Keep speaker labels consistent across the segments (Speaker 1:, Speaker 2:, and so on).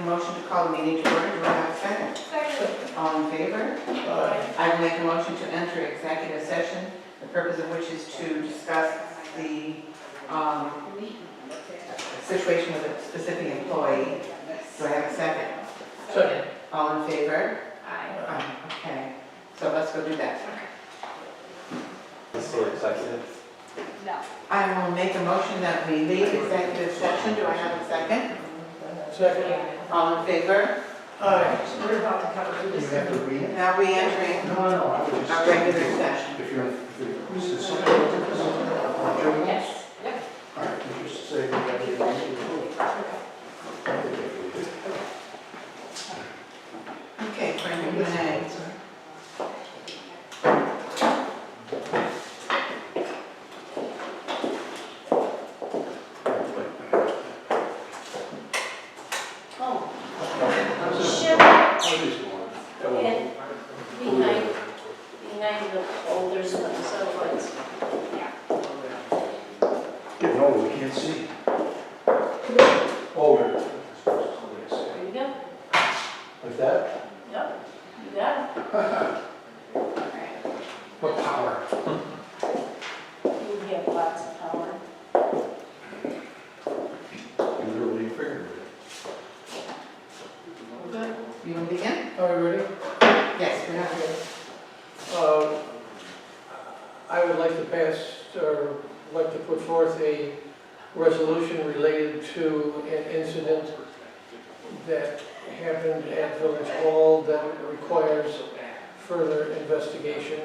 Speaker 1: motion to call the meeting to order. Do I have a second?
Speaker 2: Second.
Speaker 1: All in favor?
Speaker 2: Aye.
Speaker 1: I will make a motion to enter executive session, the purpose of which is to discuss the situation with a specific employee. Do I have a second?
Speaker 2: Second.
Speaker 1: All in favor?
Speaker 2: Aye.
Speaker 1: Okay, so let's go do that.
Speaker 3: Still executive?
Speaker 2: No.
Speaker 1: I will make a motion that we leave executive session. Do I have a second?
Speaker 2: Second.
Speaker 1: All in favor?
Speaker 2: Aye. We're about to cover
Speaker 4: You
Speaker 2: this.
Speaker 4: have to read it?
Speaker 1: Now re-entering
Speaker 4: No, I would just.
Speaker 1: our regular session.
Speaker 4: If you're, is it something like this?
Speaker 2: Yes. Yep.
Speaker 4: All right, you just say that you want to do it.
Speaker 1: Okay, for Q&A.
Speaker 2: Oh,
Speaker 4: How's this?
Speaker 2: shit.
Speaker 4: How's this going?
Speaker 2: And behind the folders and the satellites.
Speaker 4: Getting old, we can't see. Older.
Speaker 2: There you go.
Speaker 4: Like that?
Speaker 2: Yep. You got it.
Speaker 4: What power?
Speaker 2: You have lots of power.
Speaker 4: You literally figured it.
Speaker 2: Good.
Speaker 1: You want to begin?
Speaker 5: Are we ready?
Speaker 1: Yes, we are.
Speaker 5: I would like to pass, or like to put forth a resolution related to an incident that happened at Village Hall that requires further investigation,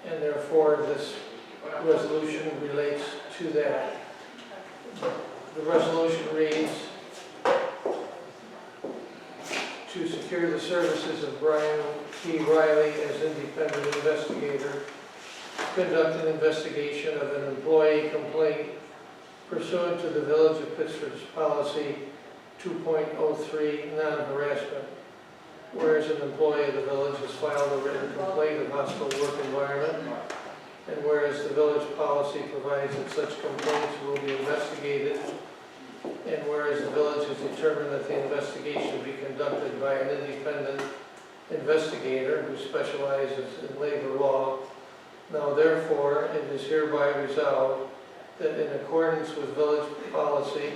Speaker 5: and therefore this resolution relates to that. The resolution reads, to secure the services of Brian P. Riley as independent investigator, conduct an investigation of an employee complaint pursuant to the Village of Pittsford's policy 2.03 non-harassment. Whereas an employee of the village has filed a written complaint of hostile work environment, and whereas the village policy provides that such complaints will be investigated, and whereas the village has determined that the investigation be conducted by an independent investigator who specializes in labor law, now therefore it is hereby resolved that in accordance with village policy,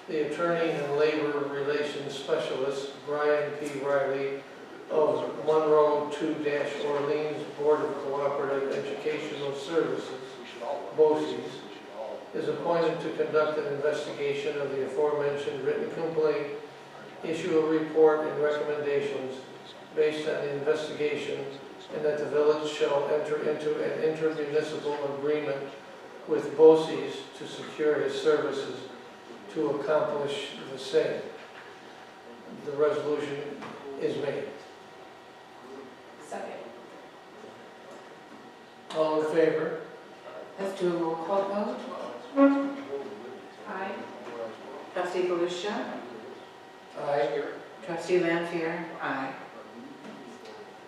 Speaker 5: the attorney and labor relations specialist, Brian P. Riley of Monroe 2-Orleans Board of Cooperative Educational Services, BOCES, is appointed to conduct an investigation of the aforementioned written complaint, issue a report and recommendations based on the investigation, and that the village shall enter into an intermunicipal agreement with BOCES to secure his services to accomplish the same. The resolution is made.
Speaker 2: Second.
Speaker 5: All in favor?
Speaker 1: Let's do a roll call vote.
Speaker 2: Aye.
Speaker 1: Trustee Galusha?
Speaker 5: Aye.
Speaker 1: Trustee Lanfair? Aye.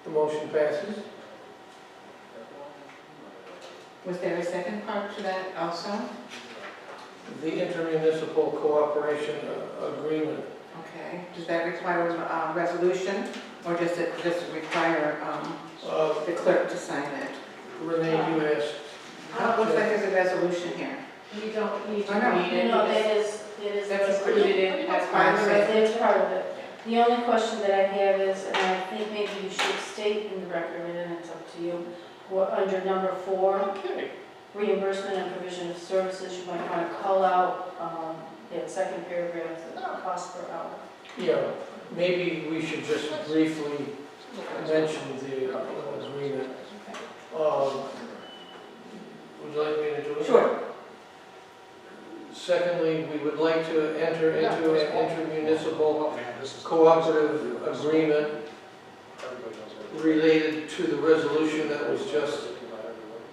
Speaker 5: The motion passes.
Speaker 1: Was there a second part to that also?
Speaker 5: The intermunicipal cooperation agreement.
Speaker 1: Okay. Does that require a resolution, or does it just require the clerk to sign it?
Speaker 5: Renee, you asked.
Speaker 1: It looks like there's a resolution here.
Speaker 2: You don't need to
Speaker 1: Oh, no.
Speaker 2: read it. No, that is.
Speaker 1: That's included in, that's part of it.
Speaker 2: That's part of it. The only question that I have is, and I think maybe you should state in the record, and then it's up to you, what, under number 4,
Speaker 5: Okay.
Speaker 2: reimbursement and provision of services, you might want to call out that second paragraph, the cost per hour.
Speaker 5: Yeah, maybe we should just briefly mention the agreement. Would you like me to do it?
Speaker 1: Sure.
Speaker 5: Secondly, we would like to enter into an intermunicipal cooperative agreement related to the resolution that was just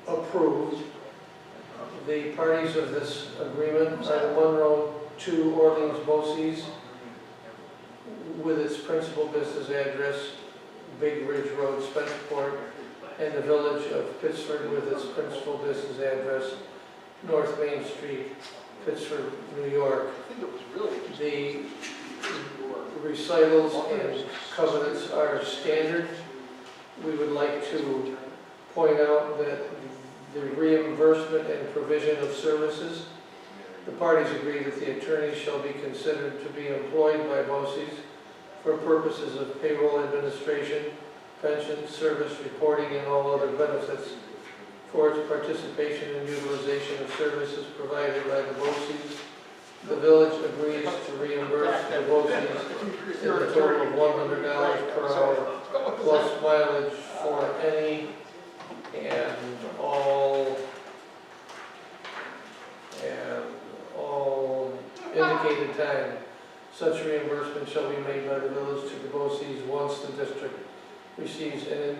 Speaker 5: approved. The parties of this agreement are the Monroe 2-Orleans BOCES with its principal business address, Big Ridge Road, Spencerport, and the Village of Pittsford with its principal business address, North Main Street, Pittsford, New York. The recitals and covenants are standard. We would like to point out that the reimbursement and provision of services, the parties agree that the attorney shall be considered to be employed by BOCES for purposes of payroll administration, pension, service reporting, and all other benefits for its participation and utilization of services provided by the BOCES. The village agrees to reimburse the BOCES in the total of $100 per hour plus mileage for any and all indicated time. Such reimbursement shall be made by the village to the BOCES once the district receives an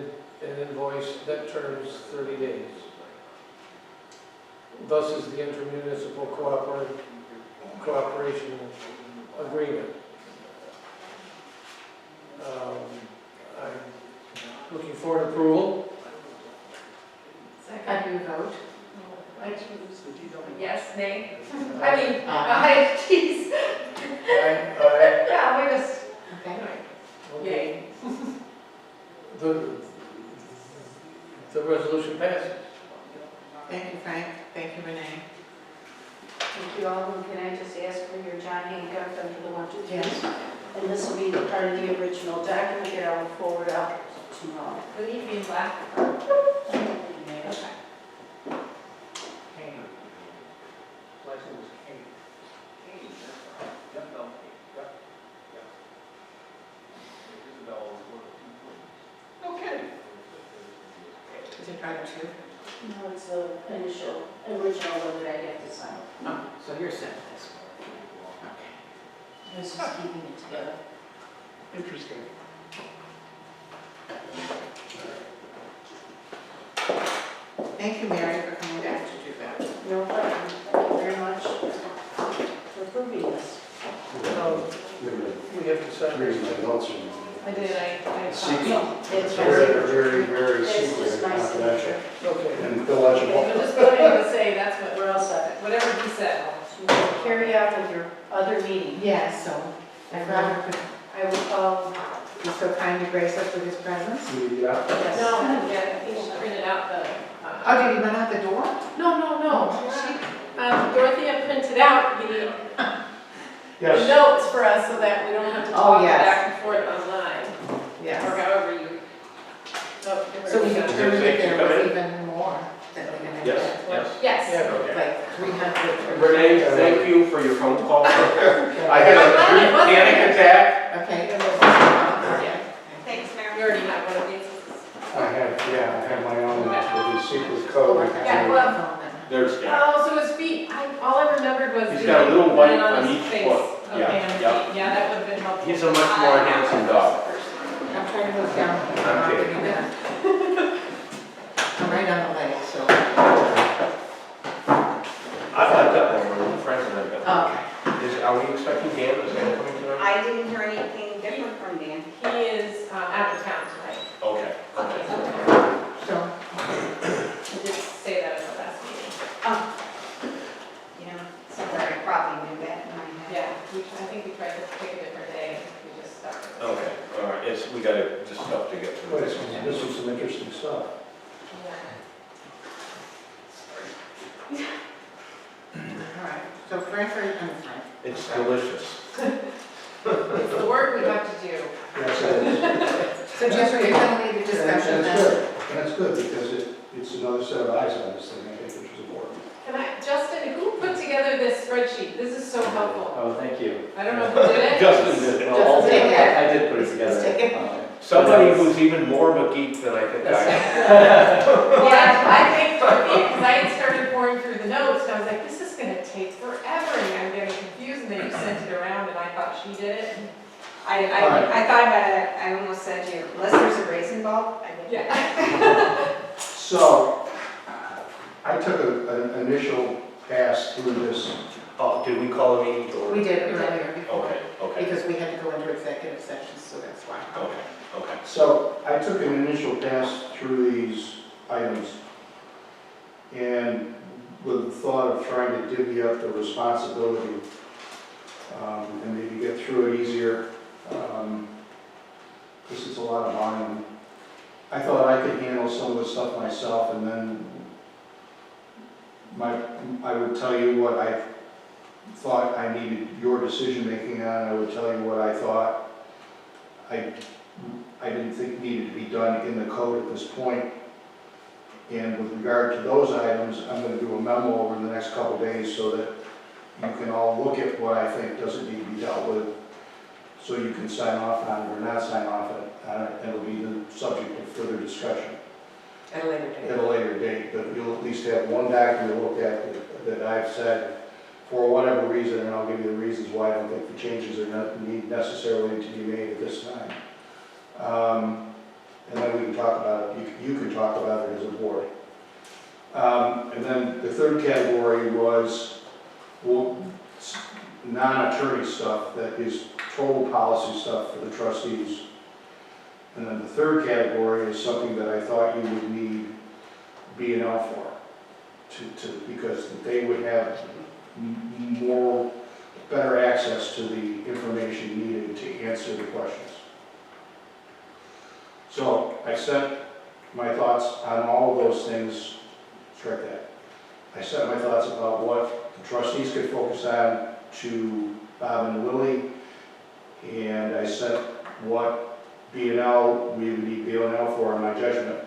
Speaker 5: invoice that terms 30 days. Thus is the intermunicipal cooperation agreement. I'm looking for an approval.
Speaker 1: How do you vote?
Speaker 3: Yes, nay? I mean, I, geez.
Speaker 5: Aye.
Speaker 3: Yeah, we just,
Speaker 1: Okay.
Speaker 5: Okay. The resolution passes.
Speaker 1: Thank you, Frank. Thank you, Renee.
Speaker 2: Thank you all, and can I just ask for your John Hancock under the 1, 2, 3?
Speaker 1: Yes.
Speaker 2: And this will be part of the original document that I will forward out tomorrow.
Speaker 3: will you be black?
Speaker 1: Okay.
Speaker 4: Okay.
Speaker 1: Is it part two?
Speaker 2: No, it's the initial, original one that I have to sign.
Speaker 1: Oh, so you're sending this. Okay.
Speaker 2: This is keeping it together.
Speaker 4: Interesting.
Speaker 1: Thank you, Mary, for coming back to do that.
Speaker 2: No problem. Thank you very much for approving this.
Speaker 5: We have to sign
Speaker 4: Here's
Speaker 5: this.
Speaker 4: my notes.
Speaker 3: I did, I.
Speaker 4: Secret.
Speaker 2: No, it's
Speaker 4: Very, very
Speaker 2: It's
Speaker 4: secret
Speaker 2: just
Speaker 4: and
Speaker 2: my
Speaker 4: confidential.
Speaker 2: signature.
Speaker 5: Okay.
Speaker 4: And
Speaker 3: Okay,
Speaker 4: illegible.
Speaker 3: so just go ahead and say that's what,
Speaker 2: We're all set.
Speaker 3: whatever he said.
Speaker 2: So you can carry out with your other meeting.
Speaker 1: Yes, so I'd rather could
Speaker 2: I will call,
Speaker 1: be so kind to grace us with his presence.
Speaker 4: Yeah.
Speaker 2: yes.
Speaker 3: No, yeah, I think she printed out the.
Speaker 1: Oh, did he run out the door?
Speaker 3: No. She, Dorothea printed out the
Speaker 4: Yes.
Speaker 3: notes for us so that we don't have to
Speaker 1: Oh,
Speaker 3: talk
Speaker 1: yes.
Speaker 3: back and forth online, or
Speaker 1: Yes.
Speaker 3: however you. Oh,
Speaker 1: So we
Speaker 3: there we go.
Speaker 1: determined that there was even more that we're gonna
Speaker 6: Yes,
Speaker 1: get.
Speaker 6: yes.
Speaker 3: Yes.
Speaker 5: Yeah.
Speaker 6: Okay.
Speaker 1: Like 300.
Speaker 6: Renee, thank you for your phone call. I
Speaker 3: I'm
Speaker 6: had a
Speaker 3: glad it
Speaker 6: brief
Speaker 3: wasn't-
Speaker 6: panic attack.
Speaker 1: Okay.
Speaker 3: Thanks, Mary. You already have one of these.
Speaker 4: I have my own with the secret code.
Speaker 3: Yeah, well-
Speaker 6: There's, yeah.
Speaker 3: Oh, so his feet, all I remembered was.
Speaker 6: He's
Speaker 3: the
Speaker 6: got a little white
Speaker 3: line
Speaker 6: on
Speaker 3: his
Speaker 6: each
Speaker 3: face.
Speaker 6: foot.
Speaker 3: Okay,
Speaker 6: Yeah,
Speaker 3: on his
Speaker 6: yeah.
Speaker 3: feet. Yeah, that would have been helpful.
Speaker 6: He's a much more handsome dog.
Speaker 1: I'm trying to move down.
Speaker 6: I'm kidding.
Speaker 1: I'm right on the leg, so.
Speaker 6: I've got one, my friends and I've got one.
Speaker 1: Okay.
Speaker 6: Are we expecting Dan, is Dan coming tonight?
Speaker 7: I didn't hear anything different from Dan.
Speaker 3: He is out of town tonight.
Speaker 6: Okay.
Speaker 1: So,
Speaker 3: I did say that in the last meeting.
Speaker 7: Yeah, somewhere I probably knew that in my head.
Speaker 3: Yeah, I think we tried to pick a different day, and we just stuck with it.
Speaker 6: Okay, all right, we got just stuff to get through.
Speaker 4: Well, this was some interesting stuff.
Speaker 3: Yeah.
Speaker 1: all right. So Frankfurt, I'm Frank.
Speaker 6: It's delicious.
Speaker 3: It's the work we have to do.
Speaker 4: Yes, it is.
Speaker 1: So just for your friendly discussion
Speaker 4: And
Speaker 1: then.
Speaker 4: that's good. That's good because it's another set of eyes on this thing, I think, which is important.
Speaker 3: Justin, who put together this spreadsheet? This is so helpful.
Speaker 8: Oh, thank you.
Speaker 3: I don't know who did it.
Speaker 6: Justin did it.
Speaker 8: Well,
Speaker 1: take it.
Speaker 8: I did put it
Speaker 1: Just take it.
Speaker 8: together.
Speaker 6: Somebody who's even more of a geek than I think I am.
Speaker 3: Yeah, I think for me, because I had started pouring through the notes, and I was like, this is gonna take forever, and I'm getting confused, and then you sent it around, and I thought she did it.
Speaker 7: I thought about it, I almost said to you, unless there's a race involved, I didn't.
Speaker 3: Yeah.
Speaker 4: So, I took an initial pass through this.
Speaker 6: Oh, did we call a meeting? or-
Speaker 1: We did earlier before.
Speaker 6: Okay,
Speaker 1: Because we had to go into executive session, so that's why.
Speaker 6: okay.
Speaker 4: So, I took an initial pass through these items. And with the thought of trying to divvy up the responsibility and maybe get through it easier, a lot of volume. I thought I could handle some of the stuff myself, and then I would tell you what I thought I needed your decision-making on, I would tell you what I thought I didn't think needed to be done in the code at this point. And with regard to those items, I'm going to do a memo over the next couple of days so that you can all look at what I think doesn't need to be dealt with, so you can sign off on it or not sign off on it. It'll be the subject of further discussion
Speaker 1: At a later date.
Speaker 4: at a later date, but you'll at least have one document to look at that I've said, for whatever reason, and I'll give you the reasons why I don't think the changes are not need necessarily to be made at this time. And then we can talk about it, you can talk about it as a board. And then the third category was, well, non-attorney stuff that is total policy stuff for the trustees. And then the third category is something that I thought you would need B&L for, because they would have better access to the information needed to answer the questions. So I sent my thoughts on all of those things, strike that. I sent my thoughts about what the trustees could focus on to Bob and Lily, and I sent what B&L, we would need B&L for, in my judgment,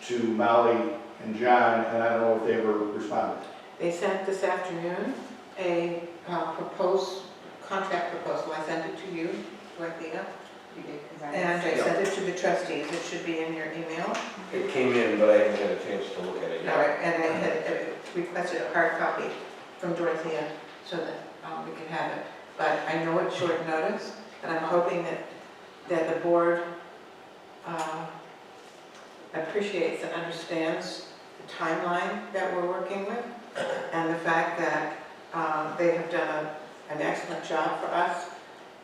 Speaker 4: to Molly and John, and I don't know if they ever responded.
Speaker 1: They sent this afternoon a proposed contract proposal. I sent it to you, Dorothea,
Speaker 7: You did, 'cause I
Speaker 1: and I
Speaker 7: didn't see it.
Speaker 1: sent it to the trustees. It should be in your email.
Speaker 6: It came in, but I haven't had a chance to look at it
Speaker 1: All
Speaker 6: yet.
Speaker 1: right, and I had requested a hard copy from Dorothea so that we can have it. But I know it's short notice, and I'm hoping that the board appreciates and understands the timeline that we're working with, and the fact that they have done an excellent job for us,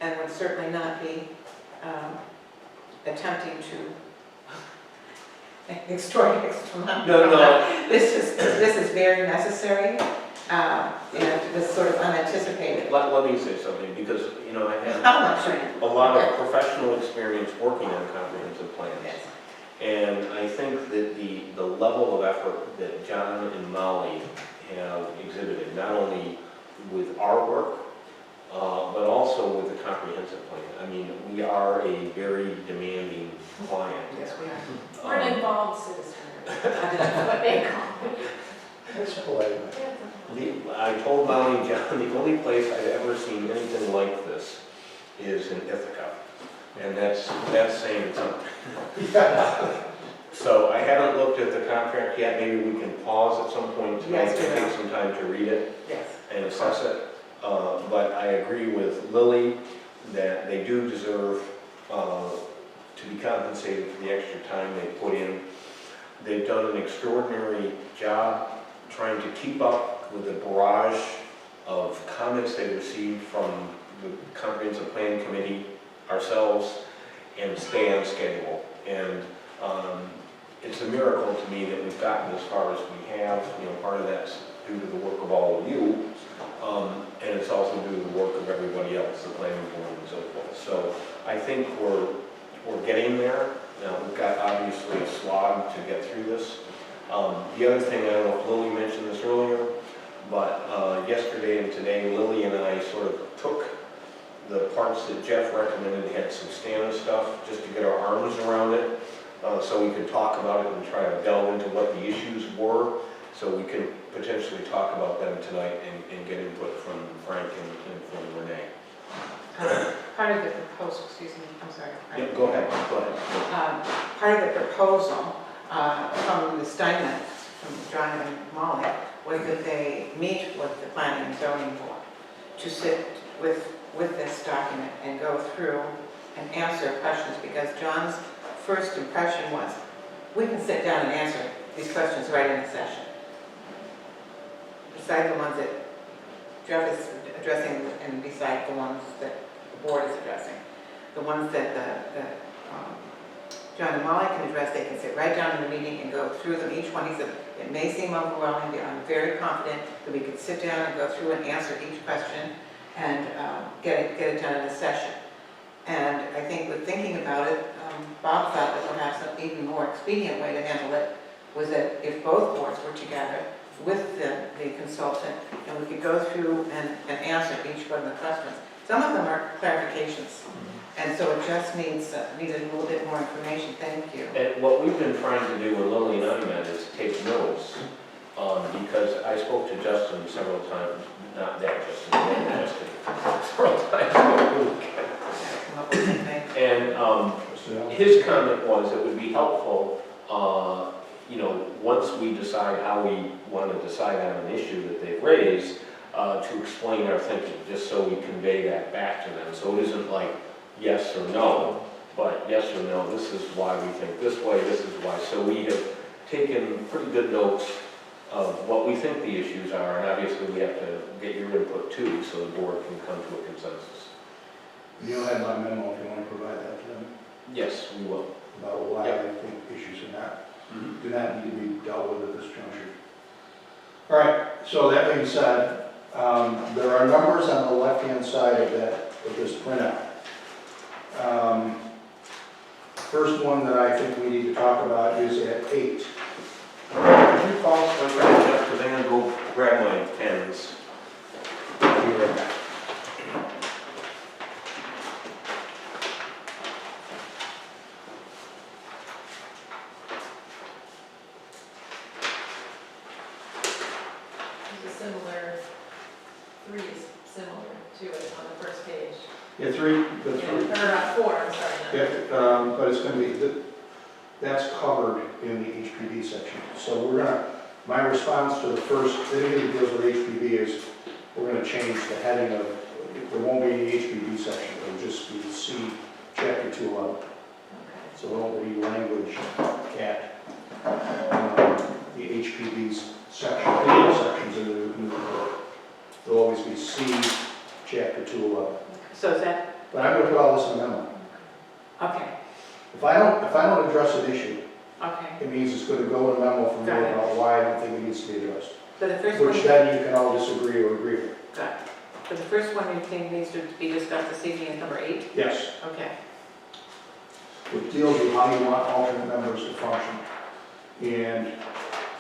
Speaker 1: and would certainly not be attempting to extort extra money.
Speaker 6: No.
Speaker 1: This is very necessary, and it was sort of unanticipated.
Speaker 6: Let me say something, because, you know, I have
Speaker 1: How much?
Speaker 6: a lot of professional experience working on comprehensive plans.
Speaker 1: Yes.
Speaker 6: And I think that the level of effort that John and Molly have exhibited, not only with our work, but also with the comprehensive plan. I mean, we are a very demanding client.
Speaker 1: Yes, we are.
Speaker 3: We're an involved citizen, that's what they call it.
Speaker 4: That's polite.
Speaker 6: I told Molly and John, the only place I've ever seen anything like this is in Ithaca. And that's saying something. So I haven't looked at the contract yet. Maybe we can pause at some point tonight
Speaker 1: Yes, we
Speaker 6: and
Speaker 1: will.
Speaker 6: take some time to read it
Speaker 1: Yes.
Speaker 6: and assess it. But I agree with Lily that they do deserve to be compensated for the extra time they put in. They've done an extraordinary job trying to keep up with the barrage of comments they received from the Comprehensive Plan Committee, ourselves, and stay on schedule. And it's a miracle to me that we've gotten as far as we have. You know, part of that's due to the work of all of you, and it's also due to the work of everybody else, the planning board and so forth. So I think we're getting there. Now, we've got obviously a slog to get through this. The other thing, I don't know if Lily mentioned this earlier, but yesterday and today, Lily and I sort of took the parts that Jeff recommended, had some standard stuff, just to get our arms around it, so we could talk about it and try to delve into what the issues were, so we can potentially talk about them tonight and get input from Frank and from Renee.
Speaker 1: Part of the proposal, excuse me, I'm sorry.
Speaker 6: Yeah, go ahead.
Speaker 1: Part of the proposal from the Steinmetz, from John and Molly, was that they meet with the planning and zoning board to sit with this document and go through and answer questions, because John's first impression was, we can sit down and answer these questions right in the session. Beside the ones that Jeff is addressing and beside the ones that the board is addressing. The ones that John and Molly can address, they can sit right down in the meeting and go through them, each one. He said, it may seem overwhelming, but I'm very confident that we could sit down and go through and answer each question and get it done in a session. And I think with thinking about it, Bob thought that perhaps an even more expedient way to handle it was that if both boards were together with the consultant, and we could go through and answer each one of the questions. Some of them are clarifications, and so it just needed a little bit more information. Thank you.
Speaker 6: And what we've been trying to do when Lily and I met is take notes, because I spoke to Justin several times, not that Justin, but Justin, several times.
Speaker 1: Come up with something.
Speaker 6: And his comment was it would be helpful, once we decide how we want to decide on an issue that they've raised, to explain our thinking, just so we convey that back to them. So it isn't like yes or no, but yes or no, this is why we think this way, this is why. So we have taken pretty good notes of what we think the issues are, and obviously we have to get your input too, so the board can come to a consensus.
Speaker 4: You'll have my memo if you want to provide that to them,
Speaker 6: Yes, we will.
Speaker 4: about why I think issues are not, do not need to be dealt with at this juncture. All right, so that being said, there are numbers on the left-hand side of this printout. First one that I think we need to talk about is at 8.
Speaker 6: Could you pause for a second, Jeff, because I'm going to go grab my pens. I'll be right back.
Speaker 3: There's a similar, 3 is similar to it on the first page.
Speaker 4: Yeah, 3, the 3.
Speaker 3: Or 4, I'm sorry.
Speaker 4: Yeah, but it's going to be, that's covered in the HPD section. So we're going to, my response to the first, anything that deals with HPD is, we're going to change the heading of, there won't be any HPD section, it'll just be C, chapter 211.
Speaker 3: Okay.
Speaker 4: So there won't be language at the HPD's section, any sections in the new code. There'll always be C, chapter 211.
Speaker 1: So is that,
Speaker 4: But I'm going to put all this in a memo.
Speaker 1: okay,
Speaker 4: If I don't address an issue,
Speaker 1: okay.
Speaker 4: it means it's going to go in a memo from me
Speaker 1: Got it.
Speaker 4: about why I don't think it needs to be addressed.
Speaker 1: So the first one,
Speaker 4: Which then you can all disagree or agree with.
Speaker 1: got it. So the first one you think needs to be discussed this evening is number 8?
Speaker 4: Yes.
Speaker 1: Okay.
Speaker 4: Which deals with how you want alternate members to function. And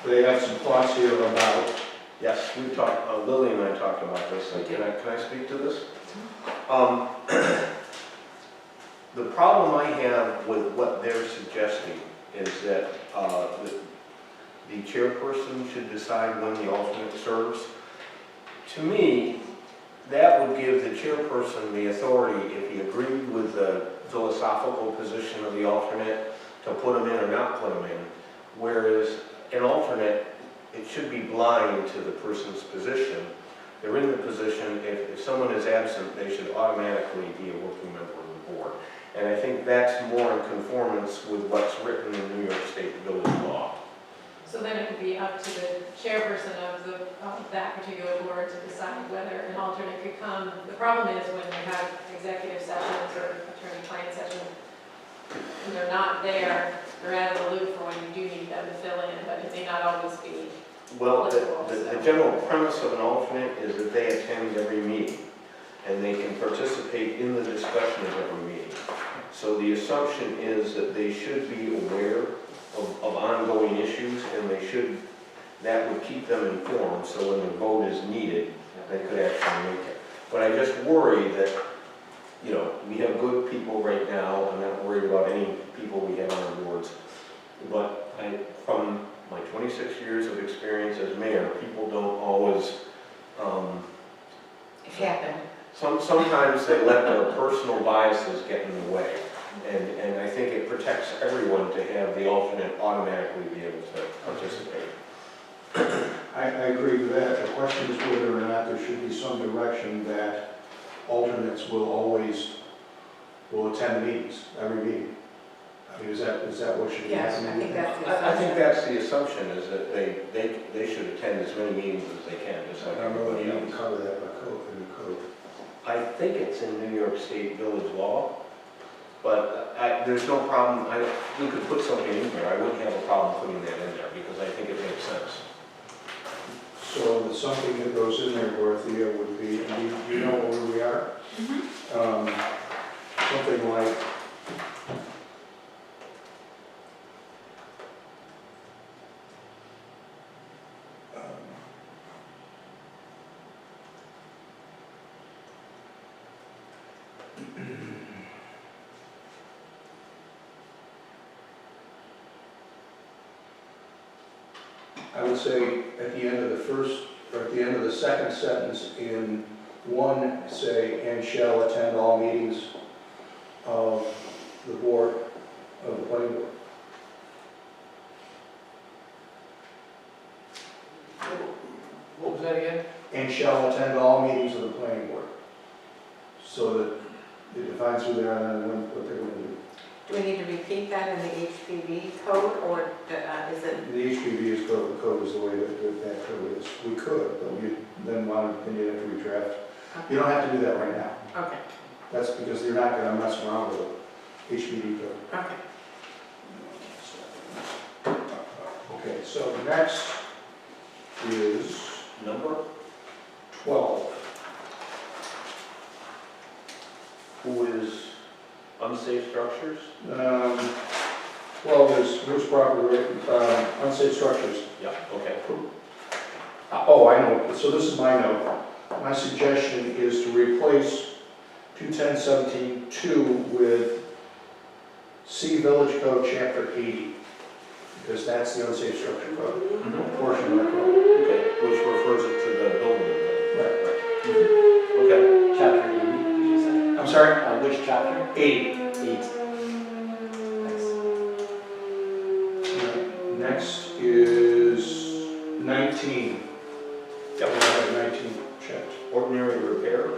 Speaker 4: they have some thoughts here about,
Speaker 6: Yes, we talked, Lily and I talked about this. Can I speak to this? The problem I have with what they're suggesting is that the chairperson should decide when the alternate serves. To me, that would give the chairperson the authority, if he agreed with the philosophical position of the alternate, to put them in or not put them in. Whereas an alternate, it should be blind to the person's position. They're in the position, if someone is absent, they should automatically be a working member of the board. And I think that's more in conformance with what's written in New York State village law.
Speaker 3: So then it would be up to the chairperson of that particular board to decide whether an alternate could come. The problem is when you have executive sessions or attorney-client sessions, and they're not there, they're out of the loop for when you do need them to fill in, but it may not always be.
Speaker 6: Well, the general premise of an alternate is that they attend every meeting, and they can participate in the discussion of every meeting. So the assumption is that they should be aware of ongoing issues, and that would keep them informed, so when the vote is needed, they could actually make it. But I just worry that, we have good people right now. I'm not worried about any people we have on our boards. But from my 26 years of experience as mayor, people don't always,
Speaker 1: It happened.
Speaker 6: sometimes they let their personal biases get in the way. And I think it protects everyone to have the alternate automatically be able to participate.
Speaker 4: I agree with that. The question is whether or not there should be some direction that alternates will attend meetings, every meeting. I mean, is that what should be
Speaker 1: Yes,
Speaker 4: happening?
Speaker 1: I think that's the
Speaker 6: I think
Speaker 1: assumption.
Speaker 6: that's the assumption, is that they should attend as many meetings as they can, just
Speaker 4: I
Speaker 6: like
Speaker 4: don't know if you
Speaker 6: everybody
Speaker 4: can
Speaker 6: else.
Speaker 4: cover that by code, in the code.
Speaker 6: I think it's in New York State village law, but there's no problem. We could put something in there. I wouldn't have a problem putting that in there, because I think it makes sense.
Speaker 4: So the something that goes in there, Dorothea, would be, and you know where we are? something like, I would say at the end of the first, or at the end of the second sentence in one, say, and shall attend all meetings of the board, of the planning board.
Speaker 5: What was that again?
Speaker 4: And shall attend all meetings of the planning board. So that it defines who they are and then what they're going to do.
Speaker 1: Do we need to repeat that in the HPV code, or is it?
Speaker 4: The HPV is code is the way that code is. We could, but we then then you have to redraft. You don't have to do that right now.
Speaker 1: Okay,
Speaker 4: That's because you're not gonna mess around with the HPV code.
Speaker 1: okay.
Speaker 4: Okay, so the next is
Speaker 6: Number?
Speaker 4: 12.
Speaker 6: Who is unsafe structures?
Speaker 4: 12 is Bruce property, unsafe structures.
Speaker 6: Yeah, okay.
Speaker 4: Oh, I know, so this is my note. My suggestion is to replace 210.17.2 with C Village Code Chapter 80, because that's the unsafe structure code, portion of the code.
Speaker 6: Okay, which refers it to the building.
Speaker 4: Right,
Speaker 6: Okay.
Speaker 8: Chapter 80, did you say?
Speaker 4: I'm sorry?
Speaker 8: Which chapter?
Speaker 4: 80.
Speaker 8: 8. Thanks.
Speaker 4: Next is 19.
Speaker 6: Yep.
Speaker 4: I have 19 checked.
Speaker 6: Ordinary repair?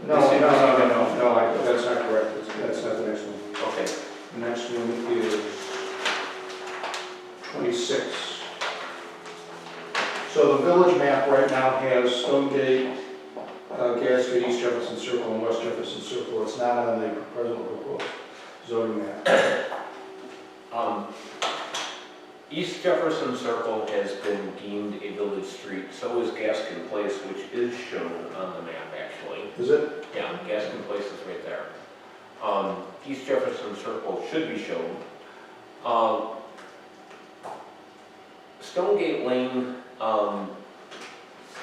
Speaker 4: No, that's not correct. That's not the next one.
Speaker 6: Okay.
Speaker 4: The next one is 26. So the village map right now has Stonegate, Gasket, East Jefferson Circle, and West Jefferson Circle. It's not on the present proposed zoning map.
Speaker 6: East Jefferson Circle has been deemed a village street, so is Gaskin Place, which is shown on the map, actually.
Speaker 4: Is it?
Speaker 6: Yeah, Gaskin Place is right there. East Jefferson Circle should be shown. Stonegate Lane,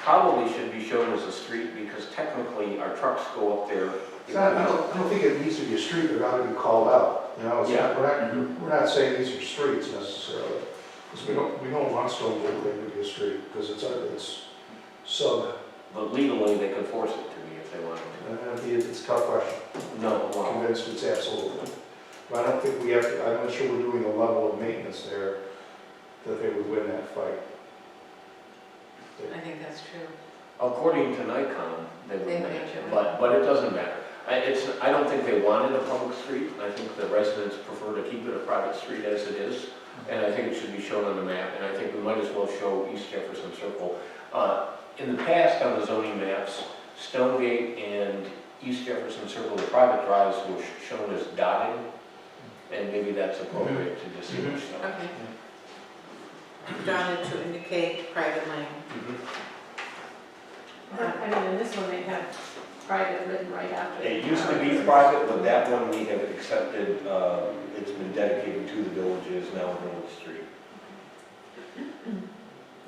Speaker 6: probably should be shown as a street because technically our trucks go up there.
Speaker 4: It's not, I don't think it needs to be a street, it ought to be called out. You know, it's
Speaker 6: Yeah.
Speaker 4: not, we're not saying these are streets necessarily. Because we don't want Stonegate Lane to be a street, because it's sub,
Speaker 6: But legally, they could force it to be if they wanted
Speaker 4: it's a tough question.
Speaker 6: to. No,
Speaker 4: I'm
Speaker 6: well,
Speaker 4: convinced it's absolutely. But I don't think we have to, I'm not sure we're doing a level of maintenance there that they would win that fight.
Speaker 1: I think that's true.
Speaker 6: according to Nikon, they would
Speaker 1: They
Speaker 6: make
Speaker 1: would,
Speaker 6: it,
Speaker 1: yeah.
Speaker 6: but it doesn't matter. I don't think they wanted a public street. I think the residents prefer to keep it a private street as it is. And I think it should be shown on the map, and I think we might as well show East Jefferson Circle. In the past, on the zoning maps, Stonegate and East Jefferson Circle, the private drives were shown as dotted, and maybe that's appropriate to distinguish them.
Speaker 1: Okay. Dotted to indicate private lane.
Speaker 3: I mean, in this one, they have private written right after.
Speaker 6: It used to be private, but that one we have accepted, it's been dedicated to the village, it is now a village street.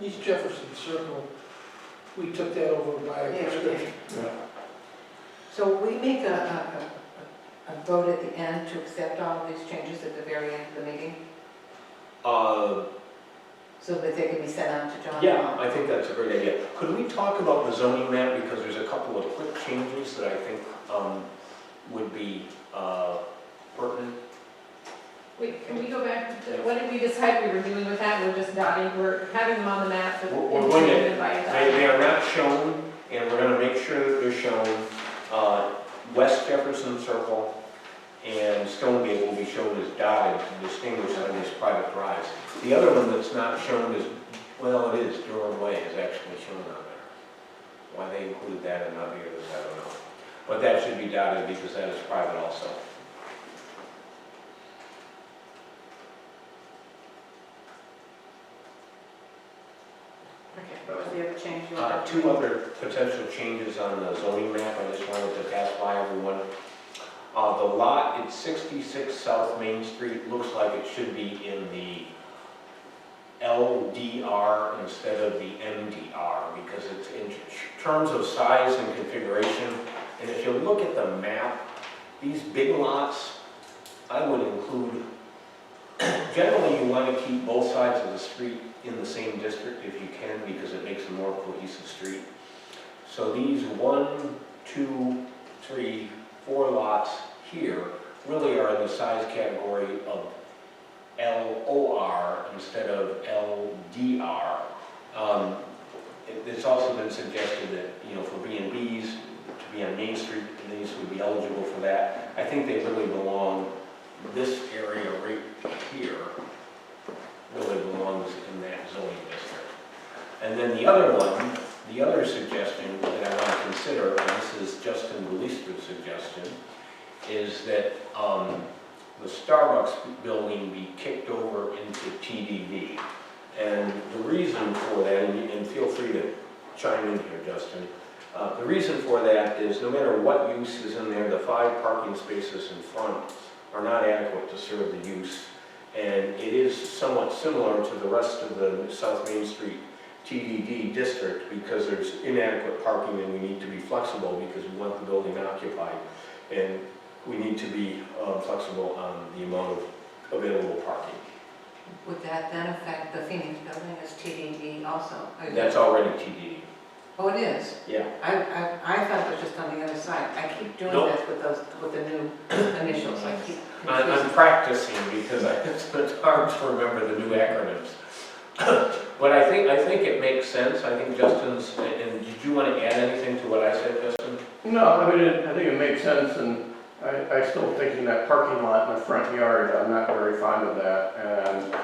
Speaker 5: East Jefferson Circle, we took that over by
Speaker 1: Yeah,
Speaker 5: prescription.
Speaker 1: So we make a vote at the end to accept all of these changes at the very end of the meeting, so that they can be sent out to John?
Speaker 6: Yeah, I think that's a great idea. Could we talk about the zoning map, because there's a couple of quick changes that I think would be pertinent?
Speaker 3: Wait, can we go back, to what did we decide we were doing with that? We're just dotting, we're having them on the map, but
Speaker 6: We're going to-
Speaker 3: indicated by a dot.
Speaker 6: They are not shown, and we're gonna make sure that they're shown. West Jefferson Circle and Stonegate will be shown as dotted to distinguish them as private drives. The other one that's not shown is, well, it is, Durham Way is actually shown on there. Why they include that and not the others, I don't know. But that should be dotted because that is private also.
Speaker 1: Okay, what was the other change you wanted?
Speaker 6: Two other potential changes on the zoning map I just wanted to pass by everyone. The lot at 66 South Main Street looks like it should be in the LDR instead of the MDR because it's in terms of size and configuration. And if you look at the map, these big lots, I would include, generally you want to keep both sides of the street in the same district if you can because it makes a more cohesive street. So these 1, 2, 3, 4 lots here really are in the size category of LOR instead of LDR. It's also been suggested that, you know, for B&Bs to be on Main Street, these would be eligible for that. I think they really belong, this area right here really belongs in that zoning district. And then the other one, the other suggestion that I want to consider, and this is Justin Belister's suggestion, is that the Starbucks building be kicked over into TDV. And the reason for that, and feel free to chime in here, Justin, the reason for that is no matter what use is in there, the 5 parking spaces in front are not adequate to serve the use. And it is somewhat similar to the rest of the South Main Street TDD district because there's inadequate parking and we need to be flexible because we want the building occupied. And we need to be flexible on the amount of available parking.
Speaker 1: Would that then affect the Phoenix building as TDD also?
Speaker 6: That's already TDD.
Speaker 1: Oh, it is?
Speaker 6: Yeah.
Speaker 1: I thought it was just on the other side. I keep doing
Speaker 6: Nope.
Speaker 1: this with those, with the new initials. I keep
Speaker 6: I'm
Speaker 1: confusing.
Speaker 6: practicing because it's hard to remember the new acronyms. But I think it makes sense. I think Justin's, and did you want to add anything to what I said, Justin?
Speaker 4: No, I mean, I think it makes sense, and I still thinking that parking lot in the front yard, I'm not very fond of that. And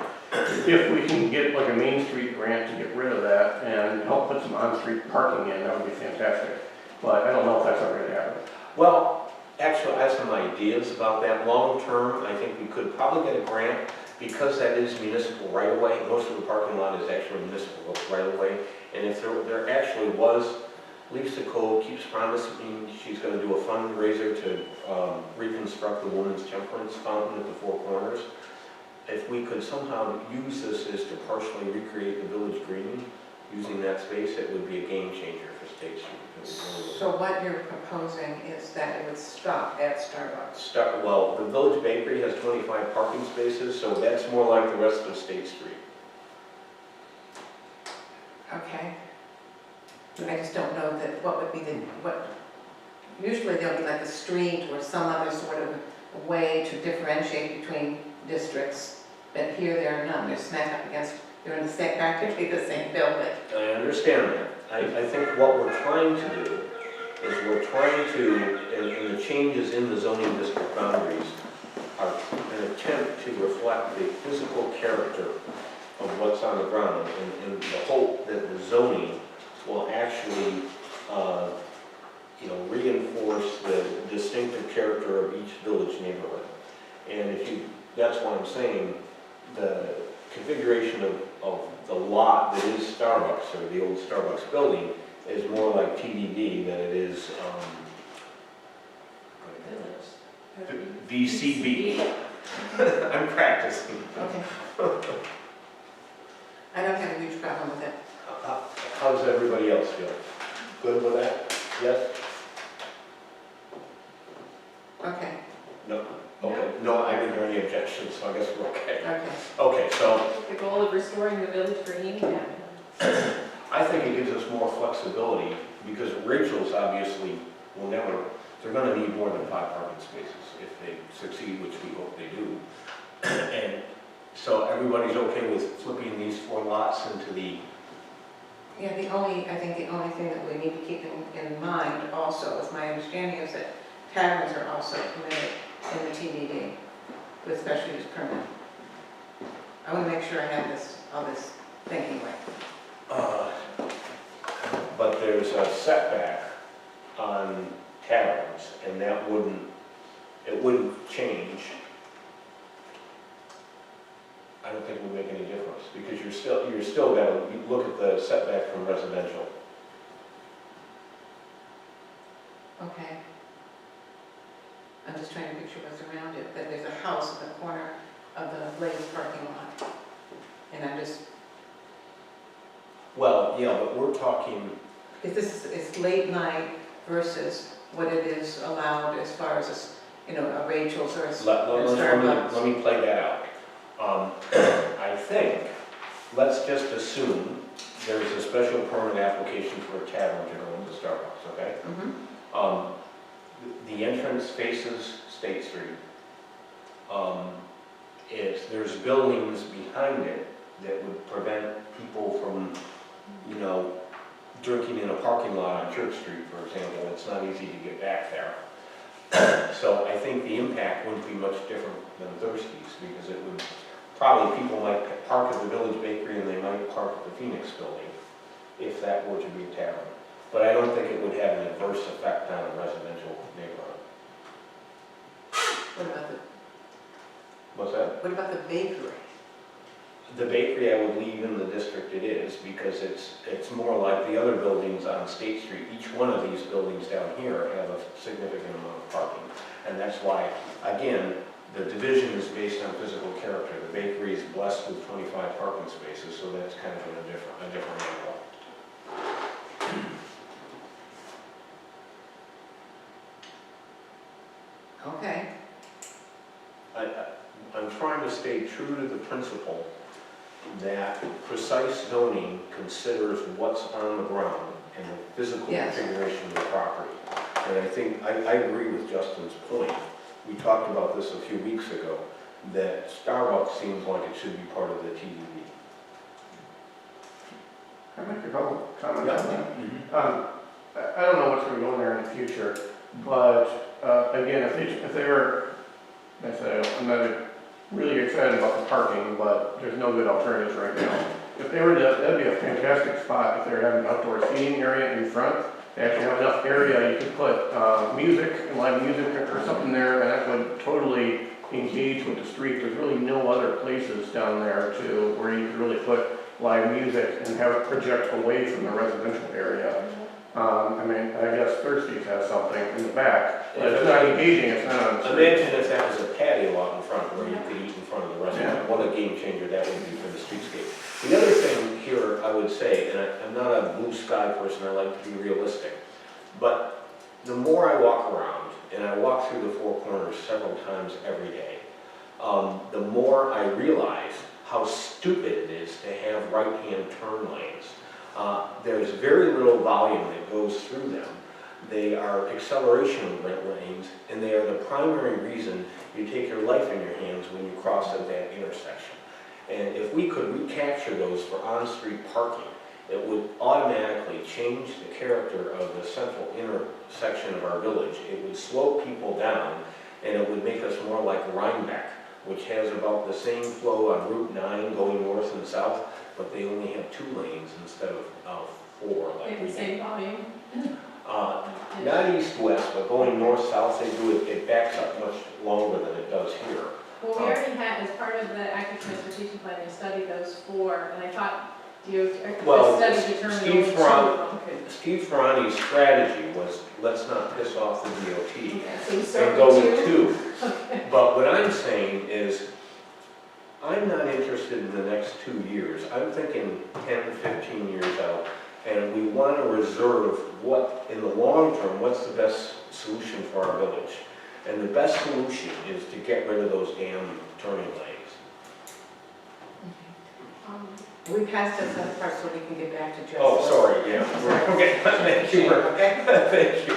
Speaker 4: if we can get like a Main Street grant to get rid of that and help put some on-street parking in, that would be fantastic. But I don't know if that's ever gonna happen.
Speaker 6: Well, actually, I have some ideas about that. Long term, I think we could probably get a grant because that is municipal right of way. Most of the parking lot is actually municipal right of way. And if there actually was, Lisa Cole keeps promising she's going to do a fundraiser to reconstruct the Women's Temperance Fountain at the Four Corners. If we could somehow use this as to partially recreate the village green using that space, it would be a game changer for State Street.
Speaker 1: So what you're proposing is that it would stop at Starbucks?
Speaker 6: Well, the Village Bakery has 25 parking spaces, so that's more like the rest of State Street.
Speaker 1: Okay. I just don't know that, what would be the, usually there'll be like a street or some other sort of way to differentiate between districts, but here there are none. They're smack up against, they're in the same, practically the same building.
Speaker 6: I understand that. I think what we're trying to do is we're trying to, and the changes in the zoning district boundaries are an attempt to reflect the physical character of what's on the ground and the hope that the zoning will actually reinforce the distinctive character of each village neighborhood. And that's why I'm saying the configuration of the lot that is Starbucks, or the old Starbucks building, is more like TDD than it is VCB. I'm practicing.
Speaker 1: Okay. I don't have a huge problem with it.
Speaker 6: How does everybody else feel? Good with that? Yes?
Speaker 1: Okay,
Speaker 6: No? Okay. No, I didn't hear any objections, so I guess we're okay.
Speaker 1: okay.
Speaker 6: Okay, so
Speaker 3: The goal of restoring the village green, yeah.
Speaker 6: I think it gives us more flexibility because Rachel's obviously will never, they're gonna need more than 5 parking spaces if they succeed, which we hope they do. And so everybody's okay with flipping these 4 lots into the,
Speaker 1: Yeah, I think the only thing that we need to keep in mind also, is my understanding is that taverns are also permitted in the TDD with special use permit. I want to make sure I have all this thinking right.
Speaker 6: but there's a setback on taverns and that it wouldn't change. I don't think it would make any difference because you're still gotta look at the setback from residential.
Speaker 1: Okay. I'm just trying to picture what's around it, that there's a house at the corner of the Blaze parking lot. And I'm just,
Speaker 6: Well, yeah, but we're talking,
Speaker 1: because this is, it's late night versus what it is allowed as far as, a Rachel's or a Starbucks.
Speaker 6: let me play that out. I think, let's just assume there's a special permit application for a tavern to go into Starbucks, okay?
Speaker 1: Mhm.
Speaker 6: The entrance faces State Street. There's buildings behind it that would prevent people from, drinking in a parking lot on Church Street, for example. It's not easy to get back there. So I think the impact wouldn't be much different than Thirsties, because it would, probably people might park at the Village Bakery and they might park at the Phoenix Building, if that were to be a tavern. But I don't think it would have an adverse effect on a residential neighborhood. What's that?
Speaker 1: What about the bakery?
Speaker 6: The bakery I would leave in the district it is, because it's more like the other buildings on State Street. Each one of these buildings down here have a significant amount of parking. And that's why, again, the division is based on physical character. The bakery is blessed with 25 parking spaces, so that's kind of a different angle.
Speaker 1: Okay.
Speaker 6: I'm trying to stay true to the principle that precise zoning considers what's on the ground and the physical
Speaker 1: Yes.
Speaker 6: configuration of the property. And I think, I agree with Justin's point. We talked about this a few weeks ago, that Starbucks seems like it should be part of the TDD.
Speaker 4: Can I make a couple comments on that?
Speaker 6: Mm-hmm.
Speaker 4: I don't know what's going to go in there in the future, but again, if they were, I said, I'm not really excited about the parking, but there's no good alternatives right now. If they were to, that'd be a fantastic spot if they were having an outdoor seating area in front. They actually have enough area, you could put music, live music or something there, and that would totally engage with the street. There's really no other places down there to where you could really put live music and have it project away from the residential area. I guess Thirsties has something in the back, but it's not engaging, it's not on the street.
Speaker 6: Imagine if that was a patio out in front where you could eat in front of the restaurant. What a game changer that would be for the streetscape. The other thing here I would say, and I'm not a blue sky person, I like to be realistic, but the more I walk around, and I walk through the Four Corners several times every day, the more I realize how stupid it is to have right-hand turn lanes. There's very little volume that goes through them. They are acceleration lanes, and they are the primary reason you take your life in your hands when you cross at that intersection. And if we could recapture those for on-street parking, it would automatically change the character of the central intersection of our village. It would slow people down, and it would make us more like Rhinebeck, which has about the same flow on Route 9 going north and south, but they only have 2 lanes instead of 4
Speaker 3: They
Speaker 6: like
Speaker 3: have
Speaker 6: we
Speaker 3: the
Speaker 6: do.
Speaker 3: same volume.
Speaker 6: Not east-west, but going north-south, they do it, it backs up much longer than it does here.
Speaker 3: Well, we already had, as part of the active transportation plan, we studied those 4, and I thought
Speaker 6: Well,
Speaker 3: the study determined
Speaker 6: Steve
Speaker 3: only 2 of them could.
Speaker 6: Steve Ferrani's strategy was, let's not piss off the DOT
Speaker 3: Okay, so we start
Speaker 6: and go
Speaker 3: with
Speaker 6: with
Speaker 3: 2.
Speaker 6: 2. But what I'm saying is, I'm not interested in the next 2 years. I'm thinking 10, 15 years out, and we want to reserve what, in the long term, what's the best solution for our village? And the best solution is to get rid of those damn turning lanes.
Speaker 1: We passed this other part so we can get back to Justin.
Speaker 6: Oh, sorry, yeah. Okay, thank you.
Speaker 1: Okay.
Speaker 6: Thank you.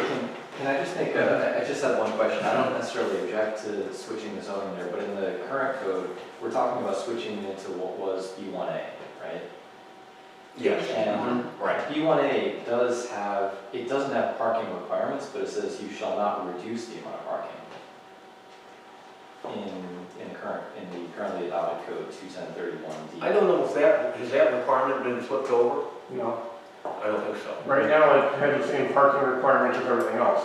Speaker 8: Can I just make I just have one question. I don't necessarily object to switching the zoning there, but in the current code, we're talking about switching it to what was B1A, right?
Speaker 6: Yes.
Speaker 8: And
Speaker 6: Right.
Speaker 8: B1A doesn't have parking requirements, but it says you shall not reduce the amount of parking in the currently adopted code 2731D.
Speaker 6: I don't know if has that requirement been flipped over?
Speaker 4: No.
Speaker 6: I don't think so.
Speaker 4: Right now, it has the same parking requirements as everything else.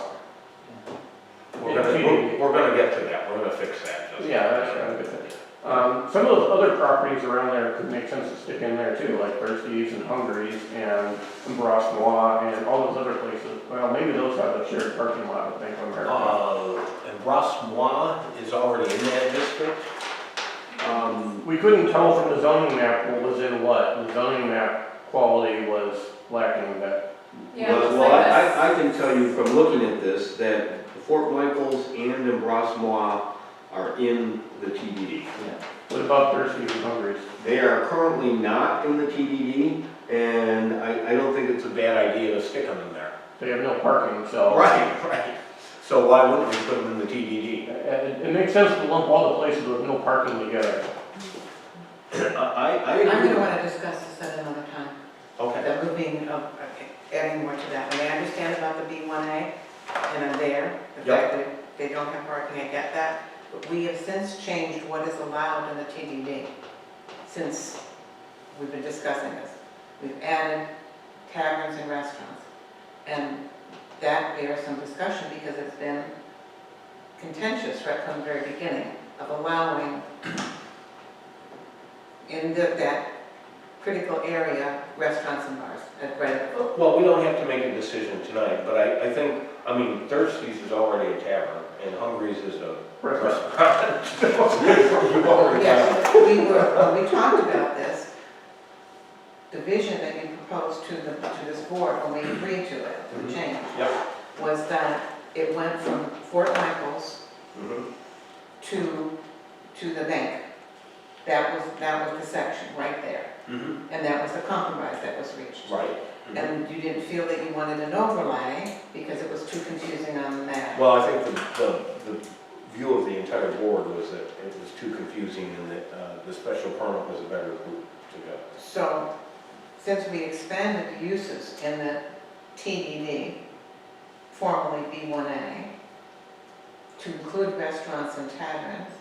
Speaker 6: We're gonna get to that, we're gonna fix that. Justin.
Speaker 4: Yeah, that's kind of a good thing.
Speaker 9: Some of those other properties around there could make sense to stick in there too, like Trustees and Hungries and Brossmois and all those other places. Well, maybe those have a shared parking lot with Bank of America.
Speaker 6: And Brossmois is already in that district.
Speaker 9: We couldn't tell from the zoning map what was in what. The zoning map quality was lacking that.
Speaker 3: Yeah, it looks
Speaker 10: Well,
Speaker 3: like this.
Speaker 10: I can tell you from looking at this, that Fort Michaels and Brossmois are in the TDD.
Speaker 9: What about Trustees and Hungries?
Speaker 10: They are currently not in the TDD, and I don't think it's
Speaker 6: It's a bad idea to stick them in there.
Speaker 9: They have no parking, so.
Speaker 6: Right. So why wouldn't we put them in the TDD?
Speaker 9: It makes sense to lump all the places with no parking together.
Speaker 6: I
Speaker 1: I'm
Speaker 6: agree.
Speaker 1: gonna wanna discuss this at another time.
Speaker 6: Okay.
Speaker 1: The moving of, adding more to that. I mean, I understand about the B1A, and I'm there. The
Speaker 6: Yep.
Speaker 1: fact that they don't have parking, I get that. But we have since changed what is allowed in the TDD, since we've been discussing this. We've added taverns and restaurants. And that bears some discussion because it's been contentious right from the very beginning of allowing in that critical area, restaurants and bars, right at the foot.
Speaker 6: Well, we don't have to make a decision tonight, but I think, I mean, Thirsties is already a tavern, and Hungry's is a restaurant. You've already got it.
Speaker 1: Yes, when we talked about this, the vision that you proposed to this board when we agreed to it, the change,
Speaker 6: Yep.
Speaker 1: was that it went from Fort Michaels
Speaker 6: Mhm.
Speaker 1: to the bank. That was the section right there.
Speaker 6: Mhm.
Speaker 1: And that was the compromise that was reached.
Speaker 6: Right. Mhm.
Speaker 1: And you didn't feel that you wanted an overlay because it was too confusing on that.
Speaker 6: Well, I think the view of the entire board was that it was too confusing and that the special permit was a better route to go.
Speaker 1: So, since we expanded the uses in the TDD, formerly B1A, to include restaurants and taverns,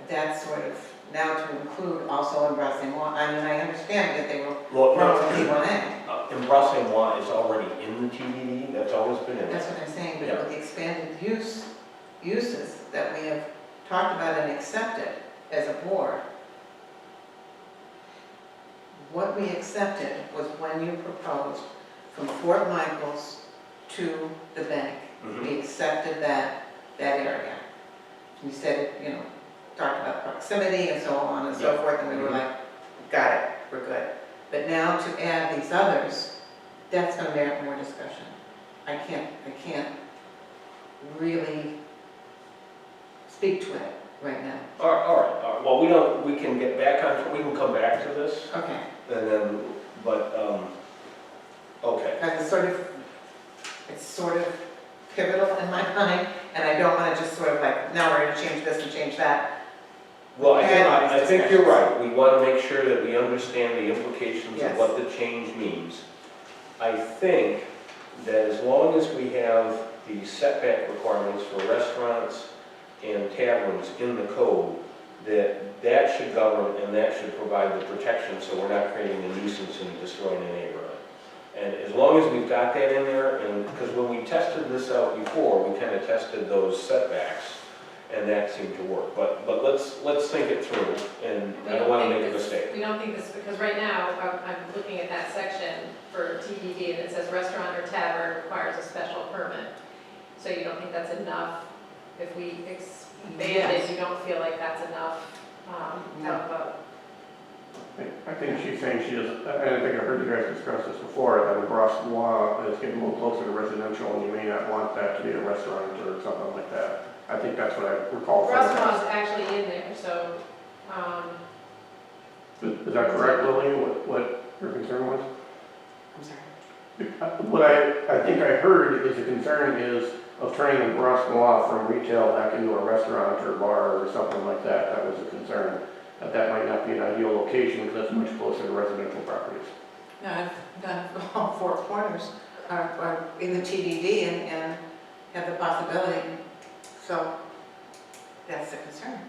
Speaker 1: that's sort of now to include also embracing, I mean, I understand that they were
Speaker 6: Well,
Speaker 1: formerly B1A.
Speaker 6: Embrassing is already in the TDD, that's always been in
Speaker 1: That's
Speaker 6: there.
Speaker 1: what I'm saying,
Speaker 6: Yeah.
Speaker 1: but with the expanded uses that we have talked about and accepted as a board, what we accepted was when you proposed from Fort Michaels to the bank.
Speaker 6: Mhm.
Speaker 1: We accepted that area. We said, talked about proximity and so on and so
Speaker 6: Yeah.
Speaker 1: forth, and we were like, got it, we're good. But now to add these others, that's gonna merit more discussion. I can't really speak to it right now.
Speaker 6: All right, well, we can get back on, we can come back to this,
Speaker 1: Okay,
Speaker 6: and then, but, okay.
Speaker 1: because it's sort of pivotal in my mind, and I don't wanna just sort of like, now we're gonna change this and change that.
Speaker 6: Well,
Speaker 1: Had all
Speaker 6: I
Speaker 1: these
Speaker 6: think you're
Speaker 1: discussions.
Speaker 6: right, we want to make sure that we understand the implications
Speaker 1: Yes.
Speaker 6: of what the change means. I think that as long as we have the setback requirements for restaurants and taverns in the code, that should govern and that should provide the protection so we're not creating a nuisance and destroying a neighborhood. And as long as we've got that in there, and, because when we tested this out before, we kind of tested those setbacks, and that seemed to work. But let's think it through, and I don't want to make a mistake.
Speaker 3: We don't think this, because right now, I'm looking at that section for TDD, and it says restaurant or tavern requires a special permit. So you don't think that's enough? If we expand
Speaker 1: Yes.
Speaker 3: it, you don't feel like that's enough
Speaker 1: No.
Speaker 3: of a...
Speaker 9: I think she's saying she doesn't, I think I heard you guys discuss this before, that Brossmois is getting a little closer to residential and you may not want that to be a restaurant or something like that. I think that's what I recall. from the past.
Speaker 3: Restaurant's actually in there, so,
Speaker 9: Is that correct, Lily, what your concern was?
Speaker 1: I'm sorry.
Speaker 9: What I think I heard is the concern is of turning the Brossmois from retail back into a restaurant or bar or something like that. That was a concern. That might not be an ideal location because that's much closer to residential properties.
Speaker 1: Now, I've done all four corners are in the TDD and have the possibility, so that's the concern.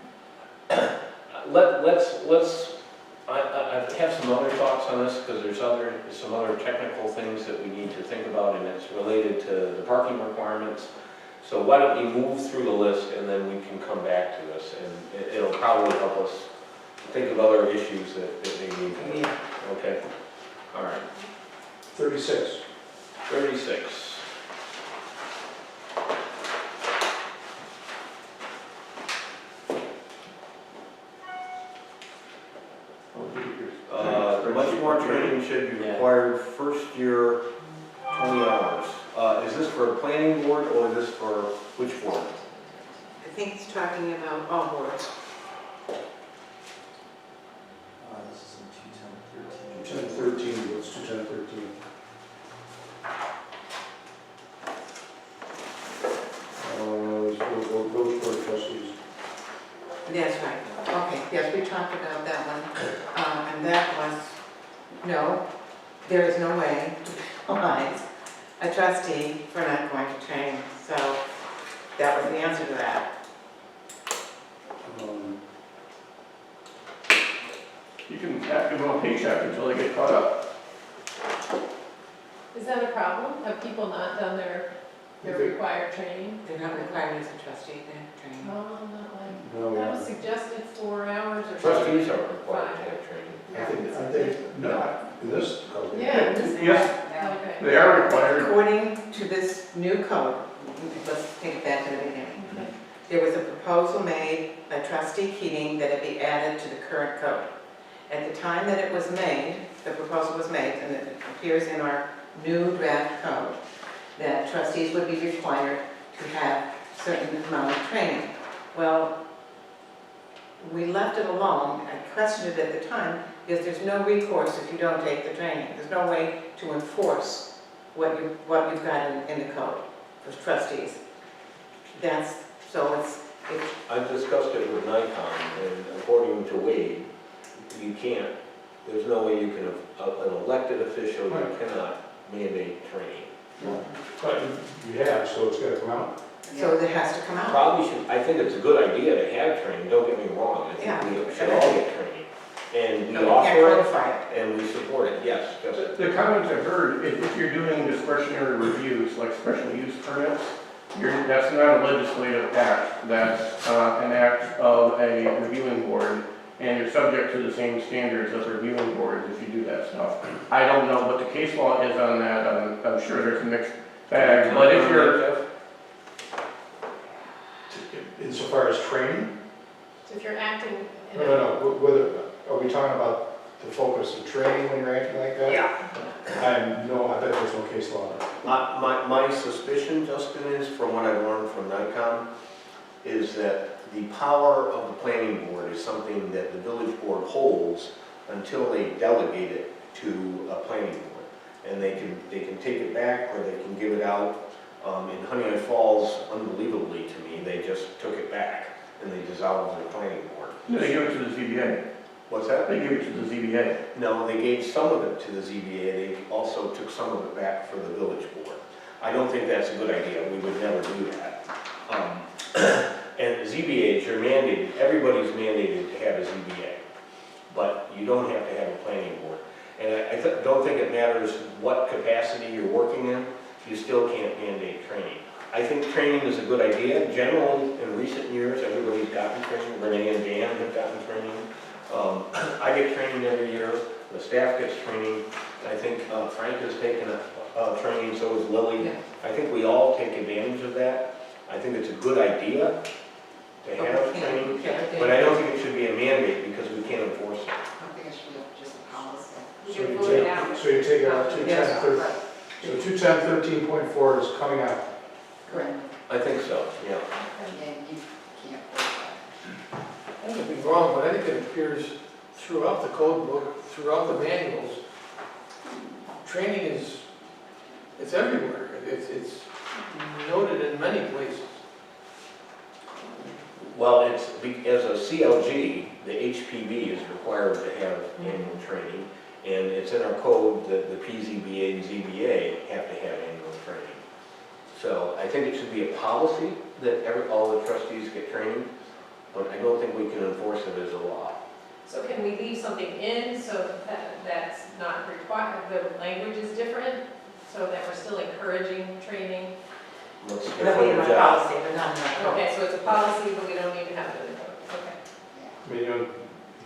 Speaker 6: I have some other thoughts on this, because there's some other technical things that we need to think about, and it's related to the parking requirements. So why don't we move through the list and then we can come back to this, and it'll probably help us think of other issues that they need.
Speaker 1: Yeah.
Speaker 6: Okay, all right.
Speaker 4: 36.
Speaker 6: 36. Much more training should be required first year, 20 hours. Is this for a planning board or is this for which board?
Speaker 1: I think he's talking about all boards.
Speaker 8: This is in 21013.
Speaker 4: 21013, what's 21013? Those board trustees.
Speaker 1: That's right. Okay, yes, we talked about that one. And that was, no, there is no way to penalize a trustee for not going to training. So that was the answer to that.
Speaker 9: You can have to go paycheck until they get caught up.
Speaker 3: Is that a problem? Have people not done their required training?
Speaker 1: They're not required as a trustee, they're training.
Speaker 3: Oh, not like,
Speaker 4: No,
Speaker 3: that was suggested 4 hours or something.
Speaker 6: Trustees are required to have training.
Speaker 4: I think, not in this code.
Speaker 3: Yeah.
Speaker 9: Yes,
Speaker 3: Okay.
Speaker 9: they are required.
Speaker 1: According to this new code, let's take it back to the beginning.
Speaker 3: Okay.
Speaker 1: There was a proposal made by trustee Keating that it be added to the current code. At the time that it was made, the proposal was made, and it appears in our new draft code, that trustees would be required to have certain amount of training. Well, we left it alone. I questioned it at the time because there's no recourse if you don't take the training. There's no way to enforce what you've got in the code for trustees.
Speaker 6: I've discussed it with Nikon, and according to Wade, you can't, there's no way you can, an elected official, you cannot mandate training.
Speaker 4: But you have, so it's gotta come out.
Speaker 1: So it has to come out.
Speaker 6: Probably should, I think it's a good idea to have training, don't get me wrong, I
Speaker 1: Yeah.
Speaker 6: think we should all get training. And we
Speaker 1: No, we can't
Speaker 6: offer it,
Speaker 1: codify it.
Speaker 6: and we support it, yes, just.
Speaker 9: The comments I've heard, if you're doing discretionary reviews, like special use permits, that's not a legislative act, that's an act of a reviewing board, and you're subject to the same standards as reviewing boards if you do that stuff. I don't know what the case law is on that, I'm sure there's a mixed bag, but if you're,
Speaker 4: Insofar as training?
Speaker 3: So if you're acting in
Speaker 4: No, whether, are we talking about the focus of training when you're acting like that?
Speaker 1: Yeah.
Speaker 4: I bet there's no case law on it.
Speaker 6: My suspicion, Justin, is, from what I've learned from Nikon, is that the power of the planning board is something that the village board holds until they delegate it to a planning board. And they can take it back, or they can give it out. In Honey Falls, unbelievably to me, they just took it back and they dissolved the planning board.
Speaker 9: they give it to the ZBA.
Speaker 6: What's that?
Speaker 9: They give it to the ZBA.
Speaker 6: No, they gave some of it to the ZBA, they also took some of it back for the village board. I don't think that's a good idea, we would never do that. And ZBAs, you're mandated, everybody's mandated to have a ZBA, but you don't have to have a planning board. And I don't think it matters what capacity you're working in, you still can't mandate training. I think training is a good idea. Generally, in recent years, everybody's gotten training. Renee and Dan have gotten training. I get training every year. The staff gets training. I think Frank has taken a training, so has Lily.
Speaker 1: Yeah.
Speaker 6: I think we all take advantage of that. I think it's a good idea to have training, but I don't think it should be a mandate because we can't enforce it.
Speaker 7: I think it should be just a policy.
Speaker 4: So
Speaker 7: You
Speaker 4: you
Speaker 7: vote it out.
Speaker 4: take, so you take out
Speaker 1: Yes.
Speaker 4: 210, so 210.13.4 is coming out.
Speaker 1: Correct.
Speaker 6: I think so, yeah.
Speaker 7: And you can't vote
Speaker 5: I could be wrong, but I think it appears throughout the code book, throughout the manuals. Training it's everywhere. It's noted in many places.
Speaker 6: Well, as a CLG, the HPB is required to have annual training, and it's in our code that the PZBA and ZBA have to have annual training. So I think it should be a policy that all the trustees get training, but I don't think we can enforce it as a law.
Speaker 3: So can we leave something in so that that's not required, the language is different, so that we're still encouraging training?
Speaker 6: let's
Speaker 1: It'll be
Speaker 6: defer
Speaker 1: in
Speaker 6: to
Speaker 1: our
Speaker 6: Jeff.
Speaker 1: policy, but not in our code.
Speaker 3: Okay, so it's a policy, but we don't need to have it in the code, okay.
Speaker 4: I mean, you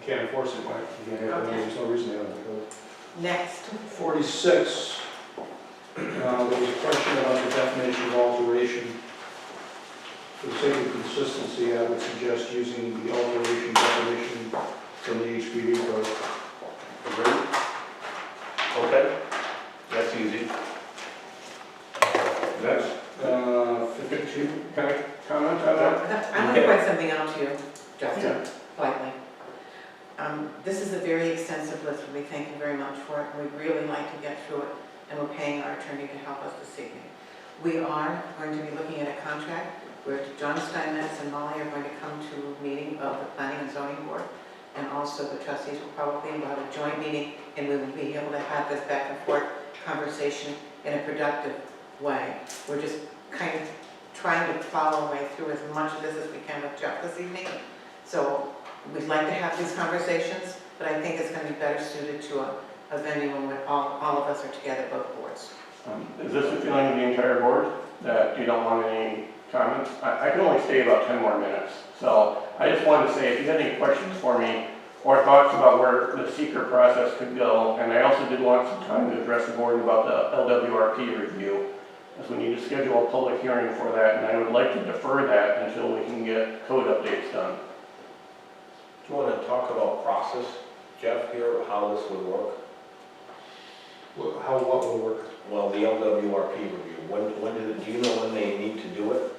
Speaker 4: can't enforce it, Mike. You can't have, there's no reason to have it.
Speaker 1: Next,
Speaker 4: 46, there was a question about the definition of alteration. For the sake of consistency, I would suggest using the alteration definition from the HPD code.
Speaker 6: Agreed? Okay, that's easy.
Speaker 4: Next, 52, can I comment on that?
Speaker 1: I'm going to point something out to you, Justin,
Speaker 4: Yeah.
Speaker 1: politely. This is a very extensive list, and we thank you very much for it. We'd really like to get through it, and we're paying our attorney to help us this evening. We are going to be looking at a contract where John Steinmetz and Molly are going to come to a meeting of the Planning and Zoning Board, and also the trustees will probably have a joint meeting, and we will be able to have this back and forth conversation in a productive way. We're just kind of trying to follow our way through as much of this as we can with Jeff this evening. So we'd like to have these conversations, but I think it's going to be better suited to a venue when all of us are together, both boards.
Speaker 9: Is this the feeling of the entire board, that you don't want any comments? I can only stay about 10 more minutes, so I just wanted to say, if you had any questions for me, or thoughts about where the seeker process could go, and I also did want some time to address the board about the LWRP review, as we need to schedule a public hearing for that, and I would like to defer that until we can get code updates done.
Speaker 6: Do you want to talk about process, Jeff, here, how this would work?
Speaker 4: How, what will work?
Speaker 6: Well, the LWRP review, do you know when they need to do it?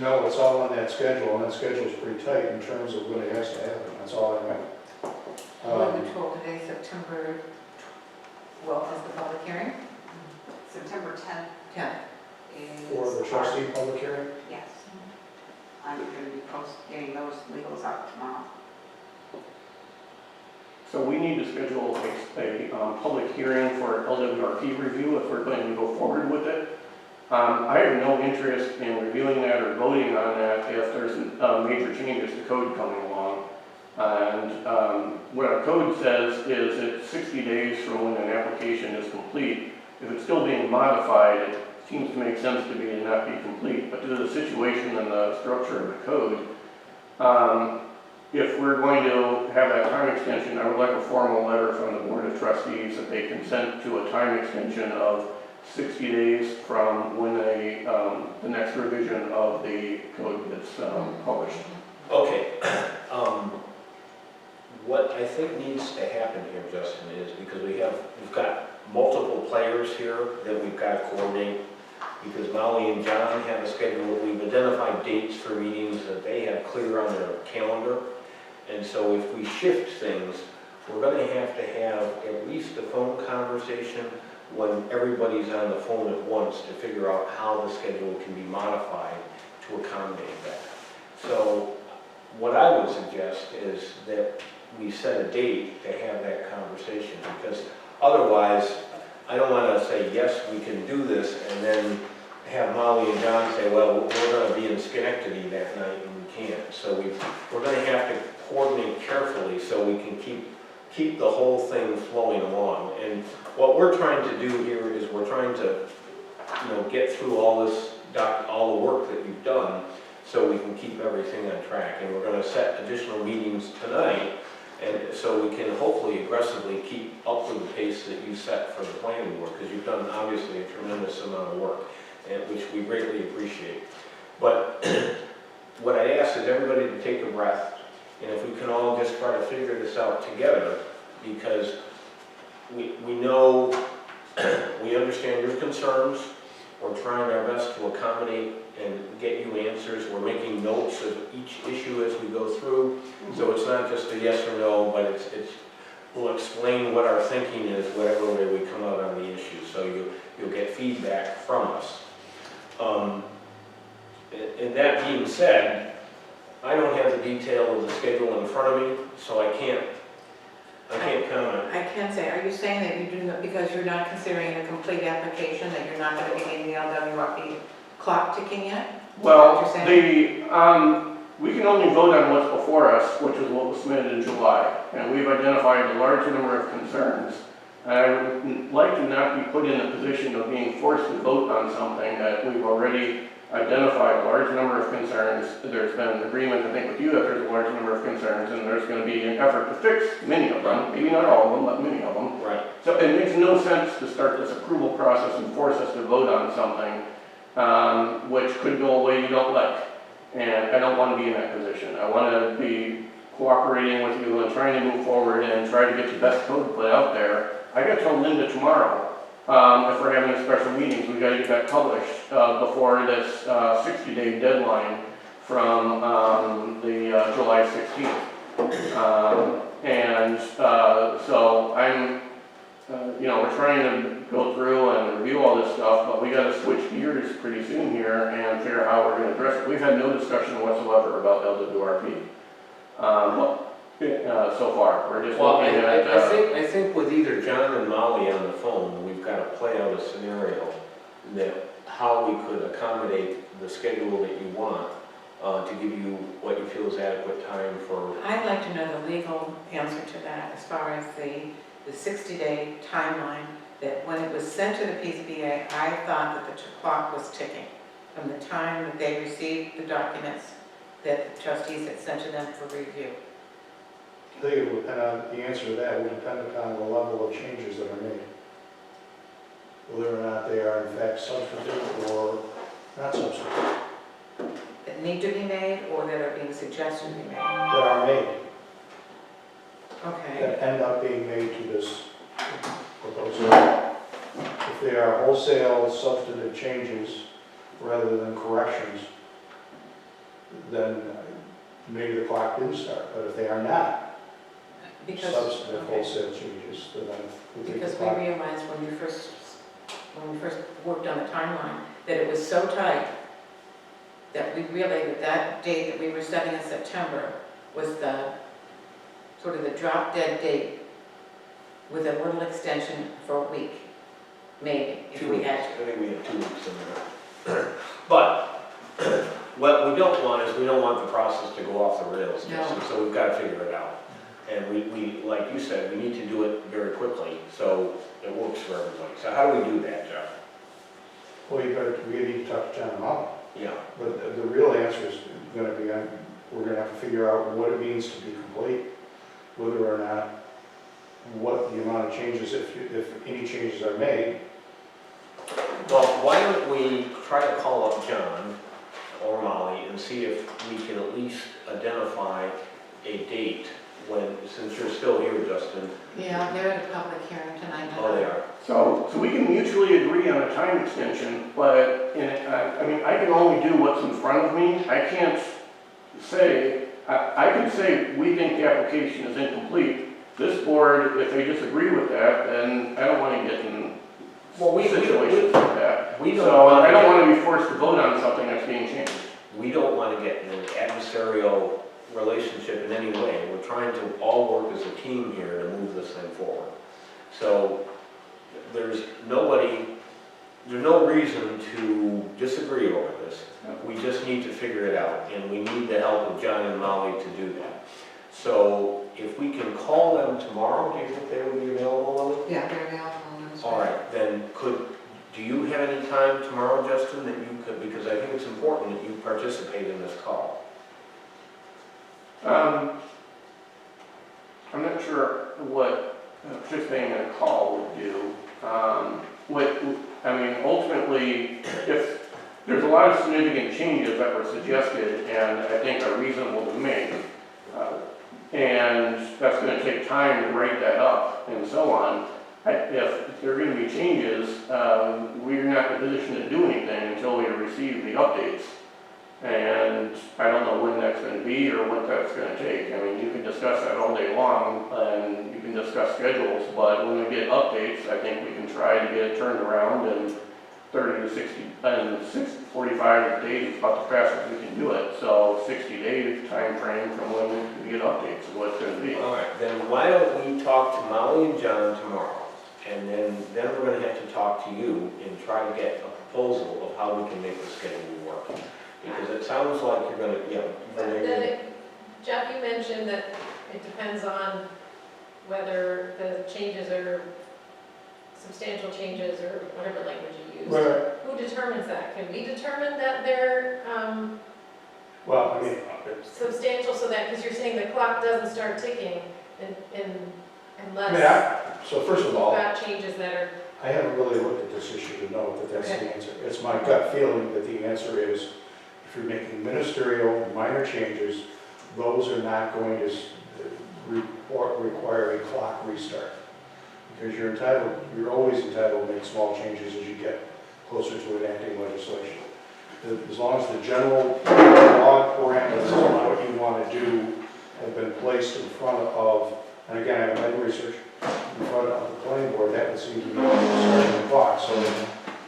Speaker 4: No, it's all on that schedule, and that schedule's pretty tight in terms of when it has to happen. That's all I know.
Speaker 1: What we told today, September 12th is the public hearing,
Speaker 7: September 10th
Speaker 1: 10th.
Speaker 7: is.
Speaker 4: For the trustee public hearing?
Speaker 7: Yes. I'm going to be getting those legals out tomorrow.
Speaker 9: So we need to schedule a public hearing for LWRP review if we're going to go forward with it. I have no interest in reviewing that or voting on that if there's major changes to code coming along. And what our code says is it's 60 days from when an application is complete. If it's still being modified, it seems to make sense to me to not be complete. But due to the situation and the structure of the code, if we're going to have that time extension, I would like a formal letter from the Board of Trustees that they consent to a time extension of 60 days from when the next revision of the code gets published.
Speaker 6: Okay. What I think needs to happen here, Justin, is because we've got multiple players here that we've got to coordinate, because Molly and John have a schedule. We've identified dates for meetings that they have clear on their calendar. And so if we shift things, we're going to have at least a phone conversation when everybody's on the phone at once to figure out how the schedule can be modified to accommodate that. So what I would suggest is that we set a date to have that conversation, because otherwise, I don't want to say, yes, we can do this, and then have Molly and John say, well, we're going to be in Schenectady that night and we can't. So we're going to have to coordinate carefully so we can keep the whole thing flowing along. And what we're trying to do here is we're trying to, get through all the work that you've done so we can keep everything on track. And we're going to set additional meetings tonight, and so we can hopefully aggressively keep up with the pace that you set for the planning board, because you've done obviously a tremendous amount of work, and which we greatly appreciate. But what I ask is everybody to take a breath, and if we can all just try to figure this out together, because we know, we understand your concerns. We're trying our best to accommodate and get you answers. We're making notes of each issue as we go through. So it's not just a yes or no, but we'll explain what our thinking is, whatever way we come out on the issue. So you'll get feedback from us. And that being said, I don't have the detail of the schedule in front of me, so I can't comment.
Speaker 1: I can say, are you saying that you do not, because you're not considering a complete application, that you're not going to be getting the LWRP clock ticking yet?
Speaker 9: Well,
Speaker 1: Is that what you're
Speaker 9: we can only vote on what's before us, which is what was submitted in July. And we've identified a large number of concerns. I would like to not be put in a position of being forced to vote on something that we've already identified a large number of concerns. There's been an agreement, I think, with you that there's a large number of concerns, and there's going to be an effort to fix many of them, maybe not all of them, but many of them.
Speaker 6: Right.
Speaker 9: So it makes no sense to start this approval process and force us to vote on something which could go away you don't like. And I don't want to be in that position. I want to be cooperating with you and trying to move forward and try to get the best code put out there. I got to tell Linda tomorrow, if we're having a special meetings, we got to get that published before this 60-day deadline from the July 16th. So I'm, we're trying to go through and review all this stuff, but we got to switch gears pretty soon here and figure out how we're going to address it. We've had no discussion whatsoever about LWRP. So far, we're just
Speaker 6: Well,
Speaker 9: looking at.
Speaker 6: I think with either John and Molly on the phone, we've got to play out a scenario that how we could accommodate the schedule that you want to give you what you feel is adequate time for.
Speaker 1: I'd like to know the legal answer to that as far as the 60-day timeline, that when it was sent to the PCBA, I thought that the clock was ticking from the time that they received the documents that the trustees had sent to them for review.
Speaker 4: I think it would depend on, the answer to that would depend upon the level of changes that are made. Whether or not they are in fact substantive or not substantive,
Speaker 1: That need to be made or that are being suggested to be made.
Speaker 4: that are made,
Speaker 1: Okay.
Speaker 4: that end up being made to this proposal. If they are wholesale substantive changes rather than corrections, then maybe the clock didn't start. But if they are not substantive
Speaker 1: Okay.
Speaker 4: wholesale changes, then we think the
Speaker 1: Because we
Speaker 4: clock.
Speaker 1: realized when we first worked on the timeline, that it was so tight that we realized that that date that we were setting in September was the, sort of the drop dead date with a little extension for a week, maybe, if
Speaker 6: 2
Speaker 1: we
Speaker 6: weeks.
Speaker 1: had
Speaker 6: I think we have 2 weeks in there. But what we don't want is we don't want the process to go off the rails.
Speaker 1: No.
Speaker 6: So we've got to figure it out. And we, like you said, we need to do it very quickly so it works for everybody. So how do we do that, Jeff?
Speaker 4: Well, we need to talk to John and Molly.
Speaker 6: Yeah.
Speaker 4: But the real answer is going to be, we're going to have to figure out what it means to be complete, whether or not, what the amount of changes, if any changes are made.
Speaker 6: Well, why don't we try to call up John or Molly and see if we can at least identify a date when, since you're still here, Justin.
Speaker 1: Yeah, they're at a public hearing tonight.
Speaker 6: Oh, they are.
Speaker 9: So we can mutually agree on a time extension, but I can only do what's in front of me. I can't say, I can say, we think the application is incomplete. This board, if they disagree with that, then I don't want to get in situations like that. So I don't want to be forced to vote on something that's being changed.
Speaker 6: We don't want to get in an adversarial relationship in any way. We're trying to all work as a team here to move this thing forward. So there's no reason to disagree over this. We just need to figure it out, and we need the help of John and Molly to do that. So if we can call them tomorrow, do you think they would be available, Lily?
Speaker 1: Yeah, they're available on Wednesday.
Speaker 6: All right, then do you have any time tomorrow, Justin, that you could, because I think it's important that you participate in this call.
Speaker 9: I'm not sure what participating in a call would do. Ultimately, if there's a lot of significant changes that were suggested and I think are reasonable to make, and that's going to take time to write that up and so on. If there are going to be changes, we're not in a position to do anything until we receive the updates. And I don't know when that's going to be or what that's going to take. I mean, you can discuss that all day long and you can discuss schedules, but when we get updates, I think we can try to get it turned around in 30 to 60, and 45 days is about the fastest we can do it. So 60-day time frame from when we get updates is what it's going to be.
Speaker 6: All right, then why don't we talk to Molly and John tomorrow? And then we're going to have to talk to you and try to get a proposal of how we can make the schedule work. Because it sounds like you're going to,
Speaker 3: But then, Jeff, you mentioned that it depends on whether the changes are substantial changes or whatever language you use.
Speaker 4: Right.
Speaker 3: Who determines that? Can we determine that they're
Speaker 4: Well, I mean,
Speaker 3: substantial so that, because you're saying the clock doesn't start ticking unless
Speaker 4: so first of
Speaker 3: you've
Speaker 4: all,
Speaker 3: got changes that are,
Speaker 4: I haven't really looked at this issue to know that that's
Speaker 3: Okay.
Speaker 4: the answer. It's my gut feeling that the answer is, if you're making ministerial minor changes, those are not going to require a clock restart. Because you're always entitled to make small changes as you get closer to enacting legislation. As long as the general broad parameters of what you want to do have been placed in front of, and again, I haven't done research, in front of the planning board, that would seem to be starting the clock. So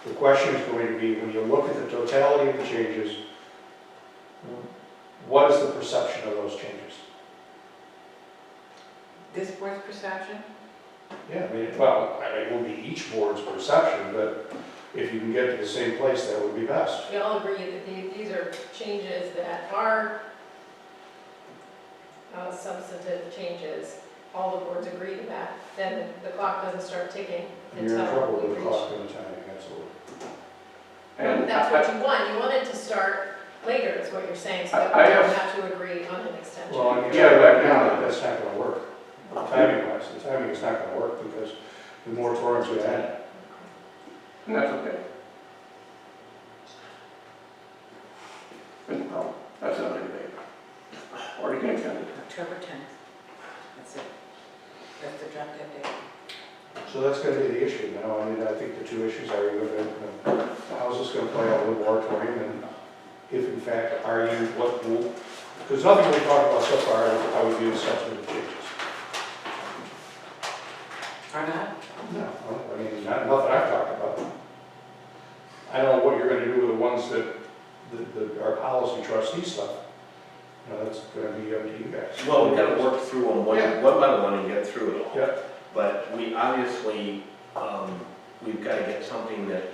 Speaker 4: the question is going to be, when you look at the totality of the changes, what is the perception of those changes?
Speaker 1: This board's perception?
Speaker 4: Yeah, I mean, well, it will be each board's perception, but if you can get to the same place, that would be best.
Speaker 3: we all agree that these are changes that are substantive changes. All the boards agree to that, then the clock doesn't start ticking
Speaker 4: And you're in trouble
Speaker 3: until we
Speaker 4: with the
Speaker 3: reach.
Speaker 4: clock and the timing, absolutely.
Speaker 9: And
Speaker 3: That's what you want. You want it to start later, is what you're saying, so that
Speaker 9: I
Speaker 3: we don't
Speaker 9: have-
Speaker 3: have to agree on an extension.
Speaker 4: Well, I can
Speaker 9: Yeah,
Speaker 4: tell you right
Speaker 9: but-
Speaker 4: now that that's not gonna work. Timing-wise, the timing is not gonna work because the moratorium's gonna end.
Speaker 9: And that's okay. No, that's not a debate. Or you can extend it.
Speaker 1: October 10th. That's it. That's the drop dead date.
Speaker 4: So that's gonna be the issue, you know, I mean, I think the two issues are, how's this gonna play out with the moratorium, and if in fact, are you, what will, there's nothing we talked about so far, how we view substantive changes.
Speaker 1: Or not?
Speaker 4: No, I mean, nothing I've talked about. I don't know what you're gonna do with the ones that our policy trustee stuff. You know, that's gonna be up to you guys.
Speaker 6: Well, we've got to work through them one by one and get through it all.
Speaker 4: Yeah.
Speaker 6: But we obviously, we've got to get something that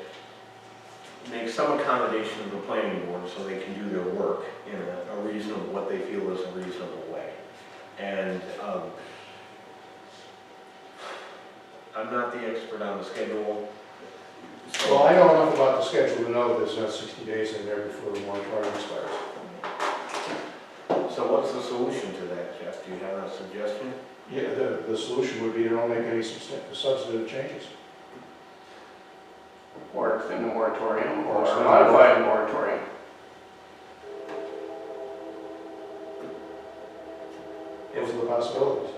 Speaker 6: makes some accommodation of the planning board so they can do their work in a reasonable, what they feel is a reasonable way. And I'm not the expert on the schedule. so-
Speaker 4: Well, I know enough about the schedule to know there's not 60 days in there before the moratorium expires.
Speaker 6: So what's the solution to that, Jeff? Do you have a suggestion?
Speaker 4: Yeah, the solution would be to don't make any substantive changes.
Speaker 9: Or extend the moratorium,
Speaker 4: Or
Speaker 9: or
Speaker 4: extend the
Speaker 9: modify the moratorium.
Speaker 4: Those are the possibilities.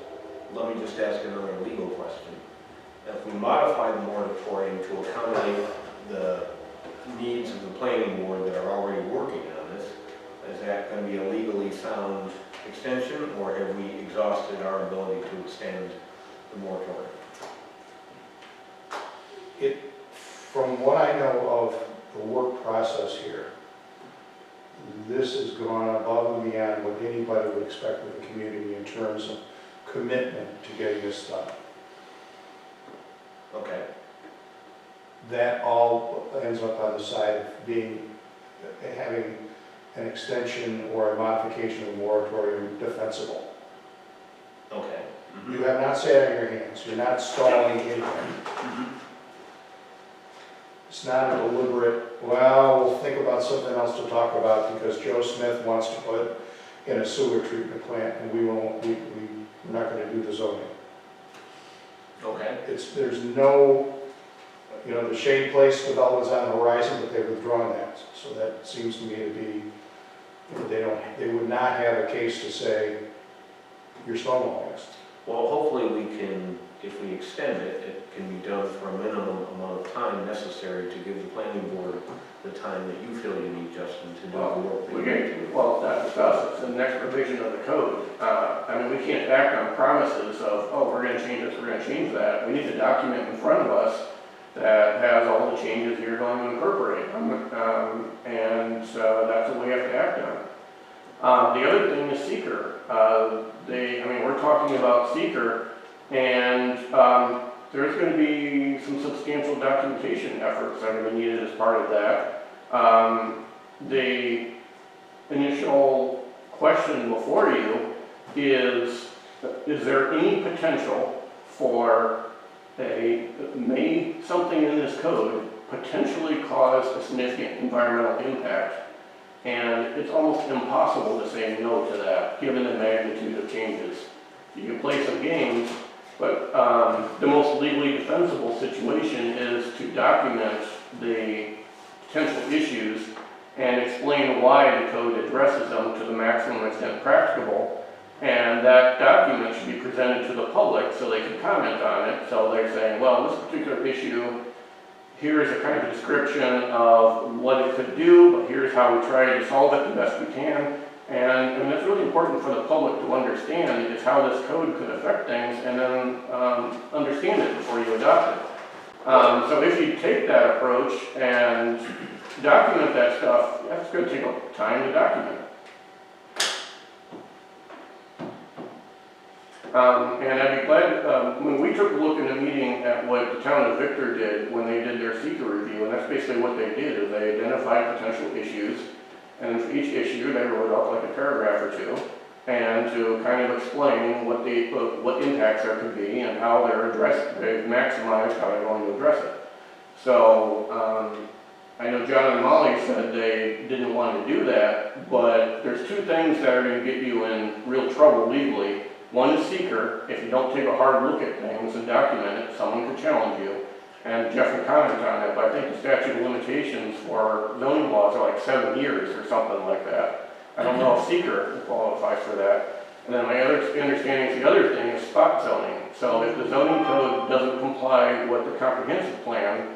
Speaker 6: Let me just ask another legal question. If we modify the moratorium to accommodate the needs of the planning board that are already working on this, is that going to be a legally sound extension, or have we exhausted our ability to extend the moratorium?
Speaker 4: From what I know of the work process here, this has gone above and beyond what anybody would expect of the community in terms of commitment to getting this done.
Speaker 6: Okay.
Speaker 4: That all ends up on the side of having an extension or a modification of the moratorium defensible.
Speaker 6: Okay.
Speaker 4: You have not sat on your hands, you're not stalling anything. It's not a deliberate, well, we'll think about something else to talk about because Joe Smith wants to put in a sewer treatment plant and we're not gonna do the zoning.
Speaker 6: Okay.
Speaker 4: There's no, you know, the Shade Place development's on the horizon, but they've withdrawn that. So that seems to me to be, they would not have a case to say, you're stonewalling us.
Speaker 6: Well, hopefully we can, if we extend it, it can be done for a minimum amount of time necessary to give the planning board the time that you feel you need, Justin, to do the work.
Speaker 9: We get, well, that's discussed, it's the next revision of the code. I mean, we can't act on promises of, oh, we're gonna change this, we're gonna change that. We need a document in front of us that has all the changes you're going to incorporate. And that's what we have to act on. The other thing is seeker. We're talking about seeker, and there's going to be some substantial documentation efforts that are going to be needed as part of that. The initial question before you is there any potential for something in this code potentially cause a significant environmental impact. And it's almost impossible to say no to that, given the magnitude of changes. You can play some games, but the most legally defensible situation is to document the potential issues and explain why the code addresses them to the maximum extent practicable. And that document should be presented to the public so they can comment on it. So they're saying, well, this particular issue, here's a kind of description of what it could do, but here's how we try to solve it the best we can. And that's really important for the public to understand, is how this code could affect things, and then understand it before you adopt it. So if you take that approach and document that stuff, that's going to take time to document. And I'd be glad, when we took a look in the meeting at what the town of Victor did when they did their seeker review, and that's basically what they did, is they identified potential issues, and for each issue they wrote up like a paragraph or two, and to kind of explain what impacts there could be and how they've maximized how they're going to address it. So, I know John and Molly said they didn't want to do that, but there's two things that are going to get you in real trouble legally. One is seeker. If you don't take a hard look at things and document it, someone could challenge you. And Jeff can comment on that, but I think the statute of limitations for zoning laws are like 7 years or something like that. I don't know if seeker qualifies for that. And then my other understanding is the other thing is spot zoning. So if the zoning code doesn't comply with the comprehensive plan,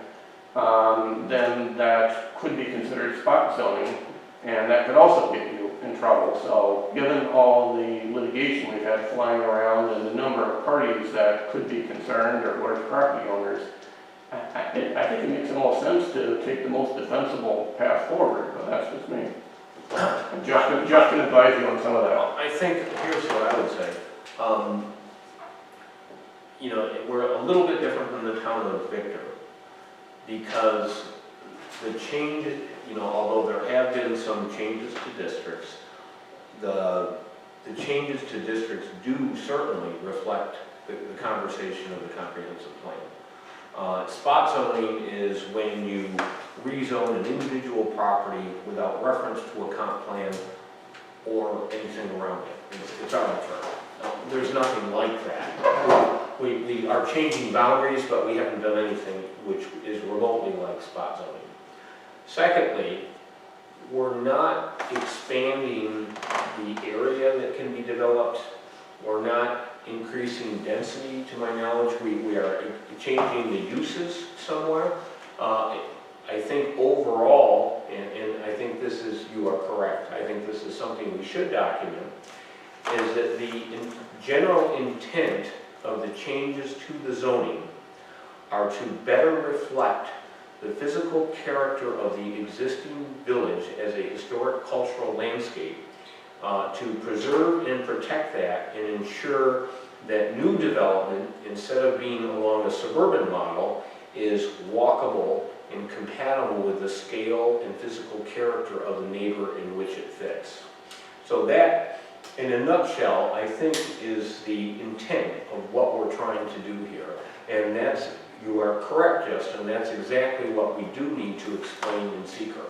Speaker 9: then that could be considered spot zoning, and that could also get you in trouble. So given all the litigation we've had flying around and the number of parties that could be concerned or large property owners, I think it makes the most sense to take the most defensible path forward, but that's just me. And Jeff can advise you on some of that.
Speaker 6: Well, I think, here's what I would say. You know, we're a little bit different than the town of Victor, because the change, you know, although there have been some changes to districts, the changes to districts do certainly reflect the conversation of the comprehensive plan. Spot zoning is when you rezone an individual property without reference to a comp plan or anything around it. It's arbitrary. There's nothing like that. We are changing boundaries, but we haven't done anything which is remotely like spot zoning. Secondly, we're not expanding the area that can be developed. We're not increasing density, to my knowledge. We are changing the uses somewhere. I think overall, and I think this is, you are correct, I think this is something we should document, is that the general intent of the changes to the zoning are to better reflect the physical character of the existing village as a historic cultural landscape, to preserve and protect that and ensure that new development, instead of being along a suburban model, is walkable and compatible with the scale and physical character of the neighbor in which it fits. So that, in a nutshell, I think is the intent of what we're trying to do here. And that's, you are correct, Justin, that's exactly what we do need to explain in seeker.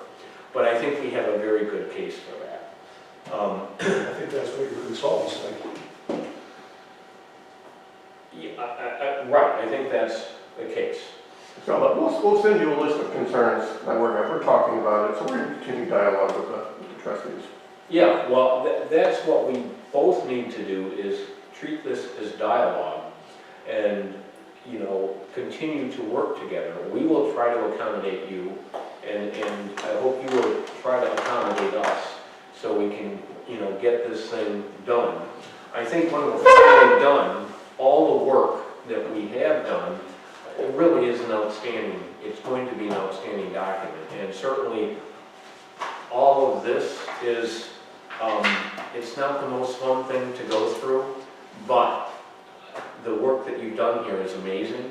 Speaker 6: But I think we have a very good case for that.
Speaker 4: I think that's what your consultants think.
Speaker 6: Yeah, right, I think that's the case.
Speaker 9: So we'll send you a list of concerns that we're talking about it, so we're going to continue dialogue with the trustees.
Speaker 6: Yeah, well, that's what we both need to do, is treat this as dialogue and, you know, continue to work together. We will try to accommodate you, and I hope you will try to accommodate us so we can, you know, get this thing done. I think when we're finally done, all the work that we have done, it really is an outstanding, it's going to be an outstanding document. And certainly all of this is, it's not the most fun thing to go through, but the work that you've done here is amazing,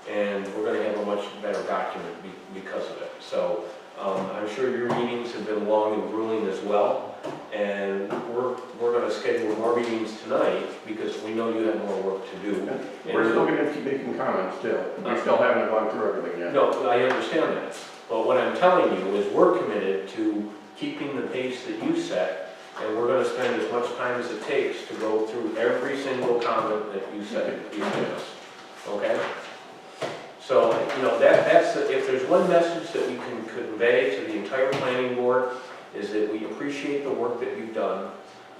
Speaker 6: and we're going to have a much better document because of it. So I'm sure your meetings have been long and grueling as well, And we're gonna schedule more meetings tonight because we know you have more work to do.
Speaker 9: We're still gonna keep making comments too. We still haven't gone through everything yet.
Speaker 6: No, I understand that. But what I'm telling you is we're committed to keeping the pace that you set, and we're gonna spend as much time as it takes to go through every single comment that you said, you gave us, okay? So, you know, if there's one message that we can convey to the entire planning board, is that we appreciate the work that you've done.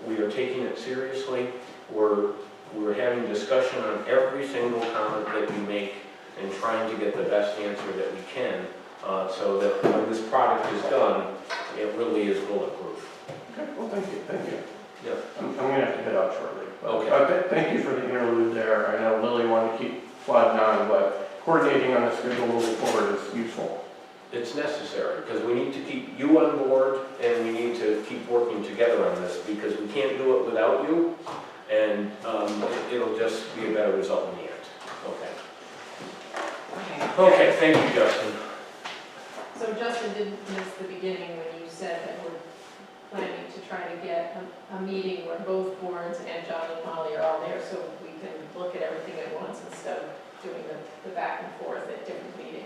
Speaker 6: We are taking it seriously. We're having discussion on every single comment that you make and trying to get the best answer that we can, so that when this product is done, it really is bulletproof.
Speaker 9: Okay, well, thank you.
Speaker 6: Yeah.
Speaker 9: I'm gonna have to head out shortly.
Speaker 6: Okay.
Speaker 9: Thank you for the interlude there. I know Lily wanted to keep plodding on, but coordinating on the schedule moving forward is useful.
Speaker 6: It's necessary, because we need to keep you on board, and we need to keep working together on this, because we can't do it without you, and it'll just be a better result in the end. Okay.
Speaker 1: Okay.
Speaker 6: Okay, thank you, Justin.
Speaker 3: So Justin didn't miss the beginning when you said that we're planning to try to get a meeting where both boards and John and Molly are all there, so we can look at everything at once instead of doing the back and forth at different meetings.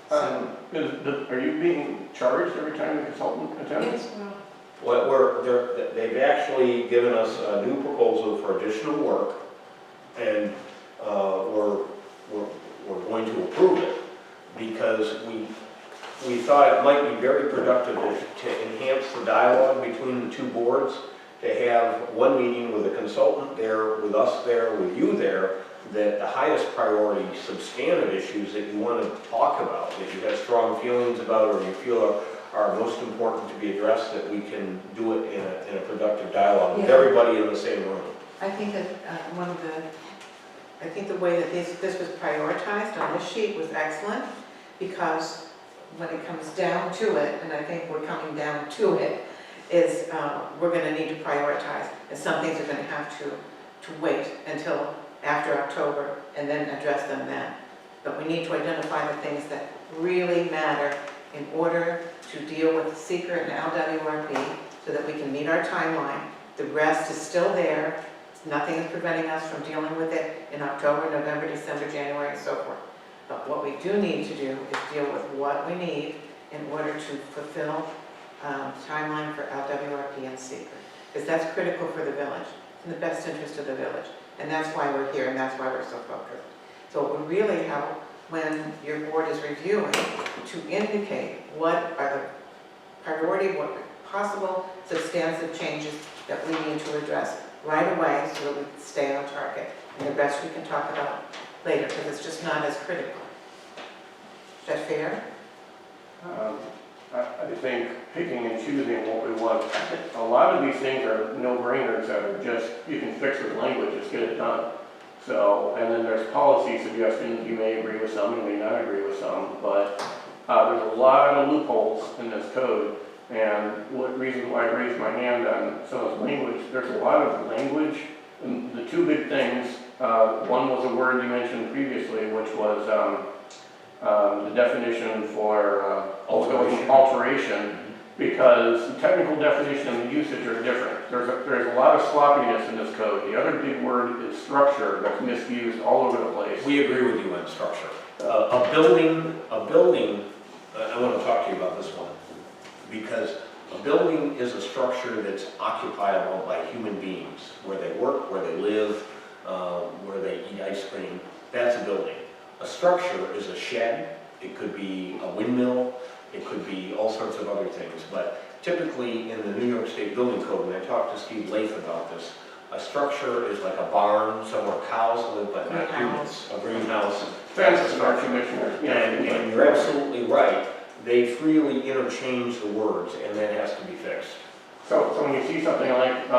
Speaker 9: Are you being charged every time the consultant attends?
Speaker 3: Yes, well,
Speaker 6: They've actually given us a new proposal for additional work, and we're going to approve it, because we thought it might be very productive to enhance the dialogue between the two boards, to have one meeting with a consultant there, with us there, with you there, that the highest priority substantive issues that you want to talk about, that you have strong feelings about, or you feel are most important to be addressed, that we can do it in a productive dialogue with
Speaker 1: Yeah.
Speaker 6: everybody in the same room.
Speaker 1: I think that the way that this was prioritized on this sheet was excellent, because when it comes down to it, and I think we're coming down to it, is we're gonna need to prioritize, and some things are gonna have to wait until after October and then address them then. But we need to identify the things that really matter in order to deal with seeker and LWRP, so that we can meet our timeline. The rest is still there. Nothing is preventing us from dealing with it in October, November, December, January, and so forth. But what we do need to do is deal with what we need in order to fulfill timeline for LWRP and seeker, because that's critical for the village, in the best interest of the village. And that's why we're here, and that's why we're so focused. So it would really help when your board is reviewing to indicate what are the priority, what possible substantive changes that we need to address right away, so that we can stay on target. And the rest we can talk about later, because it's just not as critical. Is that fair?
Speaker 9: I think picking and choosing what we want, a lot of these things are no-brainers that are just, you can fix with language, just get it done. So, and then there's policy suggestions, you may agree with some, you may not agree with some, but there's a lot of loopholes in this code, and what reason why I raised my hand on some of this language, there's a lot of language, and the two big things, one was a word you mentioned previously, which was the definition for alteration, because the technical definition and the usage are different. There's a lot of sloppiness in this code. The other big word is structure that's misused all over the place.
Speaker 6: We agree with you on structure. A building, I want to talk to you about this one, because a building is a structure that's occupiable by human beings, where they work, where they live, where they eat ice cream. That's a building. A structure is a shed, it could be a windmill, it could be all sorts of other things, but typically in the New York State Building Code, when I talked to Steve Lath about this, a structure is like a barn, somewhere cows live, but not humans, a greenhouse.
Speaker 9: That's a structure, Commissioner.
Speaker 6: And you're absolutely right, they freely interchange the words, and that has to be fixed.
Speaker 9: So when you see something like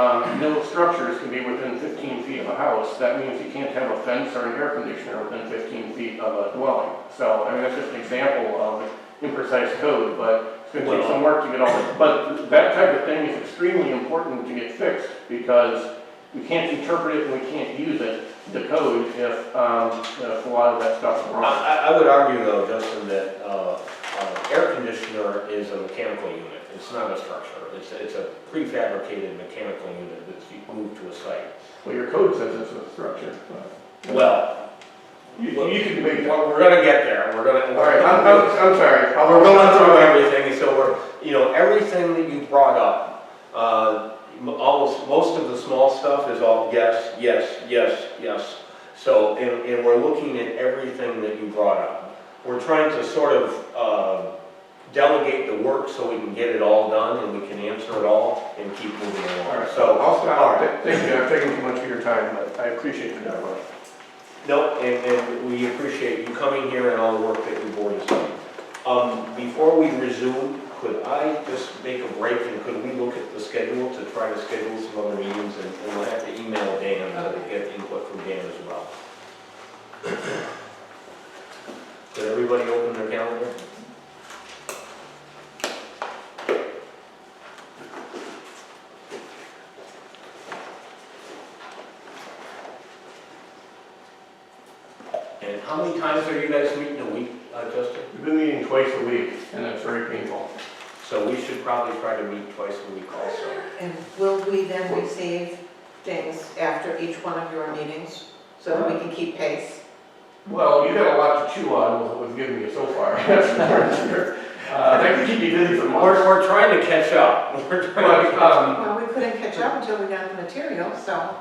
Speaker 9: no structures can be within 15 feet of a house, that means you can't have a fence or an air conditioner within 15 feet of a dwelling. So, I mean, that's just an example of imprecise code, but it's going to take some work to get all this. But that type of thing is extremely important to get fixed, because we can't interpret it and we can't use it, the code, if a lot of that stuff is wrong.
Speaker 6: I would argue though, Justin, that air conditioner is a mechanical unit. It's not a structure, it's a prefabricated mechanical unit that's moved to a site.
Speaker 9: Well, your code says it's a structure, but
Speaker 6: Well,
Speaker 9: you can debate that.
Speaker 6: we're gonna get there, we're gonna.
Speaker 9: All right, I'm sorry.
Speaker 6: We're going through everything, so everything that you brought up, most of the small stuff is all yes, yes, yes, yes. So, and we're looking at everything that you brought up. We're trying to sort of delegate the work so we can get it all done and we can answer it all and keep moving
Speaker 9: All
Speaker 6: along.
Speaker 9: right,
Speaker 6: So,
Speaker 9: I'll stop.
Speaker 6: all right.
Speaker 9: Thank you, I've taken too much of your time, but I appreciate the dialogue.
Speaker 6: No, and we appreciate you coming here and all the work that your board has done. Before we resume, could I just make a break and could we look at the schedule to try to schedule some other meetings and we'll have to email Dan to get input from Dan as well. Could everybody open their calendar? And how many times are you guys meeting a week, Justin?
Speaker 9: We've been meeting twice a week, and it's very painful.
Speaker 6: So we should probably try to meet twice a week also.
Speaker 1: And will we then receive things after each one of your meetings so that we can keep pace?
Speaker 9: Well, you got a lot to chew on with what we've given you so far. That's for sure. That could keep you busy for months.
Speaker 6: We're trying to catch up. We're trying to catch up.
Speaker 1: Well, we couldn't catch up until we got the material, so.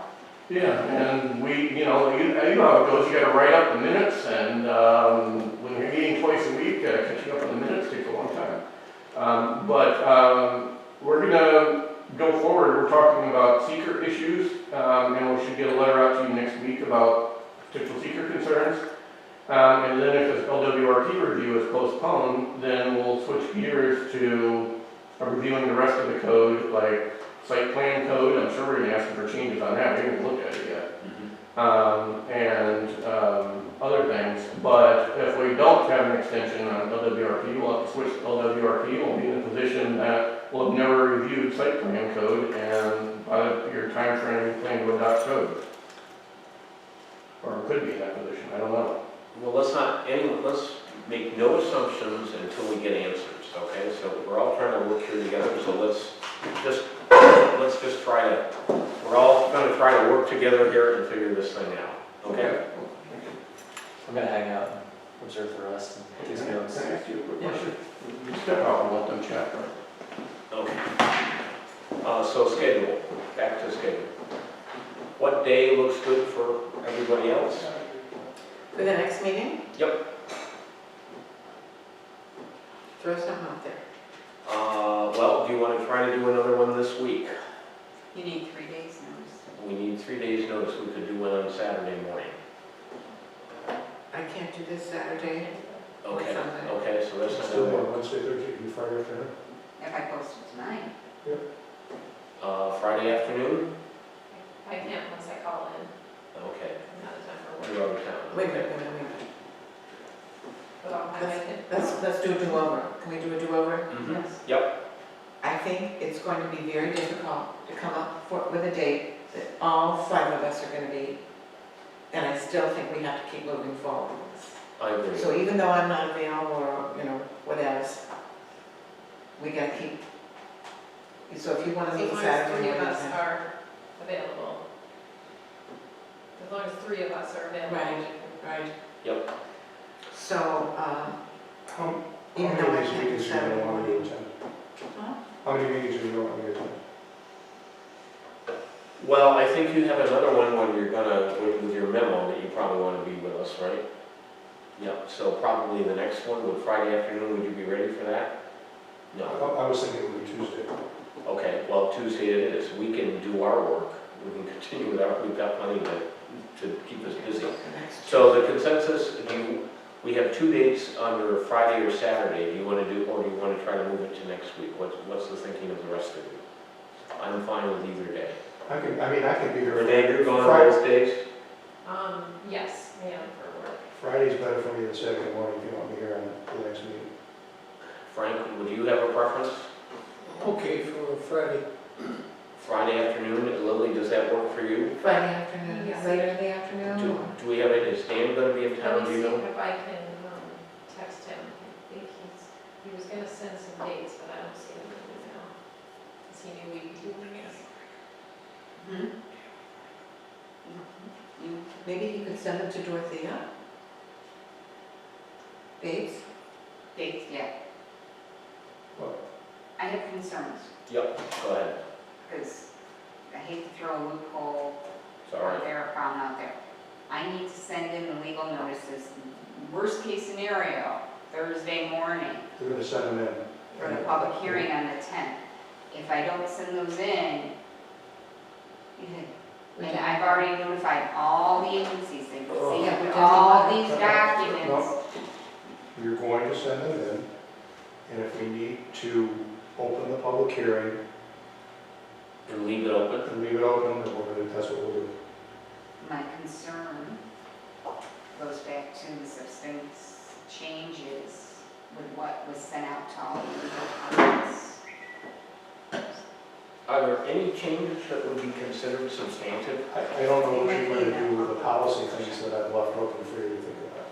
Speaker 9: Yeah, and you know how it goes. You got to write up the minutes, and when you're meeting twice a week, catching up on the minutes takes a long time. But we're gonna go forward. We're talking about seeker issues, and we should get a letter out to you next week about potential seeker concerns. And then if this LWRP review is postponed, then we'll switch gears to reviewing the rest of the code, like site plan code. I'm sure we're going to ask for changes on that. We haven't looked at it yet. And other things. But if we don't have an extension on LWRP, we'll have to switch to LWRP. We'll be in a position that we'll have never reviewed site plan code, and by your time frame, we plan to adopt code. Or could be in that position. I don't know.
Speaker 6: Well, let's make no assumptions until we get answers, okay? So we're all trying to work here together, so let's just try to, we're all gonna try to work together here and figure this thing out, okay?
Speaker 8: I'm gonna hang out and observe the rest and take some notes.
Speaker 9: Can I ask you a quick question? You step out and let them chat, right?
Speaker 6: Okay. So schedule, back to schedule. What day looks good for everybody else?
Speaker 1: For the next meeting?
Speaker 6: Yep.
Speaker 1: Throw something out there.
Speaker 6: Well, do you want to try to do another one this week?
Speaker 7: You need 3 days notice.
Speaker 6: We need 3 days notice. We could do one on Saturday morning.
Speaker 1: I can't do this Saturday.
Speaker 6: Okay,
Speaker 1: Sunday.
Speaker 6: okay, so that's not
Speaker 4: Still
Speaker 6: doing
Speaker 4: on Wednesday, Thursday, can you Friday afternoon?
Speaker 7: If I post it tonight.
Speaker 6: Friday afternoon?
Speaker 3: I can't unless I call in,
Speaker 6: Okay.
Speaker 3: I'm out of time for work.
Speaker 6: You're out of town.
Speaker 1: Wait a minute.
Speaker 3: But I'll have it.
Speaker 1: Let's do a do-over. Can we do a do-over?
Speaker 6: Mhm.
Speaker 3: Yes.
Speaker 6: Yep.
Speaker 1: I think it's going to be very difficult to come up with a date that all 5 of us are going to be, and I still think we have to keep moving forward.
Speaker 6: I agree.
Speaker 1: So even though I'm not available or, what else, we got to keep, so if you want to
Speaker 3: As
Speaker 1: meet
Speaker 3: long as
Speaker 1: Saturday
Speaker 3: 3 of
Speaker 1: morning.
Speaker 3: us are available. As long as 3 of us are available.
Speaker 1: Right. Right.
Speaker 6: Yep.
Speaker 1: So,
Speaker 4: How
Speaker 1: even
Speaker 4: many
Speaker 1: though I
Speaker 4: of these
Speaker 1: can't do
Speaker 4: meetings do you
Speaker 1: Saturday
Speaker 4: want me
Speaker 1: morning.
Speaker 4: to attend?
Speaker 1: Huh?
Speaker 4: How many meetings do you want me to attend?
Speaker 6: Well, I think you have another one when you're gonna, with your memo, that you probably want to be with us, right? Yep, so probably the next one, would Friday afternoon, would you be ready for that? No.
Speaker 4: I was thinking it would be Tuesday.
Speaker 6: Okay, well, Tuesday it is. We can do our work. We can continue with our, we've got plenty to keep us busy.
Speaker 1: The next-
Speaker 6: So the consensus, we have 2 dates under Friday or Saturday. Do you want to do, or do you want to try to move it to next week? What's the thinking of the rest of you? I'm fine with either day.
Speaker 4: I can be here.
Speaker 6: Renee, you're gone
Speaker 4: Friday.
Speaker 6: both days?
Speaker 3: Yes, I am for work.
Speaker 4: Friday's better for me than Saturday morning if you want me here on the next meeting.
Speaker 6: Frank, would you have a preference?
Speaker 5: Okay, for Friday.
Speaker 6: Friday afternoon, Lily, does that work for you?
Speaker 1: Friday afternoon,
Speaker 3: Yes.
Speaker 1: later in the afternoon?
Speaker 6: Do,
Speaker 1: or-
Speaker 6: do we have any, is Dan going to be in
Speaker 3: Let
Speaker 6: town,
Speaker 3: me
Speaker 6: do
Speaker 3: see
Speaker 6: you know?
Speaker 3: if I can text him. I think he was gonna send some dates, but I don't see them. since he knew we'd be doing this.
Speaker 1: Hmm? Maybe he could send them to Dorothea? Bates?
Speaker 7: Dates, yeah.
Speaker 4: What?
Speaker 7: I have concerns,
Speaker 6: Yep, go ahead.
Speaker 7: because I hate to throw a loophole
Speaker 6: Sorry.
Speaker 7: out there, a problem out there. I need to send in the legal notices, worst case scenario, Thursday morning,
Speaker 4: They're gonna send them in.
Speaker 7: for the public hearing on the 10th. If I don't send those in, and I've already notified all the agencies, they've
Speaker 4: Oh.
Speaker 7: received all these documents.
Speaker 4: No. You're going to send them in, and if we need to open the public hearing
Speaker 6: And leave it open?
Speaker 4: and leave it open, then that's what we'll do.
Speaker 7: My concern goes back to the substance changes with what was sent out to all the departments.
Speaker 6: Are there any changes that would be considered substantive?
Speaker 4: I don't know what you're going to do with the policy things that I've left open for you to think about.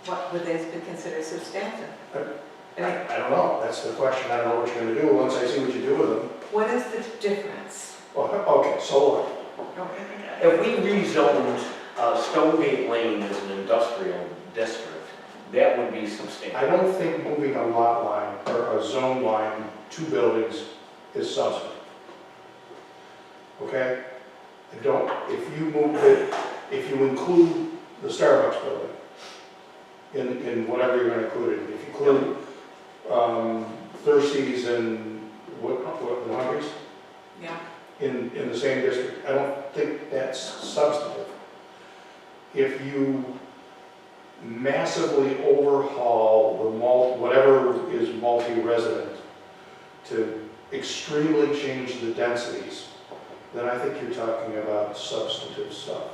Speaker 1: What would this be considered substantive? I mean,
Speaker 4: I don't know, that's the question, I don't know what you're going to do once I see what you do with them.
Speaker 1: what is the difference?
Speaker 4: Well, okay, so
Speaker 6: If we rezoned Stonegate Lane as an industrial district, that would be substantive.
Speaker 4: I don't think moving a lot line or a zone line, two buildings is substantive. Okay? I don't, if you move it, if you include the Starbucks building in whatever you're gonna include it, if you include Trustees and the Hungaries
Speaker 1: Yeah.
Speaker 4: in the same district, I don't think that's substantive. If you massively overhaul the whatever is multi-resident to extremely change the densities, then I think you're talking about substantive stuff.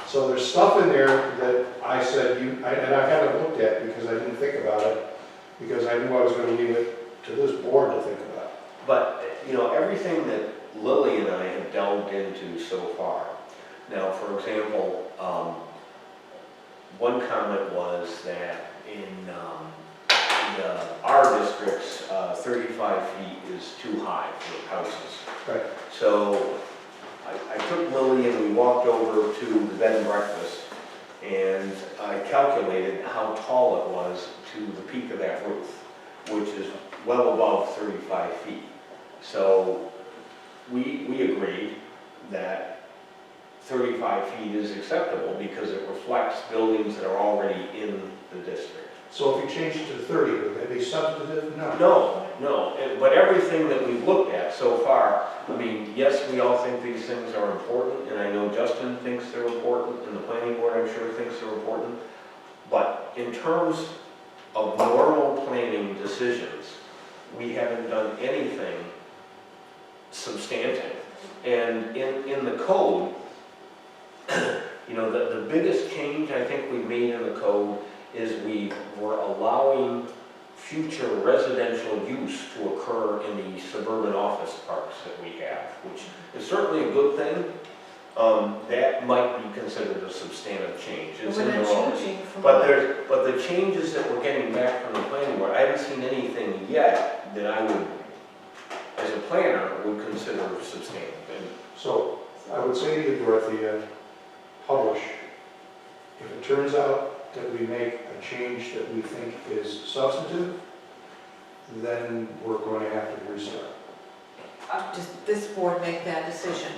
Speaker 4: So there's stuff in there that I said and I haven't looked at because I didn't think about it, because I knew I was going to leave it to this board to think about.
Speaker 6: But, you know, everything that Lily and I have delved into so far. Now, for example, one comment was that in our districts, 35 feet is too high for houses.
Speaker 4: Right.
Speaker 6: So I took Lily and we walked over to the bed and breakfast, and I calculated how tall it was to the peak of that roof, which is well above 35 feet. So we agreed that 35 feet is acceptable because it reflects buildings that are already in the district.
Speaker 4: So if you change it to 30, would that be substantive? No.
Speaker 6: No, but everything that we've looked at so far, I mean, yes, we all think these things are important, and I know Justin thinks they're important, and the planning board, I'm sure, thinks they're important. But in terms of normal planning decisions, we haven't done anything substantive. And in the code, you know, the biggest change I think we made in the code is we were allowing future residential use to occur in the suburban office parks that we have, which is certainly a good thing. That might be considered a substantive change. It's in the law. But the changes that we're getting back from the planning board, I haven't seen anything yet that I would, as a planner, would consider substantive. And
Speaker 4: So I would say to you, Dorothea, publish. If it turns out that we make a change that we think is substantive, then we're going to have to restart.
Speaker 1: Does this board make that decision?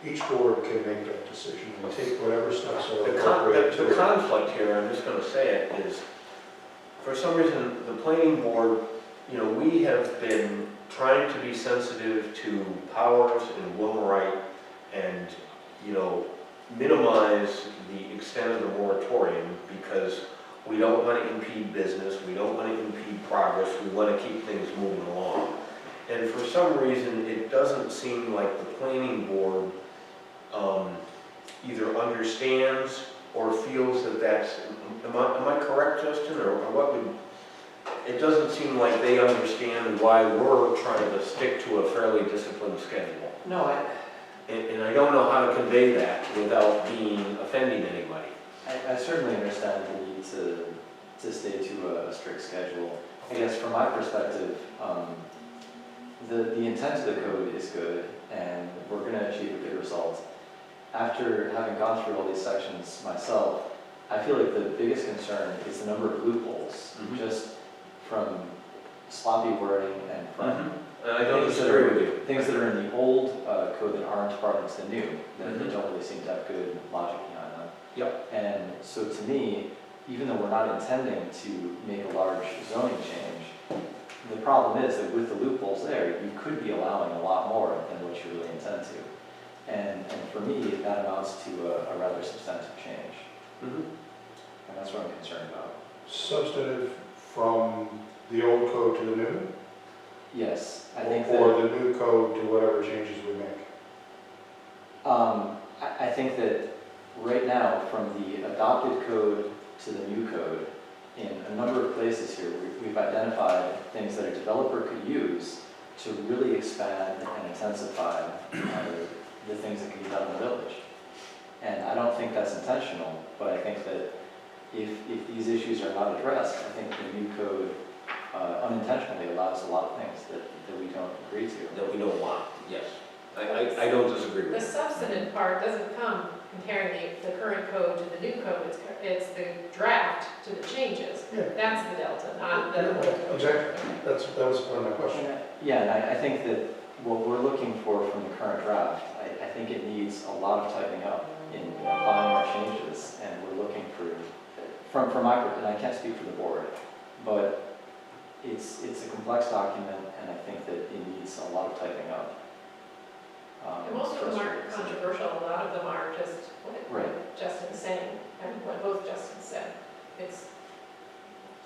Speaker 4: Each board can make that decision and take whatever steps are
Speaker 6: The
Speaker 4: appropriate to it.
Speaker 6: conflict here, I'm just going to say it, is for some reason, the planning board, you know, we have been trying to be sensitive to Powers and Wilmerite and, you know, minimize the extent of the moratorium because we don't want to impede business, we don't want to impede progress, we want to keep things moving along. And for some reason, it doesn't seem like the planning board either understands or feels that that's, am I correct, Justin, or what would, it doesn't seem like they understand why we're trying to stick to a fairly disciplined schedule.
Speaker 1: No,
Speaker 6: And I don't know how to convey that without offending anybody.
Speaker 8: I certainly understand the need to stay to a strict schedule. I guess from my perspective, the intent of the code is good, and we're gonna achieve a good result. After having gone through all these sections myself, I feel like the biggest concern is the number of loopholes,
Speaker 6: Mhm.
Speaker 8: just from sloppy wording and from
Speaker 6: And I don't
Speaker 8: things that
Speaker 6: disagree
Speaker 8: are,
Speaker 6: with you.
Speaker 8: things that are in the old code that aren't part of the new, that
Speaker 6: Mhm.
Speaker 8: don't really seem to have good logic behind them.
Speaker 6: Yep.
Speaker 8: And so to me, even though we're not intending to make a large zoning change, the problem is that with the loopholes there, you could be allowing a lot more than what you really intend to. And for me, that amounts to a rather substantive change.
Speaker 6: Mhm.
Speaker 8: And that's what I'm concerned about.
Speaker 4: Substantive from the old code to the new?
Speaker 8: Yes, I think
Speaker 4: Or
Speaker 8: that,
Speaker 4: the new code to whatever changes we make?
Speaker 8: I think that right now, from the adopted code to the new code, in a number of places here, we've identified things that a developer could use to really expand and intensify the things that can be done in the village. And I don't think that's intentional, but I think that if these issues are not addressed, I think the new code unintentionally allows a lot of things that we don't agree to.
Speaker 6: That we don't want, yes. I don't disagree
Speaker 3: The
Speaker 6: with you.
Speaker 3: substantive part doesn't come comparing the current code to the new code, it's the draft to the changes.
Speaker 4: Yeah.
Speaker 3: That's the delta, not the.
Speaker 4: Exactly. That was part of my question.
Speaker 8: Yeah, and I think that what we're looking for from the current draft, I think it needs a lot of tightening up in applying our changes, and we're looking from my, and I can't speak for the board, but it's a complex document, and I think that it needs a lot of tightening up.
Speaker 3: And most of them aren't controversial, a lot of them are just
Speaker 8: Right.
Speaker 3: what Justin's saying, and what both Justins said. It's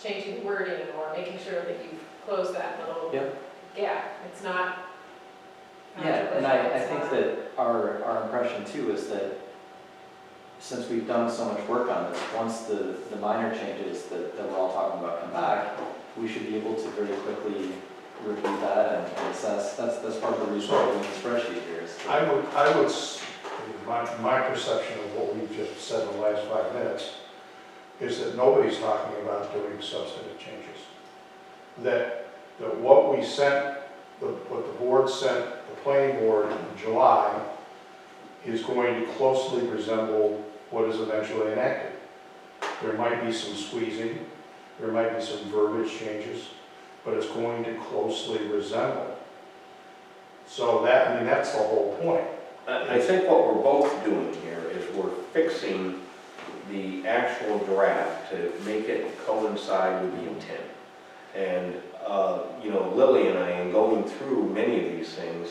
Speaker 3: changing the wording or making sure that you close that little
Speaker 8: Yep.
Speaker 3: gap. It's not
Speaker 8: Yeah, and I
Speaker 3: controversial,
Speaker 8: think
Speaker 3: it's
Speaker 8: that our impression too is that since we've done so much work on this, once the minor changes that we're all talking about come back, we should be able to very quickly review that and assess. That's part of the reason we're doing the spreadsheet here is.
Speaker 4: My perception of what we've just said in the last 5 minutes is that nobody's talking about doing substantive changes. That what we sent, what the board sent the planning board in July is going to closely resemble what is eventually enacted. There might be some squeezing, there might be some verbiage changes, but it's going to closely resemble. So that's the whole point.
Speaker 6: I think what we're both doing here is we're fixing the actual draft to make it coincide with the intent. And, Lily and I, in going through many of these things,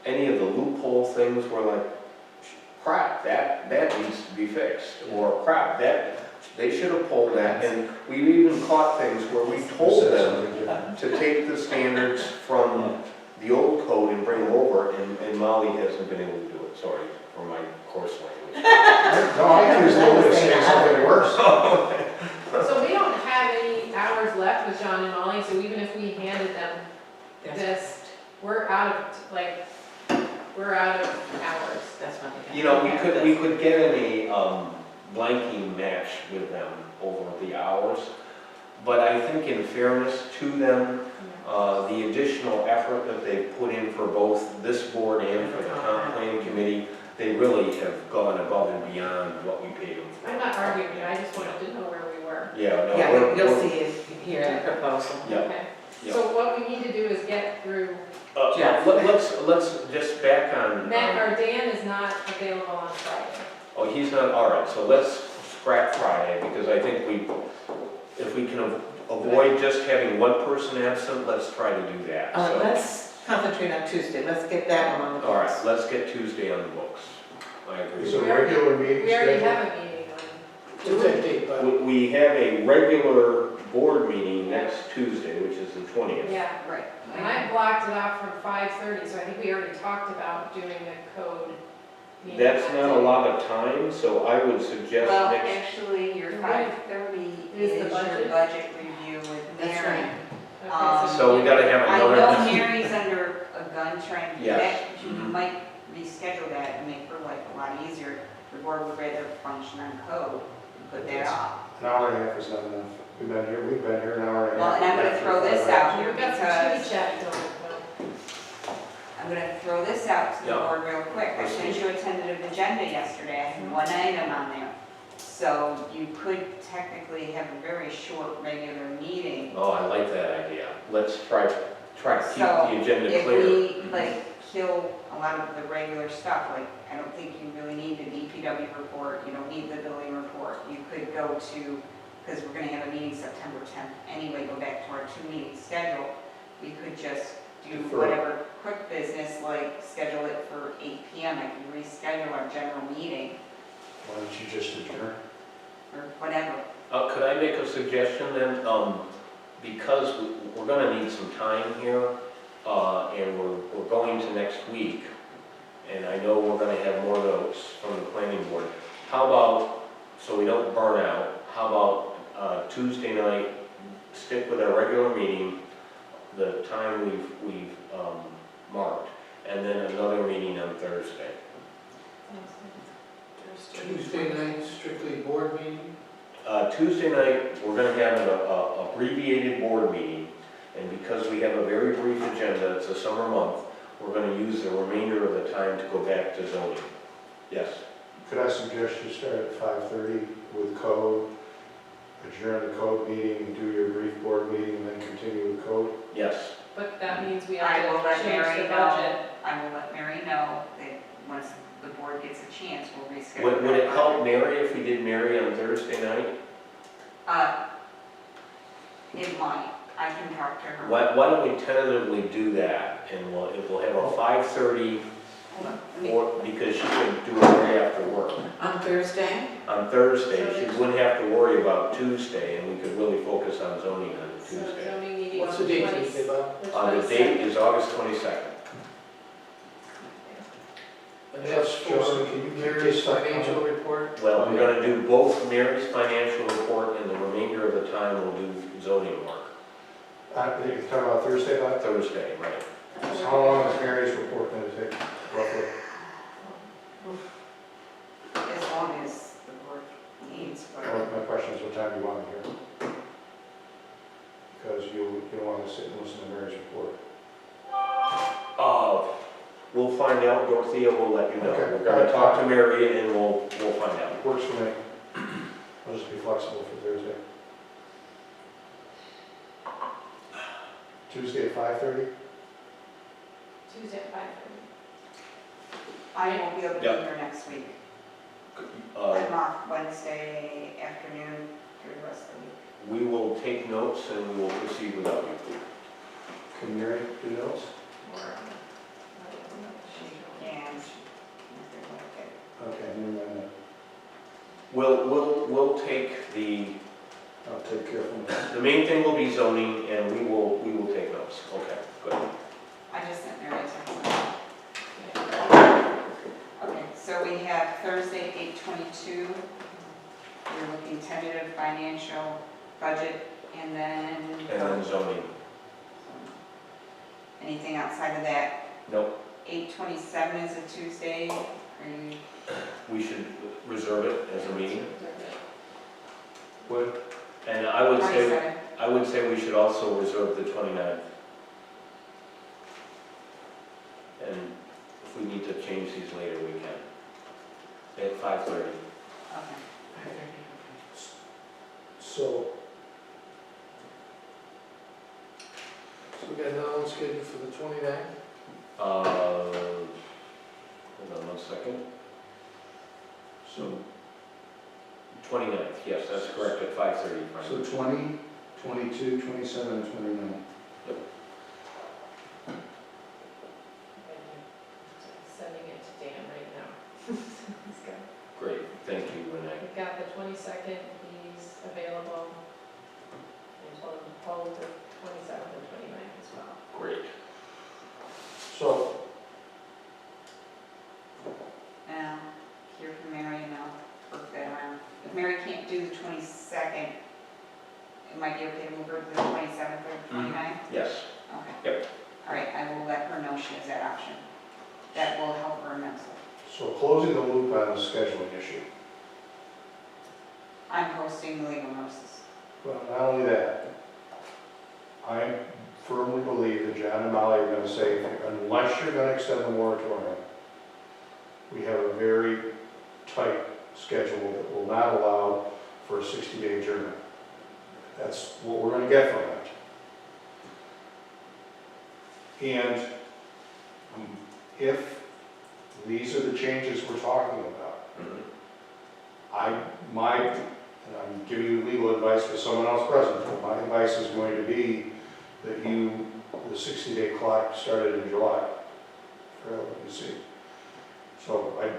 Speaker 6: any of the loophole things were like, crap, that needs to be fixed. Or crap, they should have pulled that. And we even caught things where we told them to take the standards from the old code and bring them over, and Molly hasn't been able to do it. Sorry for my coarse language.
Speaker 4: No, I accuse Lily of saying something worse.
Speaker 3: So we don't have any hours left with John and Molly, so even if we handed them this, we're out of hours.
Speaker 1: That's what
Speaker 6: We could get in a blanking match with them over the hours, but I think in fairness to them, the additional effort that they've put in for both this board and for the comp planning committee, they really have gone above and beyond what we paid them for.
Speaker 3: I'm not arguing, I just wanted to know where we were.
Speaker 6: Yeah, no,
Speaker 1: Yeah, you'll see it here in the proposal.
Speaker 6: Yeah.
Speaker 3: Okay,
Speaker 6: Yeah.
Speaker 3: so what we need to do is get through,
Speaker 1: Jeff.
Speaker 6: Let's just back on.
Speaker 3: Matt, our Dan is not available on Friday.
Speaker 6: Oh, he's not, all right, so let's scrap Friday, because I think if we can avoid just having one person absent, let's try to do that. So,
Speaker 1: Let's concentrate on Tuesday, let's get that one on the books.
Speaker 6: all right, let's get Tuesday on the books. I agree.
Speaker 4: Is it a regular meeting
Speaker 3: We already
Speaker 4: schedule?
Speaker 3: have a meeting on,
Speaker 5: What's that date, Bob?
Speaker 6: We have a regular board meeting next Tuesday, which is the 20th.
Speaker 3: yeah,
Speaker 7: Right.
Speaker 3: and I blocked it off from 5:30, so I think we already talked about doing the code meeting.
Speaker 6: That's not a lot of time, so I would suggest
Speaker 7: Well,
Speaker 6: next,
Speaker 7: actually, your
Speaker 3: You're
Speaker 7: 5:30
Speaker 3: Is
Speaker 7: is
Speaker 3: the
Speaker 7: your
Speaker 3: budget?
Speaker 7: budget review with
Speaker 1: That's
Speaker 7: Mary.
Speaker 3: Okay,
Speaker 6: so we gotta have
Speaker 7: I know
Speaker 6: another,
Speaker 7: Mary's under a gun trying to do
Speaker 6: Yes.
Speaker 7: that. You
Speaker 6: Mhm.
Speaker 7: might reschedule that and make her life a lot easier. The board would rather function on code, put that off.
Speaker 4: An hour and a half is not enough. We've been here an hour and a
Speaker 7: Well,
Speaker 4: half.
Speaker 7: and I'm gonna throw this out here
Speaker 3: We've got some
Speaker 7: because
Speaker 3: chitty chat going,
Speaker 7: I'm gonna throw this out to the
Speaker 6: Yeah.
Speaker 7: board real quick. I sent you a tentative agenda yesterday, I had one item on there. So you could technically have a very short regular meeting.
Speaker 6: Oh, I like that idea. Let's try to keep
Speaker 7: So,
Speaker 6: the agenda
Speaker 7: If
Speaker 6: clear.
Speaker 7: we like kill a lot of the regular stuff, like I don't think you really need the DPW report, you don't need the building report. You could go to, because we're gonna have a meeting September 10th anyway, go back to our 2-meeting schedule. We could just do
Speaker 4: Defer.
Speaker 7: whatever quick business, like schedule it for 8 PM. I can reschedule our general meeting
Speaker 4: Why don't you just adjourn?
Speaker 7: or whatever.
Speaker 6: Could I make a suggestion then? Because we're gonna need some time here, and we're going to next week, and I know we're gonna have more notes from the planning board. How about, so we don't burn out, how about Tuesday night, stick with our regular meeting, the time we've marked, and then another meeting on Thursday.
Speaker 5: Tuesday night, strictly board meeting.
Speaker 6: Tuesday night, we're gonna have an abbreviated board meeting, and because we have a very brief agenda, it's a summer month, we're gonna use the remainder of the time to go back to zoning. Yes?
Speaker 4: Could I suggest you start at 5:30 with code, adjourn the code meeting, do your brief board meeting, and then continue with code?
Speaker 6: Yes.
Speaker 3: But that means we
Speaker 7: I will
Speaker 3: have
Speaker 7: let
Speaker 3: to change
Speaker 7: Mary
Speaker 3: the
Speaker 7: know,
Speaker 3: budget.
Speaker 7: I will let Mary know that once the board gets a chance, we'll reschedule.
Speaker 6: Would it
Speaker 7: that
Speaker 6: help
Speaker 7: budget.
Speaker 6: Mary if we did Mary on Thursday night?
Speaker 7: It might, I can talk to her.
Speaker 6: Why don't we tentatively do that, and we'll have a 5:30,
Speaker 7: Hold on, let me-
Speaker 6: or, because she can do it right after work.
Speaker 1: On Thursday?
Speaker 6: On Thursday, she wouldn't have to worry about Tuesday, and we could really focus on zoning on
Speaker 3: So
Speaker 6: Tuesday.
Speaker 3: zoning meeting
Speaker 5: What's
Speaker 3: on
Speaker 5: the date
Speaker 3: 20
Speaker 5: Tuesday, Bob?
Speaker 3: the
Speaker 6: The date
Speaker 3: 22nd.
Speaker 6: is August 22nd.
Speaker 5: And that's for
Speaker 4: Justin, can you keep
Speaker 5: Mary's
Speaker 4: this stuff
Speaker 5: financial
Speaker 4: going?
Speaker 5: report.
Speaker 6: Well, we're gonna do both Mary's financial report, and the remainder of the time we'll do zoning work.
Speaker 4: You're talking about Thursday, Bob?
Speaker 6: Thursday, right?
Speaker 4: So how long is Mary's report going to take, roughly?
Speaker 7: As long as the board needs, but
Speaker 4: My question is, what time do you want me here? Because you don't want to sit and listen to Mary's report.
Speaker 6: We'll find out, Dorothea will let you know.
Speaker 4: Okay.
Speaker 6: We're gonna talk to Mary and we'll find out.
Speaker 4: Works for me. I'll just be flexible for Thursday. Tuesday at 5:30?
Speaker 3: Tuesday at 5:30.
Speaker 7: I won't be able to be
Speaker 6: Yeah.
Speaker 7: here next week.
Speaker 6: Uh,
Speaker 7: I'm off Wednesday afternoon through the rest of the week.
Speaker 6: We will take notes and we will proceed without you.
Speaker 4: Can Mary do notes?
Speaker 7: She can, nothing like it.
Speaker 4: Okay, never mind
Speaker 6: We'll take
Speaker 4: that. I'll take care of them.
Speaker 6: the main thing will be zoning and we will take notes. Okay, good.
Speaker 7: I just sent Mary a text. Okay, so we have Thursday, 8/22. We're looking tentative financial budget, and then.
Speaker 6: And then zoning.
Speaker 7: Anything outside of that?
Speaker 6: Nope,
Speaker 7: 8/27 is a Tuesday. Are you,
Speaker 6: we should reserve it as a meeting.
Speaker 4: What?
Speaker 6: And I would say,
Speaker 7: 27?
Speaker 6: we should also reserve the 29th. And if we need to change these later, we can. At 5:30.
Speaker 7: Okay.
Speaker 4: So,
Speaker 5: So we got another one scheduled for the 29th.
Speaker 6: Hold on one second.
Speaker 4: so
Speaker 6: 29th, yes, that's correct, at 5:30.
Speaker 4: So 20, 22, 27, and 29.
Speaker 3: Sending it to Dan right now. He's got,
Speaker 6: Great, thank you, Renee.
Speaker 3: we've got the 22nd, he's available. And told him to hold the 27th and 29th as well.
Speaker 6: Great.
Speaker 4: So,
Speaker 7: Now, hear from Mary and I'll work that around. If Mary can't do the 22nd, it might be okay to move her to the 27th or the 29th?
Speaker 6: Yes.
Speaker 7: Okay.
Speaker 6: Yep.
Speaker 7: All right, I will let her know she has that option. That will help her immensely.
Speaker 4: so closing the loop on the scheduling issue.
Speaker 7: I'm hosting the legal nurses.
Speaker 4: Well, not only that, I'm firmly believe that John and Molly are gonna say, unless you're gonna extend the moratorium, we have a very tight schedule that will not allow for a 60-day adjournment. That's what we're gonna get from that. And if these are the changes we're talking about, and I'm giving you legal advice for someone else present, but my advice is going to be that the 60-day clock started in July, for what you see. So I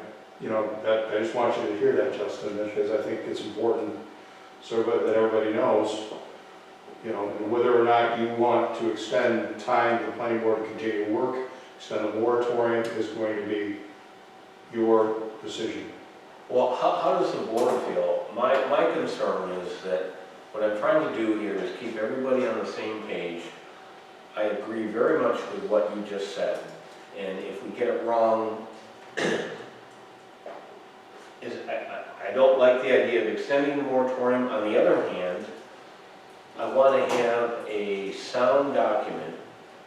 Speaker 4: just want you to hear that, Justin, because I think it's important so that everybody knows, and whether or not you want to extend time for the planning board to continue to work, extend the moratorium is going to be your decision.
Speaker 6: Well, how does the board feel? My concern is that what I'm trying to do here is keep everybody on the same page. I agree very much with what you just said, and if we get it wrong, I don't like the idea of extending the moratorium. On the other hand, I want to have a sound document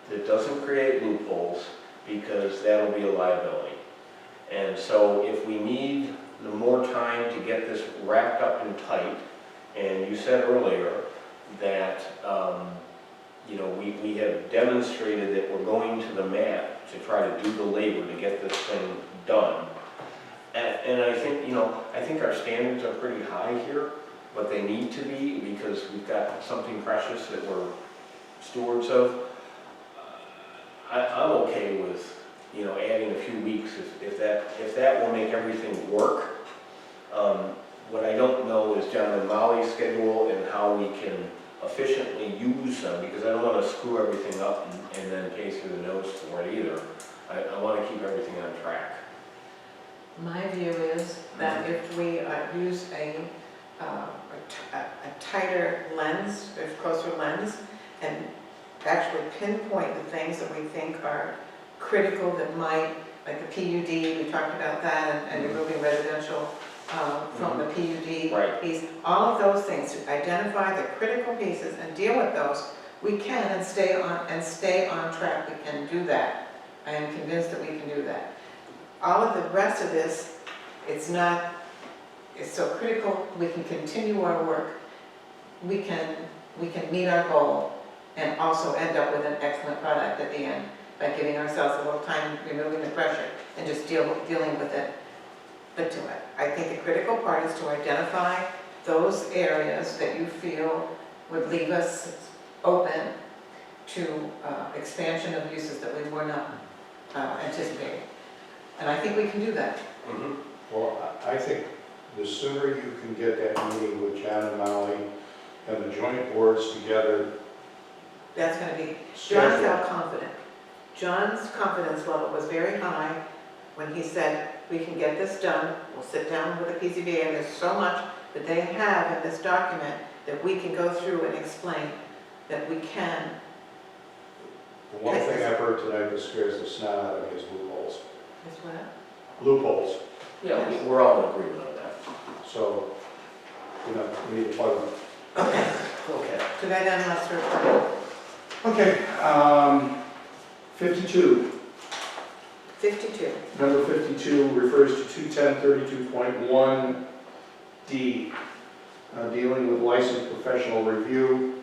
Speaker 6: that doesn't create loopholes, because that'll be a liability. And so if we need the more time to get this wrapped up and tight, and you said earlier that we have demonstrated that we're going to the mat to try to do the labor to get this thing done. And I think our standards are pretty high here, but they need to be, because we've got something precious that we're stewards of. I'm okay with, adding a few weeks if that will make everything work. What I don't know is John and Molly's schedule and how we can efficiently use them, because I don't want to screw everything up and then pay through the nose for it either. I want to keep everything on track.
Speaker 1: My view is that if we use a tighter lens, a closer lens, and actually pinpoint the things that we think are critical that might, like the PUD, we talked about that, and removing residential from the PUD
Speaker 6: Right.
Speaker 1: piece, all of those things, to identify the critical pieces and deal with those, we can and stay on track. We can do that. I am convinced that we can do that. All of the rest of this, it's so critical. We can continue our work. We can meet our goal and also end up with an excellent product at the end by giving ourselves a little time, removing the pressure, and just dealing with it. But I think the critical part is to identify those areas that you feel would leave us open to expansion of uses that we were not anticipating. And I think we can do that.
Speaker 6: Mm-hmm.
Speaker 4: Well, I think the sooner you can get that meeting with John and Molly and the joint boards together.
Speaker 1: That's going to be, John
Speaker 4: scheduled.
Speaker 1: felt confident. John's confidence level was very high when he said, we can get this done. We'll sit down with the PCBA, and there's so much that they have in this document that we can go through and explain that we can.
Speaker 4: The one thing I've heard tonight that scares the snot out of me is loopholes.
Speaker 1: Is what?
Speaker 4: Loopholes.
Speaker 6: Yeah, we're all in agreement on that.
Speaker 4: So, we need to plug them.
Speaker 1: Okay.
Speaker 6: Okay.
Speaker 1: To that end, let's report.
Speaker 4: Okay, 52.
Speaker 1: 52.
Speaker 4: Number 52 refers to 21032.1D, dealing with licensed professional review.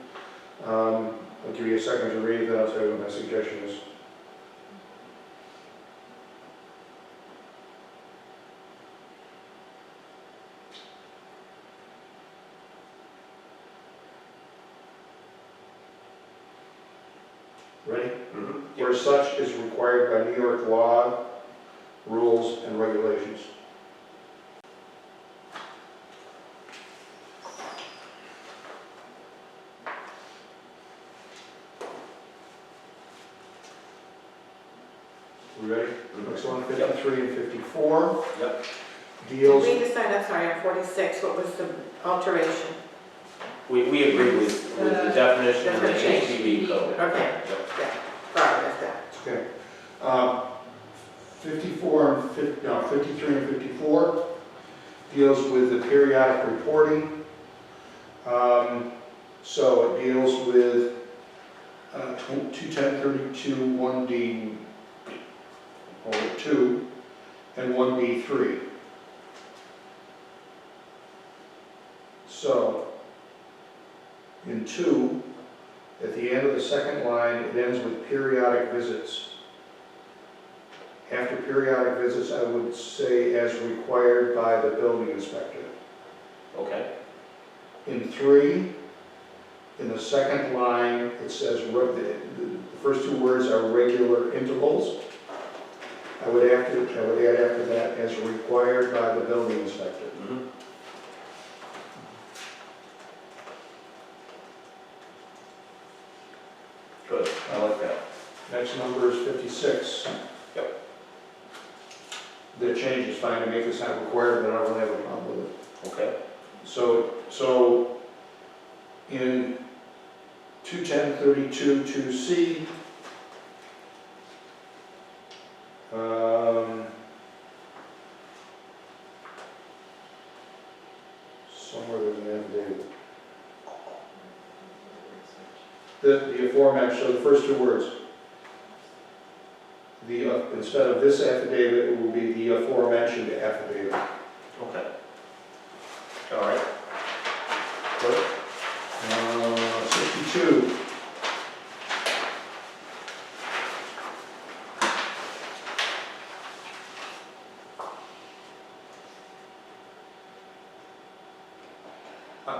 Speaker 4: I'll give you a second to read, then I'll tell you what my suggestion is. Ready?
Speaker 6: Mm-hmm.
Speaker 4: Where such is required by New York law, rules, and regulations. We ready? Next one, 53 and 54.
Speaker 6: Yep.
Speaker 1: Did
Speaker 4: Deals.
Speaker 1: we decide, I'm sorry, on 46, what was the alteration?
Speaker 6: We agree with the definition of the
Speaker 1: Definition.
Speaker 6: HCV code.
Speaker 1: Okay.
Speaker 6: Yep.
Speaker 1: Yeah, sorry, that's that.
Speaker 4: Okay. 53 and 54 deals with the periodic reporting. So it deals with 21032 1D, or 2, and 1D3. So, in 2, at the end of the second line, it ends with periodic visits. After periodic visits, I would say as required by the building inspector.
Speaker 6: Okay,
Speaker 4: In 3, in the second line, it says, the first 2 words are regular intervals. I would add after that, as required by the building inspector.
Speaker 6: mhm. Good, I like that.
Speaker 4: Next number is 56.
Speaker 6: Yep.
Speaker 4: The change is fine to make this not required, but I don't have a problem with it.
Speaker 6: Okay,
Speaker 4: So in 21032 2C, somewhere there's an affidavit. The aforementioned, so the first 2 words. Instead of this affidavit, it will be the aforementioned affidavit.
Speaker 6: okay. All right. Good.
Speaker 4: 62.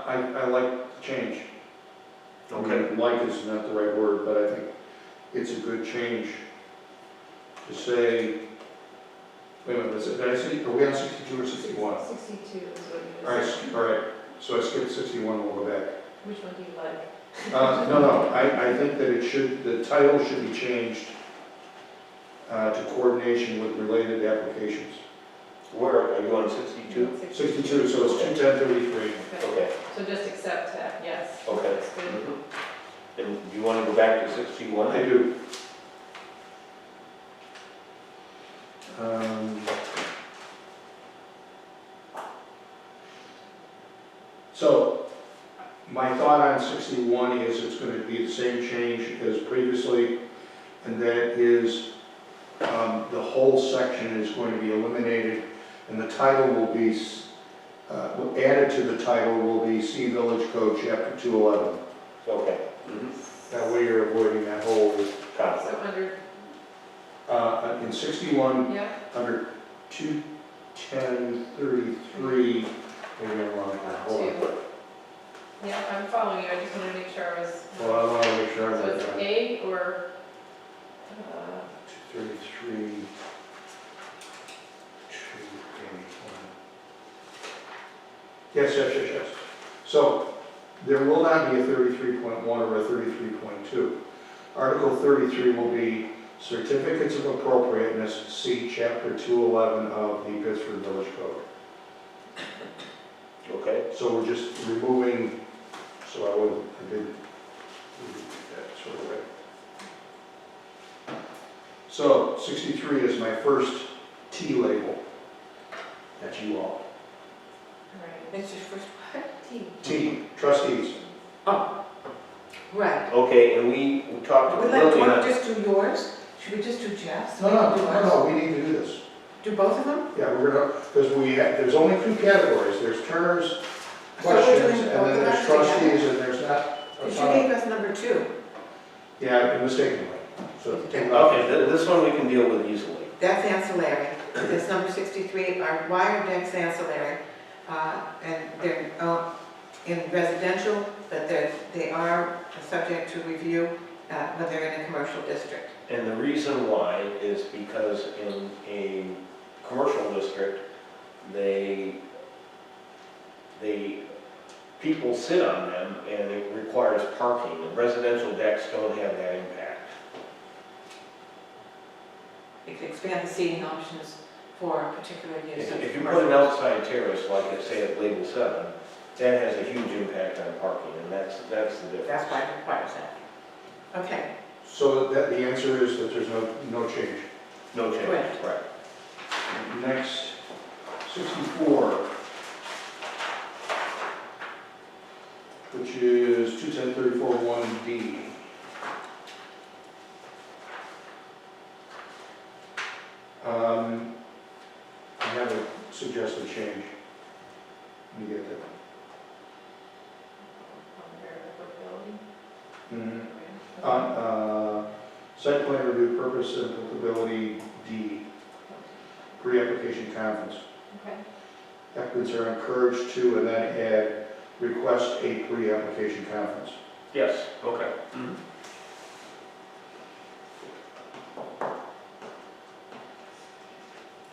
Speaker 4: I like the change.
Speaker 6: Okay.
Speaker 4: Like is not the right word, but I think it's a good change to say, wait a minute, did I say, are we on 62 or 61?
Speaker 3: 62 is what you
Speaker 4: All right,
Speaker 3: just said.
Speaker 4: all right, so I skipped 61, we'll go back.
Speaker 3: Which one do you like?
Speaker 4: No, I think that the title should be changed to coordination with related applications.
Speaker 6: Where, are you on 62?
Speaker 4: 62, so it's 21033.
Speaker 3: Okay,
Speaker 6: Okay,
Speaker 3: so just accept that, yes.
Speaker 6: okay.
Speaker 3: That's good.
Speaker 6: Mhm. And you want to go back to 61?
Speaker 4: I do. So, my thought on 61 is it's going to be the same change as previously, and that is the whole section is going to be eliminated, and the title will be, added to the title will be See Village Code, Chapter 211.
Speaker 6: Okay. Mhm.
Speaker 4: That way you're avoiding that whole conflict.
Speaker 3: So under,
Speaker 4: In 61,
Speaker 3: yeah,
Speaker 4: under 21033, maybe I'm wrong here, hold on.
Speaker 3: 2. Yeah, I'm following you, I just wanted to make sure I was.
Speaker 4: Well, I want to make sure I'm
Speaker 3: So it's
Speaker 4: right.
Speaker 3: A or,
Speaker 4: 233, 281. Yes. So there will not be a 33.1 or a 33.2. Article 33 will be certificates of appropriateness, see Chapter 211 of the Pittsburgh Village Code.
Speaker 6: Okay.
Speaker 4: So we're just removing, so I did that sort of way. So 63 is my first T label. That's you all.
Speaker 3: right,
Speaker 1: It's your first what?
Speaker 4: T, trustees.
Speaker 1: Oh, right.
Speaker 6: Okay, and we talked to
Speaker 1: Would
Speaker 6: Lily
Speaker 1: we
Speaker 6: on.
Speaker 1: just do yours? Should we just do Jeff's?
Speaker 4: No, we need to do this.
Speaker 1: Do both of them?
Speaker 4: Yeah, we're gonna, because there's only 2 categories. There's Turner's
Speaker 1: So we're
Speaker 4: questions,
Speaker 1: doing
Speaker 4: and
Speaker 1: both
Speaker 4: then
Speaker 1: of
Speaker 4: there's
Speaker 1: us together?
Speaker 4: trustees, and there's not.
Speaker 1: Because you gave us number 2.
Speaker 4: Yeah, mistakenly. So take it off.
Speaker 6: Okay, this one we can deal with easily.
Speaker 1: That's ancillary. This number 63 are wire decks ancillary. And they're in residential, but they are subject to review when they're in a commercial district.
Speaker 6: And the reason why is because in a commercial district, people sit on them and it requires parking. And residential decks don't have that impact.
Speaker 1: You could expand the seating options for a particular use.
Speaker 6: If you put an outside terrace, like it say at label 7, that has a huge impact on parking, and that's the difference.
Speaker 1: That's why it requires that. Okay,
Speaker 4: So that the answer is that there's no change.
Speaker 6: No change,
Speaker 1: Correct.
Speaker 6: right.
Speaker 4: Next, 64, which is 21034 1D. have a suggested change. When you get there. On, site plan review purpose and applicability D, pre-application conference.
Speaker 3: Okay.
Speaker 4: Applicants are encouraged to, and then add, request a pre-application conference.
Speaker 6: Yes, okay.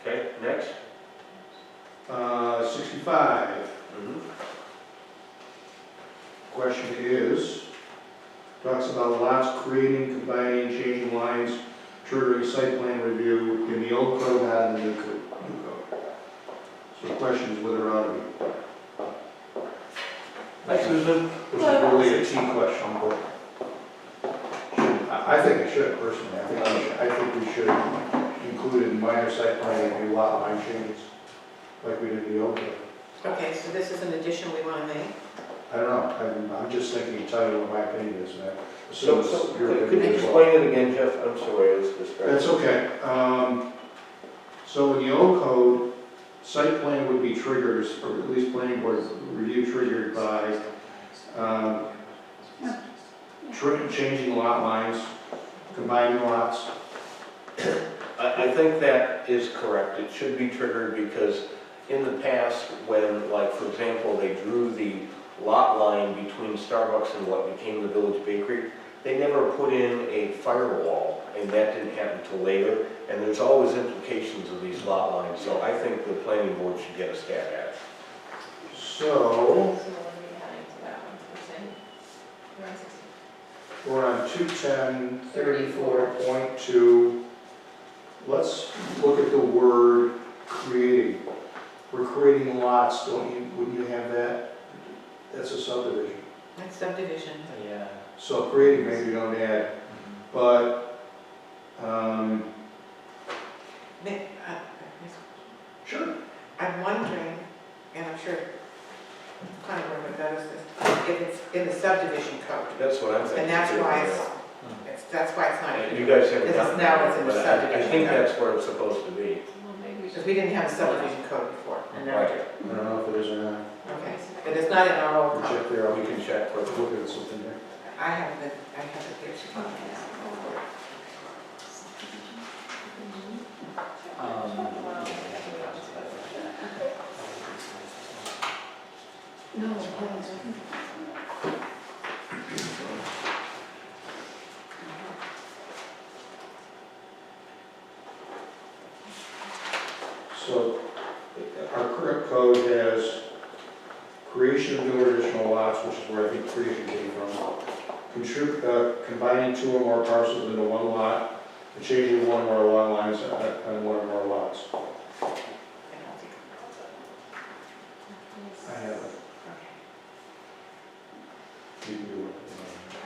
Speaker 6: Okay, next.
Speaker 4: 65, question is, talks about lots creating, combining, changing lines, triggering site plan review in the old code, not in the new code. So the question is whether it ought to be.
Speaker 9: Hi, Susan.
Speaker 4: Which is really a T question, but I think it should personally. I think we should include in minor site plan review lot line changes, like we did in the old code.
Speaker 1: Okay, so this is an addition we want to make?
Speaker 4: I don't know, I'm just thinking, tell you what my opinion is, man.
Speaker 6: So, could you explain it again, Jeff? I'm sorry, I was distracted.
Speaker 4: That's okay. So in the old code, site plan would be triggered, or at least planning board review triggered by changing lot lines, combining lots.
Speaker 6: I think that is correct. It should be triggered because in the past, when, like, for example, they drew the lot line between Starbucks and what became the Village Bakery, they never put in a firewall, and that didn't happen until later, and there's always implications of these lot lines, so I think the planning board should get a stab at it.
Speaker 4: So,
Speaker 3: So when are we adding to that one, we're saying? We're on 16.
Speaker 4: we're on 210, 34.2. Let's look at the word creating. We're creating lots, wouldn't you have that? That's a subdivision.
Speaker 1: That's subdivision.
Speaker 8: Yeah.
Speaker 4: So creating, maybe you don't add, but, sure.
Speaker 1: I'm wondering, and I'm sure planning board would notice this, if it's in the subdivision code.
Speaker 6: That's what I'm thinking.
Speaker 1: And that's
Speaker 6: too.
Speaker 1: why that's why it's not.
Speaker 6: You guys haven't
Speaker 1: This is
Speaker 6: done
Speaker 1: now
Speaker 6: that,
Speaker 1: it's in the
Speaker 6: but I
Speaker 1: subdivision
Speaker 6: think
Speaker 1: code.
Speaker 6: that's where it's supposed to be.
Speaker 3: Well, maybe we
Speaker 1: Because
Speaker 3: should.
Speaker 1: we didn't have a subdivision code before, and now we do.
Speaker 4: I don't know if it is or not.
Speaker 1: Okay, but it's not in our old
Speaker 4: We'll
Speaker 1: code.
Speaker 4: check there,
Speaker 6: We can check for
Speaker 4: I'll look at something there.
Speaker 1: I have it here.
Speaker 2: No,
Speaker 4: So our current code has creation of new or additional lots, which is where I think creation came from. Combining two or more parcels into one lot, and changing one or more lot lines on one or more lots. I have it. You can do it.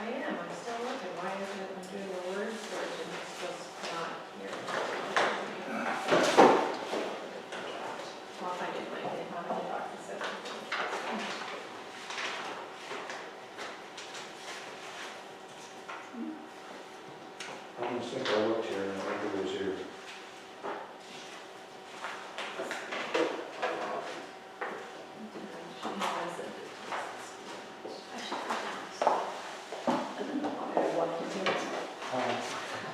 Speaker 3: I am, I'm still looking, why isn't it, I'm doing the word search and it's just not here. I'll find it later, how many boxes it is.
Speaker 4: I don't think I looked here, and I think it was here.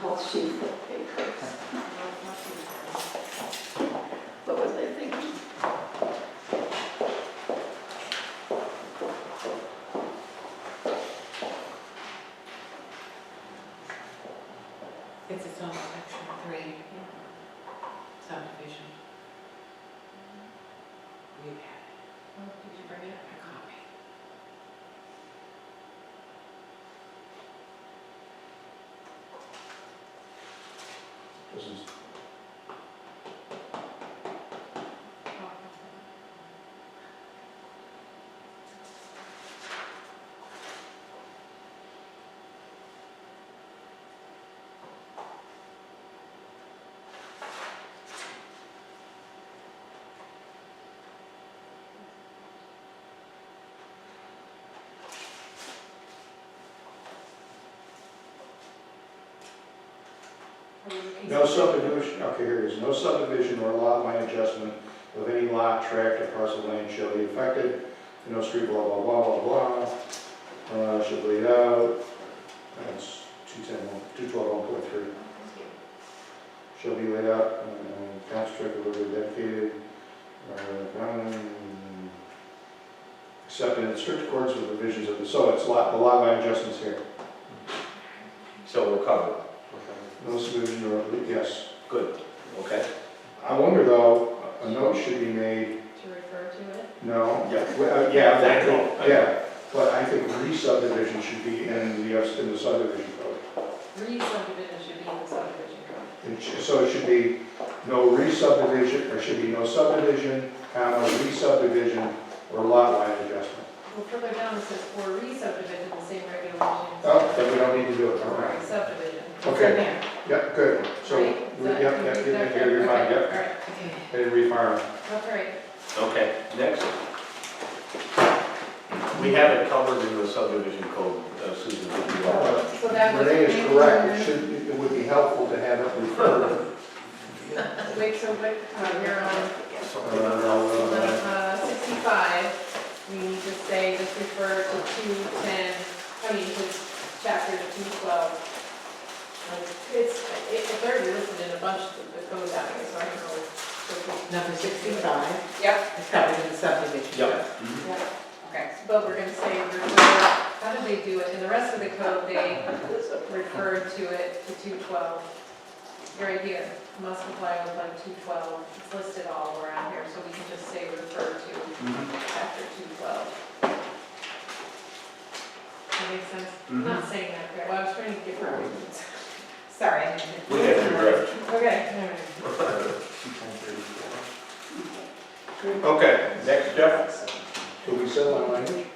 Speaker 2: whole sheet of paper. What was I thinking?
Speaker 1: It's its own section 3 subdivision. You have
Speaker 3: Oh, did you bring it?
Speaker 1: a copy.
Speaker 4: This is, no subdivision, okay, here it is. No subdivision or lot line adjustment lot, tract, or parcel of land shall be affected, no street, blah, blah, blah, blah, blah, shall be laid out, that's 212.3. Shall be laid out, concentrated, dedicated, except in strict accordance with the provisions of the, so it's the lot line adjustments here.
Speaker 6: So we're covered.
Speaker 4: No subdivision or, yes.
Speaker 6: Good, okay.
Speaker 4: I wonder though, a note should be made,
Speaker 3: To refer to it.
Speaker 4: no?
Speaker 6: Yeah.
Speaker 4: Well, yeah, exactly, yeah, but I think re-subdivision should be in the subdivision code.
Speaker 3: Re-subdivision should be in the subdivision code.
Speaker 4: So it should be no re-subdivision, or should be no subdivision, comma, re-subdivision, or lot line adjustment.
Speaker 3: Well, further down it says for re-subdivision, the same regulations.
Speaker 4: Oh, then we don't need to do it, all
Speaker 3: For
Speaker 4: right.
Speaker 3: subdivision.
Speaker 4: Okay, yeah, good, so,
Speaker 3: Right?
Speaker 4: yep,
Speaker 3: Is that-
Speaker 4: yep,
Speaker 3: is
Speaker 4: yep,
Speaker 3: that
Speaker 4: you're
Speaker 3: good?
Speaker 4: fine,
Speaker 3: Okay,
Speaker 4: yep,
Speaker 3: all right.
Speaker 4: and refarm.
Speaker 3: That's right.
Speaker 6: Okay, next. We have it covered in the subdivision code, Susan, did you want
Speaker 3: So that was.
Speaker 4: Renee is correct, it would be helpful to have it referred.
Speaker 3: Wait, so what, we're on
Speaker 4: Uh,
Speaker 3: 65, we need to say, just refer to 210, to chapter 212. It's already listed in a bunch of the codes out here, so I don't know.
Speaker 1: Number 65
Speaker 7: Yep,
Speaker 1: is covered in the subdivision.
Speaker 6: Yep.
Speaker 7: okay.
Speaker 3: But we're going to say refer, how did they do it? In the rest of the code, they referred to it to 212. Right here, must comply with like 212. It's listed all around here, so we can just say refer to chapter 212. That makes sense? I'm not saying that, correct. Well, I was trying to give her reasons.
Speaker 7: Sorry.
Speaker 6: We have to direct.
Speaker 3: Okay, all right.
Speaker 6: Okay, next, Jeff.
Speaker 4: do we settle on language?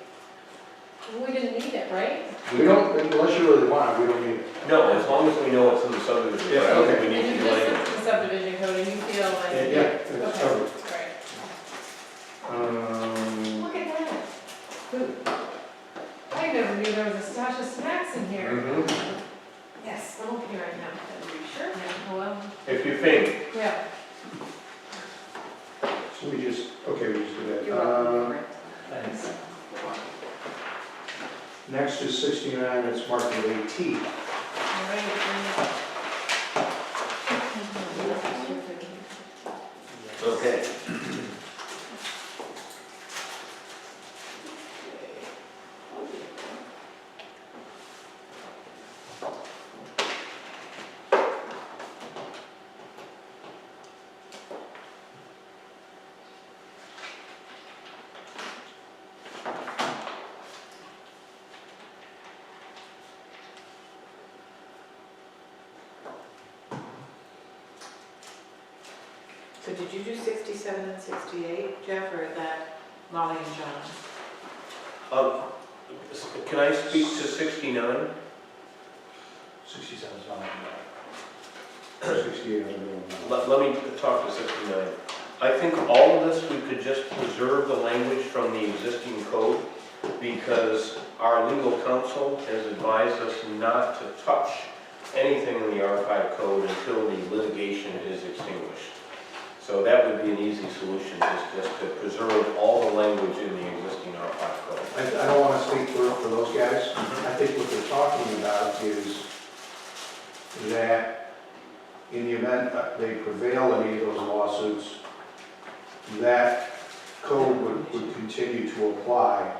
Speaker 3: We didn't need it, right?
Speaker 4: We don't, unless you really want it, we don't need it.
Speaker 6: No, as long as we know it's in the subdivision code, I don't think we
Speaker 3: And
Speaker 6: need
Speaker 3: you
Speaker 6: to do
Speaker 3: just
Speaker 6: anything.
Speaker 3: looked at the subdivision code and you feel like.
Speaker 4: Yeah, it's
Speaker 3: Okay,
Speaker 4: covered.
Speaker 3: right. Look at that. Food. I never knew there was a stash of snacks in here.
Speaker 4: Mhm.
Speaker 3: Yes, I'm okay right now. Are you sure? Yeah, well,
Speaker 6: If you think,
Speaker 3: yeah.
Speaker 4: So we just do that.
Speaker 7: You're welcome.
Speaker 8: Thanks.
Speaker 4: Next is 69, it's marked with a T.
Speaker 3: All right.
Speaker 6: okay.
Speaker 1: So did you do 67 and 68, Jeff, or is that Molly and John?
Speaker 6: Can I speak to 69?
Speaker 4: 67 is not. 68, I'm doing now.
Speaker 6: Let me talk to 69. I think all of this, we could just preserve the language from the existing code because our legal counsel has advised us not to touch anything in the R5 code until the litigation is extinguished. So that would be an easy solution, is just to preserve all the language in the existing R5 code.
Speaker 4: I don't want to speak for those guys. I think what they're talking about is that in the event that they prevail in any of those lawsuits, that code would continue to apply.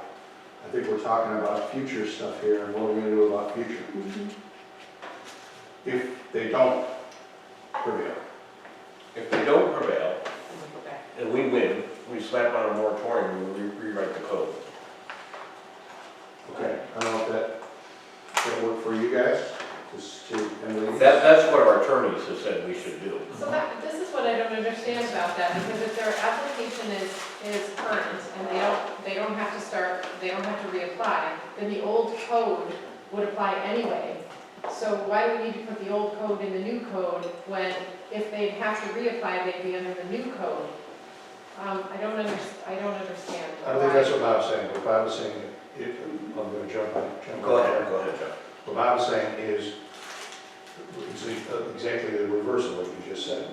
Speaker 4: I think we're talking about future stuff here and what we're going to do about future. If they don't prevail.
Speaker 6: If they don't prevail, and we win, we slap on a moratorium and we rewrite the code.
Speaker 4: Okay, I don't know if that work for you guys?
Speaker 6: That's what our attorneys have said we should do.
Speaker 3: So this is what I don't understand about that, because if their application is current and they don't have to start, they don't have to reapply, then the old code would apply anyway. So why do we need to put the old code in the new code when if they have to reapply, they'd be under the new code? I don't understand.
Speaker 4: I think that's what Bob's saying. What Bob was saying, I'm going to jump in.
Speaker 6: Go ahead, Jeff.
Speaker 4: What Bob was saying is exactly the reverse of what you just said.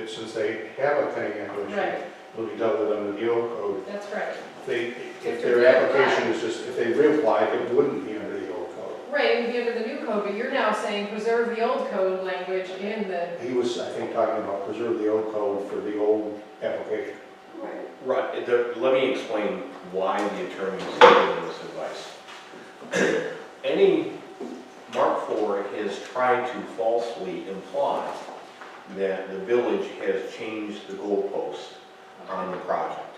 Speaker 4: Since they have a pending application,
Speaker 3: Right.
Speaker 4: will be dealt with under the old code.
Speaker 3: That's right.
Speaker 4: If their application is just, if they reapplied, it wouldn't be under the old code.
Speaker 3: Right, it would be under the new code, but you're now saying preserve the old code language in the,
Speaker 4: He was, I think, talking about preserve the old code for the old application.
Speaker 6: Right, let me explain why the attorney is giving this advice. Mark IV has tried to falsely imply that the village has changed the goalpost on the project.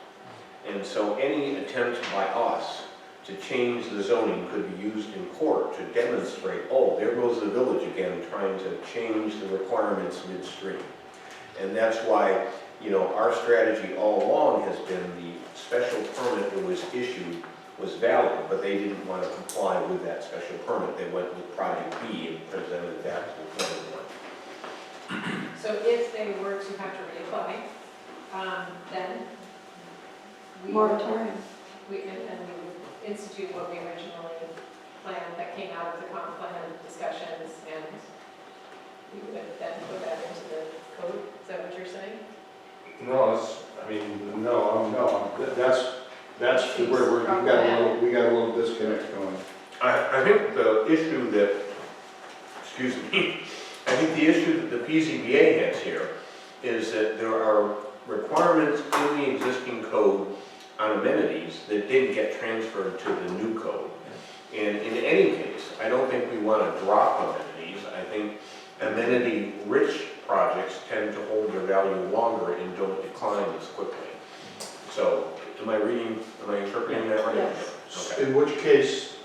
Speaker 6: And so any attempt by us to change the zoning could be used in court to demonstrate, oh, there goes the village again trying to change the requirements midstream. And that's why, you know, our strategy all along has been the special permit that was issued was valid, but they didn't want to comply with that special permit. They went with project B and presented that to the planning board.
Speaker 3: so if they were to have to reapply, then we would, and we would institute what we originally planned that came out of the comp plan discussions, and we would then put that into the code. Is that what you're saying?
Speaker 4: No, that's where we got a little disconnect going.
Speaker 6: I think the issue that, excuse me, I think the issue that the PZBA has here is that there are requirements in the existing code on amenities that didn't get transferred to the new code. And in any case, I don't think we want to drop amenities. I think amenity-rich projects tend to hold their value longer and don't decline as quickly. So, am I interpreting that right?
Speaker 2: Yes.
Speaker 6: Okay.
Speaker 4: In which case,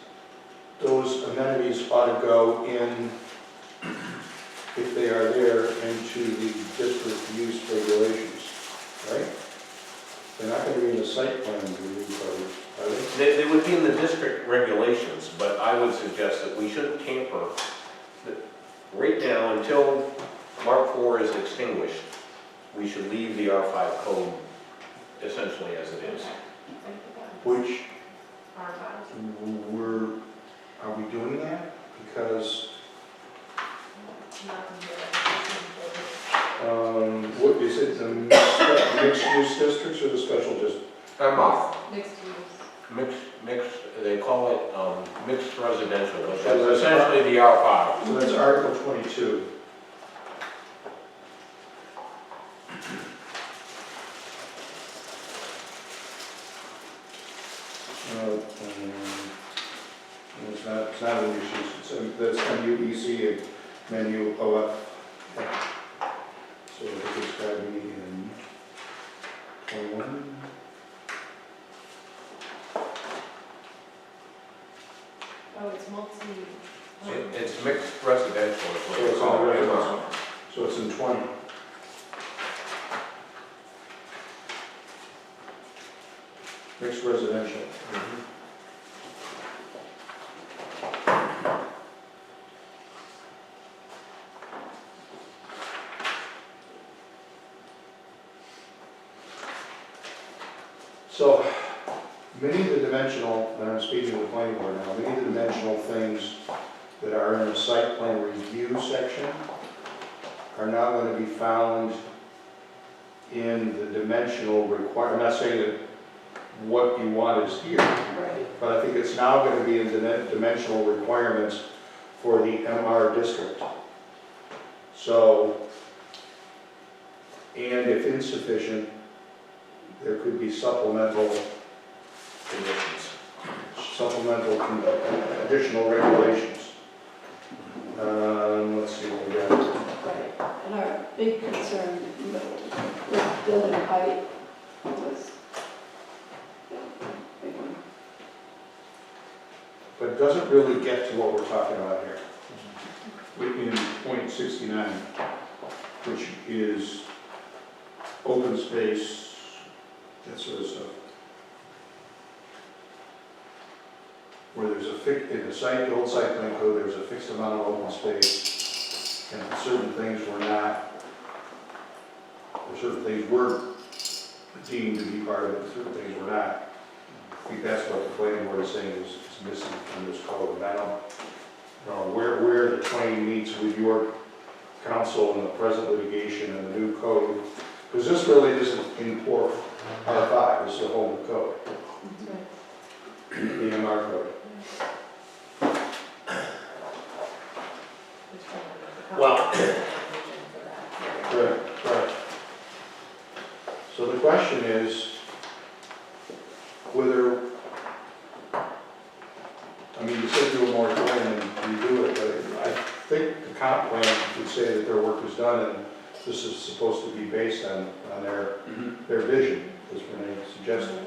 Speaker 4: those amenities ought to go in, if they are there, into the district use regulations, right? They're not going to be in the site plan review code, are they?
Speaker 6: They would be in the district regulations, but I would suggest that we shouldn't tamper, right now, until Mark IV is extinguished, we should leave the R5 code essentially as it is.
Speaker 4: Which
Speaker 3: Our time.
Speaker 4: are we doing that? Because,
Speaker 3: Not in here.
Speaker 4: what is it, the mixed use districts or the special district?
Speaker 3: Mixed use.
Speaker 6: Mixed, they call it mixed residential, but
Speaker 4: So
Speaker 6: that's
Speaker 4: that's
Speaker 6: essentially the R5.
Speaker 4: So that's Article 22. It's not an issue, that's MUEC and menu OF. So it's got to be in 21.
Speaker 3: Oh, it's multi.
Speaker 6: It's mixed residential is what
Speaker 4: So
Speaker 6: they
Speaker 4: it's
Speaker 6: call
Speaker 4: in
Speaker 6: it.
Speaker 4: residential. So it's in 20. Mixed residential. So, many of the dimensional, and I'm speaking to the planning board now, many of the dimensional things that are in the site plan review section are now going to be found in the dimensional I'm not saying that what you want is here, but I think it's now going to be in the dimensional requirements for the MR district. So, and if insufficient, there could be supplemental
Speaker 6: Conditions.
Speaker 4: additional regulations. Let's see what we got.
Speaker 11: Right, and our big concern with building height was, big one.
Speaker 4: But it doesn't really get to what we're talking about here. In point 69, which is open space, that sort of stuff. Where there's the old site plan code, there's a fixed amount of open space, and certain things were not, or certain things were deemed to be part of it, and certain things were not. I think that's what the planning board is saying is missing from this code. And I don't know where the twain meets with your counsel in the present litigation and the new code, because this really isn't R5, this is the whole code, the MR code.
Speaker 6: Well-
Speaker 4: Right, right. So the question is whether, I mean, you said do a moratorium and you do it, but I think the comp plan would say that their work is done and this is supposed to be based on their vision, as Renee suggested.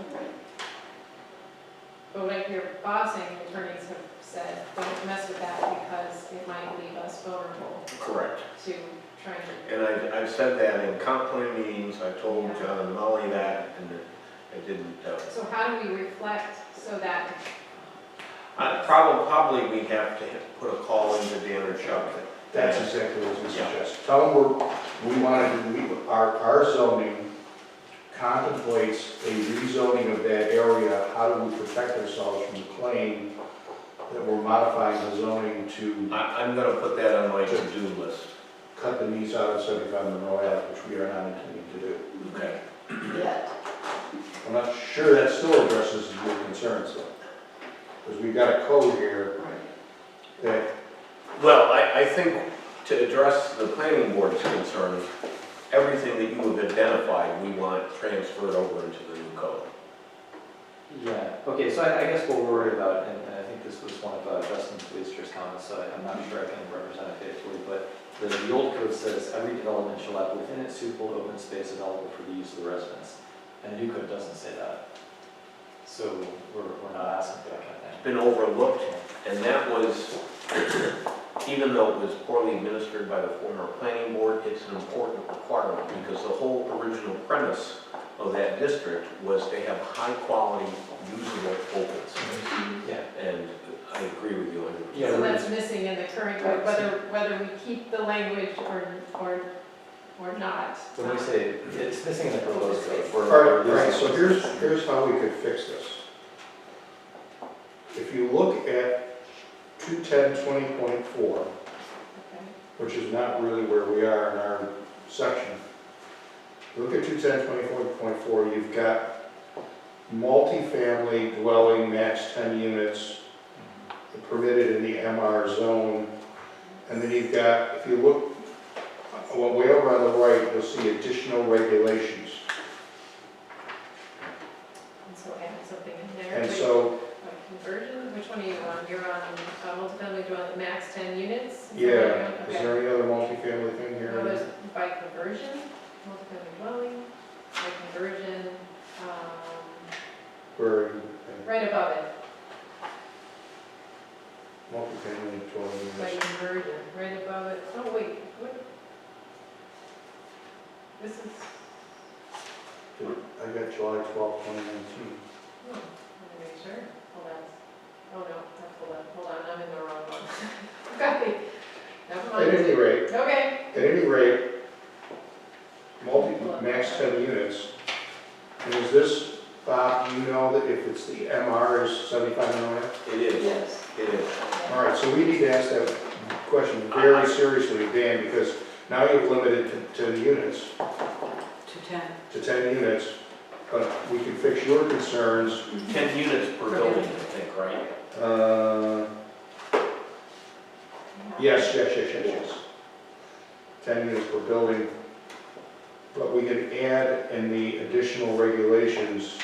Speaker 3: But what I hear Bob saying, attorneys have said, don't mess with that because it might leave us vulnerable
Speaker 6: Correct.
Speaker 3: to trying to.
Speaker 6: And I've said that in comp plan meetings, I told John and Molly that, and I didn't,
Speaker 3: So how do we reflect so that,
Speaker 6: probably we have to put a call into Dan or Chuck.
Speaker 4: That's exactly what we suggest. Tell them we want to, our zoning contemplates a rezoning of that area. How do we protect ourselves from the claim that we're modifying the zoning to
Speaker 6: I'm gonna put that on my to-do list.
Speaker 4: cut the knees out of 75 Monroe Ave, which we are not intending to do.
Speaker 6: Okay.
Speaker 11: Yet.
Speaker 4: I'm not sure that still addresses your concerns though. Because we've got a code here that,
Speaker 6: Well, I think to address the planning board's concerns, everything that you have identified, we want transferred over into the new code.
Speaker 8: Yeah, okay, so I guess what we're worried about, and I think this was one of Justin Fleister's comments, so I'm not sure I can represent it faithfully, but the old code says every development shall have within it suitable open space available for the use of the residents. And the new code doesn't say that. So we're not asking for that kind of thing.
Speaker 6: It's been overlooked, and that was, even though it was poorly administered by the former planning board, it's an important requirement because the whole original premise of that district was to have high-quality, usable open space.
Speaker 8: Yeah.
Speaker 6: And I agree with you 100%.
Speaker 8: Yeah,
Speaker 3: so
Speaker 8: we're-
Speaker 3: that's missing in the current code, whether we keep the language or not.
Speaker 8: When we say it's missing in the proposed code,
Speaker 4: all right, so here's how we could fix this. If you look at 210.20.4,
Speaker 3: Okay.
Speaker 4: which is not really where we are in our section. Look at 210.24.4, you've got multifamily dwelling, max 10 units, permitted in the MR zone. And then you've got, if you look, way over on the right, you'll see additional regulations.
Speaker 3: And so add something in there.
Speaker 4: And
Speaker 3: Wait,
Speaker 4: so,
Speaker 3: conversion, which one are you on? You're on multifamily dwelling, max 10 units? Is that what
Speaker 4: yeah,
Speaker 3: you're on?
Speaker 4: is
Speaker 3: Okay.
Speaker 4: there any other multifamily thing here?
Speaker 3: No, there's by conversion, multifamily dwelling, by conversion,
Speaker 4: Where are you?
Speaker 3: right above it,
Speaker 4: Multifamily dwelling
Speaker 3: by
Speaker 4: units.
Speaker 3: conversion, right above it. Oh, wait, what? This is,
Speaker 4: I got July 12, 2019.
Speaker 3: let me make sure. Hold on. Oh, no, hold on, I'm in the wrong one. Okay, never
Speaker 4: At any
Speaker 3: mind.
Speaker 4: rate,
Speaker 3: Okay.
Speaker 4: At any rate, max 10 units. And is this, Bob, you know that if it's the MR is 75 Monroe Ave?
Speaker 6: It is,
Speaker 11: Yes.
Speaker 6: it is.
Speaker 4: All right, so we need to ask that question very seriously, Dan, because now you've limited to units,
Speaker 1: To 10.
Speaker 4: to 10 units. But we can fix your concerns.
Speaker 6: 10 units per building, I think, right?
Speaker 4: Yes. 10 units per building. But we can add in the additional regulations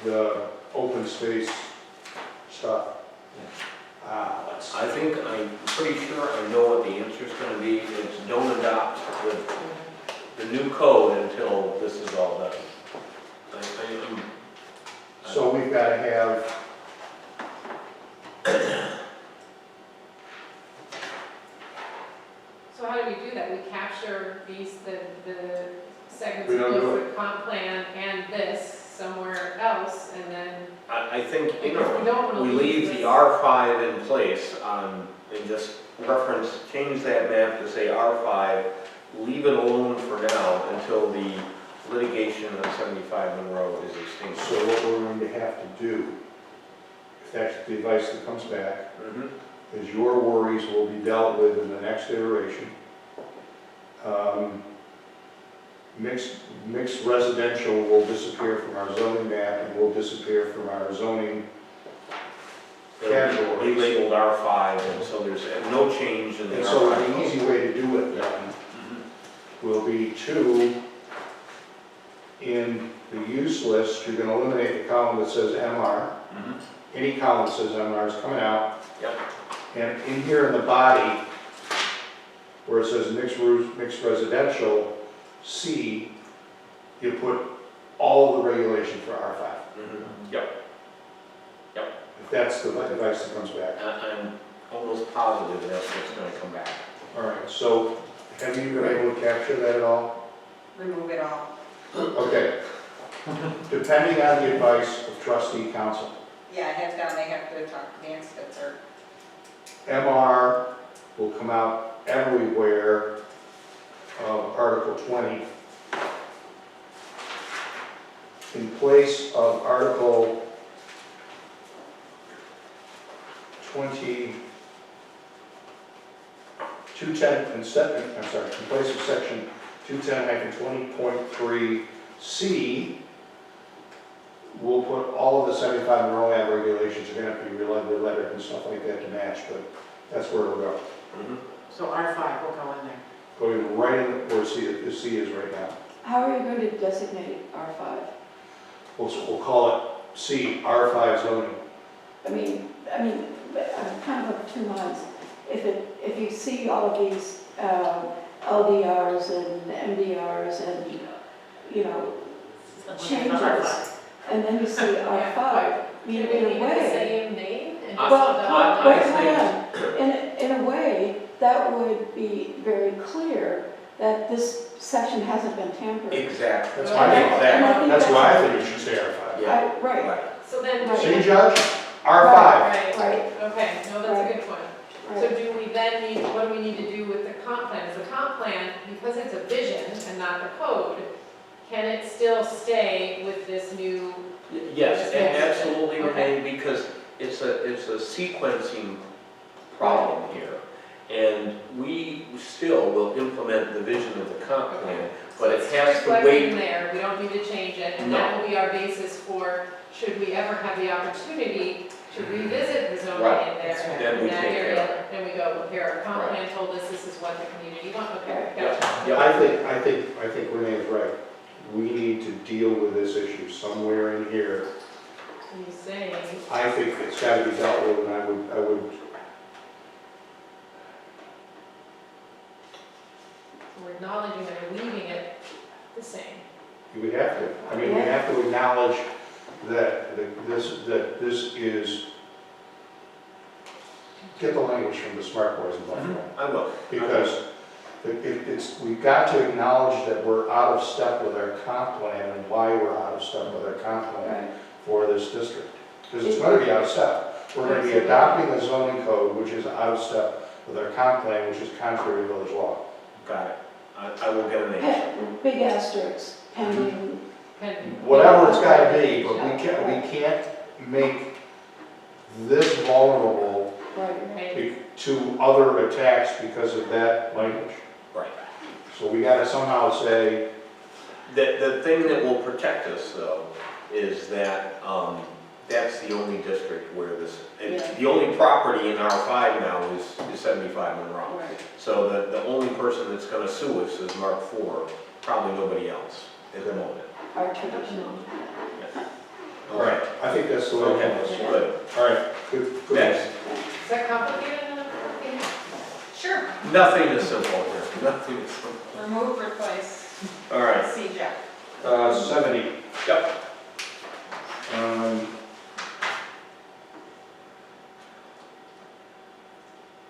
Speaker 4: the open space stuff.
Speaker 6: I think, I'm pretty sure I know what the answer's gonna be. It's don't adopt the new code until this is all done.
Speaker 4: So we've got to have,
Speaker 3: So how do we do that? We capture the segments
Speaker 4: We
Speaker 3: of
Speaker 4: don't do
Speaker 3: both the comp plan and this somewhere else, and then,
Speaker 6: I think,
Speaker 3: I guess we don't want to
Speaker 6: we leave the
Speaker 3: this.
Speaker 6: R5 in place and just reference, change that map to say R5, leave it alone for now until the litigation on 75 Monroe is extinguished.
Speaker 4: so what we're going to have to do, if that's the advice that comes back, is your worries will be dealt with in the next iteration. mixed residential will disappear from our zoning map and will disappear from our zoning
Speaker 6: Be
Speaker 4: categories.
Speaker 6: labeled R5, and so there's no change in the
Speaker 4: And so
Speaker 6: R5
Speaker 4: the
Speaker 6: code.
Speaker 4: easy way to do it then will be to, in the use list, you're gonna eliminate the column that says MR.
Speaker 6: Mhm.
Speaker 4: Any column that says MR is coming out.
Speaker 6: Yep.
Speaker 4: And in here in the body, where it says mixed residential, C, you put all the regulation for R5.
Speaker 6: Yep,
Speaker 4: If that's the advice that comes back.
Speaker 6: I'm almost positive that's what's gonna come back.
Speaker 4: All right, so have you been able to capture that at all?
Speaker 7: Remove it all.
Speaker 4: Okay. Depending on the advice of trustee council,
Speaker 7: Yeah, hands down, they have to talk to Dan Spitzer.
Speaker 4: MR will come out everywhere of Article 20. In place of Article 210, in place of Section 210-20.3C, we'll put all of the 75 Monroe Ave regulations, are gonna have to be lettered and stuff like that to match, but that's where it'll go.
Speaker 1: So R5 will go in there.
Speaker 4: Going right in where C is right now.
Speaker 11: How are you going to designate R5?
Speaker 4: We'll call it C, R5 zoning.
Speaker 11: I mean, but I'm kind of of two minds. If you see all of these LDRs and MDRs and, you know, changes, and then you see R5, I mean,
Speaker 3: Can we
Speaker 11: in
Speaker 3: leave
Speaker 11: a
Speaker 3: it the
Speaker 11: way.
Speaker 3: same name and
Speaker 6: I-
Speaker 3: just
Speaker 11: Well,
Speaker 3: adopt
Speaker 11: wait,
Speaker 3: it?
Speaker 11: hold on. In a way, that would be very clear that this section hasn't been tampered.
Speaker 6: Exactly.
Speaker 4: That's
Speaker 11: And
Speaker 4: my
Speaker 11: I-
Speaker 4: thought.
Speaker 11: and I think
Speaker 4: That's why I think it should say R5.
Speaker 6: Yeah.
Speaker 11: Right,
Speaker 3: So then,
Speaker 11: Right.
Speaker 4: See, Judge? R5.
Speaker 3: right,
Speaker 11: right,
Speaker 3: okay, no, that's a good point. So
Speaker 11: right.
Speaker 3: do we then need, what do we need to do with the comp plan? Is the comp plan, because it's a vision and not the code, can it still stay with this new?
Speaker 6: Yes, and absolutely,
Speaker 3: Okay.
Speaker 6: Renee, because it's a sequencing problem here. And we still will implement the vision of the comp plan, but it has to
Speaker 3: Reflected in
Speaker 6: wait.
Speaker 3: there, we don't need to change it, and that will be our basis for, should we ever have the opportunity to revisit the zoning
Speaker 6: Right.
Speaker 3: in there,
Speaker 6: Then we
Speaker 3: in that
Speaker 6: take care of
Speaker 3: area, and we go, well, here, our comp
Speaker 6: Right.
Speaker 3: plan told us this is what the community wants, okay,
Speaker 6: Yeah,
Speaker 3: gotcha.
Speaker 6: yeah.
Speaker 4: I think Renee is right. We need to deal with this issue somewhere in here.
Speaker 3: So you say,
Speaker 4: I think it's gotta be dealt with, and I would,
Speaker 3: we're acknowledging that we're leaving it the same.
Speaker 4: you would have to. I mean, we have to acknowledge that this is, get the language from the smart boys in Buffalo.
Speaker 6: I will.
Speaker 4: Because we've got to acknowledge that we're out of step with our comp plan and why we're out of step with our comp plan
Speaker 11: Right.
Speaker 4: for this district. Because it's going to be out of step. We're going to be adopting a zoning code which is out of step with our comp plan, which is contrary to village law.
Speaker 6: Got it. I will get a name.
Speaker 11: Big asterisks, pending,
Speaker 4: Whatever it's got to be, but we can't make this vulnerable
Speaker 3: Right,
Speaker 4: to other attacks because of that language.
Speaker 6: Right.
Speaker 4: So we got to somehow say,
Speaker 6: The thing that will protect us, though, is that that's the only district where this, the only property in R5 now is 75 Monroe.
Speaker 11: right.
Speaker 6: So the only person that's going to sue us is Mark IV, probably nobody else at the moment.
Speaker 11: Our traditional.
Speaker 4: all right, I think that's the way
Speaker 6: Okay,
Speaker 4: it is.
Speaker 6: good.
Speaker 4: All right, good.
Speaker 6: Next.
Speaker 3: is that complicated enough? Okay.
Speaker 7: Sure.
Speaker 6: Nothing is simple here, nothing is simple.
Speaker 7: Remove, replace,
Speaker 6: All right.
Speaker 7: C, Jeff.
Speaker 4: 70.
Speaker 6: Yep.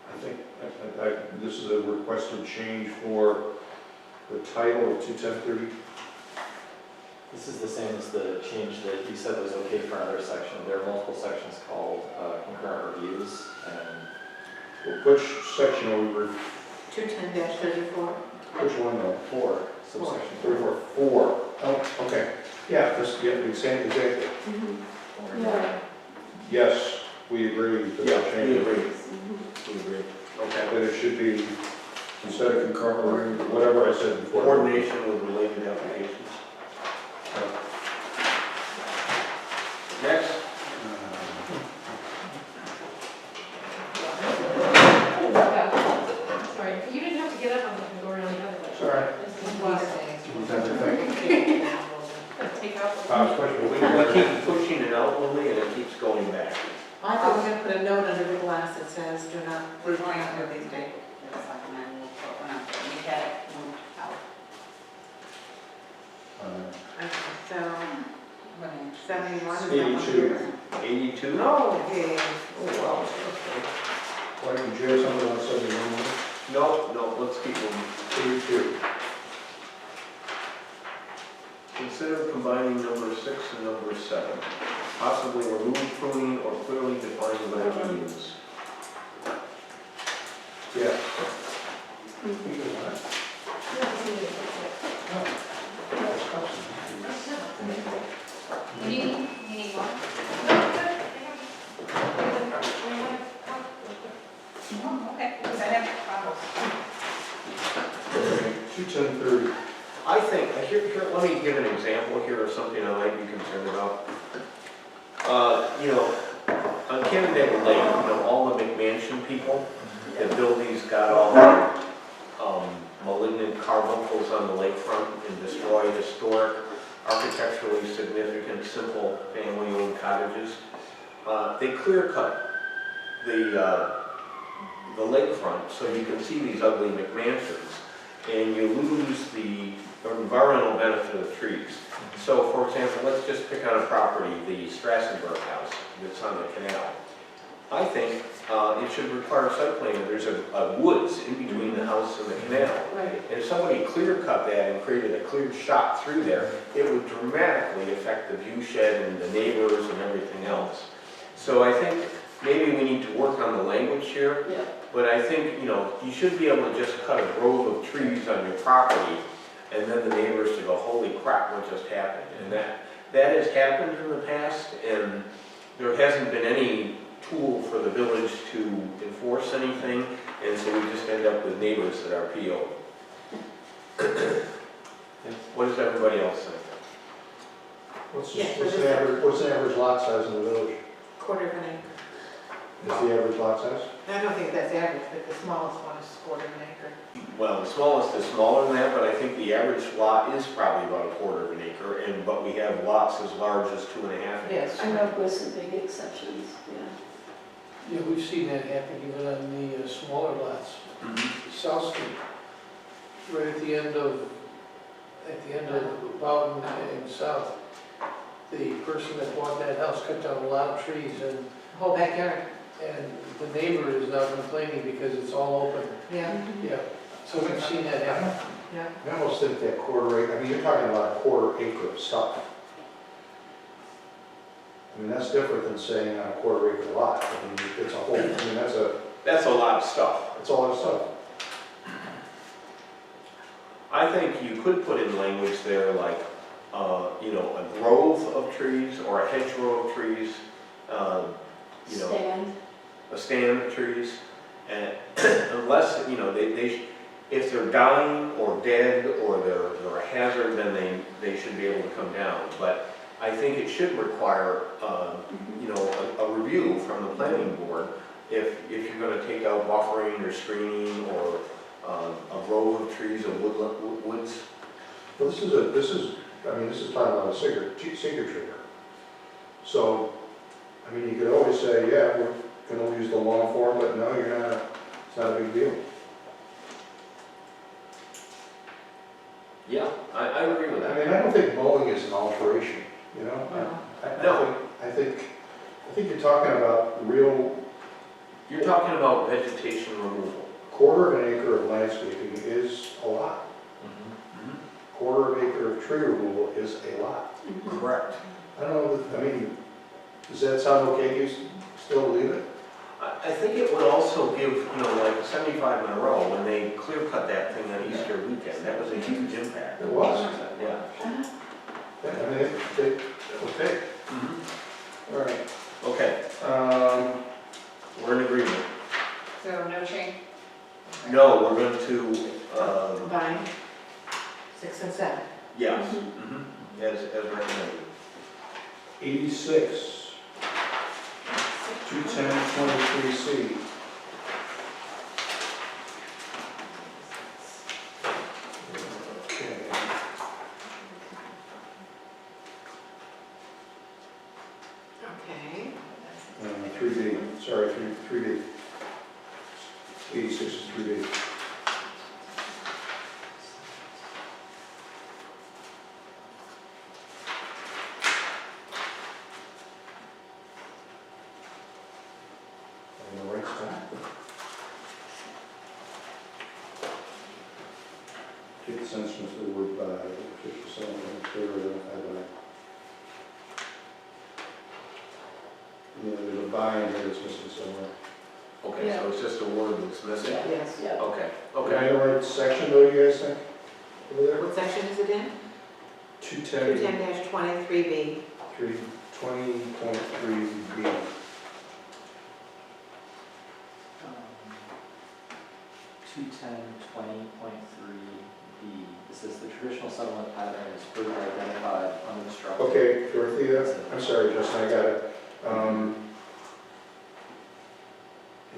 Speaker 4: I think this is a requested change for the title of 21030.
Speaker 8: This is the same as the change that you said was okay for another section. There are multiple sections called concurrent reviews, and
Speaker 4: Which section are we,
Speaker 1: 210-34.
Speaker 4: which one though?
Speaker 8: 4, subsection 4.
Speaker 4: 4. Oh, okay. Yeah, this, yeah, exactly.
Speaker 11: Yeah.
Speaker 4: Yes, we agree with that
Speaker 6: Yeah, we
Speaker 4: change.
Speaker 6: agree,
Speaker 11: Mhm.
Speaker 6: we agree. Okay.
Speaker 4: That it should be, instead of concurrent, or whatever I said before.
Speaker 6: Coordination with related applications.
Speaker 3: Take out.
Speaker 4: Tom's question,
Speaker 6: We keep pushing it out, Lily, and it keeps going back.
Speaker 1: I thought we were gonna put a note under the glass that says, do not
Speaker 7: We're
Speaker 1: leave
Speaker 7: going
Speaker 1: plants
Speaker 7: to
Speaker 1: on these days.
Speaker 7: It's like, and then we'll put one up, we had it moved out.
Speaker 1: So,
Speaker 7: When I-
Speaker 1: 71 is that
Speaker 6: 82. 82?
Speaker 1: No, okay.
Speaker 6: Oh, wow.
Speaker 4: why don't you share something on 71?
Speaker 6: No, let's keep moving.
Speaker 4: 82.
Speaker 6: Consider combining number 6 and number 7. Possibly remove pruning or clearly define land use.
Speaker 4: Yeah.
Speaker 7: You need one? Okay, because I have problems.
Speaker 4: 21030.
Speaker 6: I think, let me give an example here of something I might be concerned about. On Canandaigua Lake, all the McMansion people that build these got all the malignant carbuncles on the lakefront and destroy historic, architecturally significant, simple family-owned cottages. They clear cut the lakefront so you can see these ugly McMansions, and you lose the environmental benefit of trees. So, for example, let's just pick on a property, the Strassenberg house that's on the canal. I think it should require site plan. There's a woods in between the house and the canal.
Speaker 11: Right.
Speaker 6: And if somebody clear cut that and created a clear shot through there, it would dramatically affect the view shed and the neighbors and everything else. So I think maybe we need to work on the language here.
Speaker 11: Yeah.
Speaker 6: But I think, you should be able to just cut a grove of trees on your property and then the neighbors to go, holy crap, what just happened? And that has happened in the past, and there hasn't been any tool for the village to enforce anything, and so we just end up with neighbors that are PO'd. What does everybody else think?
Speaker 4: What's
Speaker 1: Yeah,
Speaker 4: what's the average lot size in the village?
Speaker 1: Quarter of an acre.
Speaker 4: Is the average lot size?
Speaker 1: I don't think that's average, but the smallest one is quarter of an acre.
Speaker 6: Well, the smallest is smaller than that, but I think the average lot is probably about a quarter of an acre, but we have lots as large as 2.5 acres.
Speaker 1: Yes.
Speaker 11: I know with some big exceptions, yeah.
Speaker 5: Yeah, we've seen that happen even on the smaller lots. South Street, right at the end of Bowden and South. The person that bought that house cut down a lot of trees, and
Speaker 1: Whole backyard.
Speaker 5: the neighbor is now complaining because it's all open.
Speaker 1: Yeah,
Speaker 5: Yeah, so we've seen that happen.
Speaker 1: yeah.
Speaker 4: I almost think that quarter acre, you're talking about a quarter acre of stuff. That's different than saying on a quarter acre lot. It's a whole,
Speaker 6: That's a lot of stuff.
Speaker 4: that's a lot of stuff.
Speaker 6: I think you could put in language there like, a grove of trees or a hedgerow of trees,
Speaker 11: Stand.
Speaker 6: a stand of trees, and unless, if they're dying or dead or they're a hazard, then they should be able to come down. But I think it should require, a review from the planning board if you're going to take out buffering or screening or a grove of trees or woods.
Speaker 4: Well, this is talking about a signature. So, you could always say, yeah, we're gonna use the long form, but no, you're not, it's not a big deal.
Speaker 6: Yeah, I agree with that.
Speaker 4: I don't think mowing is an alteration,
Speaker 1: No.
Speaker 4: I think you're talking about real,
Speaker 6: You're talking about vegetation removal.
Speaker 4: quarter of an acre of landscaping is a lot. Quarter of an acre of tree removal is a lot.
Speaker 6: Correct.
Speaker 4: I don't know, does that sound okay? Do you still believe it?
Speaker 6: I think it would also give, like 75 in a row, when they clear cut that thing on Easter weekend, that was a huge impact.
Speaker 4: It was.
Speaker 6: Yeah.
Speaker 4: Okay. All right.
Speaker 6: Okay, we're in agreement.
Speaker 7: So no change?
Speaker 6: No, we're going to,
Speaker 1: Combine 6 and 7.
Speaker 6: yes, as recommended.
Speaker 4: 86. 21023C. Okay. 3B, sorry, 3B. 86 is 3B. On the right side. Take the sentence with the word by, official settlement, clear identified by. Yeah, there's a by in here that's missing somewhere.
Speaker 10: Okay, so it's just a word that's missing?
Speaker 1: Yes.
Speaker 11: Yeah.
Speaker 10: Okay,
Speaker 4: Okay,
Speaker 10: okay.
Speaker 4: the right section though, you guys think? Over there?
Speaker 1: What section is it in?
Speaker 4: 210,
Speaker 1: 210-23B.
Speaker 4: 20.3B.
Speaker 8: Two 210.20.3B. This is the traditional settlement pattern is further identified unobstructed.
Speaker 4: Okay, Dorothea, I'm sorry, Justin, I got it.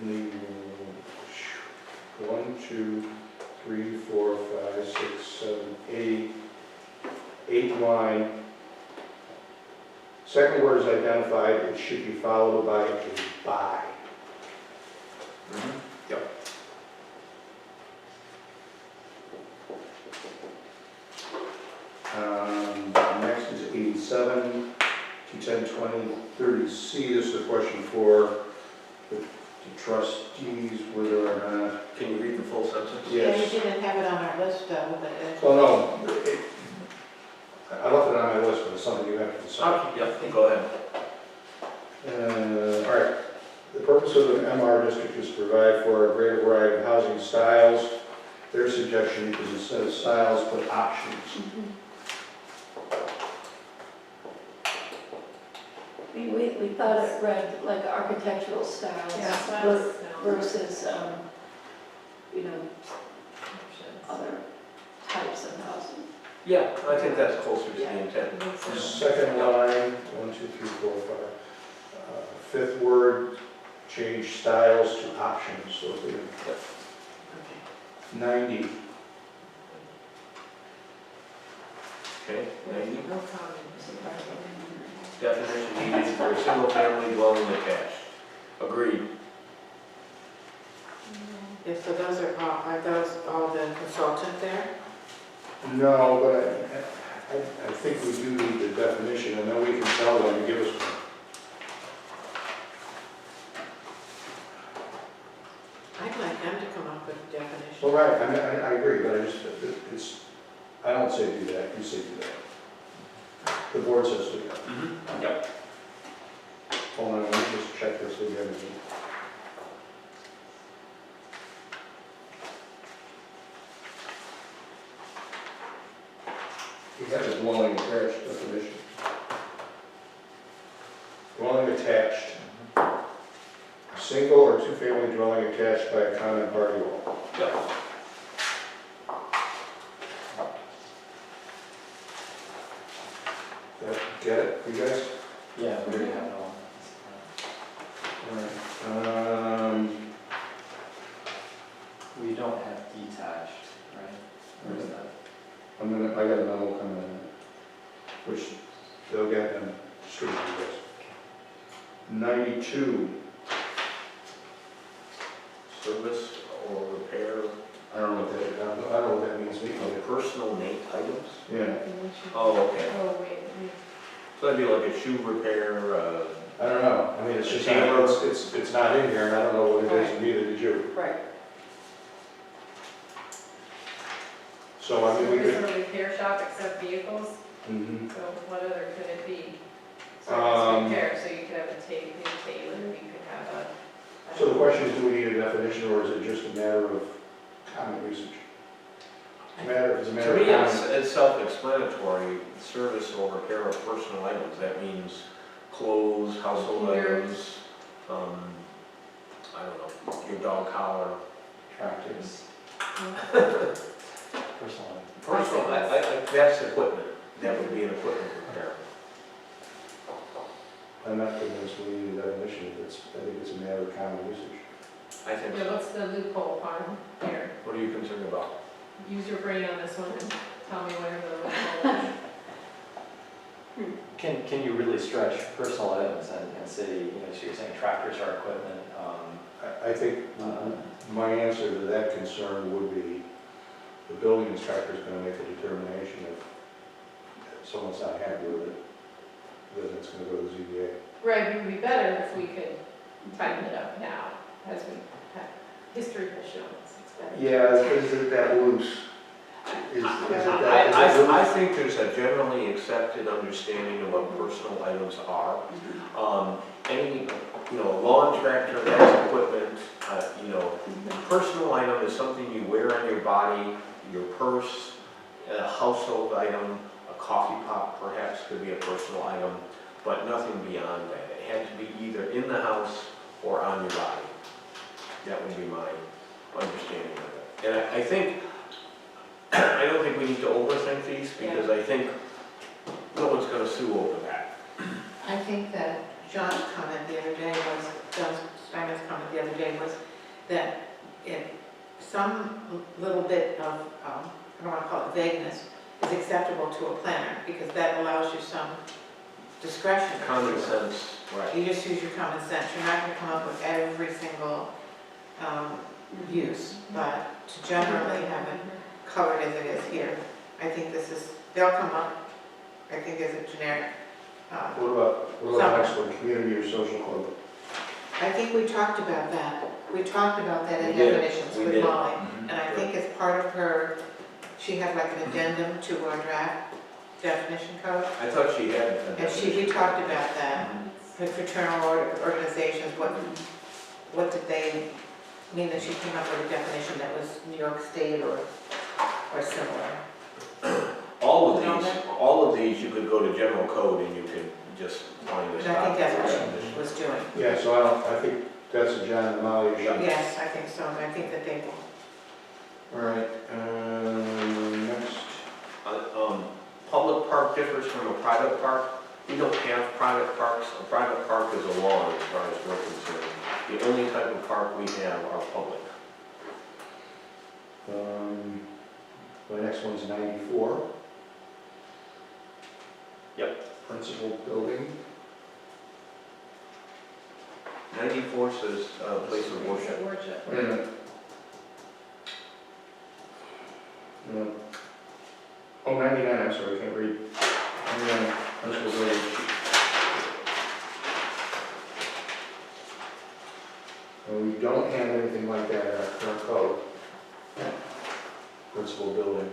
Speaker 4: In the 1, 2, 3, 4, 5, 6, 7, 8 line. Second word is identified, it should be followed by a by.
Speaker 10: Yep.
Speaker 4: Next is 87, 210, 20, 30C. This is a question for the trustees, whether or not.
Speaker 10: Can you read the full sentence?
Speaker 1: Yeah,
Speaker 4: Yes.
Speaker 1: you didn't have it on our list though, but
Speaker 4: Well, no, I left it on my list, but it's something you have to decide.
Speaker 10: Yep, go ahead.
Speaker 4: All right. The purpose of the MR district is to provide for a greater variety of housing styles. Their suggestion is instead of styles, put options.
Speaker 11: We thought it read like architectural styles
Speaker 3: Yeah, styles, no.
Speaker 11: versus, you know,
Speaker 3: Options.
Speaker 11: other types of housing.
Speaker 10: Yeah, I think that's closer to the intent.
Speaker 3: Makes sense.
Speaker 4: Second line, 1, 2, 3, 4, 5. Fifth word, change styles to options. So if we-
Speaker 1: okay.
Speaker 4: 90.
Speaker 10: Okay, 90.
Speaker 3: No comment.
Speaker 10: Definition needed for a single-family dwelling attached. Agreed.
Speaker 1: Yeah, so those are those all the consultant there?
Speaker 4: No, but I think we do need the definition, and then we can tell them to give us one.
Speaker 1: I'd like them to come up with a definition.
Speaker 4: Well, right, I agree, but I don't say do that, you say do that. The board says do that.
Speaker 10: Yep.
Speaker 4: Hold on, let me just check this again. We have a dwelling attached definition. Dwelling attached. A single or two-family dwelling attached by a common party wall.
Speaker 10: Yep.
Speaker 4: Get it, you guys?
Speaker 8: Yeah, we already have it all.
Speaker 4: Alright,
Speaker 8: We don't have detached, right? Or is that?
Speaker 4: I got a memo coming in, which they'll get them straight to you guys. 92,
Speaker 10: Service or repair
Speaker 4: I don't know what that, I don't know what that means.
Speaker 10: of personal made items?
Speaker 4: Yeah,
Speaker 10: Oh, okay.
Speaker 3: Oh, wait.
Speaker 10: So that'd be like a shoe repair,
Speaker 4: I don't know, I mean, it's just,
Speaker 10: Hammer.
Speaker 4: it's not in here, and I don't know what it is, and neither did you.
Speaker 11: Right.
Speaker 4: So, I mean, we
Speaker 3: Service
Speaker 4: could.
Speaker 3: or repair shop except vehicles,
Speaker 4: Mhm.
Speaker 3: so what other could it be?
Speaker 4: Um,
Speaker 3: Service repair, so you could have a tailor, you could have a.
Speaker 4: So the question is, do we need a definition, or is it just a matter of common usage? It's a matter
Speaker 10: to
Speaker 4: of
Speaker 10: me,
Speaker 4: common.
Speaker 10: it's self-explanatory. Service or repair of personal items, that means clothes, household
Speaker 3: Computers.
Speaker 10: items, I don't know, your dog collar.
Speaker 8: Tractors,
Speaker 3: Mm-hmm.
Speaker 8: personal.
Speaker 10: Personal, that's equipment. That would be an equipment repair.
Speaker 4: I'm not convinced we need a definition, I think it's a matter of common usage.
Speaker 10: I think
Speaker 3: Yeah,
Speaker 10: so.
Speaker 3: what's the loophole part here?
Speaker 10: What are you concerned about?
Speaker 3: Use your brain on this one and tell me where the loophole is.
Speaker 8: Can you really stretch personal items and say, you know, so you're saying tractors are equipment?
Speaker 4: I think my answer to that concern would be the building inspector is going to make a determination if someone's not happy with it, then it's going to go to the ZBA.
Speaker 3: Right, it would be better if we could tighten it up now, as we have, history has shown us, it's better.
Speaker 4: Yeah, is it that loose? Is it that loose?
Speaker 6: I think there's a generally accepted understanding of what personal items are. Any, you know, lawn tractor, that's equipment, you know, personal item is something you wear on your body, your purse, a household item, a coffee pot perhaps could be a personal item, but nothing beyond that. It had to be either in the house or on your body. That would be my understanding of it. And I think, I don't think we need to overthink these, because I think no one's going to sue over that.
Speaker 1: I think that John's comment the other day was, John Steinman's comment the other day was that if some little bit of, I don't want to call it vagueness, is acceptable to a planner, because that allows you some discretion.
Speaker 6: Common sense, right.
Speaker 1: You just use your common sense. You're not going to come up with every single use, but to generally have it covered as it is here, I think this is, they'll come up, I think, as a generic.
Speaker 4: What about the next one, community or social club?
Speaker 1: I think we talked about that. We talked about that in
Speaker 6: We did.
Speaker 1: definitions
Speaker 6: We
Speaker 1: with
Speaker 6: did.
Speaker 1: Molly. And I think as part of her, she had like an addendum to our draft definition code.
Speaker 6: I thought she had.
Speaker 1: And we talked about that. The fraternal organizations, what did they mean that she came up with a definition that was New York State or similar?
Speaker 6: All of these, you could go to general code and you could just find this.
Speaker 1: And I think that's what she was doing.
Speaker 4: Yeah, so I think that's a John and Molly issue.
Speaker 1: Yes, I think so. And I think that they will.
Speaker 4: All right, next.
Speaker 6: Public park differs from a private park. We don't have private parks. A private park is a lawn as far as we're concerned. The only type of park we have are public.
Speaker 4: The next one's 94.
Speaker 6: Yep.
Speaker 4: Principal building.
Speaker 6: 94 says place of worship.
Speaker 4: Wait a minute. No. Oh, 99, I'm sorry, I can't read. 99, principal building. And we don't have anything like that in our current code. Principal building.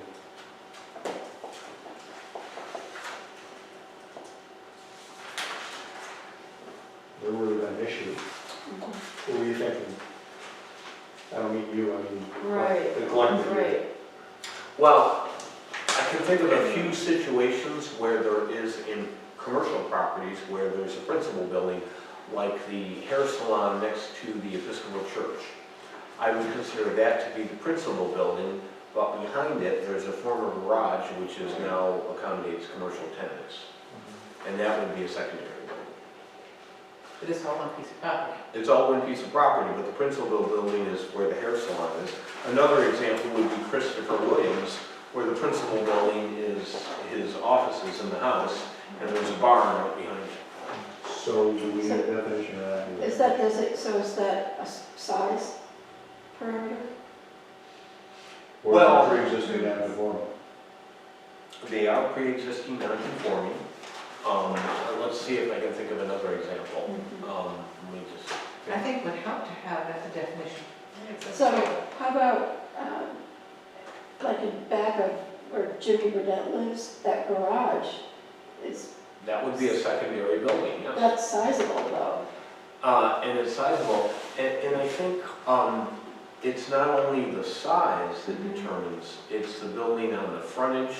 Speaker 4: There would have been an issue. What were you thinking? I don't mean you, I mean
Speaker 11: Right.
Speaker 4: the collective.
Speaker 11: Right.
Speaker 6: Well, I can think of a few situations where there is in commercial properties where there's a principal building, like the hair salon next to the Episcopal Church. I would consider that to be the principal building, but behind it, there's a former garage which is now accommodates commercial tenants. And that would be a secondary building.
Speaker 1: For this whole one piece of property.
Speaker 6: It's all one piece of property, but the principal building is where the hair salon is. Another example would be Christopher Williams, where the principal building is his offices in the house, and there's a barn out behind it.
Speaker 4: So do we need a definition of that?
Speaker 11: Is that, so is that a size parameter?
Speaker 4: Or
Speaker 6: Well-
Speaker 4: pre-existing non-conforming?
Speaker 6: They are pre-existing, non-conforming. Let's see if I can think of another example. Let me just.
Speaker 1: I think would help to have that definition.
Speaker 11: So how about, like in back of where Jimmy Burdett lives, that garage is,
Speaker 6: That would be a secondary building, yes.
Speaker 11: that's sizable though.
Speaker 6: And it's sizable, and I think it's not only the size that determines, it's the building on the frontage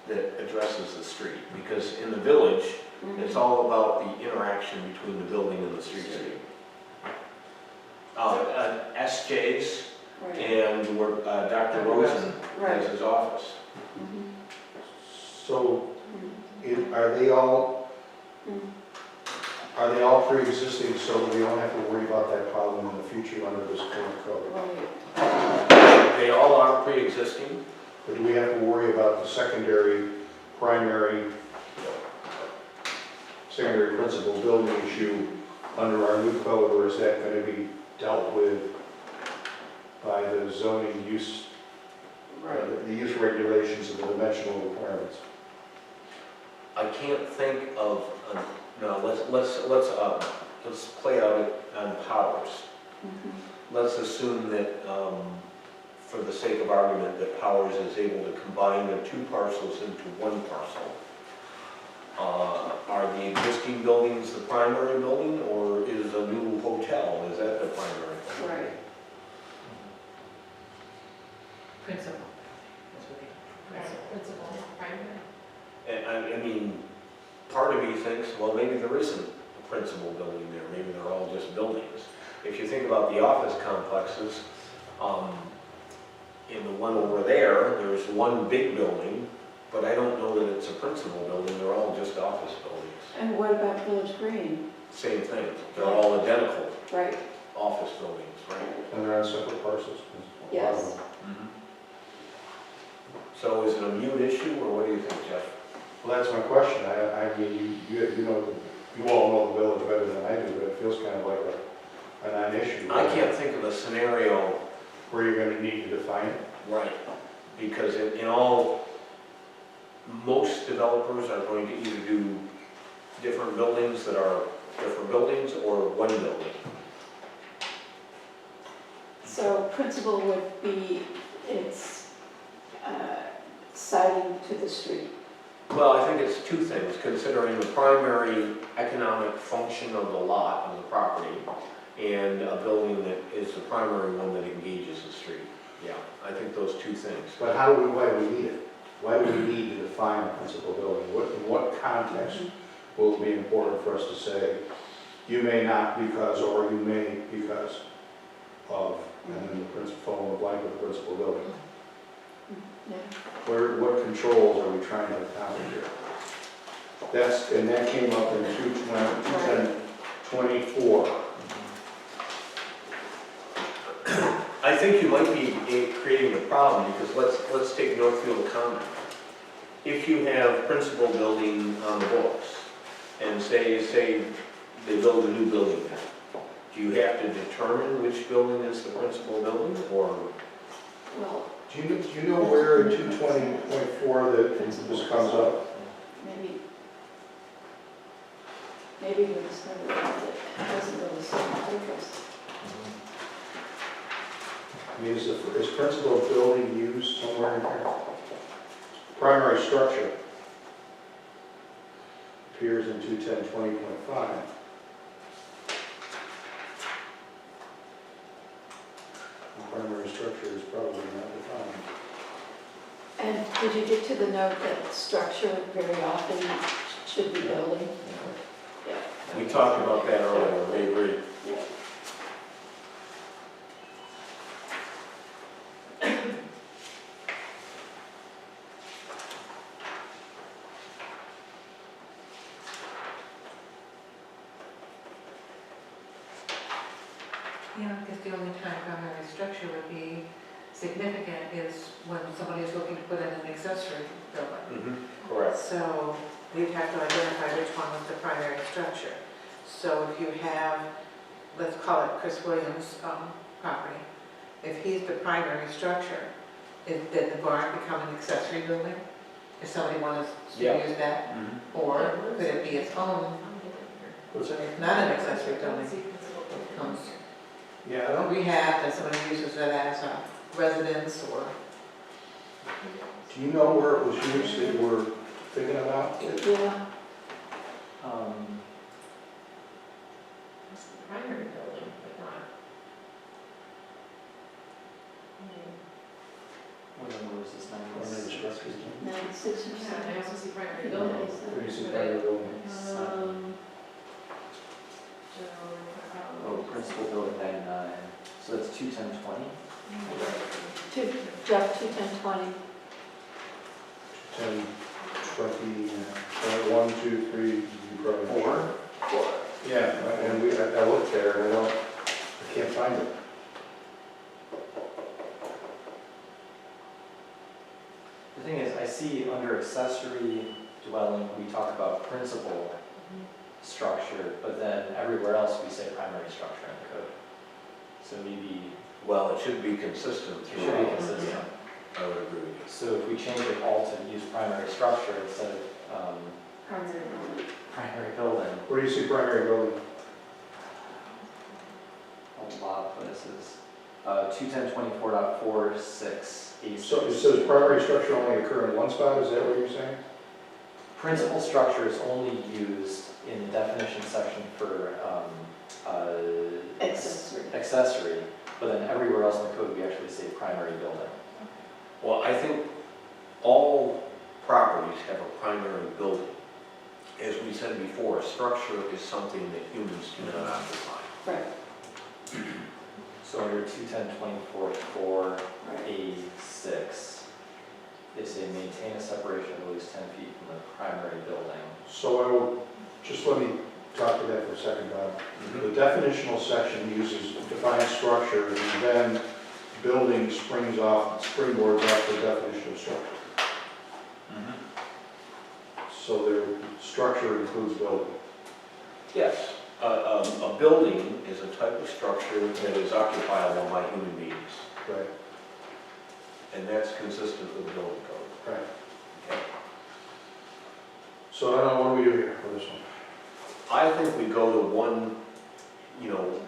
Speaker 6: that addresses the street. Because in the village, it's all about the interaction between the building and the street. SJ's
Speaker 11: Right.
Speaker 6: and where Dr. Rosen has his office.
Speaker 11: Mhm.
Speaker 4: So
Speaker 11: Mhm.
Speaker 4: are they all
Speaker 11: Mhm.
Speaker 4: pre-existing so that we don't have to worry about that problem in the future under this current code?
Speaker 11: Right.
Speaker 6: They all are pre-existing.
Speaker 4: Or do we have to worry about the secondary, primary secondary principal building issue under our new code, or is that going to be dealt with by the zoning use, the use regulations and the dimensional requirements?
Speaker 6: I can't think of, no, let's play out it on Powers. Let's assume that, for the sake of argument, that Powers is able to combine the two parcels into one parcel. Are the existing buildings the primary building, or is a new hotel, is that the primary building?
Speaker 11: Right.
Speaker 3: Principal. That's what they, principal, primary.
Speaker 6: And I mean, part of me thinks, well, maybe there isn't a principal building there, maybe they're all just buildings. If you think about the office complexes, in the one over there, there's one big building, but I don't know that it's a principal building, they're all just office buildings.
Speaker 11: And what about Village Green?
Speaker 6: Same thing, they're all identical
Speaker 11: Right,
Speaker 6: office buildings, right?
Speaker 4: And they're on separate parcels?
Speaker 11: yes.
Speaker 6: So is it a mute issue, or what do you think, Jeff?
Speaker 4: Well, that's my question. I mean, you know, you all know the village better than I do, but it feels kind of like a non-issue.
Speaker 6: I can't think of a scenario.
Speaker 4: Where you're going to need to define it.
Speaker 6: Right, because in all, most developers are going to either do different buildings that are different buildings or one building.
Speaker 11: So principal would be its siding to the street.
Speaker 6: Well, I think it's two things, considering the primary economic function of the lot, of the property, and a building that is the primary one that engages the street. Yeah, I think those two things.
Speaker 4: But why do we need it? Why do we need to define a principal building? In what context will it be important for us to say, you may not because, or you may because of, and then the principal, fill in the blank with the principal building?
Speaker 11: Yeah.
Speaker 4: What controls are we trying to accomplish here? And that came up in 210-24.
Speaker 6: I think you might be creating a problem, because let's take Northfield Common. If you have principal building on the books, and say they build a new building there, do you have to determine which building is the principal building, or?
Speaker 11: Well,
Speaker 4: Do you know where in 220.4 that this comes up?
Speaker 11: maybe we discovered that it doesn't really serve a purpose.
Speaker 4: I mean, is principal building used somewhere in here? Primary structure appears in 210-20.5. Primary structure is probably not defined.
Speaker 11: And did you get to the note that structure very often should be building? Yeah.
Speaker 6: We talked about that earlier, we agree.
Speaker 11: Yeah.
Speaker 1: Yeah, I guess the only time primary structure would be significant is when somebody is looking to put in an accessory building.
Speaker 6: Correct.
Speaker 1: So we'd have to identify which one was the primary structure. So if you have, let's call it Chris Williams' property, if he's the primary structure, then the barn become an accessory building? If somebody wanted to
Speaker 6: Yeah.
Speaker 1: use that? Or could it be its own,
Speaker 4: What's that?
Speaker 1: if not an accessory building? It becomes
Speaker 4: Yeah, I don't.
Speaker 1: rehab, and somebody uses it as a residence, or
Speaker 4: Do you know where it was used that you were thinking about?
Speaker 11: Yeah.
Speaker 3: It's the primary building, but not.
Speaker 8: What number was this,
Speaker 4: Primary structure.
Speaker 11: 96 or
Speaker 3: Yeah,
Speaker 11: something.
Speaker 3: I also see primary buildings.
Speaker 4: Where you see primary building?
Speaker 8: Oh, principal building 99, so that's 21020?
Speaker 11: Jeff, 21020.
Speaker 4: 10, 20, 1, 2, 3, you probably.
Speaker 8: 4?
Speaker 4: Yeah, and I looked there and I can't find it.
Speaker 8: The thing is, I see under accessory dwelling, we talk about principal, structure, but then everywhere else we say primary structure in the code. So maybe
Speaker 6: Well, it should be consistent
Speaker 8: it should be
Speaker 6: throughout.
Speaker 8: consistent.
Speaker 6: I would agree with you.
Speaker 8: So if we change it all to use primary structure instead of
Speaker 2: Primary building.
Speaker 8: primary building,
Speaker 4: Where do you see primary building?
Speaker 8: a lot of places. 21024.46 A6.
Speaker 4: So it says primary structure only occur in one spot, is that what you're saying?
Speaker 8: Principal structure is only used in the definition section for
Speaker 11: Accessory.
Speaker 8: accessory, but then everywhere else in the code, we actually say primary building.
Speaker 6: Well, I think all properties have a primary building. As we said before, structure is something that humans do not occupy.
Speaker 11: Right,
Speaker 8: So under 21024.4
Speaker 11: right.
Speaker 8: A6, they say maintain a separation of at least 10 feet from the primary building.
Speaker 4: So I will, just let me talk to that for a second, Bob. The definitional section uses defined structure, and then building springboards off the definition of structure. So their structure includes building.
Speaker 6: Yes, a building is a type of structure that is occupiable by human beings,
Speaker 4: Right.
Speaker 6: and that's consistent with the building code.
Speaker 4: Right.
Speaker 6: Okay.
Speaker 4: So I don't know, what do we do here for this one?
Speaker 6: I think we go to one, you know,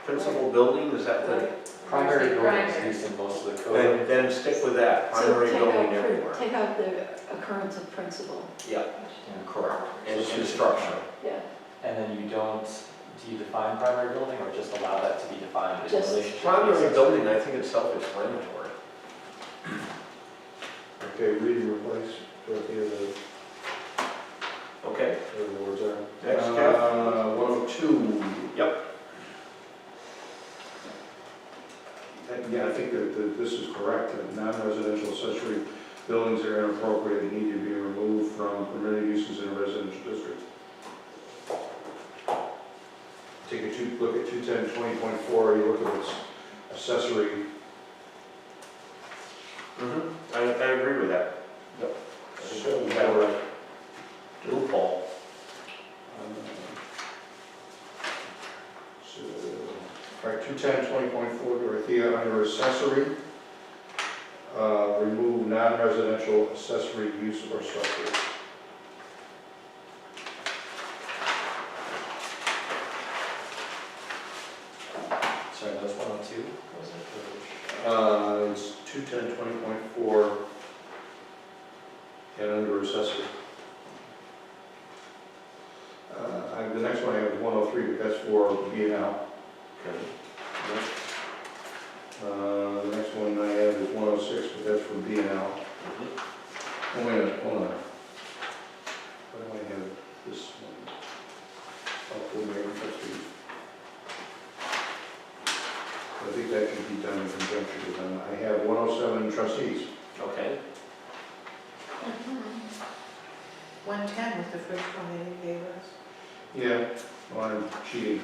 Speaker 6: principal building, is that the?
Speaker 8: Primary building is
Speaker 3: Primary.
Speaker 8: used in most of the code.
Speaker 6: Then stick with that,
Speaker 11: So
Speaker 6: primary building everywhere.
Speaker 11: take out the occurrence of principle,
Speaker 6: Yeah,
Speaker 8: Yeah.
Speaker 6: correct, and it's structure.
Speaker 11: yeah.
Speaker 8: And then do you define primary building or just allow that to be defined in
Speaker 11: Just
Speaker 8: relationship? to
Speaker 6: Primary
Speaker 8: accessory?
Speaker 6: building, I think it's self-explanatory.
Speaker 4: Okay, read and replace, Dorothea,
Speaker 6: Okay,
Speaker 4: whatever the words are.
Speaker 6: Next, Jeff.
Speaker 4: 102.
Speaker 6: Yep.
Speaker 4: Yeah, I think that this is correct, that non-residential accessory buildings are inappropriate and need to be removed from permitted uses in a residential district. Take a look at 21020.4, you look at its accessory.
Speaker 6: I agree with that. Yep. I think we have a loophole.
Speaker 4: So, all right, 21020.4, Dorothea, under accessory, remove non-residential accessory use or structure.
Speaker 8: Sorry, that was 102, was it?
Speaker 4: It's 21020.4, and under accessory. The next one I have is 103, but that's for B and L.
Speaker 6: Okay.
Speaker 4: The next one I have is 106, but that's for B and L. Oh, wait a minute, hold on. Why do I have this one? Oh, full name, trustees. I think that should be done in conjunction with them. I have 107 trustees.
Speaker 6: Okay.
Speaker 1: 110 was the first one that you gave us.
Speaker 4: Yeah, well, I'm cheating.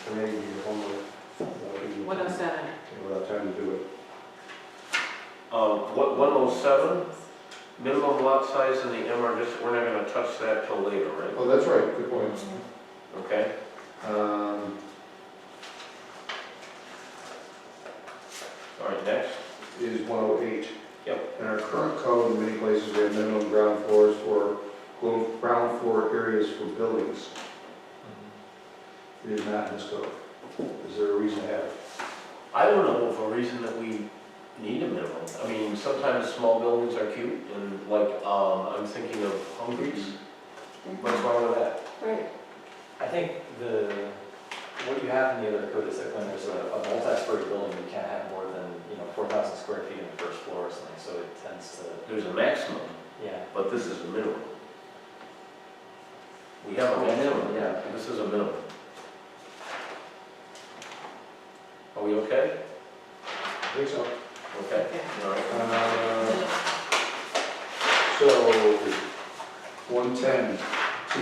Speaker 4: I may give you homework.
Speaker 1: 107.
Speaker 4: We'll have time to do it.
Speaker 6: What, 107, minimum lot size in the MR district, we're not gonna touch that till later, right?
Speaker 4: Oh, that's right, good point.
Speaker 6: Okay. All right, next.
Speaker 4: Is 108.
Speaker 6: Yep.
Speaker 4: In our current code, in many places, we have minimum ground floors for, ground floor areas for buildings. It is not in this code. Is there a reason to have it?
Speaker 6: I don't know of a reason that we need a minimum. I mean, sometimes small buildings are cute, and like, I'm thinking of Humvees. What's wrong with that?
Speaker 11: Right,
Speaker 8: I think what you have in the other code is that when there's a multi-story building, you can't have more than, 4,000 square feet in the first floor or something, so it tends to,
Speaker 6: There's a maximum,
Speaker 8: yeah.
Speaker 6: but this is a minimum. We have a minimum,
Speaker 8: Yeah.
Speaker 6: this is a minimum. Are we okay?
Speaker 4: I think so.
Speaker 6: Okay. All right.
Speaker 4: So, 110 T.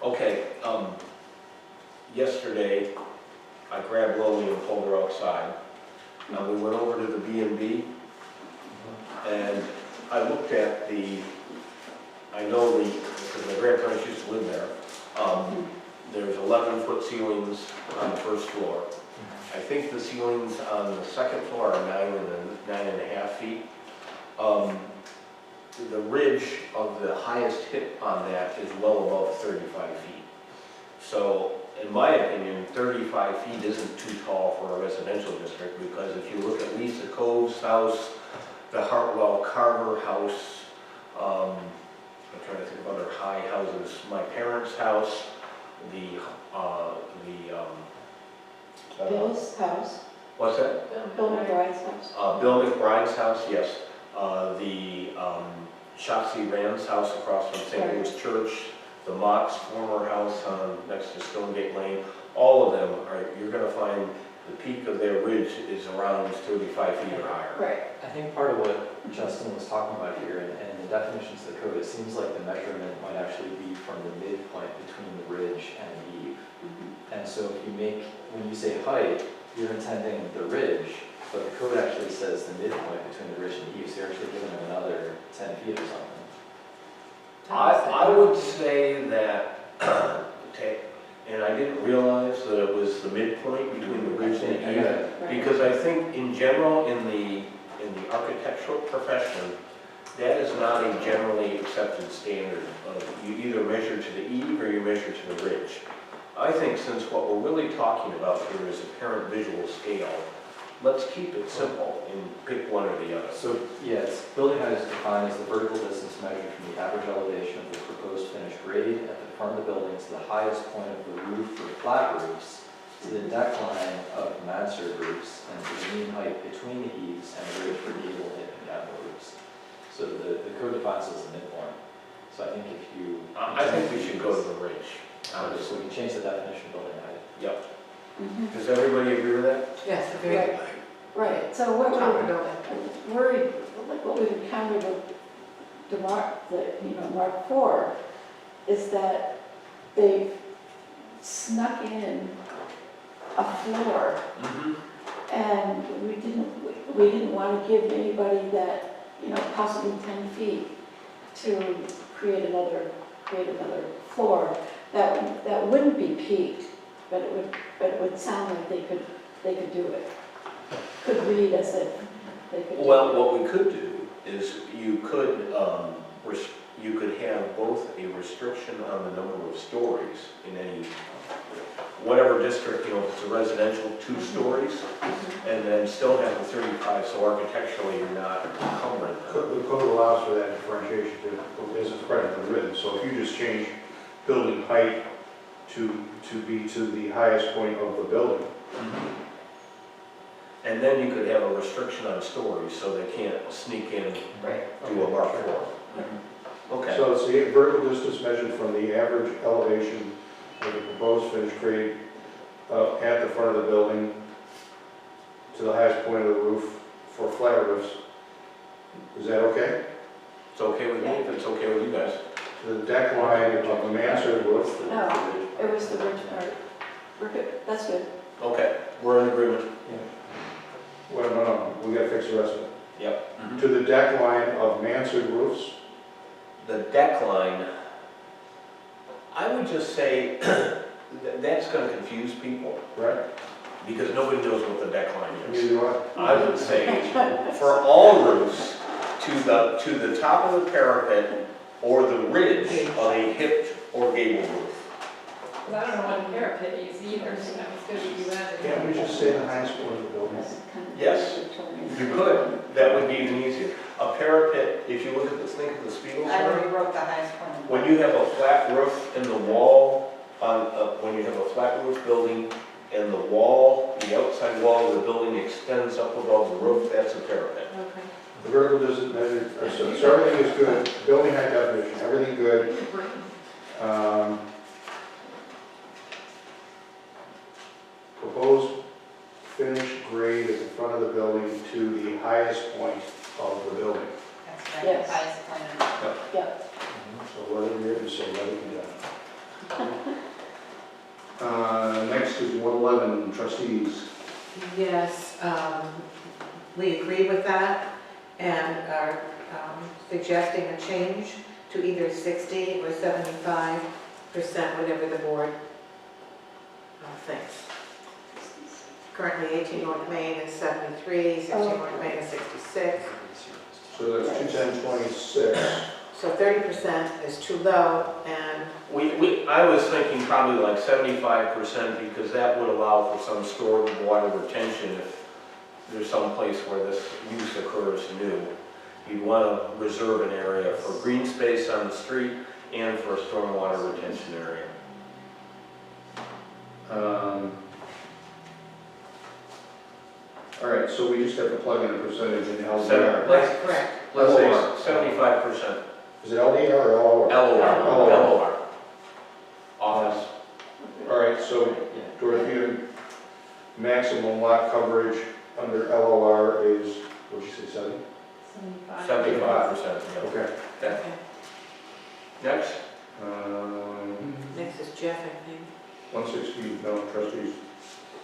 Speaker 6: Okay, yesterday, I grabbed Lily and pulled her outside, We went over to the B&B, and I looked at I know because my grandparents used to live there, there's 11-foot ceilings on the first floor. I think the ceilings on the second floor are 9.5 feet. The ridge of the highest hip on that is well above 35 feet. So, in my opinion, 35 feet isn't too tall for a residential district, because if you look at Lisa Cove's house, the Hartwell Carver house, I'm trying to think of other high houses, my parents' house,
Speaker 11: Bill's house,
Speaker 6: what's that?
Speaker 11: Bill McBride's house.
Speaker 6: Bill McBride's house, yes. The Shotzi Rand's house across from St. Louis Church, the Mock's former house next to Stonegate Lane, all of them you're gonna find the peak of their ridge is around 35 feet or higher.
Speaker 11: Right.
Speaker 8: I think part of what Justin was talking about here, and the definitions of the code, it seems like the measurement might actually be from the midpoint between the ridge and the eave. And so if when you say height, you're intending the ridge, but the code actually says the midpoint between the ridge and the eave, so you're actually giving them another 10 feet or something.
Speaker 6: I would say that, and I didn't realize that it was the midpoint between the ridge and the eave, because I think in general, in the architectural profession, that is not a generally accepted standard of you either measure to the eave or you measure to the ridge. I think since what we're really talking about here is apparent visual scale, let's keep it simple and pick one or the other.
Speaker 8: So, yes, building height is defined as the vertical distance measured from the average elevation of the proposed finished grade at the front of the building to the highest point of the roof for flat roofs, to the deck line of mansard roofs, and to the mean height between the eaves and the ridge for gable, hip, and gable roofs. So the code defines it as the midpoint. So I think if you...
Speaker 6: I think we should go to the ridge.
Speaker 8: So we can change the definition of building height.
Speaker 6: Yep.
Speaker 11: Mhm.
Speaker 6: Does everybody agree with that?
Speaker 1: Yes, very
Speaker 11: Right. Right, so what
Speaker 1: top of the
Speaker 11: we're
Speaker 1: building.
Speaker 11: worried, like what we've encountered with Mark 4, is that they've snuck in a floor, and we didn't want to give anybody that, possibly 10 feet to create another floor that wouldn't be peaked, but it would sound like they could do it. Could read as if they could do it.
Speaker 6: Well, what we could do is you could have both a restriction on the number of stories in any, whatever district, if it's a residential, 2 stories, and then still have the 35, so architecturally you're not encumbering.
Speaker 4: The code allows for that differentiation to, as it's presently written, so if you just change building height to be to the highest point of the building.
Speaker 6: And then you could have a restriction on stories, so they can't sneak in to a Mark 4. Okay.
Speaker 4: So it's the vertical distance measured from the average elevation of the proposed finished grade at the front of the building to the highest point of the roof for flat roofs. Is that okay?
Speaker 6: It's okay with me if it's okay with you guys.
Speaker 4: To the deck line of the mansard roof.
Speaker 11: No, it was the ridge part. We're good, that's good.
Speaker 6: Okay, we're in agreement.
Speaker 4: Well, no, we gotta fix the rest of it.
Speaker 6: Yep.
Speaker 4: To the deck line of mansard roofs.
Speaker 6: The deck line, I would just say that's going to confuse people,
Speaker 4: Right.
Speaker 6: because nobody knows what the deck line is.
Speaker 4: Neither do I.
Speaker 6: I would say for all roofs, to the top of the parapet or the ridge of a hipped or gable roof.
Speaker 3: Because I don't know what a parapet is either, so that was good that you added.
Speaker 4: Can't we just say the highest point of the building?
Speaker 11: That's kind of
Speaker 6: Yes, you could. That would be even easier. A parapet, if you look at this, think of the Spiegel
Speaker 7: I
Speaker 6: sign.
Speaker 7: already wrote the highest point.
Speaker 6: When you have a flat roof in the wall, when you have a flat roof building and the wall, the outside wall of the building extends up above the roof, that's a parapet.
Speaker 3: Okay.
Speaker 4: The vertical doesn't measure, so everything is good, building height definition, everything good. Proposed finished grade at the front of the building to the highest point of the building.
Speaker 7: That's right,
Speaker 11: Yes.
Speaker 7: highest point of the
Speaker 11: Yeah,
Speaker 4: So let it written, so let it be done. Next is 111, trustees.
Speaker 1: Yes, we agree with that and are suggesting a change to either 60 or 75%, whatever the board thinks. Currently 18 North Main is 73, 16 North Main is 66.
Speaker 4: So that's 21026.
Speaker 1: So 30% is too low, and
Speaker 6: I was thinking probably like 75% because that would allow for some stored water retention if there's some place where this use occurs new. You'd want to reserve an area for green space on the street and for a stormwater retention area.
Speaker 4: All right, so we just have to plug in a percentage in LDR.
Speaker 1: that's correct.
Speaker 6: Let's say 75%.
Speaker 4: Is it LDR or LOR?
Speaker 6: LOR. Office.
Speaker 4: All right, so Dorothea, maximum lot coverage under LOR is, what'd you say, 70?
Speaker 6: 75%. Yeah.
Speaker 4: Okay.
Speaker 6: Okay. Next.
Speaker 1: Next is Jeff, I think.
Speaker 4: 160, no, trustees.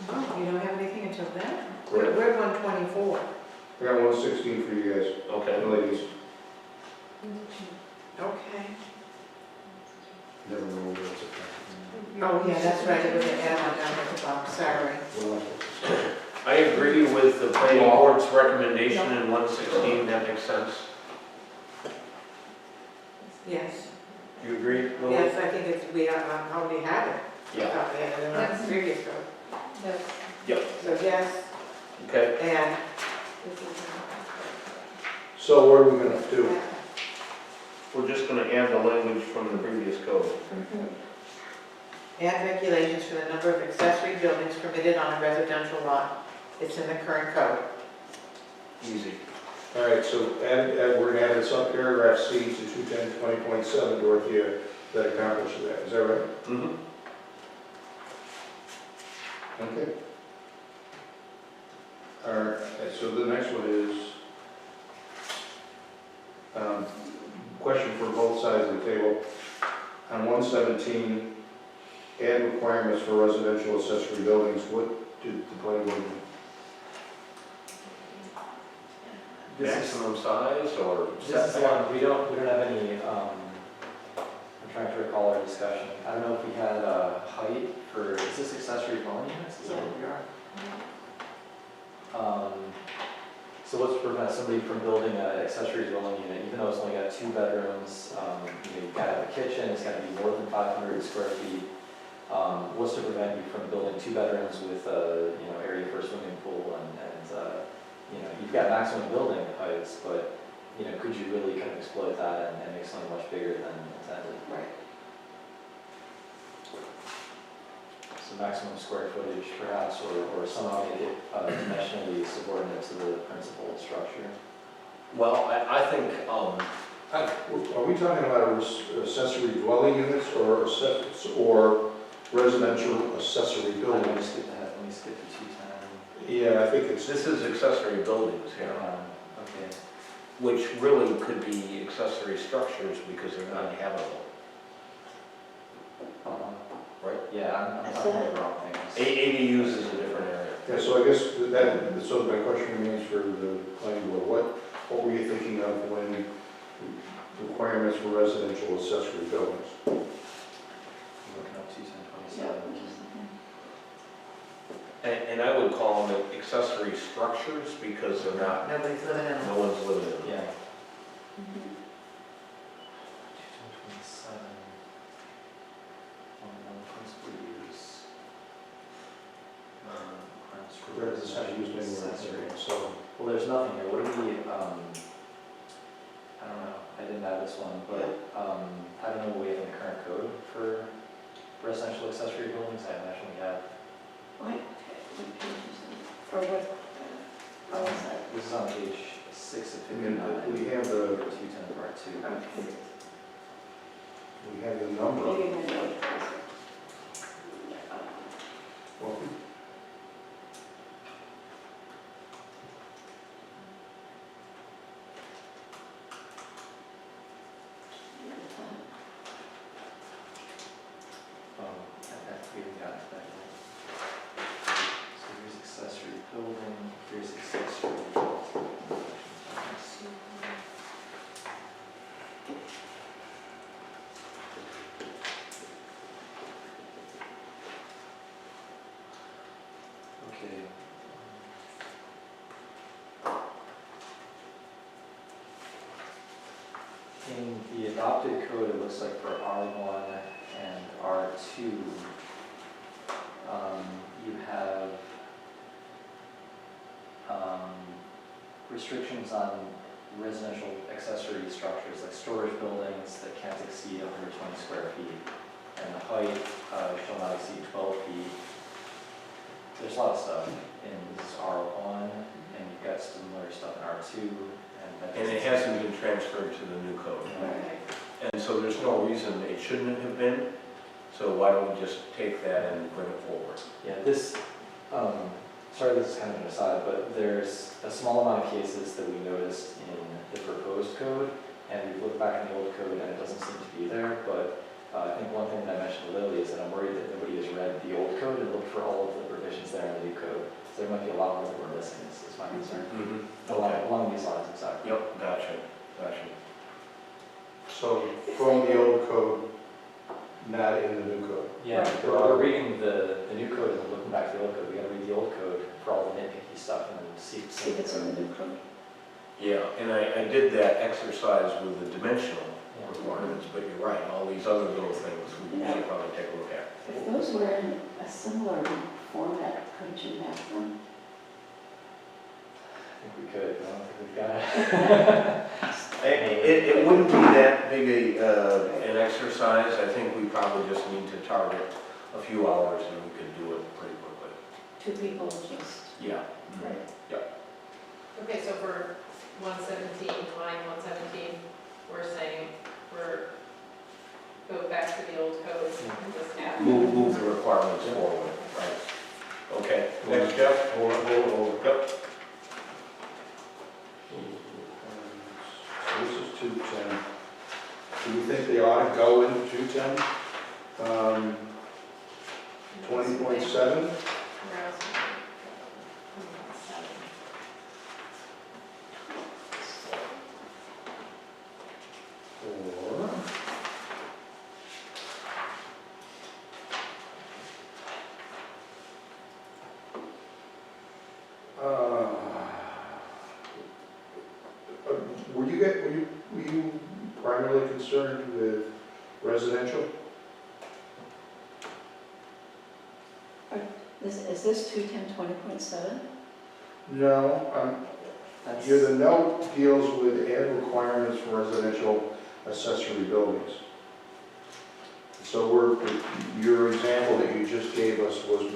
Speaker 1: Oh, you don't have anything until then? We're at 124.
Speaker 4: We got 116 for you guys,
Speaker 6: Okay.
Speaker 4: ladies.
Speaker 1: Okay.
Speaker 4: Never know where it's
Speaker 1: Oh, yeah, that's right, it was an add-on down at the bottom, sorry.
Speaker 4: at.
Speaker 6: I agree with the planning board's recommendation in 116, that makes sense.
Speaker 1: Yes,
Speaker 6: Do you agree, Lily?
Speaker 1: yes, I think it's, we already had it.
Speaker 6: Yeah.
Speaker 1: I thought we had it in our previous code.
Speaker 3: That's,
Speaker 1: So yes,
Speaker 6: Okay.
Speaker 1: and
Speaker 3: this is.
Speaker 4: So what are we gonna do?
Speaker 6: We're just going to add the language from the previous code.
Speaker 1: add regulations for the number of accessory buildings permitted on a residential lot. It's in the current code.
Speaker 6: Easy.
Speaker 4: All right, so we're gonna add this up, paragraph C to 21020.7, Dorothea, that accomplishes that, is that right?
Speaker 6: Mm-hmm.
Speaker 4: Okay. All right, so the next one is, question for both sides of the table. On 117, add requirements for residential accessory buildings, what did the planning board do?
Speaker 6: Maximum size or
Speaker 8: This is
Speaker 6: setback?
Speaker 8: one, we don't have any, I'm trying to recall our discussion. I don't know if we had a height for, is this accessory dwelling units? Is that what we are? So what's to prevent somebody from building an accessory dwelling unit, even though it's only got 2 bedrooms, you've got to have a kitchen, it's got to be more than 500 square feet. What's to prevent you from building 2 bedrooms with a, area for a swimming pool and you've got maximum building heights, but, could you really kind of exploit that and make something much bigger than intended?
Speaker 1: Right.
Speaker 8: So maximum square footage perhaps, or somehow make it dimensionally subordinate to the principal structure.
Speaker 6: Well, I think,
Speaker 4: Are we talking about accessory dwelling units or residential accessory
Speaker 8: Let
Speaker 4: buildings?
Speaker 8: me skip ahead, let me skip to 210.
Speaker 4: Yeah, I think it's,
Speaker 6: this is accessory buildings here,
Speaker 8: Okay.
Speaker 6: which really could be accessory structures because they're not habitable. Right.
Speaker 8: Yeah, I'm talking about the wrong things.
Speaker 6: ADUs is a different area.
Speaker 4: yeah, so I guess so my question remains for the planning board, what were you thinking of when requirements for residential accessory buildings?
Speaker 8: Looking up 21027.
Speaker 6: And I would call them accessory structures because they're not,
Speaker 1: Nobody's living in them.
Speaker 6: no one's living in them.
Speaker 8: Yeah.
Speaker 11: Mhm.
Speaker 8: 21027. Principal use.
Speaker 4: That is not used anywhere, so.
Speaker 8: Well, there's nothing here. What do we, I don't know, I didn't add this one, but, I don't know what we have in the current code for residential accessory buildings. I imagine we have.
Speaker 11: What page is it? For what, how is that?
Speaker 8: This is on page 6 of
Speaker 4: And
Speaker 8: 59.
Speaker 4: we have the
Speaker 8: 210 part 2.
Speaker 11: Okay.
Speaker 4: we have the number.
Speaker 11: Maybe my note is-
Speaker 4: Well,
Speaker 8: We haven't got it back yet. So here's accessory In the adopted code, it looks like for R1 and R2, you have restrictions on residential accessory structures, like storage buildings that can't exceed 120 square feet, and the height shall not exceed 12 feet. There's a lot of stuff in this R1, and you've got similar stuff in R2,
Speaker 6: And it hasn't been transferred to the new code.
Speaker 8: Right.
Speaker 6: And so there's no reason it shouldn't have been, so why don't we just take that and bring it forward?
Speaker 8: Yeah, this, sorry, this is kind of an aside, but there's a small amount of cases that we noticed in the proposed code, and we've looked back in the old code and it doesn't seem to be there, but I think one thing that I mentioned to Lily is that I'm worried that nobody has read the old code and looked for all of the provisions there in the new code. So there might be a lot more that we're missing, is my concern. Along these lines, exactly.
Speaker 6: Yep, gotcha.
Speaker 4: So from the old code, not in the new code.
Speaker 8: Yeah, we're reading the new code and then looking back to the old code. We gotta read the old code for all the nitpicky stuff and then see
Speaker 11: See if it's in the new code.
Speaker 6: Yeah, and I did that exercise with the dimensional
Speaker 8: Yeah.
Speaker 6: requirements, but you're right, all these other little things we
Speaker 11: Yeah.
Speaker 6: should probably take a look at.
Speaker 11: If those were in a similar format, couldn't you map them?
Speaker 8: I think we could, but I don't think we've got it.
Speaker 6: It wouldn't be that big an exercise. I think we probably just need to target a few hours and we could do it pretty quickly.
Speaker 11: Two people just,
Speaker 6: Yeah.
Speaker 11: right.
Speaker 3: Okay, so for 117, line 117, we're saying go back to the old code and just add.
Speaker 6: Move the requirements forward, right? Okay, next, Jeff? Hold on. Yep.
Speaker 4: So this is 210. Do we think they ought to go into 210? 20.7?
Speaker 3: Where else?
Speaker 4: Or were you primarily concerned with residential?
Speaker 11: Is this 210.20.7?
Speaker 4: No, here the note deals with add requirements for residential accessory buildings. So your example that you just gave us was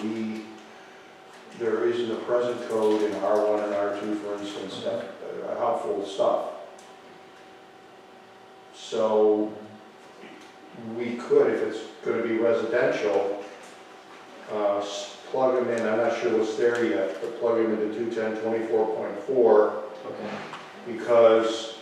Speaker 4: there is in the present code in R1 and R2, for instance, helpful stuff. So we could, if it's going to be residential, plug them in, I'm not sure what's there yet, but plug them into 210.24.
Speaker 8: Okay.
Speaker 4: Because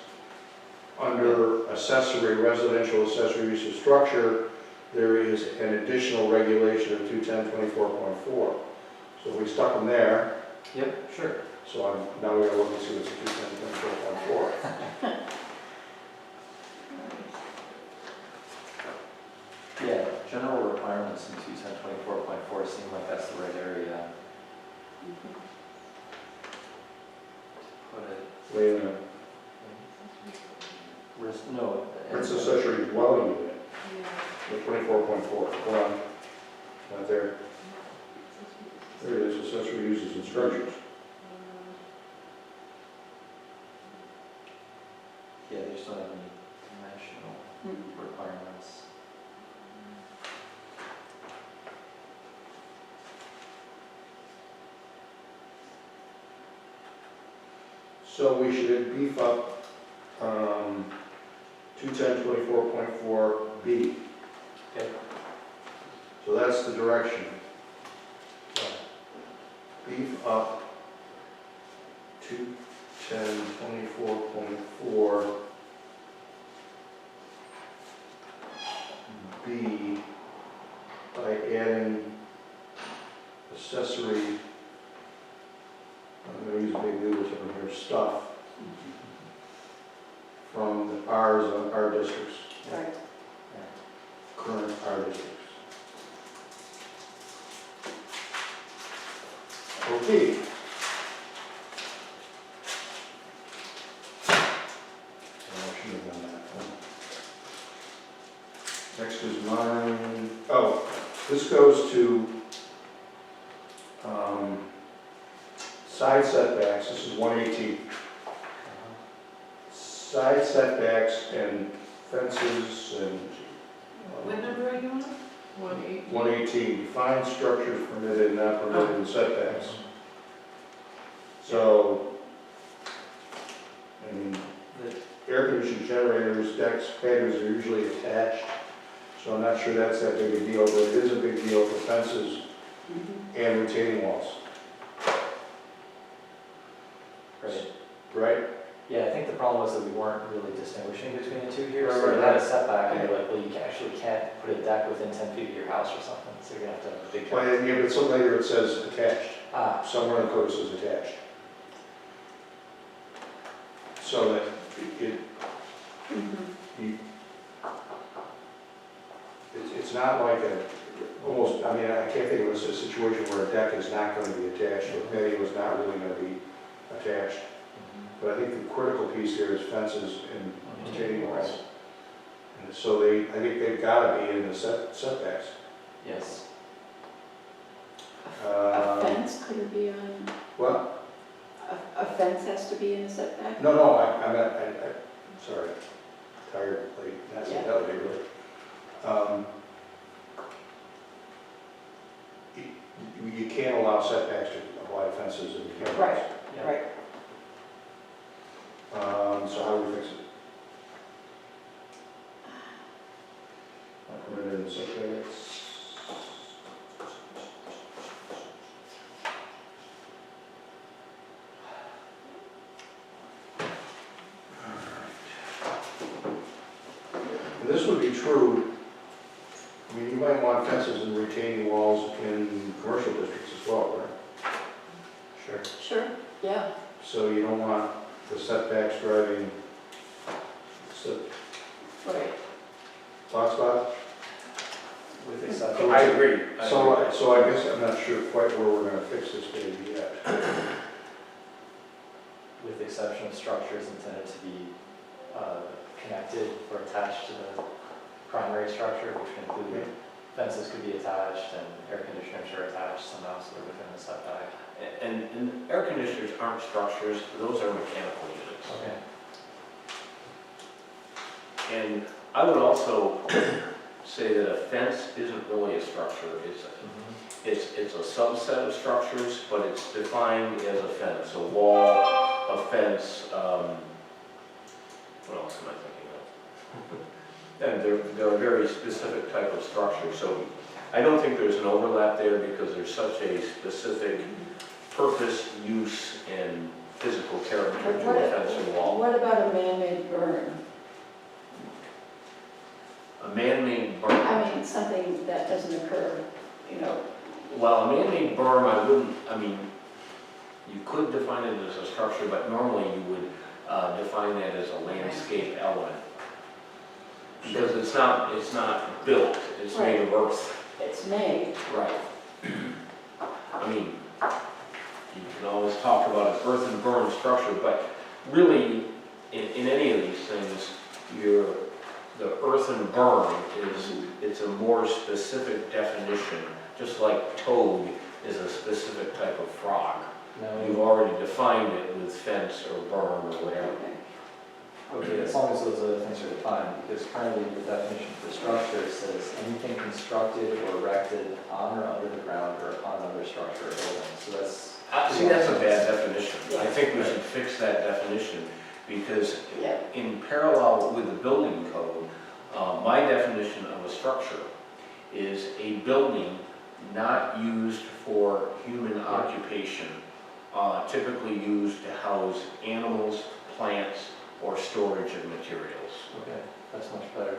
Speaker 4: under residential accessory use of structure, there is an additional regulation of 210.24.4. So if we stuck them there,
Speaker 8: Yep, sure.
Speaker 4: so now we gotta look and see what's 210.24.4.
Speaker 8: Yeah, general requirements in 210.24.4 seem like that's the right area to put it.
Speaker 4: Wait a minute,
Speaker 8: No.
Speaker 4: it's accessory dwelling unit,
Speaker 3: Yeah.
Speaker 4: the 24.4, hold on, not there. There it is, accessory uses and structures.
Speaker 8: Yeah, they just don't have any dimensional requirements.
Speaker 4: So we should beef up 210.24.4B.
Speaker 8: Okay.
Speaker 4: So that's the direction. Beef up 210.24.4B by adding accessory, I'm going to use a big legal term here, stuff from the our districts,
Speaker 11: Right.
Speaker 4: current our districts. Okay. I should have done that one. This goes to side setbacks, this is 118. Side setbacks and fences and
Speaker 1: What number are you on?
Speaker 3: 180.
Speaker 4: 118, defined structures permitted and not permitted in setbacks. So, I mean, air conditioning generators, decks, patios are usually attached, so I'm not sure that's that big a deal, but it is a big deal for fences and retaining walls,
Speaker 8: Right.
Speaker 4: right?
Speaker 8: Yeah, I think the problem was that we weren't really distinguishing between the two here.
Speaker 4: Right,
Speaker 8: So
Speaker 4: right,
Speaker 8: we had a
Speaker 4: right.
Speaker 8: setback, and you're like, well, you actually can't put a deck within 10 feet of your house or something, so you're gonna have to have a big.
Speaker 4: Well, yeah, but some later it says attached,
Speaker 8: Ah,
Speaker 4: somewhere in the code it says attached. So that it, it's not like almost, I mean, I can't think of a situation where a deck is not going to be attached, or a patio is not really going to be attached. But I think the critical piece here is fences and retaining walls. And so I think they've got to be in the setbacks.
Speaker 8: yes.
Speaker 11: A fence couldn't be on,
Speaker 4: What?
Speaker 11: a fence has to be in a setback?
Speaker 4: No, I'm not, sorry, tired, late, not saying that late, really. You can't allow setbacks to apply to fences and cameras.
Speaker 11: Right,
Speaker 8: Yeah.
Speaker 11: right.
Speaker 4: So how do we fix it? Not permitted in setbacks. And this would be true, I mean, you might want fences and retaining walls in commercial districts as well, right? Sure.
Speaker 11: Sure, yeah.
Speaker 4: So you don't want the setbacks driving, so,
Speaker 11: Right.
Speaker 4: thoughts about
Speaker 8: With
Speaker 4: it?
Speaker 8: exception.
Speaker 6: I agree.
Speaker 4: So I guess I'm not sure quite where we're gonna fix this baby yet.
Speaker 8: With the exception of structures intended to be connected or attached to the primary structure, which can include fences could be attached and air conditioners are attached somehow, so they're within the setback.
Speaker 6: And air conditioners aren't structures, those are mechanical units.
Speaker 8: Okay.
Speaker 6: And I would also say that a fence isn't really a structure, it's a subset of structures, but it's defined as a fence, a wall, a fence, what else am I thinking of? And they're a very specific type of structure, so I don't think there's an overlap there because there's such a specific purpose, use, and physical character
Speaker 11: But
Speaker 6: to a fence or wall.
Speaker 11: what about a man-made berm?
Speaker 6: A man-made berm.
Speaker 11: I mean, something that doesn't occur, you know.
Speaker 6: Well, a man-made berm, I mean, you could define it as a structure, but normally you would define that as a landscape element. Because it's not built, it's made of earth.
Speaker 11: It's made.
Speaker 6: Right. I mean, you can always talk about an earth and berm structure, but really, in any of these things, the earth and berm it's a more specific definition, just like toad is a specific type of frog. You've already defined it with fence or berm or whatever.
Speaker 8: Okay, as long as those other things are defined, because currently the definition for structure says anything constructed or erected on or under the ground or upon another structure or building, so that's.
Speaker 6: See, that's a bad definition. I think we should fix that definition, because
Speaker 11: Yeah.
Speaker 6: in parallel with the building code, my definition of a structure is a building not used for human occupation, typically used to house animals, plants, or storage of materials.
Speaker 8: Okay, that's much better.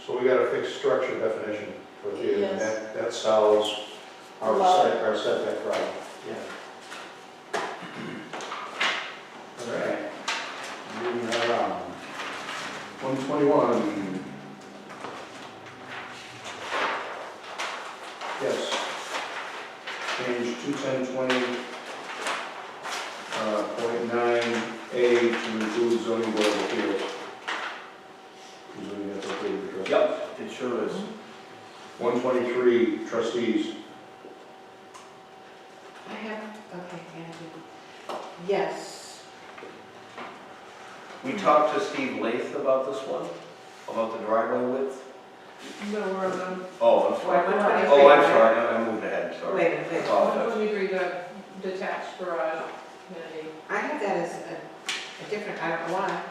Speaker 4: So we got a fixed structure definition for you, and
Speaker 11: Yes.
Speaker 4: that solves our
Speaker 11: Well-
Speaker 4: setback problem.
Speaker 8: Yeah.
Speaker 4: All right. Moving right on. 121. Yes. Change 21020, .9A to include zoning board of appeals. Presuming that's okay with the trustee?
Speaker 6: Yep, it sure is.
Speaker 4: 123, trustees.
Speaker 1: I have, okay, Andy. Yes.
Speaker 6: We talked to Steve Lath about this one, about the driveway width.
Speaker 3: No, we're on,
Speaker 6: Oh, I'm sorry.
Speaker 1: 123.
Speaker 6: Oh, I'm sorry, I moved ahead, sorry.
Speaker 1: Wait a minute, wait.
Speaker 6: Apologize.
Speaker 3: 123, the detached garage, Mandy.
Speaker 1: I have that as a different, I don't know why.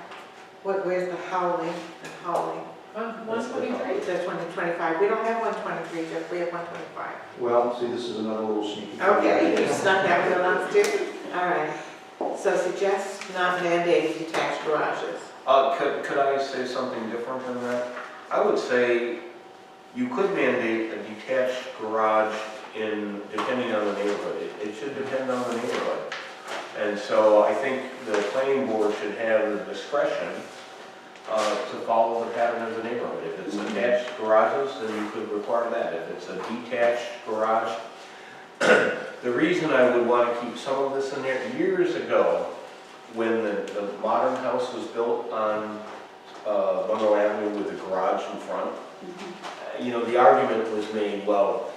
Speaker 1: Where's the Howley and Howley?
Speaker 3: 123?
Speaker 1: That's 125. We don't have 123, Jeff, we have 125.
Speaker 4: Well, see, this is another little sneaky.
Speaker 1: Okay, you snuck that one on too? All right. So suggest not mandating detached garages.
Speaker 6: Could I say something different than that? I would say you could mandate a detached garage depending on the neighborhood. It should depend on the neighborhood. And so I think the planning board should have the discretion to follow the pattern of the neighborhood. If it's attached garages, then you could require that. If it's a detached garage, the reason I would want to keep some of this in there, years ago, when the modern house was built on Monroe Avenue with a garage in front, you know, the argument was made, well,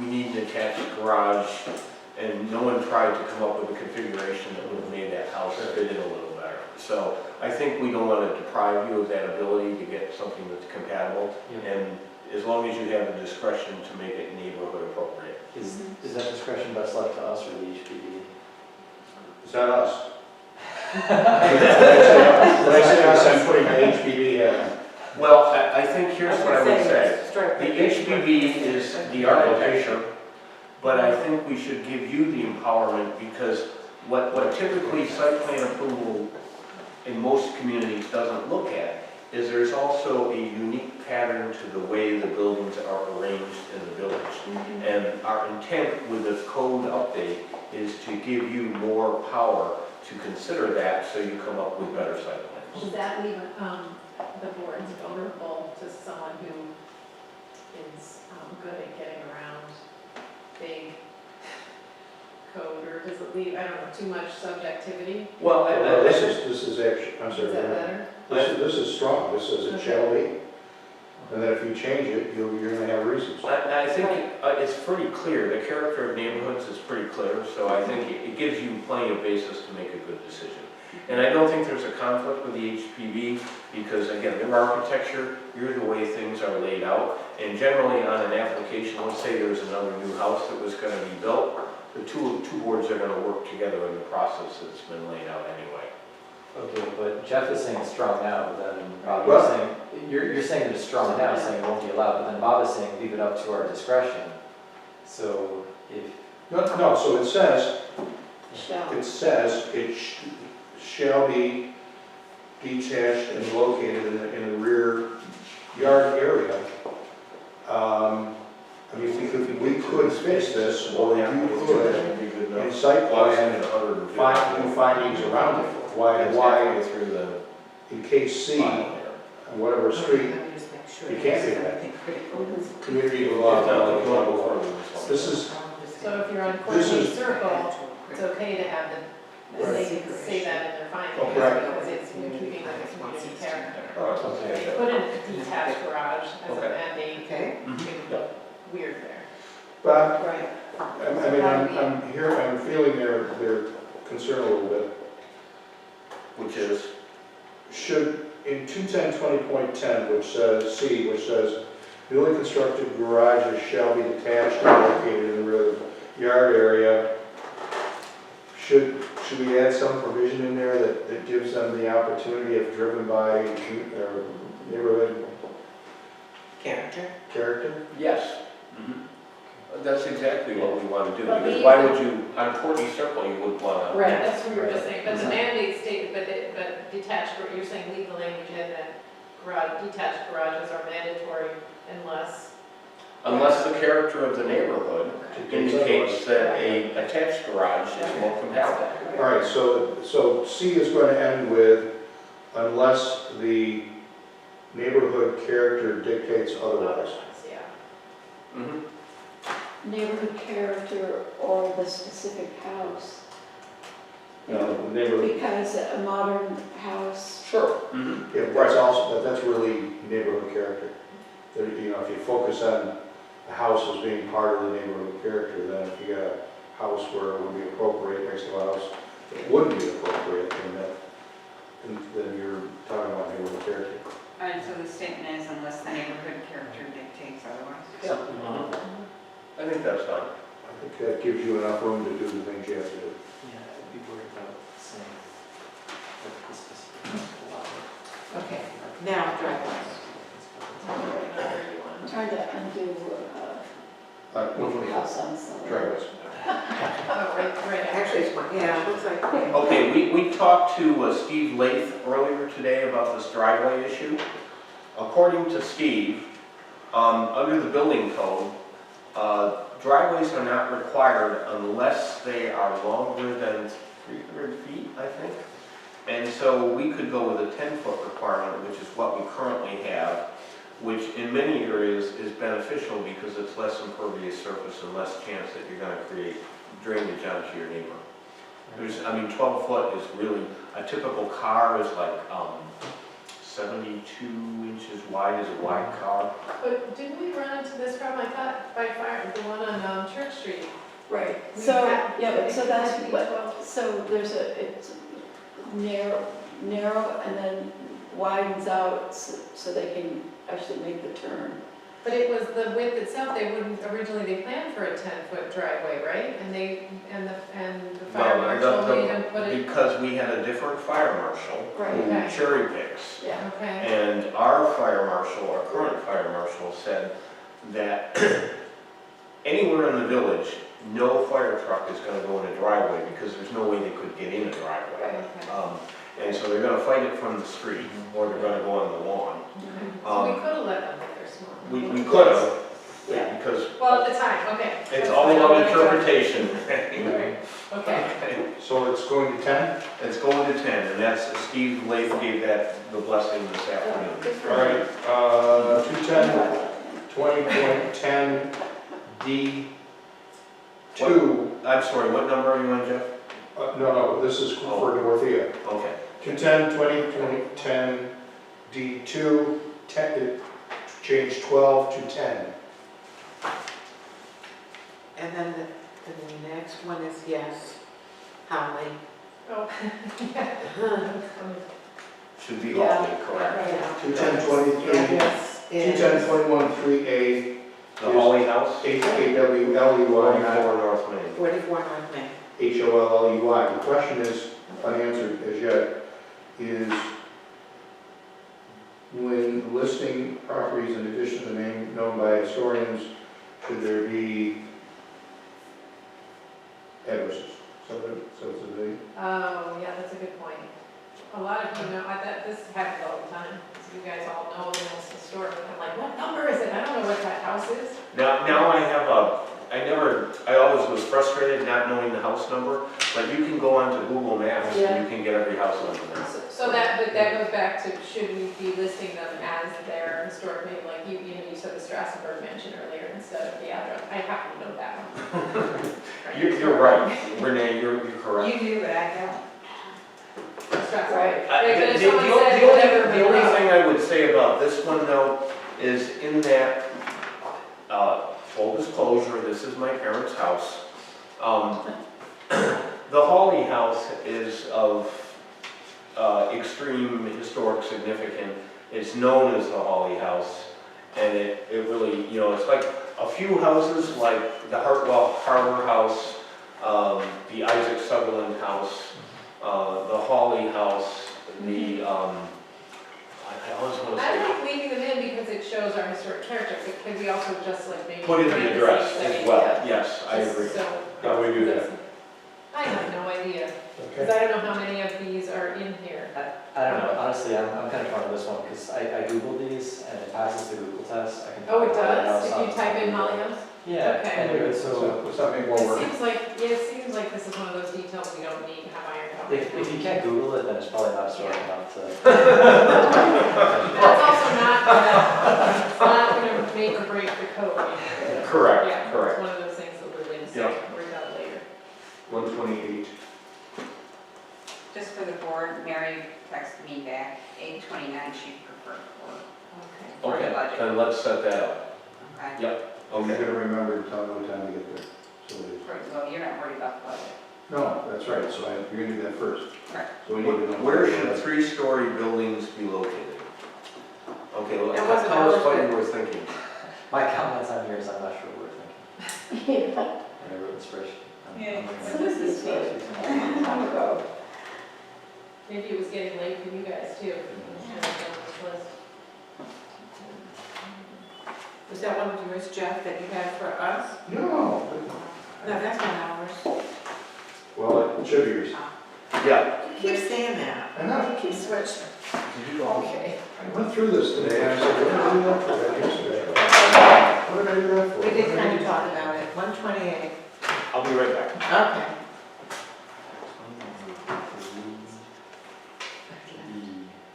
Speaker 6: we need an attached garage, and no one tried to come up with a configuration that would have made that house fit in a little better. So I think we don't want to deprive you of that ability to get something that's compatible, and as long as you have the discretion to make it neighborhood appropriate.
Speaker 8: Is that discretion best left to us or the HPD?
Speaker 4: Is that us? When I say us, I'm putting my HPV hat on.
Speaker 6: Well, I think here's what I would say. The HPV is the architecture, but I think we should give you the empowerment, because what typically site plan approval in most communities doesn't look at is there's also a unique pattern to the way the buildings are arranged in the village. And our intent with this code update is to give you more power to consider that, so you come up with better site plans.
Speaker 3: Does that leave the boards vulnerable to someone who is good at getting around big code, or does it leave, I don't know, too much subjectivity?
Speaker 6: Well,
Speaker 4: This is actually, I'm sorry.
Speaker 3: Is that better?
Speaker 4: This is strong. This says it shall be. And then if you change it, you're going to have reasons.
Speaker 6: I think it's pretty clear. The character of neighborhoods is pretty clear, so I think it gives you plenty of basis to make a good decision. And I don't think there's a conflict with the HPV, because again, their architecture, you're the way things are laid out. And generally on an application, let's say there's another new house that was going to be built, the two boards are going to work together in the process that's been laid out anyway.
Speaker 8: Okay, but Jeff is saying it's strong now, but then Bob,
Speaker 4: Well-
Speaker 8: you're saying that it's strong now, saying it won't be allowed, but then Bob is saying leave it up to our discretion. So if,
Speaker 4: No, so it says
Speaker 11: Shall.
Speaker 4: it shall be detached and located in the rear yard area. I mean, we could fix this, or you could, in site plan, do findings around it. Why,
Speaker 6: through the
Speaker 4: in case C, on whatever street,
Speaker 1: Let me just make sure.
Speaker 4: you can't do that.
Speaker 1: Something critical.
Speaker 4: community law, this is,
Speaker 3: So if you're on
Speaker 4: This
Speaker 3: Courtney
Speaker 4: is-
Speaker 3: Circle, it's okay to have they can say that in their findings,
Speaker 4: Oh, correct.
Speaker 3: because it's in keeping with the community character.
Speaker 6: Oh,
Speaker 3: If
Speaker 6: okay.
Speaker 3: you put in a detached garage as a
Speaker 6: Okay.
Speaker 3: mandate,
Speaker 1: Okay,
Speaker 3: it would look weird there.
Speaker 4: but,
Speaker 1: right.
Speaker 4: I mean, I'm feeling their concern a little bit.
Speaker 6: Which is?
Speaker 4: Should, in 21020.10, which says, C, which says, newly constructed garages shall be detached and located in the rear yard area, should we add some provision in there that gives them the opportunity, if driven by neighborhood character?
Speaker 6: Yes. That's exactly what we want to do,
Speaker 3: But
Speaker 6: because
Speaker 3: we-
Speaker 6: why would you, on Courtney Circle, you wouldn't want to.
Speaker 3: Right, that's what we were just saying, but the mandate stated, but detached, you're saying leave the language in that detached garages are mandatory
Speaker 6: Unless the character of the neighborhood indicates that a attached garage is more compatible.
Speaker 4: All right, so C is going to end with, unless the neighborhood character dictates otherwise.
Speaker 3: Yeah.
Speaker 6: Mhm.
Speaker 11: Neighborhood character or the specific house.
Speaker 4: Neighborhood,
Speaker 11: Because a modern house,
Speaker 6: Sure.
Speaker 4: yeah, that's also, that's really neighborhood character. if you focus on the house as being part of the neighborhood character, then if you got a house where it would be appropriate next to a house that wouldn't be appropriate, then you're talking about neighborhood character.
Speaker 7: All right, so the statement is unless the neighborhood character dictates otherwise.
Speaker 6: I think that's fine.
Speaker 4: I think that gives you enough room to do the things you have to do.
Speaker 8: Yeah, I'd be worried about saying that this is allowed.
Speaker 1: Okay, now driveways.
Speaker 11: I'm trying to undo
Speaker 4: Which one?
Speaker 11: house on some.
Speaker 4: Driveways.
Speaker 3: Oh, right.
Speaker 1: Actually, it's one, yeah, it looks like, yeah.
Speaker 6: Okay, we talked to Steve Lath earlier today about this driveway issue. According to Steve, under the building code, driveways are not required unless they are longer than 300 feet, I think. And so we could go with a 10-foot requirement, which is what we currently have, which in many areas is beneficial because it's less impervious surface and less chance that you're going to create drainage onto your neighbor. 12 foot is really, a typical car is like 72 inches wide is a wide car.
Speaker 3: But didn't we run into this problem, I thought, by fire, the one on Church Street?
Speaker 11: Right,
Speaker 3: We
Speaker 11: so,
Speaker 3: had-
Speaker 11: yeah, so that's
Speaker 3: it had to be
Speaker 11: what,
Speaker 3: 12.
Speaker 11: so there's it's narrow and then widens out so they can actually make the turn.
Speaker 3: But it was the width itself, originally they planned for a 10-foot driveway, right? And the fire marshal made them put it,
Speaker 6: Because we had a different fire marshal
Speaker 11: Right.
Speaker 6: who
Speaker 3: Okay.
Speaker 6: cherry picks.
Speaker 11: Yeah.
Speaker 3: okay.
Speaker 6: And our fire marshal, our current fire marshal, said that anywhere in the village, no fire truck is gonna go in a driveway because there's no way they could get in a driveway.
Speaker 3: Okay.
Speaker 6: And so they're gonna fight it from the street, or they're gonna go on the lawn.
Speaker 3: So we could have let them make their small.
Speaker 6: We could have,
Speaker 11: Yeah.
Speaker 6: because
Speaker 3: Well, at the time, okay.
Speaker 6: it's
Speaker 3: That's
Speaker 6: all
Speaker 3: fine,
Speaker 6: about
Speaker 3: I'll let it go.
Speaker 6: interpretation.
Speaker 3: Okay.
Speaker 4: So it's going to 10?
Speaker 6: It's going to 10, and that's, Steve Lath gave that the blessing this afternoon.
Speaker 11: Good for
Speaker 4: All right,
Speaker 11: you.
Speaker 4: 2010 D2.
Speaker 6: I'm sorry, what number are you on, Jeff?
Speaker 4: No, this is for Dorothea.
Speaker 6: Okay.
Speaker 4: 2010 D2, change 12 to 10.
Speaker 1: And then the next one is yes, Holly.
Speaker 3: Oh.
Speaker 6: Should be
Speaker 11: Yeah.
Speaker 6: all correct.
Speaker 1: Yeah.
Speaker 4: 21023,
Speaker 1: Yes, is.
Speaker 4: 21021
Speaker 6: The Holly House,
Speaker 4: 3A, H-A-W-L-E-Y,
Speaker 6: 44
Speaker 4: not
Speaker 6: North Main.
Speaker 1: 44 North Main.
Speaker 4: H-O-L-L-E-Y. The question is, unanswered as yet, is when listing properties in addition to the name known by historians, should there be addresses? So it's a
Speaker 3: Oh, yeah, that's a good point. A lot of you know, this happens all the time. So you guys all know the most historic, and I'm like, what number is it? I don't know what that house is.
Speaker 6: Now I have I always was frustrated not knowing the house number, but you can go onto Google Maps and you can get every house number now.
Speaker 3: So that goes back to, should we be listing them as their historic name, like you said the Strassenberg mansion earlier instead of the address. I happen to know that one.
Speaker 6: You're right, Renee, you're correct.
Speaker 7: You do, but I don't.
Speaker 3: Strassenberg.
Speaker 11: Right.
Speaker 3: But if
Speaker 6: The
Speaker 3: someone said whatever,
Speaker 6: only thing I would say about this one though, is in that, full disclosure, this is my parents' house. The Hawley House is of extreme historic significance. It's known as the Hawley House, and it really, it's like a few houses like the Hartwell Harbor House, the Isaac Sutherland House, the Hawley House, the, I always want to
Speaker 3: I
Speaker 6: say,
Speaker 3: like leaving them in because it shows our historic character, but can we also just like maybe.
Speaker 6: put in the address
Speaker 3: parentheses,
Speaker 6: as well,
Speaker 3: yeah,
Speaker 6: yes, I
Speaker 3: just
Speaker 6: agree.
Speaker 3: so-
Speaker 4: How do we do that?
Speaker 3: I have no idea, because
Speaker 4: Okay.
Speaker 3: I don't know how many of these are in here.
Speaker 8: I don't know, honestly, I'm kind of fond of this one, because I Googled these, and it passes the Google test. I can
Speaker 3: Oh, it
Speaker 8: find Holly
Speaker 3: does?
Speaker 8: House
Speaker 3: If
Speaker 8: on
Speaker 3: you type in
Speaker 8: Google.
Speaker 3: Molly House?
Speaker 8: Yeah,
Speaker 3: Okay.
Speaker 8: and it- so
Speaker 4: What's that make more work?
Speaker 3: It seems like this is one of those details we don't need to have ironed out.
Speaker 8: if you can't Google it, then it's probably not historic enough to.
Speaker 3: That's also not gonna make or break the code.
Speaker 6: Correct,
Speaker 3: Yeah,
Speaker 6: correct.
Speaker 3: it's one of those things that we're going to say,
Speaker 6: Yeah.
Speaker 3: worry about it later.
Speaker 4: 128.
Speaker 7: Just for the board, Mary texted me back, 829 she preferred for for the
Speaker 6: Okay,
Speaker 7: budget.
Speaker 6: then let's set that up.
Speaker 7: Okay.
Speaker 4: You're
Speaker 6: Okay.
Speaker 4: gonna remember to tell me what time to get there. So it is.
Speaker 7: Well, you're not worried about the budget.
Speaker 4: No, that's right, so you're gonna do that first.
Speaker 7: Right.
Speaker 4: So we need to know.
Speaker 6: Where should three-story buildings be located? Okay, well,
Speaker 1: That wasn't
Speaker 6: tell us
Speaker 1: ours,
Speaker 6: what
Speaker 1: but-
Speaker 6: you were thinking.
Speaker 8: My comments on here is I'm not sure what we're thinking.
Speaker 11: Yeah,
Speaker 8: When I wrote the spreadsheet.
Speaker 7: Yeah,
Speaker 8: looking
Speaker 7: so
Speaker 8: at
Speaker 7: this is
Speaker 8: the
Speaker 7: good.
Speaker 8: spreadsheet.
Speaker 11: a long time ago.
Speaker 3: Maybe it was getting late for you guys too.
Speaker 1: Was that one of yours, Jeff, that you had for us?
Speaker 4: No.
Speaker 1: No, that's not ours.
Speaker 4: Well, it should be yours.
Speaker 6: Yeah.
Speaker 1: You keep saying that.
Speaker 4: I know.
Speaker 1: You keep switching. Okay.
Speaker 4: I went through this today, and I said, what did I do that for that yesterday? What did I do that for?
Speaker 1: We did kind of talk about it, 128.
Speaker 6: I'll be right back.
Speaker 1: Okay.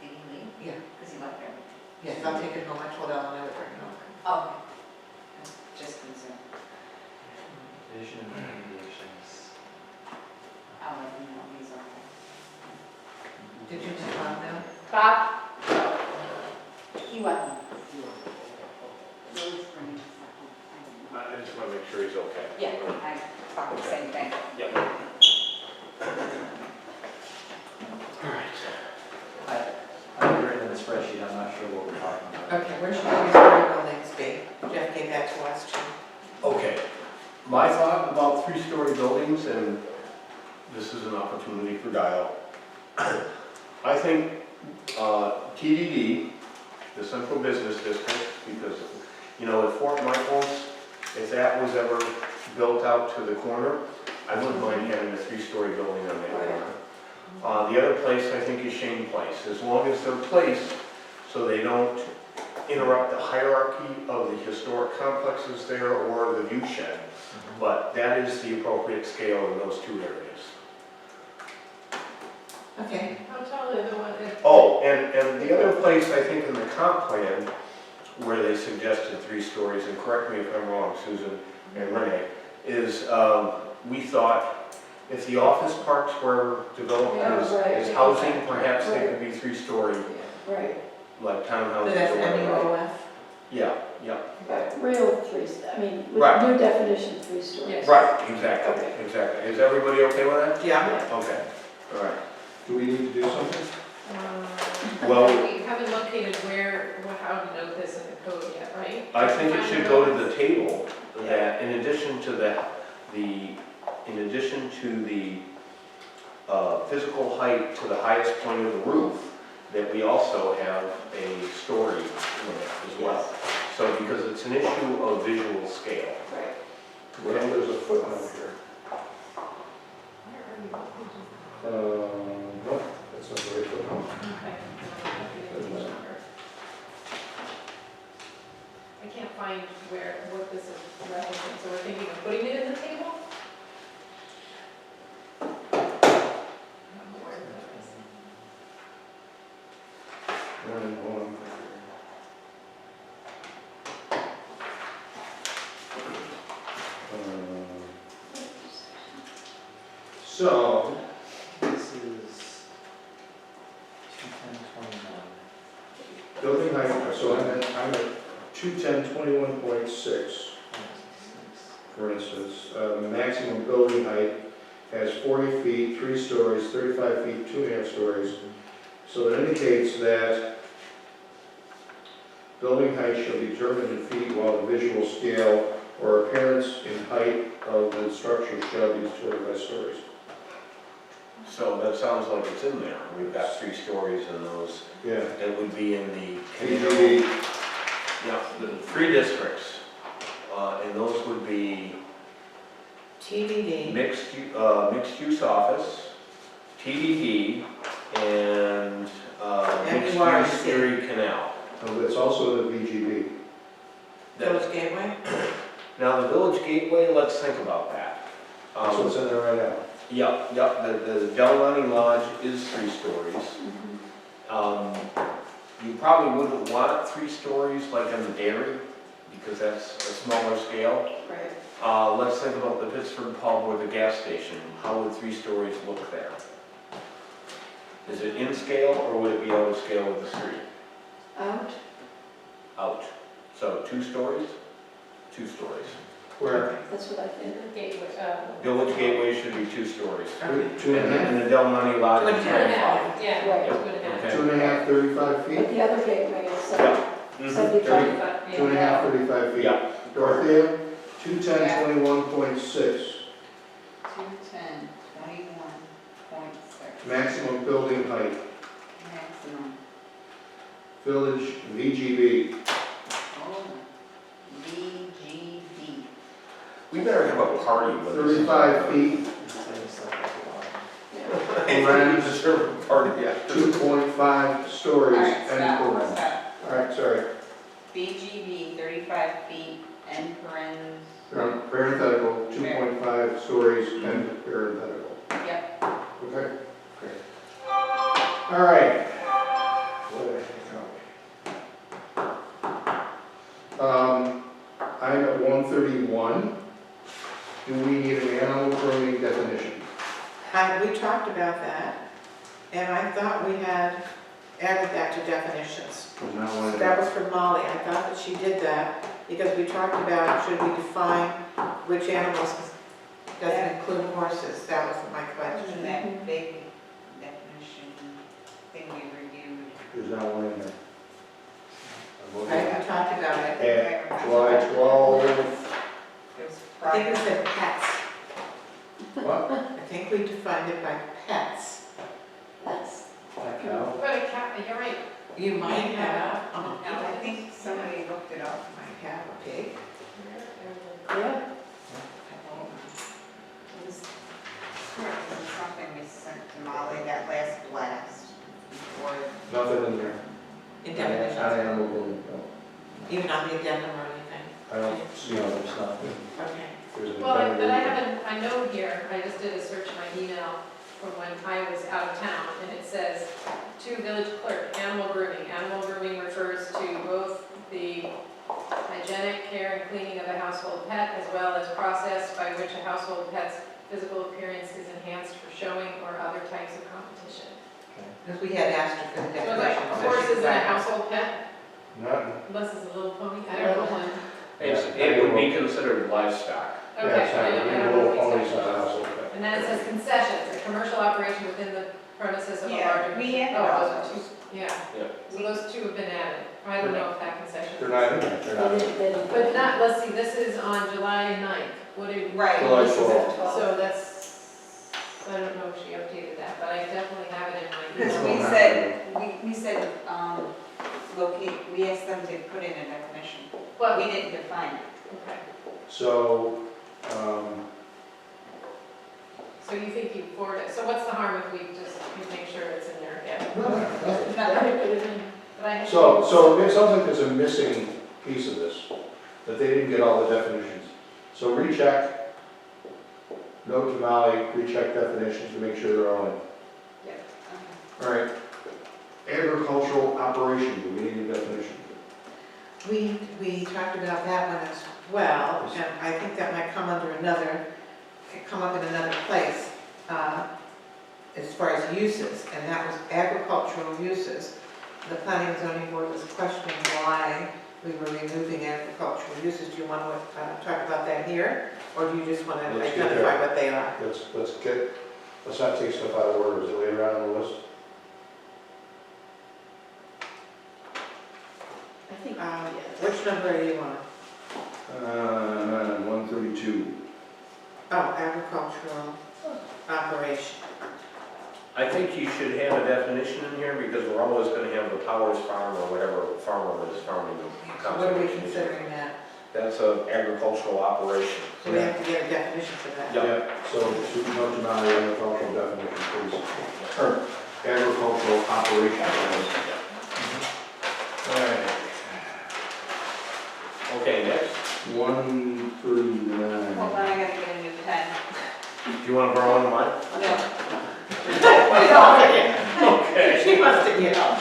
Speaker 7: Did he leave?
Speaker 1: Yeah.
Speaker 7: Because he left there.
Speaker 1: Yes, I'll take it home. I told Ellen I would bring it home.
Speaker 7: Okay. Just concerned.
Speaker 8: Vision and recommendations.
Speaker 7: I'll let him know he's okay.
Speaker 1: Did you just find them?
Speaker 7: Bob? He went home. Lily's bringing us up.
Speaker 6: I just want to make sure he's okay.
Speaker 7: Yeah, I thought the same thing.
Speaker 6: Yep.
Speaker 8: I've written in the spreadsheet, I'm not sure what we're talking about.
Speaker 1: Okay, where should the three-story buildings be? Jeff gave that to us too.
Speaker 6: Okay, my thought about three-story buildings, and this is an opportunity for dialogue. I think TDD, the Central Business District, because, you know, at Fort Michael's, if that was ever built out to the corner, I wouldn't mind having a three-story building on that corner. The other place I think is Shane Place, as long as they're placed so they don't interrupt the hierarchy of the historic complexes there or the view shed. But that is the appropriate scale in those two areas.
Speaker 1: Okay.
Speaker 3: How tall are the one that?
Speaker 6: Oh, and the other place, I think in the comp plan, where they suggested 3 stories, and correct me if I'm wrong, Susan and Renee, is we thought if the office parks were developed
Speaker 11: Oh, right.
Speaker 6: as housing, perhaps they could be 3-story,
Speaker 11: Right,
Speaker 6: like
Speaker 1: So
Speaker 6: townhouses
Speaker 1: that's
Speaker 6: or whatever.
Speaker 1: MUOF?
Speaker 6: Yeah, yeah,
Speaker 11: but real three, I mean, with
Speaker 6: Right.
Speaker 11: new definition, 3 stories.
Speaker 3: Yes.
Speaker 6: right, exactly,
Speaker 11: Okay.
Speaker 6: exactly. Is everybody okay with that?
Speaker 1: Yeah.
Speaker 6: Okay, all right.
Speaker 4: Do we need to do something?
Speaker 6: Well-
Speaker 3: We haven't located how to note this in the code yet, right?
Speaker 6: I think it should go to the table that in addition to the physical height to the highest point of the roof, that we also have a story limit as well. So because it's an issue of visual scale.
Speaker 11: Right.
Speaker 4: Well, there's a footnote here. No, that's not the right footnote.
Speaker 3: I can't find what this is referencing, so we're thinking of putting it in the table? I don't know where that is.
Speaker 4: Hold on. So,
Speaker 8: This is 21021.
Speaker 4: building height, so I'm at 210.21.6, for instance. The maximum building height has 40 feet, 3 stories, 35 feet, 2.5 stories. So it indicates that building height shall be determined in feet, while the visual scale or appearance in height of the structure shall be 25 stories.
Speaker 6: So that sounds like it's in there. We've got 3 stories in those.
Speaker 4: Yeah.
Speaker 6: It would be in the
Speaker 4: TDD.
Speaker 6: Yeah, the 3 districts, and those would be
Speaker 1: TBD.
Speaker 6: mixed use office, TDD, and mixed use
Speaker 1: MURC.
Speaker 6: Erie Canal.
Speaker 4: It's also the VGB.
Speaker 1: Village Gateway?
Speaker 6: Now, the Village Gateway, let's think about that.
Speaker 4: That's what's in there right now.
Speaker 6: Yep, the Delmonte Lodge is 3 stories. You probably wouldn't want 3 stories like on the dairy, because that's a smaller scale.
Speaker 11: Right.
Speaker 6: Let's think about the Pittsburgh Pub or the gas station. How would 3 stories look there? Is it in scale or would it be out of scale with the street?
Speaker 11: Out,
Speaker 6: 2 stories? 2 stories.
Speaker 4: Where,
Speaker 11: That's what I think.
Speaker 3: Gateway,
Speaker 6: Village gateway should be 2 stories.
Speaker 4: two and a half?
Speaker 6: And the Del Monte lot
Speaker 1: Two
Speaker 6: is
Speaker 1: and a
Speaker 6: 25.
Speaker 3: Yeah,
Speaker 11: Right.
Speaker 3: 2.5.
Speaker 4: Two and a half, 35 feet?
Speaker 11: But the other gateway is
Speaker 6: Mhm.
Speaker 11: 75.
Speaker 3: But,
Speaker 4: Two and a half, 35 feet.
Speaker 6: Yeah.
Speaker 4: Dorothea, 210, 21.6,
Speaker 7: 210, 21.6.
Speaker 4: maximum building height,
Speaker 7: Maximum.
Speaker 4: village VGB.
Speaker 7: Oh, VGB.
Speaker 6: We better have a party when this is
Speaker 4: 35
Speaker 6: over.
Speaker 4: feet,
Speaker 6: And we deserve a party after.
Speaker 4: 2.5
Speaker 7: All
Speaker 4: stories,
Speaker 7: right,
Speaker 4: end
Speaker 7: stop,
Speaker 4: paren.
Speaker 7: stop.
Speaker 4: All right, sorry.
Speaker 7: VGB, 35 feet, end parens.
Speaker 4: Parenthetical, 2.5 stories, end parenthetical.
Speaker 7: Yep.
Speaker 4: Okay? Great. All right. What the heck are we? I'm at 131. Do we need an animal grooming definition?
Speaker 1: We talked about that, and I thought we had added that to definitions.
Speaker 4: There's not one of
Speaker 1: That
Speaker 4: them.
Speaker 1: was for Molly, I thought that she did that, because we talked about, should we define which animals, doesn't include horses, that was my
Speaker 7: That was in
Speaker 1: question.
Speaker 7: that big definition thing we reviewed.
Speaker 4: There's not one in there. I'm looking.
Speaker 1: Right, we talked about it,
Speaker 4: At July 12.
Speaker 7: It was
Speaker 1: I think we
Speaker 7: prior.
Speaker 1: said pets,
Speaker 4: What?
Speaker 1: I think we defined it by pets.
Speaker 11: That's,
Speaker 8: That cow.
Speaker 3: But a cat, you're right.
Speaker 1: You might have,
Speaker 7: I think somebody looked it up.
Speaker 1: might have a pig.
Speaker 11: yeah.
Speaker 7: It was something we sent to Molly that last blast before.
Speaker 4: Nothing in there.
Speaker 1: In
Speaker 4: Not
Speaker 1: definitions,
Speaker 4: animal grooming, no.
Speaker 1: even on the addendum or anything.
Speaker 4: I don't see
Speaker 8: No,
Speaker 4: it.
Speaker 8: there's nothing.
Speaker 1: Okay.
Speaker 4: There's an
Speaker 3: Well, but I
Speaker 4: addendum.
Speaker 3: have a note here, I just did a search in my email from when I was out of town, and it says, to village clerk, animal grooming. Animal grooming refers to both the hygienic care and cleaning of a household pet, as well as process by which a household pet's physical appearance is enhanced for showing or other types of competition.
Speaker 1: Because we had asked her for the
Speaker 3: So it's like,
Speaker 1: definition.
Speaker 3: a
Speaker 1: so
Speaker 3: horse
Speaker 1: she
Speaker 3: isn't a
Speaker 1: provided-
Speaker 3: household pet,
Speaker 4: Nothing.
Speaker 3: unless it's a little pony, I don't know one.
Speaker 6: It would be considered livestock.
Speaker 3: Okay,
Speaker 4: Yeah, it's not,
Speaker 3: I
Speaker 4: we
Speaker 3: don't
Speaker 4: have
Speaker 3: know
Speaker 4: little
Speaker 3: what
Speaker 4: ponies
Speaker 3: exactly.
Speaker 4: on the household pet.
Speaker 3: And then it says concessions, a commercial operation within the premises of a
Speaker 7: Yeah,
Speaker 3: larger.
Speaker 7: we added
Speaker 3: Oh,
Speaker 7: all
Speaker 3: those are
Speaker 7: those.
Speaker 3: two, yeah.
Speaker 6: Yeah.
Speaker 3: So those two have been added. I don't know if that concession.
Speaker 4: They're not in there, they're not.
Speaker 3: But not, let's see, this is on July 9th. What did?
Speaker 7: Right.
Speaker 4: July
Speaker 3: this is
Speaker 4: 12th.
Speaker 3: at So that's, I don't know if she updated that, but I definitely have it in my
Speaker 7: Because
Speaker 3: email.
Speaker 7: we said, we said, locate, we asked them to put in a definition.
Speaker 3: Well,
Speaker 7: We didn't define it.
Speaker 3: okay.
Speaker 4: So,
Speaker 3: So you think you forward it, so what's the harm if we just make sure it's in there again?
Speaker 7: Nothing.
Speaker 3: But I had-
Speaker 4: so it sounds like there's a missing piece of this, that they didn't get all the definitions. So recheck, note to Molly, recheck definitions to make sure they're all in.
Speaker 7: Okay.
Speaker 4: All right. Agricultural operation, do we need a definition?
Speaker 1: We talked about that one as well, and I think that might come under another, come up in another place, as far as uses, and that was agricultural uses. The planning and zoning board was questioning why we were removing agricultural uses. Do you want to talk about that here, or do you just want to
Speaker 4: Let's get
Speaker 1: identify
Speaker 4: there.
Speaker 1: what they are?
Speaker 4: Let's not take stuff out of order, is it later on in the list?
Speaker 11: I think,
Speaker 1: Which number are you on?
Speaker 4: 132.
Speaker 1: Oh, agricultural operation.
Speaker 6: I think you should have a definition in here because we're always gonna have the Powers Farm or whatever farmer is farming the
Speaker 1: So what are we
Speaker 6: conservation.
Speaker 1: considering that?
Speaker 6: That's an agricultural operation.
Speaker 1: So we have to get a definition for that.
Speaker 6: Yeah.
Speaker 4: So, note to Molly, agricultural definition, please. Or agricultural operation. All right.
Speaker 6: Okay, next,
Speaker 4: 139.
Speaker 7: Hold on, I gotta get a new pen.
Speaker 6: do you wanna borrow one of mine?
Speaker 7: No.
Speaker 6: Okay.
Speaker 1: She wants to get up.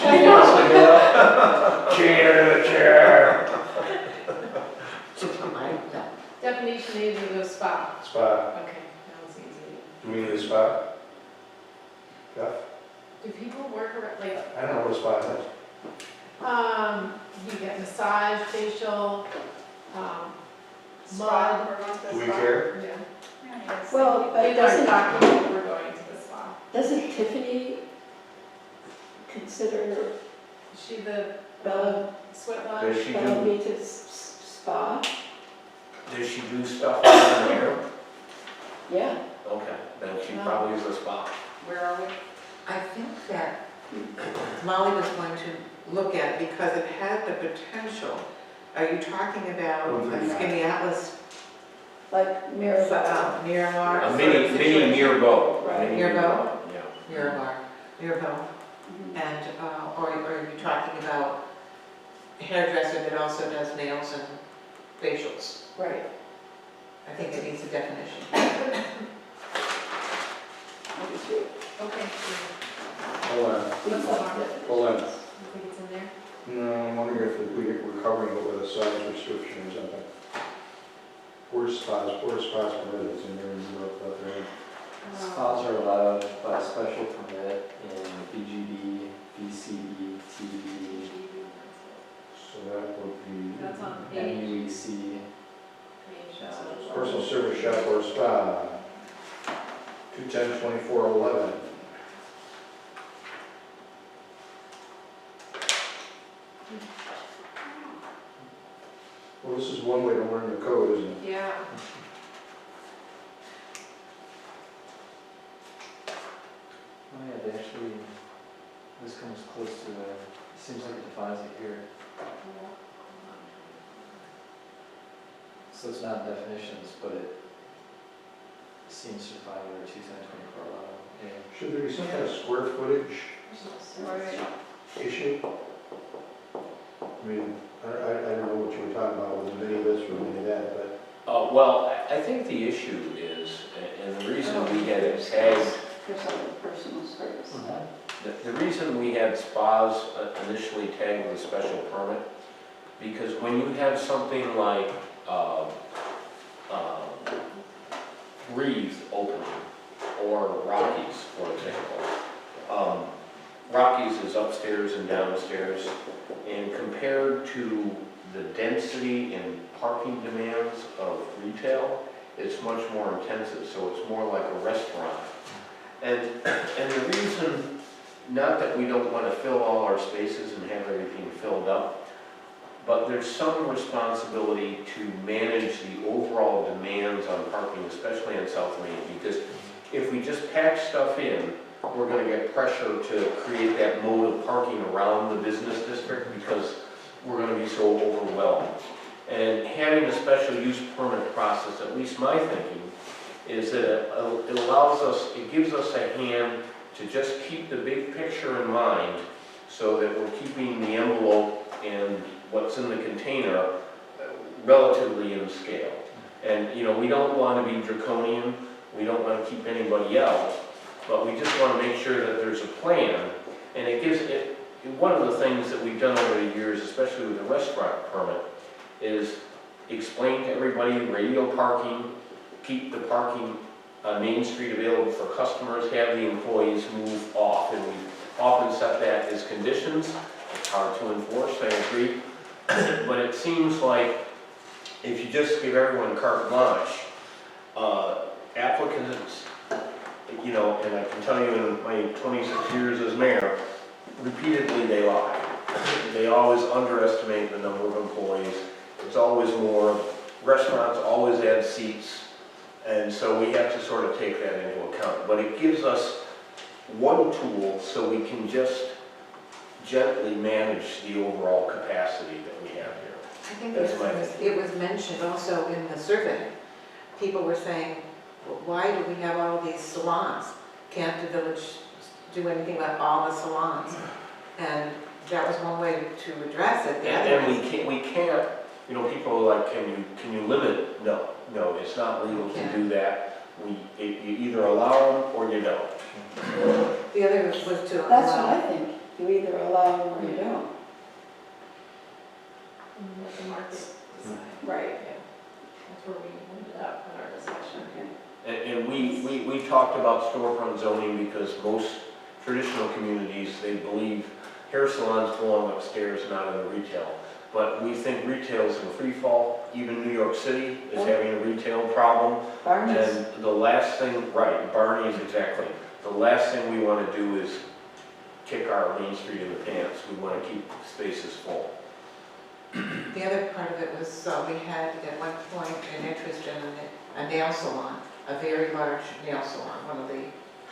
Speaker 4: Chair to the chair.
Speaker 3: Definition needed to go spa.
Speaker 4: Spot.
Speaker 3: Okay, that was easy.
Speaker 4: Do we need a spot? Jeff?
Speaker 3: Do people work around, like,
Speaker 4: I don't know what a spot is.
Speaker 3: You get massage, facial,
Speaker 7: Spa,
Speaker 3: mud.
Speaker 7: we're going to the
Speaker 4: Do we
Speaker 7: spa.
Speaker 4: care?
Speaker 3: Yeah.
Speaker 11: Well, but
Speaker 3: In our
Speaker 11: doesn't,
Speaker 3: document, we're going to the spa.
Speaker 11: doesn't Tiffany consider
Speaker 3: Is she the
Speaker 11: Bella,
Speaker 3: sweat lodge?
Speaker 6: Does she
Speaker 11: Bella
Speaker 6: do,
Speaker 11: Vita's spa?
Speaker 6: does she do stuff on there?
Speaker 11: Yeah.
Speaker 6: Okay, then she
Speaker 2: No.
Speaker 6: probably is a spa.
Speaker 7: Where are we?
Speaker 1: I think that Molly was going to look at, because it had the potential, are you talking about a
Speaker 4: 139.
Speaker 1: Skinny Atlas,
Speaker 11: Like Mirabelle.
Speaker 1: Miramar?
Speaker 6: A
Speaker 1: sort
Speaker 6: mini,
Speaker 1: of
Speaker 6: mini
Speaker 1: situation?
Speaker 6: Mirbeau.
Speaker 11: Right.
Speaker 6: Mini
Speaker 1: Mirbeau?
Speaker 6: Yeah.
Speaker 1: Miramar, Mirabelle.
Speaker 11: Mhm.
Speaker 1: And, or are you talking about a hairdresser that also does nails and facials?
Speaker 11: Right.
Speaker 1: I think it needs a definition.
Speaker 11: I do too.
Speaker 3: Okay.
Speaker 4: Hold on,
Speaker 11: We
Speaker 3: What's the
Speaker 11: thought
Speaker 3: bar?
Speaker 11: that-
Speaker 4: hold on.
Speaker 3: You think it's in there?
Speaker 4: No, I'm wondering if we're covering it with a size restriction or something. Where's spas permitted, it's in there in Europe, out there.
Speaker 8: Spas are allowed by special permit in BGB, BCE, TBD,
Speaker 4: So that would be
Speaker 3: That's on page.
Speaker 8: MUEC.
Speaker 4: personal service shop or spa, 210-2411. Well, this is one way to learn the code, isn't it?
Speaker 3: Yeah.
Speaker 8: Oh yeah, they actually, this comes close to, seems like it defines it here. So it's not definitions, but it seems to define under 210-2411. Yeah.
Speaker 4: Should there be some kind of square footage issue? I mean, I don't know what you were talking about with many of this or many of that, but
Speaker 6: Well, I think the issue is, and the reason we had it tagged,
Speaker 11: For some personal service.
Speaker 6: the reason we had spas initially tagged with a special permit, because when you have something like Breathe opening, or Rockies, for example. Rockies is upstairs and downstairs, and compared to the density and parking demands of retail, it's much more intensive, so it's more like a restaurant. And the reason, not that we don't want to fill all our spaces and have everything filled up, but there's some responsibility to manage the overall demands on parking, especially on South Main, because if we just pack stuff in, we're going to get pressure to create that mode of parking around the business district because we're going to be so overwhelmed. And having a special use permit process, at least my thinking, is that it allows us, it gives us a hand to just keep the big picture in mind so that we're keeping the envelope and what's in the container relatively in scale. And, you know, we don't want to be draconian, we don't want to keep anybody out, but we just want to make sure that there's a plan. And it gives it, one of the things that we've done over the years, especially with the restaurant permit, is explain to everybody radio parking, keep the parking on Main Street available for customers, have the employees move off. And we often set that as conditions. It's hard to enforce, I agree. But it seems like if you just give everyone carte blanche, applicants, you know, and I can tell you in my 26 years as mayor, repeatedly they lie. They always underestimate the number of employees. It's always more. Restaurants always add seats. And so we have to sort of take that into account. But it gives us one tool so we can just gently manage the overall capacity that we have here.
Speaker 1: I think
Speaker 6: That's my
Speaker 1: it was mentioned also in the survey. People were saying, "Well, why do we have all these salons? Can't the village do anything about all the salons?" And that was one way to address it. The other
Speaker 6: And
Speaker 1: is-
Speaker 6: we can't, you know, people are like, can you limit? No, it's not legal to do that. You either allow them or you don't.
Speaker 1: The other was to
Speaker 11: That's what I
Speaker 1: allow,
Speaker 11: think. You either allow them or you don't.
Speaker 3: Let the market decide.
Speaker 11: Right.
Speaker 3: Yeah. That's where we ended up in our discussion.
Speaker 6: And we talked about storefront zoning because most traditional communities, they believe hair salons belong upstairs, not in the retail. But we think retail's in free fall. Even New York City is having a retail problem.
Speaker 11: Barney's.
Speaker 6: And the last thing, right, Barney's exactly. The last thing we want to do is kick our Main Street in the pants. We want to keep spaces full.
Speaker 1: The other part of it was, we had at one point an interest in a nail salon, a very large nail salon, one of the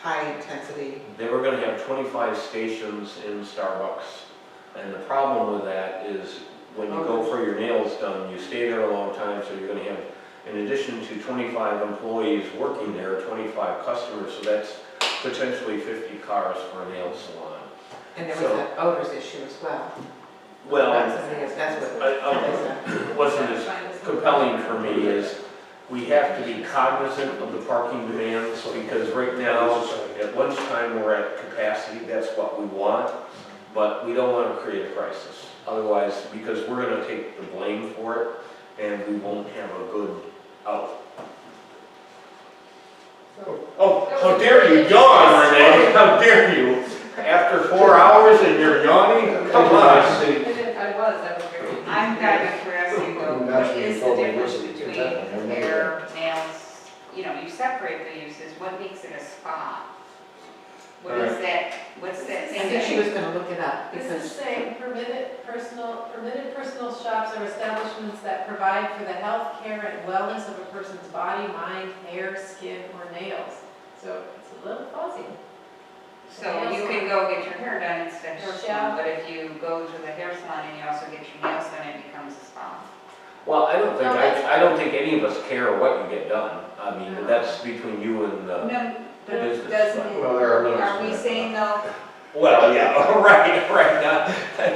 Speaker 1: high-intensity.
Speaker 6: They were going to have 25 stations in Starbucks. And the problem with that is when you go for your nails done, you stay there a long time, so you're going to have, in addition to 25 employees working there, 25 customers, so that's potentially 50 cars for a nail salon.
Speaker 1: And there was an odors issue as well.
Speaker 6: Well,
Speaker 1: That's what.
Speaker 6: wasn't as compelling for me is we have to be cognizant of the parking demands, because right now, at lunchtime, we're at capacity, that's what we want, but we don't want to create a crisis. Otherwise, because we're going to take the blame for it, and we won't have a good out. Oh, how dare you yawn, Renee, how dare you? After 4 hours and you're yawning? Come on.
Speaker 3: I was very.
Speaker 7: I'm kind of curiosity though, what is the difference between hair, nails, you know, you separate the uses, what makes it a spa? What is that, what's that
Speaker 1: I
Speaker 7: thing?
Speaker 1: think she was gonna look it up,
Speaker 3: This is
Speaker 1: because
Speaker 3: saying permitted personal shops are establishments that provide for the health care and wellness of a person's body, mind, hair, skin, or nails. So it's a little fuzzy.
Speaker 7: So you can go get your hair done instead of hair
Speaker 3: Yeah.
Speaker 7: salon, but if you go to the hair salon and you also get your nails done, it becomes a spa.
Speaker 6: Well, I don't think,
Speaker 3: No, that's-
Speaker 6: I don't think any of us care what you get done. I mean, that's between you and
Speaker 7: No, but
Speaker 6: business.
Speaker 7: doesn't it,
Speaker 4: Well, there are limits
Speaker 7: are
Speaker 4: to
Speaker 7: we
Speaker 4: that.
Speaker 7: saying though,
Speaker 6: Well, yeah, right,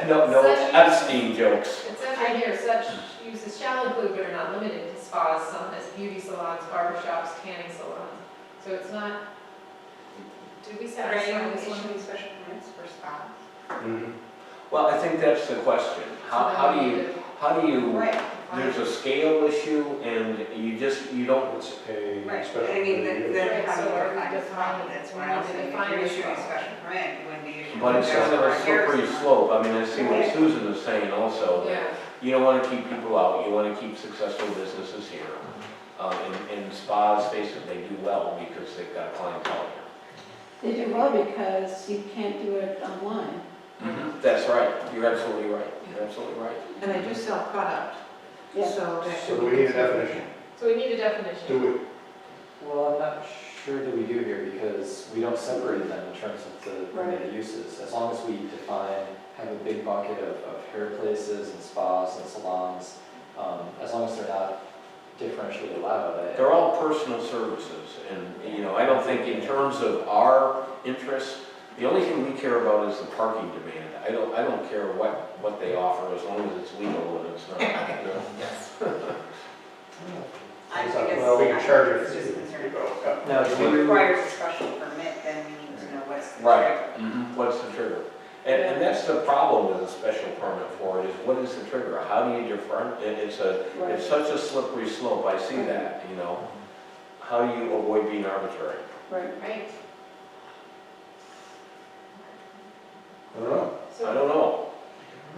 Speaker 6: no
Speaker 3: Such
Speaker 6: Epstein jokes.
Speaker 3: It says right here, such uses shall include but are not limited to spas, some as beauty salons, barber shops, tanning salons. So it's not, did we
Speaker 7: are
Speaker 3: satisfy
Speaker 7: you
Speaker 3: this one?
Speaker 7: issuing special permits for spas?
Speaker 6: Well, I think that's the question. How do you,
Speaker 7: Right.
Speaker 6: there's a scale issue and you don't,
Speaker 4: It's a
Speaker 7: Right,
Speaker 4: special.
Speaker 7: I mean, then
Speaker 3: Right,
Speaker 7: how do
Speaker 3: so
Speaker 7: you
Speaker 3: are we
Speaker 7: define a spa?
Speaker 3: defining-
Speaker 7: That's
Speaker 3: we
Speaker 7: why
Speaker 3: need
Speaker 7: I'm
Speaker 3: to
Speaker 7: saying, if
Speaker 3: define
Speaker 7: you're
Speaker 3: a
Speaker 7: issuing a
Speaker 3: spa.
Speaker 7: special permit, you wouldn't be issuing.
Speaker 6: but it's kind of a slippery slope. I mean, I see what
Speaker 7: Right.
Speaker 6: Susan is saying also. that
Speaker 3: Yeah,
Speaker 6: You don't want to keep people out, you want to keep successful businesses here. And spas, face it, they do well because they've got clientele
Speaker 11: They do well because you can't do it online.
Speaker 6: here. That's right, you're absolutely right, you're absolutely right.
Speaker 1: and they do sell product,
Speaker 11: Yeah.
Speaker 1: so that
Speaker 4: So
Speaker 1: should
Speaker 4: do
Speaker 1: be.
Speaker 4: we need a definition?
Speaker 3: so we need a definition.
Speaker 4: Do we?
Speaker 8: Well, I'm not sure that we do here because we don't separate them in terms of the permitted uses. As long as we define, have a big bucket of hair places and spas and salons, as long as they're not differentially allowed.
Speaker 6: They're all personal services, and, you know, I don't think in terms of our interests, the only thing we care about is the parking demand. I don't care what they offer as long as it's legal and it's not, you know.
Speaker 1: Yes.
Speaker 7: I think it's,
Speaker 4: Well, we can charge it.
Speaker 7: it's just a concern.
Speaker 8: Now,
Speaker 7: If
Speaker 8: do
Speaker 7: it
Speaker 8: you,
Speaker 7: requires a special permit, then we need to know what's the
Speaker 6: Right.
Speaker 7: trigger.
Speaker 6: What's the trigger? And that's the problem with a special permit for it, is what is the trigger? How do you define, it's such a slippery slope, I see that, you know. How do you avoid being arbitrary?
Speaker 11: Right.
Speaker 3: Right,
Speaker 4: I don't know.
Speaker 6: I don't know.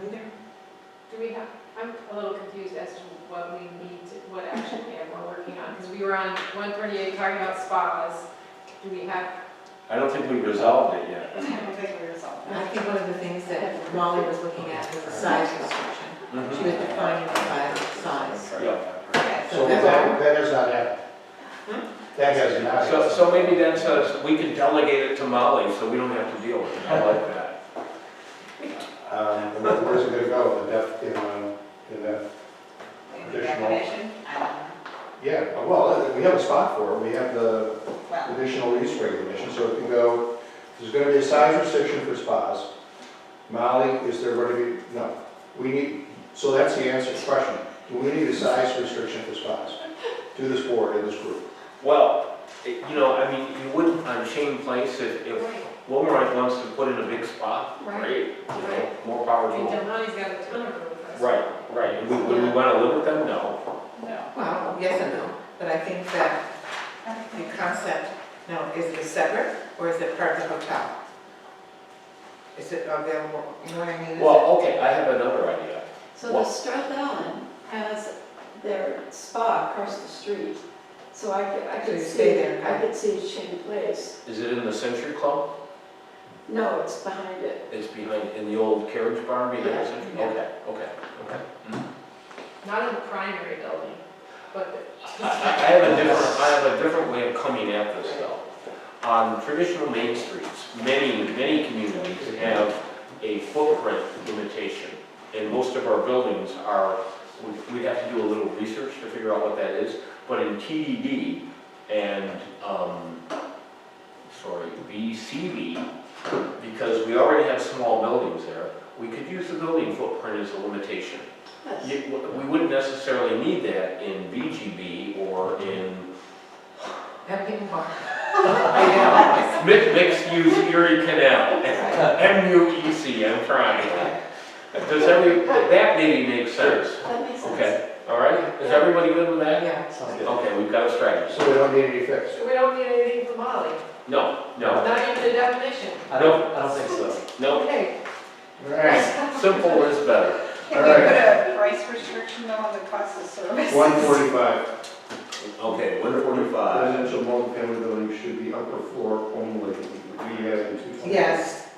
Speaker 3: do we have, I'm a little confused as to what we need to, what action plan we're working on, because we were on 138 talking about spas. Do we have,
Speaker 6: I don't think we've resolved it yet.
Speaker 7: I don't think we're resolved.
Speaker 1: And I think one of the things that Molly was looking at was the size restriction. She was defining it by size.
Speaker 6: Yeah.
Speaker 4: So that has not happened. That has not happened.
Speaker 6: So maybe that says, we can delegate it to Molly, so we don't have to deal with it. I like that.
Speaker 4: Where's it gonna go, in that,
Speaker 7: In the
Speaker 4: Additional.
Speaker 7: definition, I don't know.
Speaker 4: yeah, well, we have a spot for it, we have the
Speaker 7: Well,
Speaker 4: additional use regulation, so it can go, there's gonna be a size restriction for spas. Molly, is there going to be, no, we need, so that's the answer to the question. Do we need a size restriction for spas? To this board and this group?
Speaker 6: Well, you know, I mean, you wouldn't on Shane Place, if Wilmerite wants to put in a big spot,
Speaker 3: Right.
Speaker 6: great, you know, more power
Speaker 3: I
Speaker 6: to
Speaker 3: mean,
Speaker 6: them.
Speaker 3: Delmonte's got a ton of room for us.
Speaker 6: Right. And would we want to limit them? No.
Speaker 1: Well, yes and no, but I think that the concept, no, is it separate or is it part of the hotel? Is it available, you know what I mean? Is
Speaker 6: Well, okay, I have another idea.
Speaker 11: So the Strathellen has their spa across the street, so I
Speaker 1: So
Speaker 11: could
Speaker 1: you
Speaker 11: see,
Speaker 1: stay there,
Speaker 11: I
Speaker 1: okay.
Speaker 11: could see Shane Place.
Speaker 6: Is it in the Century Club?
Speaker 11: No, it's behind it.
Speaker 6: It's behind, in the old carriage barn behind
Speaker 11: Yeah,
Speaker 6: the Century?
Speaker 11: yeah.
Speaker 6: Okay, okay, okay.
Speaker 3: Not in the primary building, but
Speaker 6: I have a different way of coming at this though. On traditional main streets, many communities have a footprint limitation. And most of our buildings are, we'd have to do a little research to figure out what that is. But in TDD and, VCB, because we already have small buildings there, we could use the building footprint as a limitation.
Speaker 11: Yes.
Speaker 6: We wouldn't necessarily need that in VGB or in
Speaker 1: Have people more. I
Speaker 6: mixed use Erie Canal, MUEC, I'm trying. That maybe makes sense.
Speaker 11: That makes sense.
Speaker 6: Okay, all right? Is everybody good with
Speaker 1: know.
Speaker 6: that?
Speaker 1: Yeah.
Speaker 8: Sounds good.
Speaker 6: Okay, we've got a strategy.
Speaker 4: So we don't need any fix.
Speaker 3: we don't need anything from Molly,
Speaker 6: No,
Speaker 3: not even a definition.
Speaker 8: I don't think so.
Speaker 6: no,
Speaker 3: Okay,
Speaker 4: All right,
Speaker 6: simple is better.
Speaker 7: Can we
Speaker 4: All
Speaker 7: put
Speaker 4: right.
Speaker 7: a price restriction though on the cost of service?
Speaker 4: 145.
Speaker 6: Okay, 145.
Speaker 4: Residential multifamily buildings should be upper floor only. We have in 220.
Speaker 1: Yes,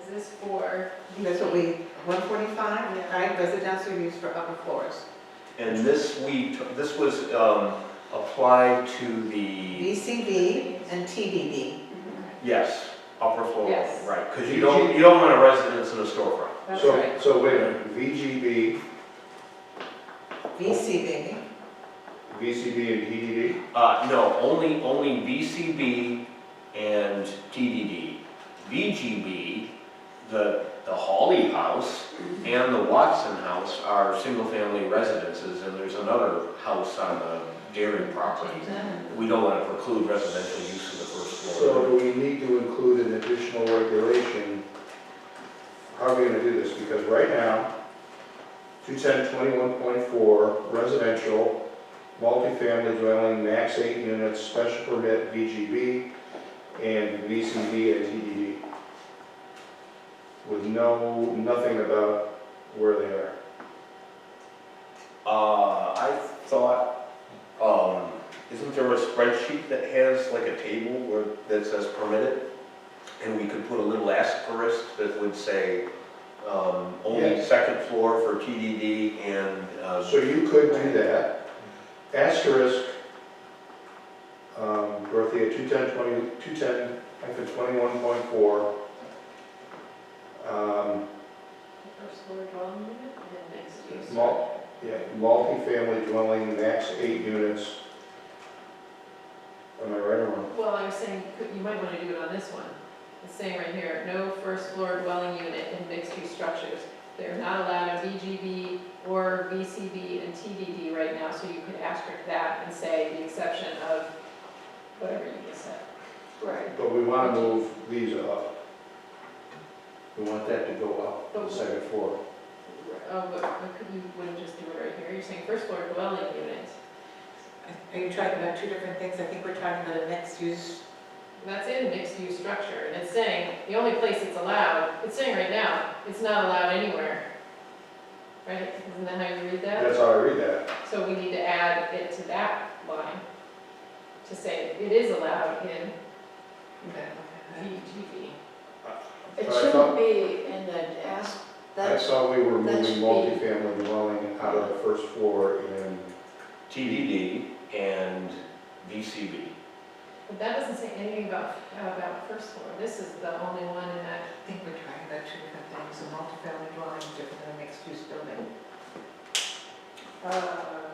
Speaker 3: is this for?
Speaker 1: that's what we, 145, right, residential use for upper floors.
Speaker 6: And this was applied to the,
Speaker 1: VCB and TDD.
Speaker 6: yes, upper floor,
Speaker 3: Yes.
Speaker 6: right? Because you don't want a residence in a storefront.
Speaker 3: That's
Speaker 4: So,
Speaker 3: right.
Speaker 4: so wait a minute, VGB,
Speaker 1: VCB,
Speaker 4: VCB and TDD?
Speaker 6: No, only VCB and TDD. VGB, the Hawley House and the Watson House are single-family residences, and there's another house on the dairy property. We don't want to preclude residential use of the first floor.
Speaker 4: So do we need to include an additional regulation? How are we gonna do this? Because right now, 210-21.4, residential, multifamily dwelling, max 8 units, special permit, VGB, and VCB and TDD. With nothing about where they are.
Speaker 6: I thought, isn't there a spreadsheet that has like a table that says permitted? And we could put a little asterisk that would say, only
Speaker 4: Yes.
Speaker 6: second floor for TDD and,
Speaker 4: So you could do that. Asterisk, Dorothea, 210-21.4.
Speaker 3: First floor dwelling unit and mixed use.
Speaker 4: Multifamily dwelling, max 8 units. Am I right or wrong?
Speaker 3: Well, I was saying, you might want to do it on this one. It's saying right here, no first floor dwelling unit in mixed use structures. They're not allowed in VGB or VCB and TDD right now, so you could asterisk that and say the exception of whatever you just said.
Speaker 11: Right.
Speaker 4: But we want to move these up. We want that to go up, the second floor.
Speaker 3: Oh, but you wouldn't just do it right here. You're saying first floor dwelling units.
Speaker 1: are you talking about two different things? I think we're talking about a mixed use.
Speaker 3: That's in mixed use structure, and it's saying, the only place it's allowed, it's saying right now, it's not allowed anywhere. Right? Isn't that how you read that?
Speaker 4: That's how I read that.
Speaker 3: So we need to add it to that line, to say it is allowed in VGB.
Speaker 11: It
Speaker 4: But I
Speaker 11: shouldn't
Speaker 4: thought-
Speaker 11: be in the
Speaker 4: I
Speaker 11: that's,
Speaker 4: saw we were
Speaker 11: that should
Speaker 4: moving
Speaker 11: be-
Speaker 4: multifamily dwelling out of the first floor in,
Speaker 6: TDD and VCB.
Speaker 3: But that doesn't say anything about first floor. This is the only one in that.
Speaker 1: I think we're talking about two different things. A multifamily dwelling is different than a mixed use building.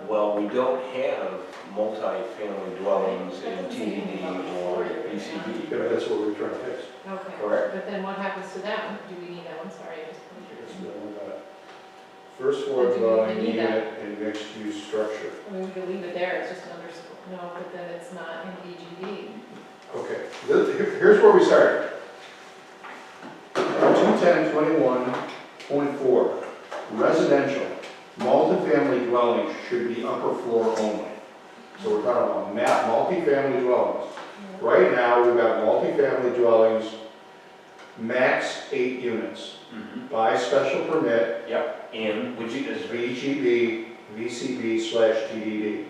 Speaker 6: Well, we don't have multi-family dwellings in
Speaker 3: That doesn't say anything
Speaker 6: TDD
Speaker 3: about
Speaker 6: or
Speaker 3: floor.
Speaker 6: VCB.
Speaker 4: yeah, that's what we were trying to fix.
Speaker 3: Okay.
Speaker 6: Correct.
Speaker 3: But then what happens to that one? Do we need that one? Sorry. I just-
Speaker 4: First floor
Speaker 3: Do we
Speaker 4: dwelling
Speaker 3: need
Speaker 4: unit in mixed use structure.
Speaker 3: I mean, we could leave it there, it's just underscore, no, but then it's not in VGB.
Speaker 4: Okay, here's where we started. 210-21.4, residential, multifamily dwellings should be upper floor only. So we're talking about multifamily dwellings. Right now, we've got multifamily dwellings max 8 units,
Speaker 6: Mhm.
Speaker 4: by special permit,
Speaker 6: Yep, and which is,
Speaker 4: VGB, VCB/TDD.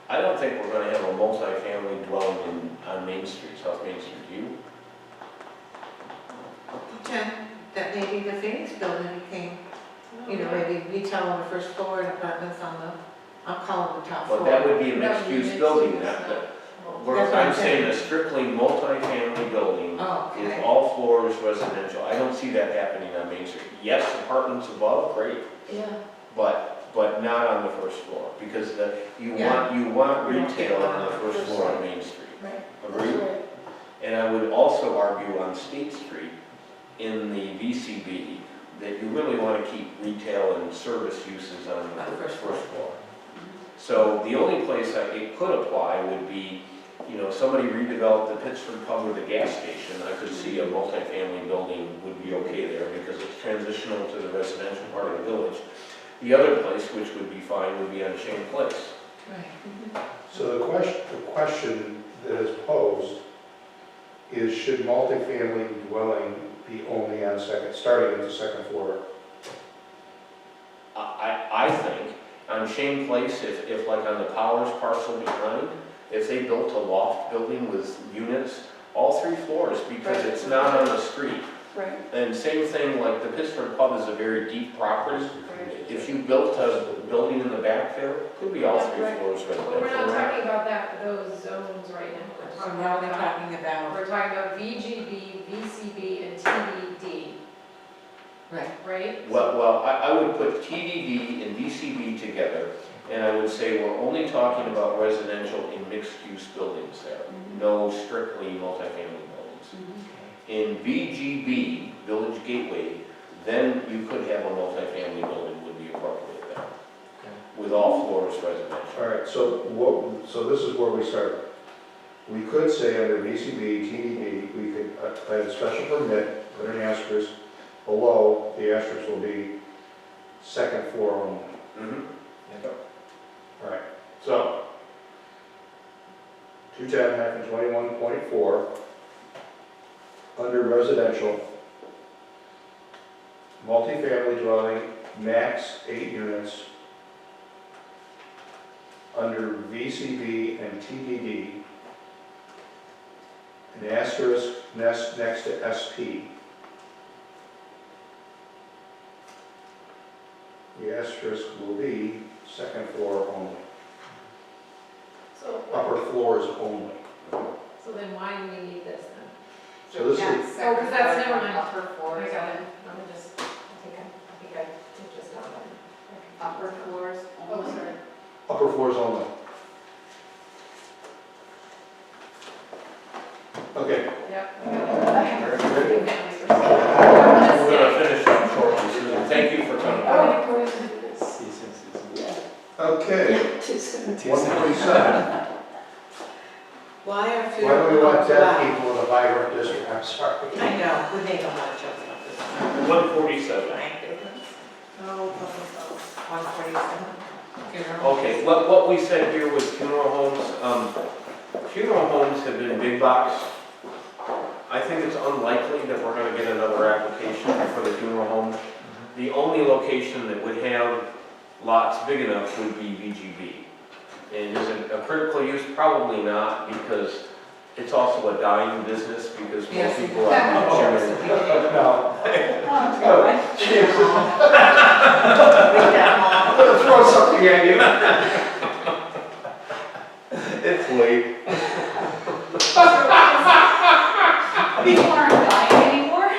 Speaker 6: I don't think we're gonna have a multifamily dwelling on Main Street, South Main Street, do you?
Speaker 1: Jen, that may be the Phoenix building thing, you know, maybe retail on the first floor and apartments on the, I'll call it the top floor.
Speaker 6: But that would be a
Speaker 3: That would be
Speaker 6: mixed-use
Speaker 3: mixed
Speaker 6: building,
Speaker 3: use,
Speaker 6: that,
Speaker 3: no.
Speaker 1: That's what I'm
Speaker 6: I'm saying
Speaker 1: saying.
Speaker 6: a strictly multifamily building
Speaker 1: Oh,
Speaker 6: is
Speaker 1: okay.
Speaker 6: all floors residential. I don't see that happening on Main Street. Yes, apartments above, great,
Speaker 2: Yeah.
Speaker 6: but not on the first floor, because you
Speaker 1: Yeah.
Speaker 6: want
Speaker 1: We don't get
Speaker 6: retail
Speaker 1: that
Speaker 6: on the
Speaker 1: on
Speaker 6: first
Speaker 1: the first
Speaker 6: floor on
Speaker 1: floor.
Speaker 6: Main Street.
Speaker 3: Right.
Speaker 6: Agreed?
Speaker 2: That's right.
Speaker 6: And I would also argue on State Street, in the VCB, that you really want to keep retail and service uses on the first floor. So the only place it could apply would be, you know, somebody redeveloped the Pittsford Pub with a gas station. I could see a multifamily building would be okay there because it's transitional to the residential part of the village. The other place, which would be fine, would be on Shane Place.
Speaker 1: Right.
Speaker 4: So the question that is posed is, should multifamily dwelling be only on starting at the second floor?
Speaker 6: I think on Shane Place, if like on the Powers parcel behind, if they built a loft building with units, all 3 floors, because it's not on the street.
Speaker 11: Right.
Speaker 6: And same thing, like the Pittsburgh Pub is a very deep property. If you built a building in the back there, it could be all 3
Speaker 2: Right.
Speaker 6: floors
Speaker 3: But we're not
Speaker 6: residential.
Speaker 3: talking about those zones right now.
Speaker 1: So now we're talking about,
Speaker 3: We're talking about VGB, VCB, and TDD,
Speaker 1: right,
Speaker 3: right?
Speaker 6: Well, I would put TDD and VCB together, and I would say we're only talking about residential in mixed-use buildings there, no strictly multifamily buildings. In VGB, Village Gateway, then you could have a multifamily building would be appropriate there, with all floors residential.
Speaker 4: All right, so this is where we start. We could say under VCB, TDD, we could, by the special permit, put an asterisk. Below, the asterisk will be second floor only.
Speaker 6: Mhm.
Speaker 4: All right, so 210-21.4, under residential, multifamily dwelling, max 8 units, under VCB and TDD, an asterisk next to SP. The asterisk will be second floor only,
Speaker 3: So,
Speaker 4: upper floors only.
Speaker 3: so then why do we need this then?
Speaker 4: So this is,
Speaker 3: Oh, 'cause that's never mind.
Speaker 7: Upper floors.
Speaker 3: I got it. I'm just, I think I just got it.
Speaker 7: Upper floors
Speaker 3: Oh,
Speaker 7: only.
Speaker 3: sorry.
Speaker 4: upper floors only. Okay,
Speaker 3: Yep, I got it.
Speaker 4: ready?
Speaker 6: We're gonna finish up shortly, Susan. Thank you for coming.
Speaker 11: Oh,
Speaker 4: Okay,
Speaker 11: 217.
Speaker 4: 147.
Speaker 1: why are food
Speaker 4: Why do we want
Speaker 1: homes
Speaker 4: 10
Speaker 1: allowed?
Speaker 4: people in a vibrant district? I'm sorry.
Speaker 1: I know, we make a lot of jokes about this.
Speaker 6: 147.
Speaker 1: Thank goodness.
Speaker 3: Oh, problem
Speaker 1: 147.
Speaker 6: Okay, what we said here was funeral homes. Funeral homes have been big box. I think it's unlikely that we're gonna get another application for the funeral home. The only location that would have lots big enough would be VGB. And is it a critical use? Probably not, because it's also a dying business, because most
Speaker 1: Yes.
Speaker 6: people are.
Speaker 4: No.
Speaker 1: With that mom.
Speaker 4: I'm gonna throw something at you.
Speaker 6: It's late.
Speaker 7: People aren't dying anymore?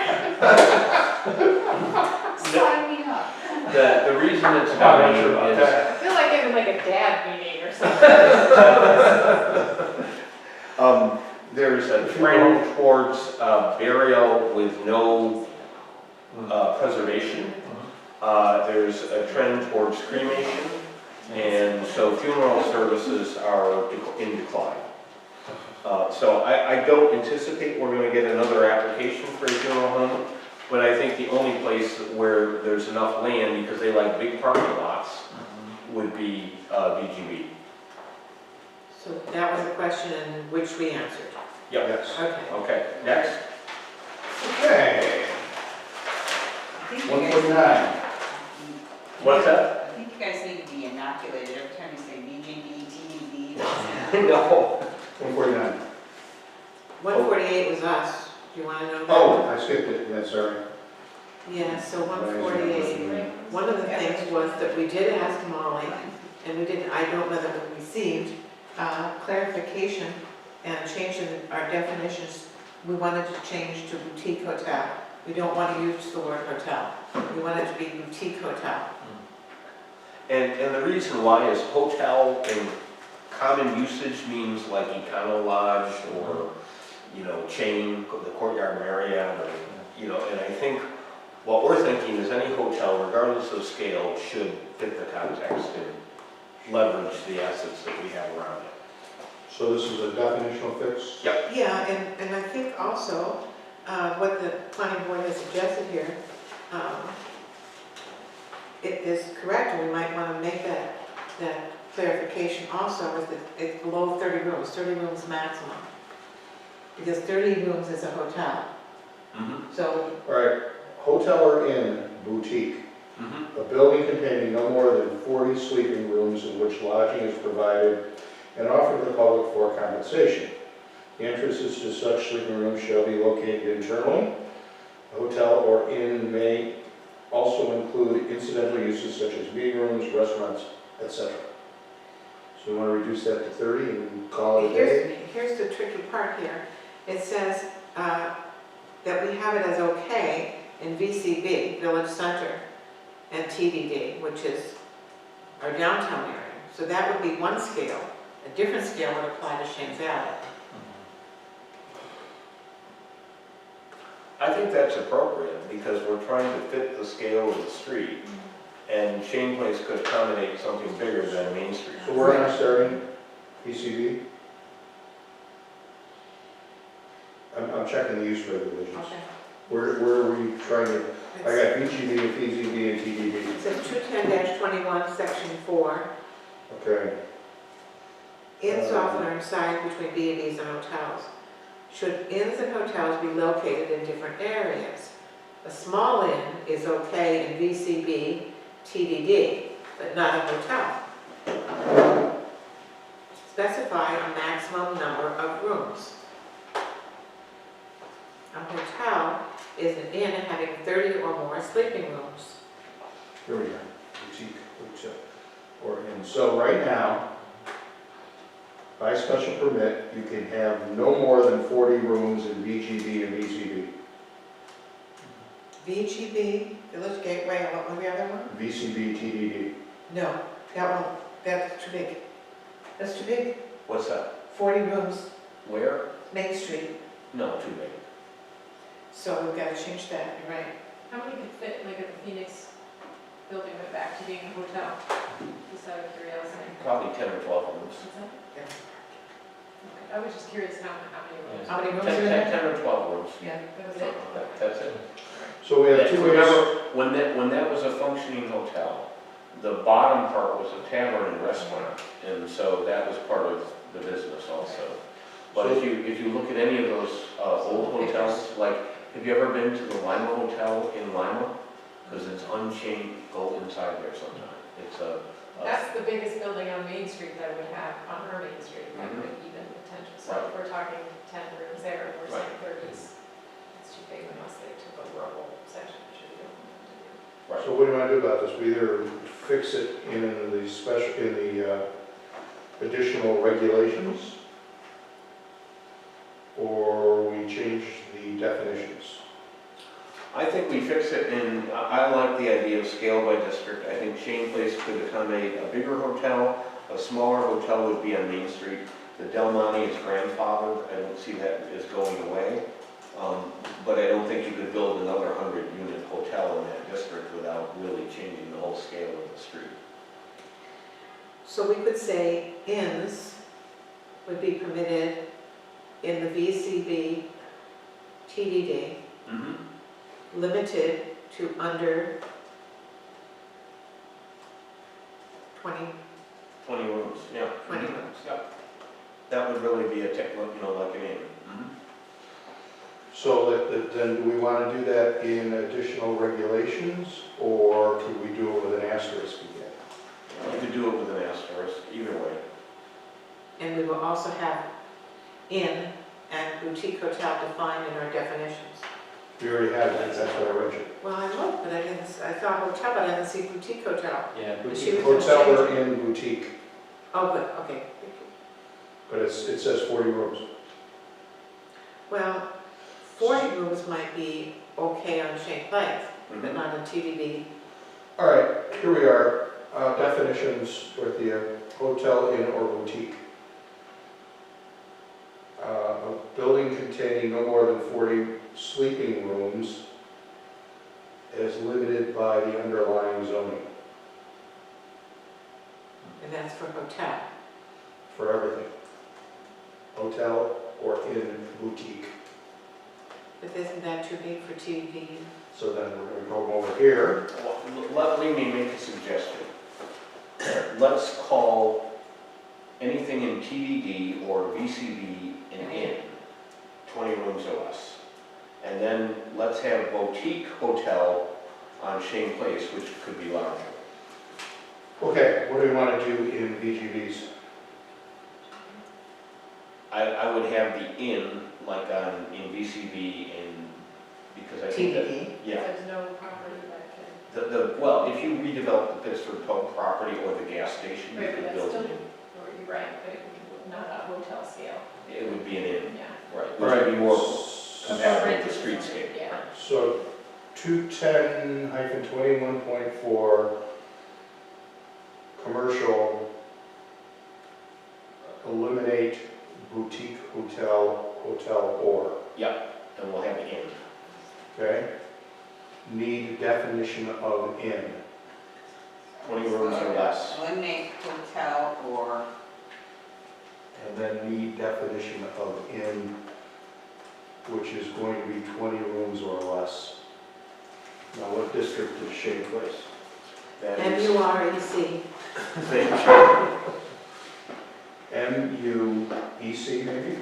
Speaker 7: Sign me up.
Speaker 6: The reason it's
Speaker 4: I'm
Speaker 6: dying
Speaker 4: not sure about
Speaker 6: is,
Speaker 4: that.
Speaker 3: I feel like having like a dad meeting or something.
Speaker 6: there's a trend towards burial with no preservation. There's a trend towards cremation, and so funeral services are in decline. So I don't anticipate we're going to get another application for a funeral home, but I think the only place where there's enough land, because they like big parking lots, would be VGB.
Speaker 1: So that was a question in which we answered.
Speaker 6: Yep.
Speaker 4: Yes.
Speaker 1: Okay.
Speaker 6: Okay, next.
Speaker 10: No.
Speaker 4: 149.
Speaker 1: 148 was us. Do you want to know that?
Speaker 4: Oh, I skipped it, yeah, sorry.
Speaker 1: Yeah, so 148. One of the things was that we did ask Molly, and we didn't, I don't know that we received clarification and change in our definitions. We wanted to change to boutique hotel. We don't want to use the word hotel. We want it to be boutique hotel.
Speaker 6: And the reason why is hotel in common usage means like Econo Lodge or, you know, chain, the Courtyard Marriott, or, you know, and I think what we're thinking is any hotel, regardless of scale, should fit the context and leverage the assets that we have around it.
Speaker 4: So this is a definitional fix?
Speaker 6: Yep.
Speaker 1: Yeah, and I think also what the planning board has suggested here, it is correct, and we might want to make that clarification also, is that it's below 30 rooms maximum. Because 30 rooms is a hotel.
Speaker 6: Mm-hmm.
Speaker 1: So,
Speaker 4: All right, hotel or inn, boutique.
Speaker 6: Mm-hmm.
Speaker 4: A building containing no more than 40 sleeping rooms in which lodging is provided and offered to the public for compensation. The entrances to such sleeping rooms shall be located internally. A hotel or inn may also include incidental uses such as meeting rooms, restaurants, etc. So we want to reduce that to 30 and call it a day?
Speaker 1: here's the tricky part here. It says that we have it as okay in VCB, Village Center, and TDD, which is our downtown area. So that would be one scale. A different scale would apply to Shane's Alley.
Speaker 6: I think that's appropriate because we're trying to fit the scale of the street. And Shane Place could accommodate something bigger than Main Street.
Speaker 4: So we're not starting PCB? I'm checking the use regulations.
Speaker 1: Okay.
Speaker 4: Where are we trying to, I got VGB, PZB, and TDB.
Speaker 1: It says 210-21, section 4.
Speaker 4: Okay.
Speaker 1: Inns often are assigned between B&Bs and hotels. Should inns and hotels be located in different areas? A small inn is okay in VCB, TDD, but not a hotel. Specify a maximum number of rooms. A hotel is an inn having 30 or more sleeping rooms.
Speaker 4: Here we go. Boutique hotel or inn. So right now, by special permit, you can have no more than 40 rooms in VGB and VCB.
Speaker 1: VGB, Village Gateway, and what was the other one?
Speaker 4: VCB, TDD.
Speaker 1: No, that one, that's too big. That's too big.
Speaker 6: What's that?
Speaker 1: 40 rooms,
Speaker 6: Where?
Speaker 1: Main Street.
Speaker 6: No, too big.
Speaker 1: So we've got to change that, you're right.
Speaker 3: How many could fit, like, if the Phoenix building went back to being a hotel, just out of curiosity?
Speaker 6: Probably 10 or 12 rooms.
Speaker 3: Is that?
Speaker 1: Yeah.
Speaker 3: Okay, I was just curious how many rooms.
Speaker 1: How many rooms
Speaker 6: 10,
Speaker 1: are there?
Speaker 6: 10 or 12 rooms.
Speaker 1: Yeah.
Speaker 3: That was it?
Speaker 6: That's it.
Speaker 4: So we have two ways.
Speaker 6: Remember, when that was a functioning hotel, the bottom part was a tavern and restaurant, and so that was part of the business also. But if you look at any of those old hotels, like, have you ever been to the Lima Hotel in Lima? Because it's unchained, go inside there sometime. It's a
Speaker 3: That's the biggest building on Main Street that would have, on our Main Street, that would even potential. So if we're talking 10 rooms there, we're saying 30s. It's too big unless they took over a whole section, which we don't want to do.
Speaker 4: So what do you want to do about this? We either fix it in the special, in the additional regulations, or we change the definitions.
Speaker 6: I think we fix it in, I like the idea of scale by district. I think Shane Place could accommodate a bigger hotel, a smaller hotel would be on Main Street. The Del Monte is grandfathered, I don't see that as going away. But I don't think you could build another 100-unit hotel in that district without really changing the whole scale of the street.
Speaker 1: So we could say inns would be permitted in the VCB, TDD, limited to under 20
Speaker 6: rooms, yeah.
Speaker 1: 20 rooms.
Speaker 6: Yep. That would really be a tech, like an inn.
Speaker 4: So then do we want to do that in additional regulations, or could we do it with an asterisk again?
Speaker 6: You could do it with an asterisk, either way.
Speaker 1: And we will also have inn and boutique hotel defined in our definitions.
Speaker 4: You already have that, that's what I read you.
Speaker 1: Well, I looked, but I didn't, I thought hotel, but I didn't see boutique hotel.
Speaker 8: Yeah,
Speaker 1: She
Speaker 8: boutique,
Speaker 1: was gonna
Speaker 4: Hotel
Speaker 1: change
Speaker 4: or in boutique,
Speaker 1: Oh, good, okay.
Speaker 4: but it says 40 rooms.
Speaker 1: Well, 40 rooms might be okay on Shane Place, but not on TDB.
Speaker 4: All right, here we are, definitions with the hotel, inn, or boutique. A building containing no more than 40 sleeping rooms is limited by the underlying zoning
Speaker 1: And that's for hotel.
Speaker 4: for everything. Hotel or inn, boutique.
Speaker 1: But isn't that too big for TDB?
Speaker 4: So then we're going to go over here.
Speaker 6: Let me make a suggestion. Let's call anything in TDD or VCB an inn, 20 rooms or less. And then let's have a boutique hotel on Shane Place, which could be larger.
Speaker 4: Okay, what do we want to do in VGBs?
Speaker 6: I would have the inn, like in VCB, because I think that,
Speaker 1: TDB?
Speaker 6: yeah.
Speaker 3: There's no property that can,
Speaker 6: Well, if you redevelop the Pittsburgh Pub property or the gas station, you
Speaker 3: right,
Speaker 6: could
Speaker 3: but that's
Speaker 6: build
Speaker 3: still,
Speaker 6: it.
Speaker 3: or you're right, but it would not a hotel scale,
Speaker 6: It would be an inn,
Speaker 3: yeah.
Speaker 6: right, which would be more compatible with the
Speaker 3: Rent.
Speaker 6: streetscape.
Speaker 3: Yeah.
Speaker 4: So 210-21.4, commercial, eliminate boutique hotel, hotel or,
Speaker 6: And we'll have an inn.
Speaker 4: okay? Need definition of inn.
Speaker 6: 20 rooms or less.
Speaker 7: Eliminate hotel or,
Speaker 4: And then need definition of inn, which is going to be 20 rooms or less. Now, what district is Shea Place?
Speaker 6: That is-
Speaker 1: MUREC.
Speaker 6: Thank you.
Speaker 4: MUEC maybe?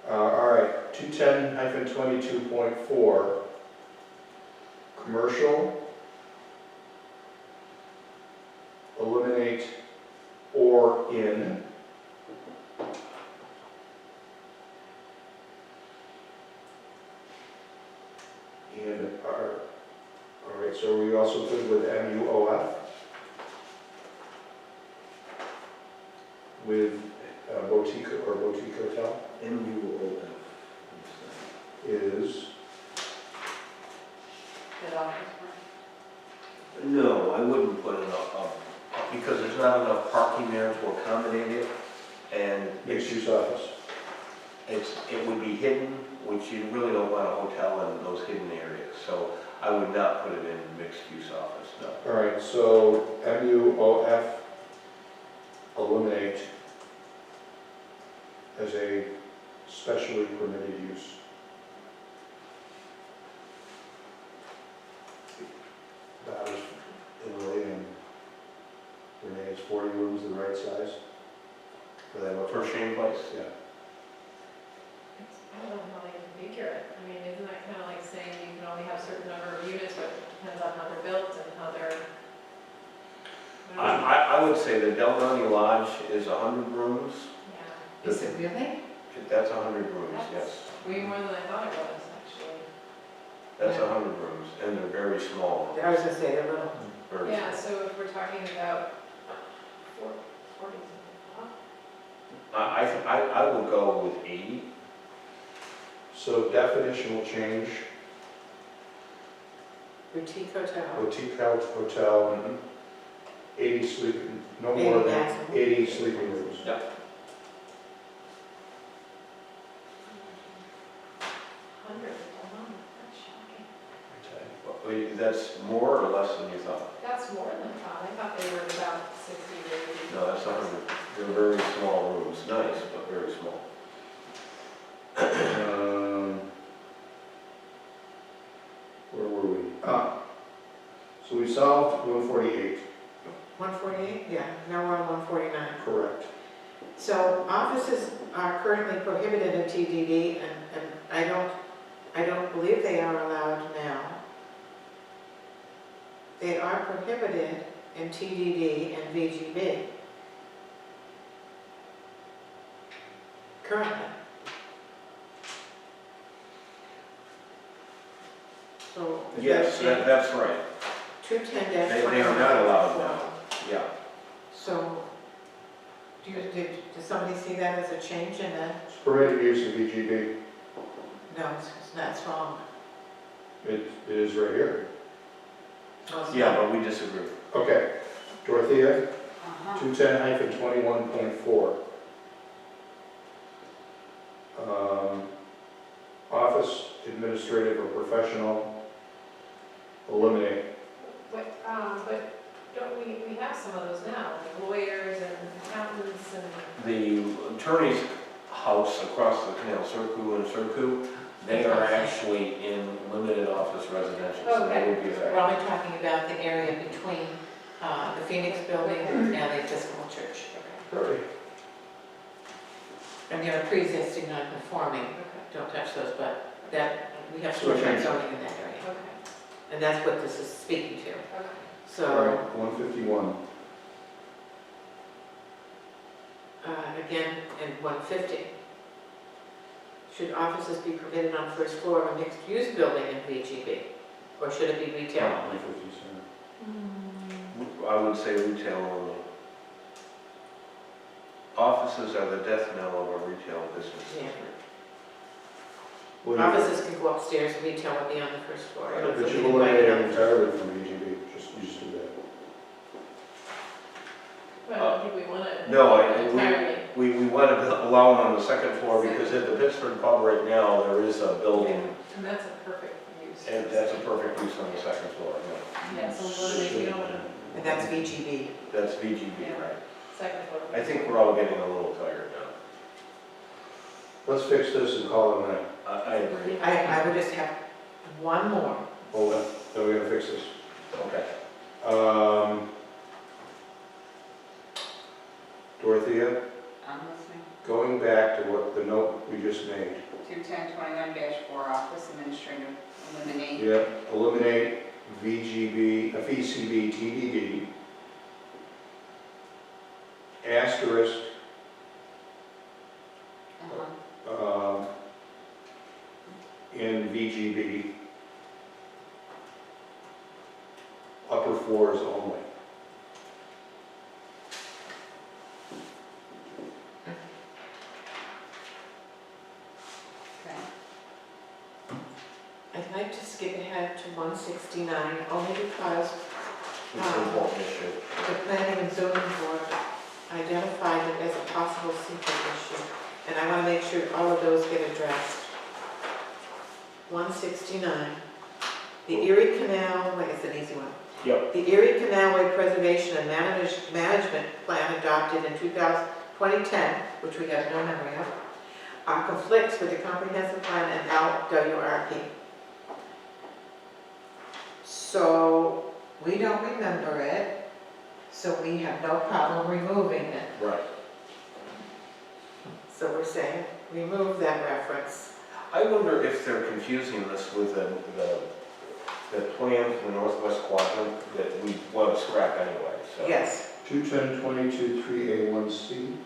Speaker 4: All right, 210-22.4, commercial, eliminate or in. And all right, so are we also good with MUOF? With boutique or boutique hotel
Speaker 10: MUOF.
Speaker 4: is,
Speaker 7: good office
Speaker 6: No, I wouldn't put it up, because there's not enough parking there to accommodate it, and
Speaker 4: mixed use office.
Speaker 6: it would be hidden, which you really don't want a hotel in those hidden areas, so I would not put it in mixed-use office, no.
Speaker 4: All right, so MUOF, eliminate as a specially permitted use. That was Italy and Renee, is 40 rooms the right size for that hotel?
Speaker 6: For Shane Place?
Speaker 4: Yeah.
Speaker 3: I don't know how they configure it. I mean, isn't that kind of like saying you can only have a certain number of units, but it depends on how they're built and how they're.
Speaker 6: I would say the Del Monte Lodge is 100 rooms.
Speaker 3: Yeah,
Speaker 1: Is it really?
Speaker 6: That's 100 rooms, yes.
Speaker 3: way more than I thought it was, actually.
Speaker 6: That's
Speaker 1: Yeah.
Speaker 6: 100 rooms, and they're very small.
Speaker 1: I was gonna say they're little.
Speaker 6: Very
Speaker 3: Yeah,
Speaker 6: small.
Speaker 3: so if we're talking about 40,
Speaker 6: I will go with 80.
Speaker 4: So definition will change,
Speaker 1: Boutique hotel.
Speaker 4: boutique hotel, 80 sleeping, no
Speaker 1: 80
Speaker 4: more than
Speaker 1: maximum.
Speaker 4: 80 sleeping rooms.
Speaker 6: Yep.
Speaker 3: 100, that's shocking.
Speaker 4: Okay.
Speaker 6: That's more or less than you thought?
Speaker 3: That's more than I thought. I thought they were about 60 to 80.
Speaker 6: No, that's 100. They're very small rooms, nice, but very small.
Speaker 4: Where were we? So we solved 148,
Speaker 1: 148? Yeah, now we're on 149.
Speaker 4: correct.
Speaker 1: So offices are currently prohibited in TDD, and I don't believe they are allowed now. they are prohibited in TDD and VGB. Currently. So. is
Speaker 6: Yes,
Speaker 1: that
Speaker 6: that's right.
Speaker 1: 210-21.
Speaker 6: They are not allowed now, yeah.
Speaker 1: So, did somebody see that as a change in the,
Speaker 4: It's permitted use of VGB.
Speaker 1: no, that's wrong.
Speaker 4: It is right here.
Speaker 1: No, it's
Speaker 6: Yeah,
Speaker 1: not.
Speaker 6: but we disagree.
Speaker 4: Okay, Dorothea,
Speaker 7: Uh-huh.
Speaker 4: 210-21.4. Office, administrative, or professional, eliminate.
Speaker 3: But don't we have some of those now, like lawyers and accountants and.
Speaker 6: The attorney's house across the canal, Circu and Circu, they are actually in limited office residential, so that would be
Speaker 1: We're
Speaker 6: affected.
Speaker 1: only talking about the area between the Phoenix building and the Episcopal Church.
Speaker 4: Perfect.
Speaker 1: And you know, pre-existing non-conforming, don't touch those, but that, we have
Speaker 4: So
Speaker 1: short-term
Speaker 4: change.
Speaker 1: zoning in that area.
Speaker 3: Okay,
Speaker 1: And that's what this is speaking to.
Speaker 3: okay.
Speaker 4: All
Speaker 1: So,
Speaker 4: right, 151.
Speaker 1: again, in 150, should offices be permitted on first floor of a mixed-use building in VGB? Or should it be retail only?
Speaker 4: 157.
Speaker 6: I would say retail only. Offices are the death knell of a retail business
Speaker 1: Yeah.
Speaker 6: district.
Speaker 4: What do you-
Speaker 1: Offices can go upstairs, retail will be on the first floor. You don't
Speaker 4: But
Speaker 1: need
Speaker 4: you
Speaker 1: to
Speaker 4: eliminate
Speaker 1: invite
Speaker 4: it
Speaker 1: them.
Speaker 4: entirely from VGB, you just do that.
Speaker 3: But I don't think we want to.
Speaker 6: No,
Speaker 3: Entirely.
Speaker 6: we want to allow them on the second floor because at the Pittsburgh Pub right now, there is a building,
Speaker 3: And that's a perfect use.
Speaker 6: and that's a perfect use on the second floor, yeah.
Speaker 3: Yeah, so we don't want to,
Speaker 1: And that's VGB.
Speaker 6: That's VGB,
Speaker 3: Yeah.
Speaker 6: right?
Speaker 3: second floor.
Speaker 6: I think we're all getting a little tired now.
Speaker 4: Let's fix this and call it a night.
Speaker 6: I agree.
Speaker 1: I would just have one more.
Speaker 4: Hold on, then we're gonna fix this.
Speaker 6: Okay.
Speaker 4: Dorothea,
Speaker 7: I'm listening.
Speaker 4: going back to what the note we just made.
Speaker 7: 210-21-4, office administrative, eliminate.
Speaker 4: Yeah, eliminate VGB, VCB, TDD, asterisk,
Speaker 7: Uh-huh.
Speaker 4: in VGB, upper floors only.
Speaker 7: Okay.
Speaker 1: I'd like to skip ahead to 169, only because
Speaker 6: It's an important issue.
Speaker 1: the planning and zoning board identified it as a possible secret issue, and I want to make sure all of those get addressed. 169, the Erie Canal, wait, it's an easy one.
Speaker 6: Yep.
Speaker 1: The Erie Canalway Preservation and Management Plan adopted in 2010, which we have no memory of, conflicts with the comprehensive plan and LWRP. So we don't remember it, so we have no problem removing it.
Speaker 6: Right.
Speaker 1: So we're saying, remove that reference.
Speaker 6: I wonder if they're confusing this with the plan for the northwest quadrant that we want to scrap anyway, so.
Speaker 1: Yes,
Speaker 4: 210-22 3A1C.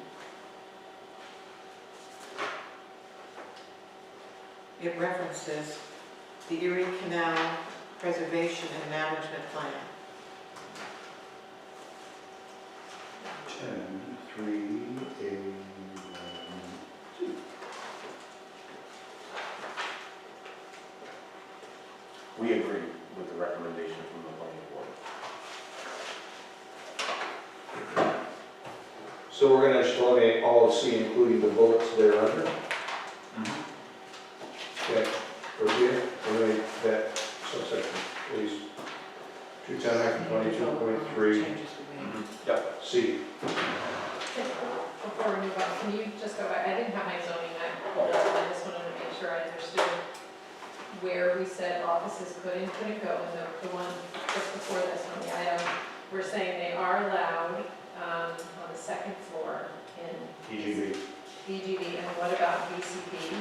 Speaker 1: it references the Erie Canal Preservation and Management Plan.
Speaker 4: 10 3A1C.
Speaker 6: We agree with the recommendation from the planning board.
Speaker 4: So we're gonna just eliminate all of C, including the bullets there under. Okay, Dorothea, eliminate that subsection, please. 210-22.3
Speaker 1: Changes we made.
Speaker 6: Yep.
Speaker 4: C.
Speaker 3: Before we move on, can you just go back, I didn't have my zoning map pulled up, I just wanted to make sure I understood where we said offices could and couldn't go, and the one just before this on the item, we're saying they are allowed on the second floor in
Speaker 4: EGB.
Speaker 3: BGB, and what about VCP?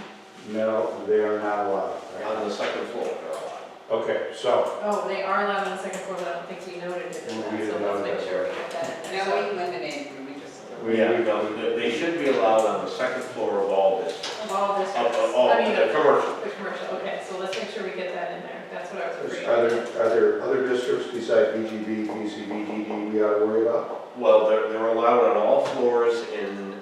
Speaker 4: No, they are not allowed. right?
Speaker 6: On the second floor, they're allowed.
Speaker 4: Okay, so,
Speaker 3: Oh, they are allowed on the second floor, but I don't think we noted it in
Speaker 4: We
Speaker 3: that,
Speaker 4: didn't
Speaker 3: so
Speaker 4: note
Speaker 3: let's make
Speaker 4: that.
Speaker 3: sure we get that in there.
Speaker 7: No, we eliminated, we just.
Speaker 6: Yeah, no, they should be allowed on the second floor of all districts.
Speaker 3: Of all districts,
Speaker 6: All,
Speaker 3: I mean,
Speaker 6: the commercial.
Speaker 3: the commercial, okay, so let's make sure we get that in there, that's what I was afraid
Speaker 4: are
Speaker 3: of.
Speaker 4: there other districts besides BGB, BCB, DD we ought to worry about?
Speaker 6: Well, they're allowed on all floors in,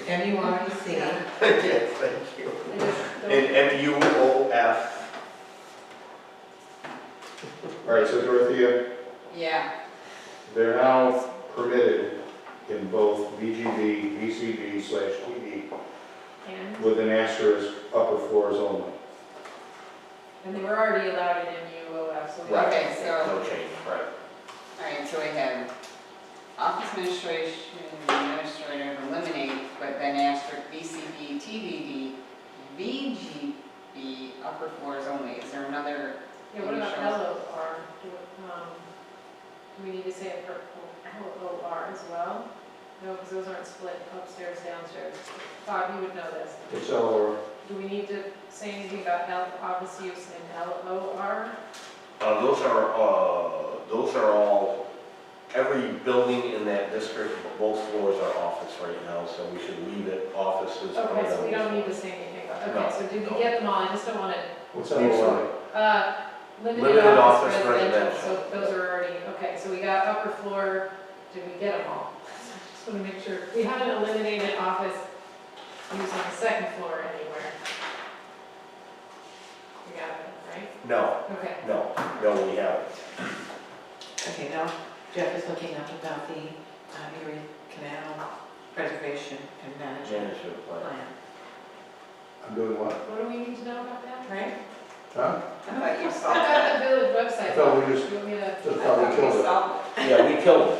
Speaker 1: MURC.
Speaker 6: yes, thank you. In MUOF.
Speaker 4: All right, so Dorothea,
Speaker 7: Yeah,
Speaker 4: they're now permitted in both BGB, BCB/DD
Speaker 3: And,
Speaker 4: with an asterisk, upper floors only.
Speaker 3: and they were already allowed in MUOF, so we.
Speaker 6: Right.
Speaker 7: okay, so,
Speaker 6: No change, right.
Speaker 7: all right, so we have office administrator eliminate, but then asterisk BCB, TBD, VGB, upper floors only. Is there another?
Speaker 3: Yeah, what about LOR? Do we need to say it for LOR as well? No, because those aren't split upstairs, downstairs. Bob, you would know this.
Speaker 4: It's all,
Speaker 3: Do we need to say anything about office use in LOR?
Speaker 6: Those are all, every building in that district, both floors are office right now, so we should leave it offices.
Speaker 3: Okay, so we don't need to say anything about, okay, so did we get them all? I just don't want to,
Speaker 4: what's that all about?
Speaker 3: limited office residential, so those are already, okay, so we got upper floor, did we get them all? Just want to make sure, we haven't eliminated office use on the second floor anywhere. We got it, right?
Speaker 6: No,
Speaker 3: Okay.
Speaker 6: we haven't.
Speaker 1: Okay, now Jeff is looking up about the Erie Canal Preservation and Management
Speaker 6: Management plan.
Speaker 1: Plan,
Speaker 4: I'm doing what?
Speaker 3: What do we need to know about that?
Speaker 1: right?
Speaker 4: Huh?
Speaker 7: I thought you
Speaker 3: I've
Speaker 7: saw
Speaker 3: got the village
Speaker 4: I
Speaker 3: website.
Speaker 4: thought we just,
Speaker 3: Do you want me to?
Speaker 4: just thought we killed it.
Speaker 6: Yeah, we killed it.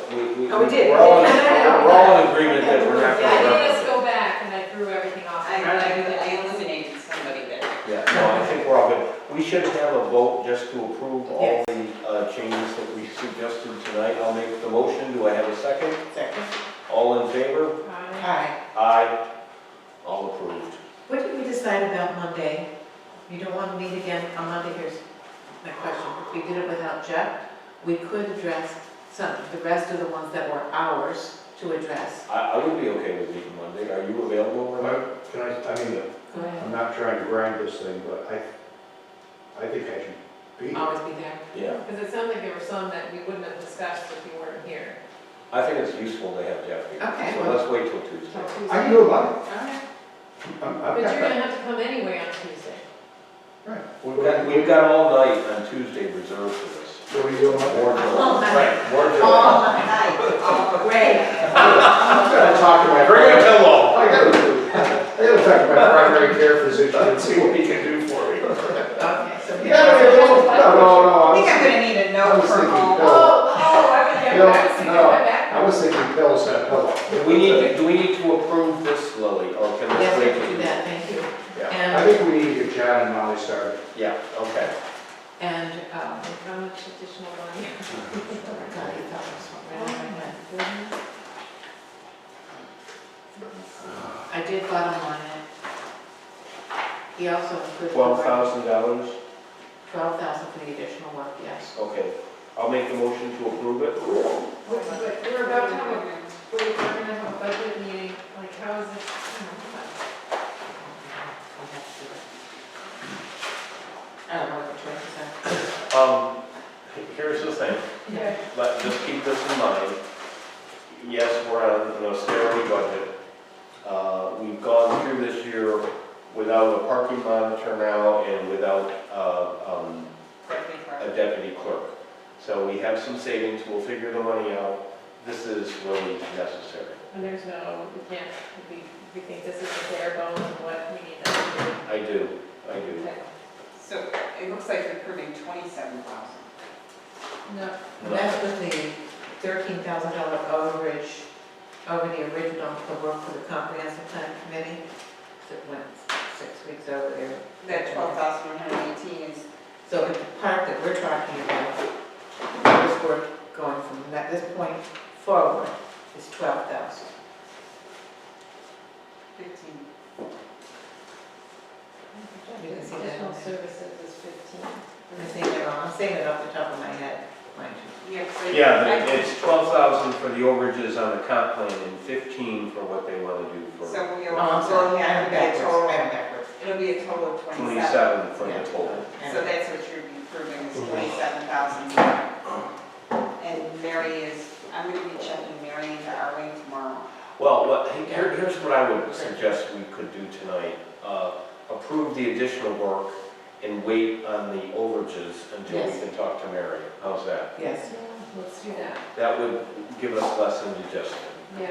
Speaker 1: Oh, we did.
Speaker 6: We're all in agreement that we're not
Speaker 3: Yeah, I
Speaker 6: gonna
Speaker 3: made us
Speaker 6: reference
Speaker 3: go back and I threw everything off.
Speaker 7: I eliminated somebody there.
Speaker 6: it. Yeah, no, I think we're all good. We should have a vote just to approve all the changes that we suggested tonight. I'll make the motion. Do I have a second?
Speaker 1: Second.
Speaker 6: All in favor?
Speaker 1: Hi.
Speaker 6: Aye. All approved.
Speaker 1: What did we decide about Monday? You don't want to meet again on Monday? Here's my question. If we did it without Jeff, we could address the rest of the ones that were ours to address.
Speaker 6: I would be okay with meeting Monday. Are you available, Renee?
Speaker 4: Can I mean,
Speaker 1: Go ahead.
Speaker 4: I'm not trying to grind this thing, but I think I should be.
Speaker 1: Always be there.
Speaker 6: Yeah.
Speaker 3: Because it sounds like there were some that we wouldn't have discussed if you weren't here.
Speaker 6: I think it's useful to have Jeff here.
Speaker 1: Okay,
Speaker 6: So
Speaker 1: well-
Speaker 6: let's wait till Tuesday.
Speaker 4: I can do it Monday.
Speaker 3: Okay.
Speaker 4: I've
Speaker 3: But
Speaker 4: got
Speaker 3: you're
Speaker 4: that.
Speaker 3: gonna have to come anyway on Tuesday.
Speaker 4: Right.
Speaker 6: We've got all night on Tuesday reserved for this.
Speaker 4: What are you doing Monday?
Speaker 6: More
Speaker 1: All
Speaker 6: July.
Speaker 1: night.
Speaker 6: Right, more July.
Speaker 1: All night. Oh, great.
Speaker 4: I'm gonna talk to my.
Speaker 6: Bring a pillow.
Speaker 4: I gotta talk to my primary care physician and see what he can do for me.
Speaker 1: Okay, so.
Speaker 4: Yeah, no,
Speaker 7: I think I'm gonna need a note for home.
Speaker 4: I was thinking pills and a pillow.
Speaker 6: Do we need to approve this, Lily, or can
Speaker 1: Yes,
Speaker 6: this
Speaker 1: we
Speaker 6: wait
Speaker 1: can
Speaker 6: till
Speaker 1: do that, thank you.
Speaker 6: Yeah,
Speaker 4: I
Speaker 1: And,
Speaker 4: think we need to get John and Molly started.
Speaker 6: yeah, okay.
Speaker 1: and,
Speaker 3: How much additional money?
Speaker 1: God, he thought this one right in my head. I did bottom line it. He also included.
Speaker 6: $12,000?
Speaker 1: 12,000 for the additional work, yes.
Speaker 6: Okay. I'll make the motion to approve it.
Speaker 3: We're about to have a, we're gonna have a budget meeting, like how is this?
Speaker 1: I don't know what the choices are.
Speaker 6: Here's the thing.
Speaker 3: Yeah.
Speaker 6: Just keep this in mind. Yes, we're on an austerity budget. We've gone through this year without a parking monitor now and without a deputy clerk. So we have some savings, we'll figure the money out. This is really necessary.
Speaker 3: And there's no, we can't, we think this is the bare bones of what we need to do.
Speaker 6: I do.
Speaker 3: Okay.
Speaker 7: So it looks like you're approving 27,000.
Speaker 3: No,
Speaker 1: That's with the $13,000 overage over the original, the work for the comprehensive plan committee. That went 6 weeks over there.
Speaker 7: That 12,118 is,
Speaker 1: So the part that we're talking about, this work going from this point forward is 12,000.
Speaker 7: 15.
Speaker 1: You can see that on
Speaker 3: services is 15.
Speaker 1: I'm saying it wrong, I'm saying it off the top of my head, mind you.
Speaker 7: Yeah, so
Speaker 6: Yeah,
Speaker 7: I-
Speaker 6: but it's 12,000 for the overages on the comp plan and 15 for what they want to do for
Speaker 7: So we'll,
Speaker 1: Oh, I'm sorry, I have
Speaker 7: it'll
Speaker 1: it
Speaker 7: be a
Speaker 1: backwards, I
Speaker 7: total,
Speaker 1: have it backwards.
Speaker 7: it'll be a total of 27.
Speaker 6: 27 for the
Speaker 1: Yeah.
Speaker 6: total.
Speaker 7: So that's what you're approving, is 27,000. And Mary is, I'm gonna be checking Mary into our wing tomorrow.
Speaker 6: Well, here's what I would suggest we could do tonight. Approve the additional work and wait on the overages until we
Speaker 1: Yes.
Speaker 6: can talk to Mary. How's that?
Speaker 1: Yes.
Speaker 3: Let's do that.
Speaker 6: That would give us less indigestion.
Speaker 3: Yeah.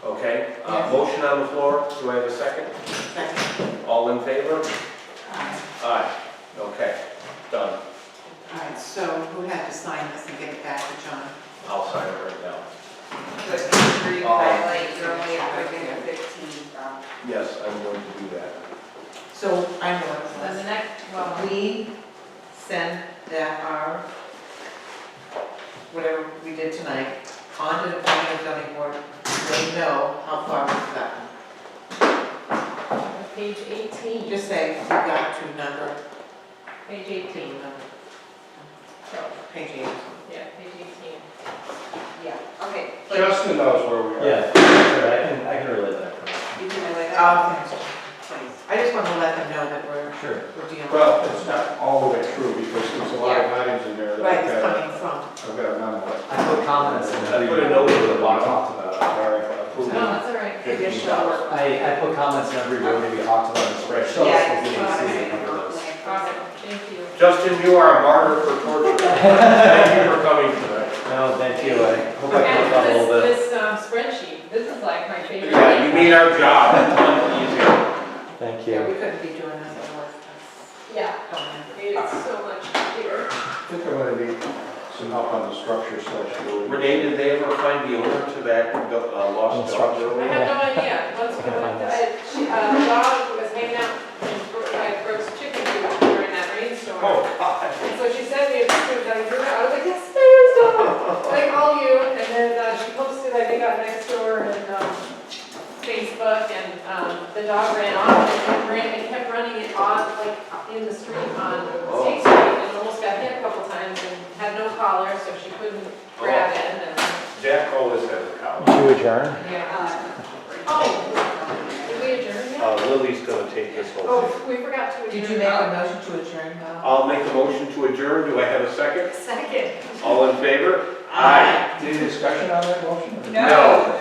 Speaker 6: Okay?
Speaker 1: Yes.
Speaker 6: Motion on the floor. Do I have a second?
Speaker 1: Second.
Speaker 6: All in favor?
Speaker 1: Aye.
Speaker 6: Aye. Okay, done.
Speaker 1: All right, so who had to sign this and get it back to John?
Speaker 6: I'll sign it right now.
Speaker 7: But make sure you highlight, you're only approving the 15.
Speaker 6: Yes, I'm going to do that.
Speaker 1: So I know
Speaker 3: Then the
Speaker 1: it's
Speaker 3: next, well,
Speaker 1: we send that our, whatever we did tonight, on to the planning and zoning board, they know how far we've gotten.
Speaker 3: page 18.
Speaker 1: Just say, we got to number,
Speaker 3: Page 18. So,
Speaker 1: page 8.
Speaker 3: yeah, page 18.
Speaker 7: Yeah, okay. But
Speaker 4: Justin knows where we are.
Speaker 8: Yeah, sure, I can relay that.
Speaker 7: you can relay that,
Speaker 1: Oh, thanks.
Speaker 7: please.
Speaker 1: I just want to let them know that we're
Speaker 8: Sure.
Speaker 1: dealing.
Speaker 4: Well, it's not all the way through because there's a lot of items in there that
Speaker 1: Right,
Speaker 4: I've
Speaker 1: it's
Speaker 4: got,
Speaker 1: coming from.
Speaker 4: I've got a memo.
Speaker 8: I put comments in
Speaker 6: I
Speaker 8: every.
Speaker 6: put a note in the bottom.
Speaker 8: Talked about.
Speaker 4: Sorry.
Speaker 3: No, that's all right.
Speaker 7: Additional work.
Speaker 8: I put comments in every row we talked about in the spreadsheet.
Speaker 7: Yeah,
Speaker 8: so we
Speaker 7: it's
Speaker 8: can
Speaker 7: not
Speaker 8: see
Speaker 7: a
Speaker 8: a couple of those.
Speaker 3: Awesome, thank you.
Speaker 6: Justin, you are a martyr for torture. Thank you for coming tonight.
Speaker 8: No, thank you, I hope I
Speaker 3: And
Speaker 8: caught up a little bit.
Speaker 3: this spreadsheet, this is like my favorite.
Speaker 6: Yeah, you made our job a ton easier.
Speaker 8: Thank
Speaker 1: Yeah, we
Speaker 8: you.
Speaker 1: couldn't be doing this otherwise.
Speaker 3: Yeah,
Speaker 1: Don't have-
Speaker 3: made it so much clearer.
Speaker 4: I think I'm gonna need some help on the structure / building.
Speaker 6: Renee, did they ever find the owner to that lost dog
Speaker 3: I
Speaker 6: building?
Speaker 3: have no idea. Once we went, the dog was hanging out by Brooks Chicken Coop during that rainstorm.
Speaker 6: Oh, God.
Speaker 3: And so she sent me a picture that I drew out. I was like, yes, there's dog. I call you, and then she posted, I think, on Nextdoor and Facebook, and the dog ran off and kept running it off, like in the street on State Street, and almost got hit a couple times and had no collar, so she couldn't grab it. And
Speaker 6: Jack always has a collar.
Speaker 8: To adjourn?
Speaker 3: yeah. Oh, did we adjourn yet?
Speaker 6: Lily's gonna take this whole
Speaker 3: Oh,
Speaker 6: thing.
Speaker 3: we forgot to adjourn.
Speaker 1: Did you make a motion to adjourn?
Speaker 6: I'll make a motion to adjourn. Do I have a second?
Speaker 3: Second.
Speaker 6: All in favor?
Speaker 1: Aye.
Speaker 4: Any discussion on that motion?
Speaker 3: No.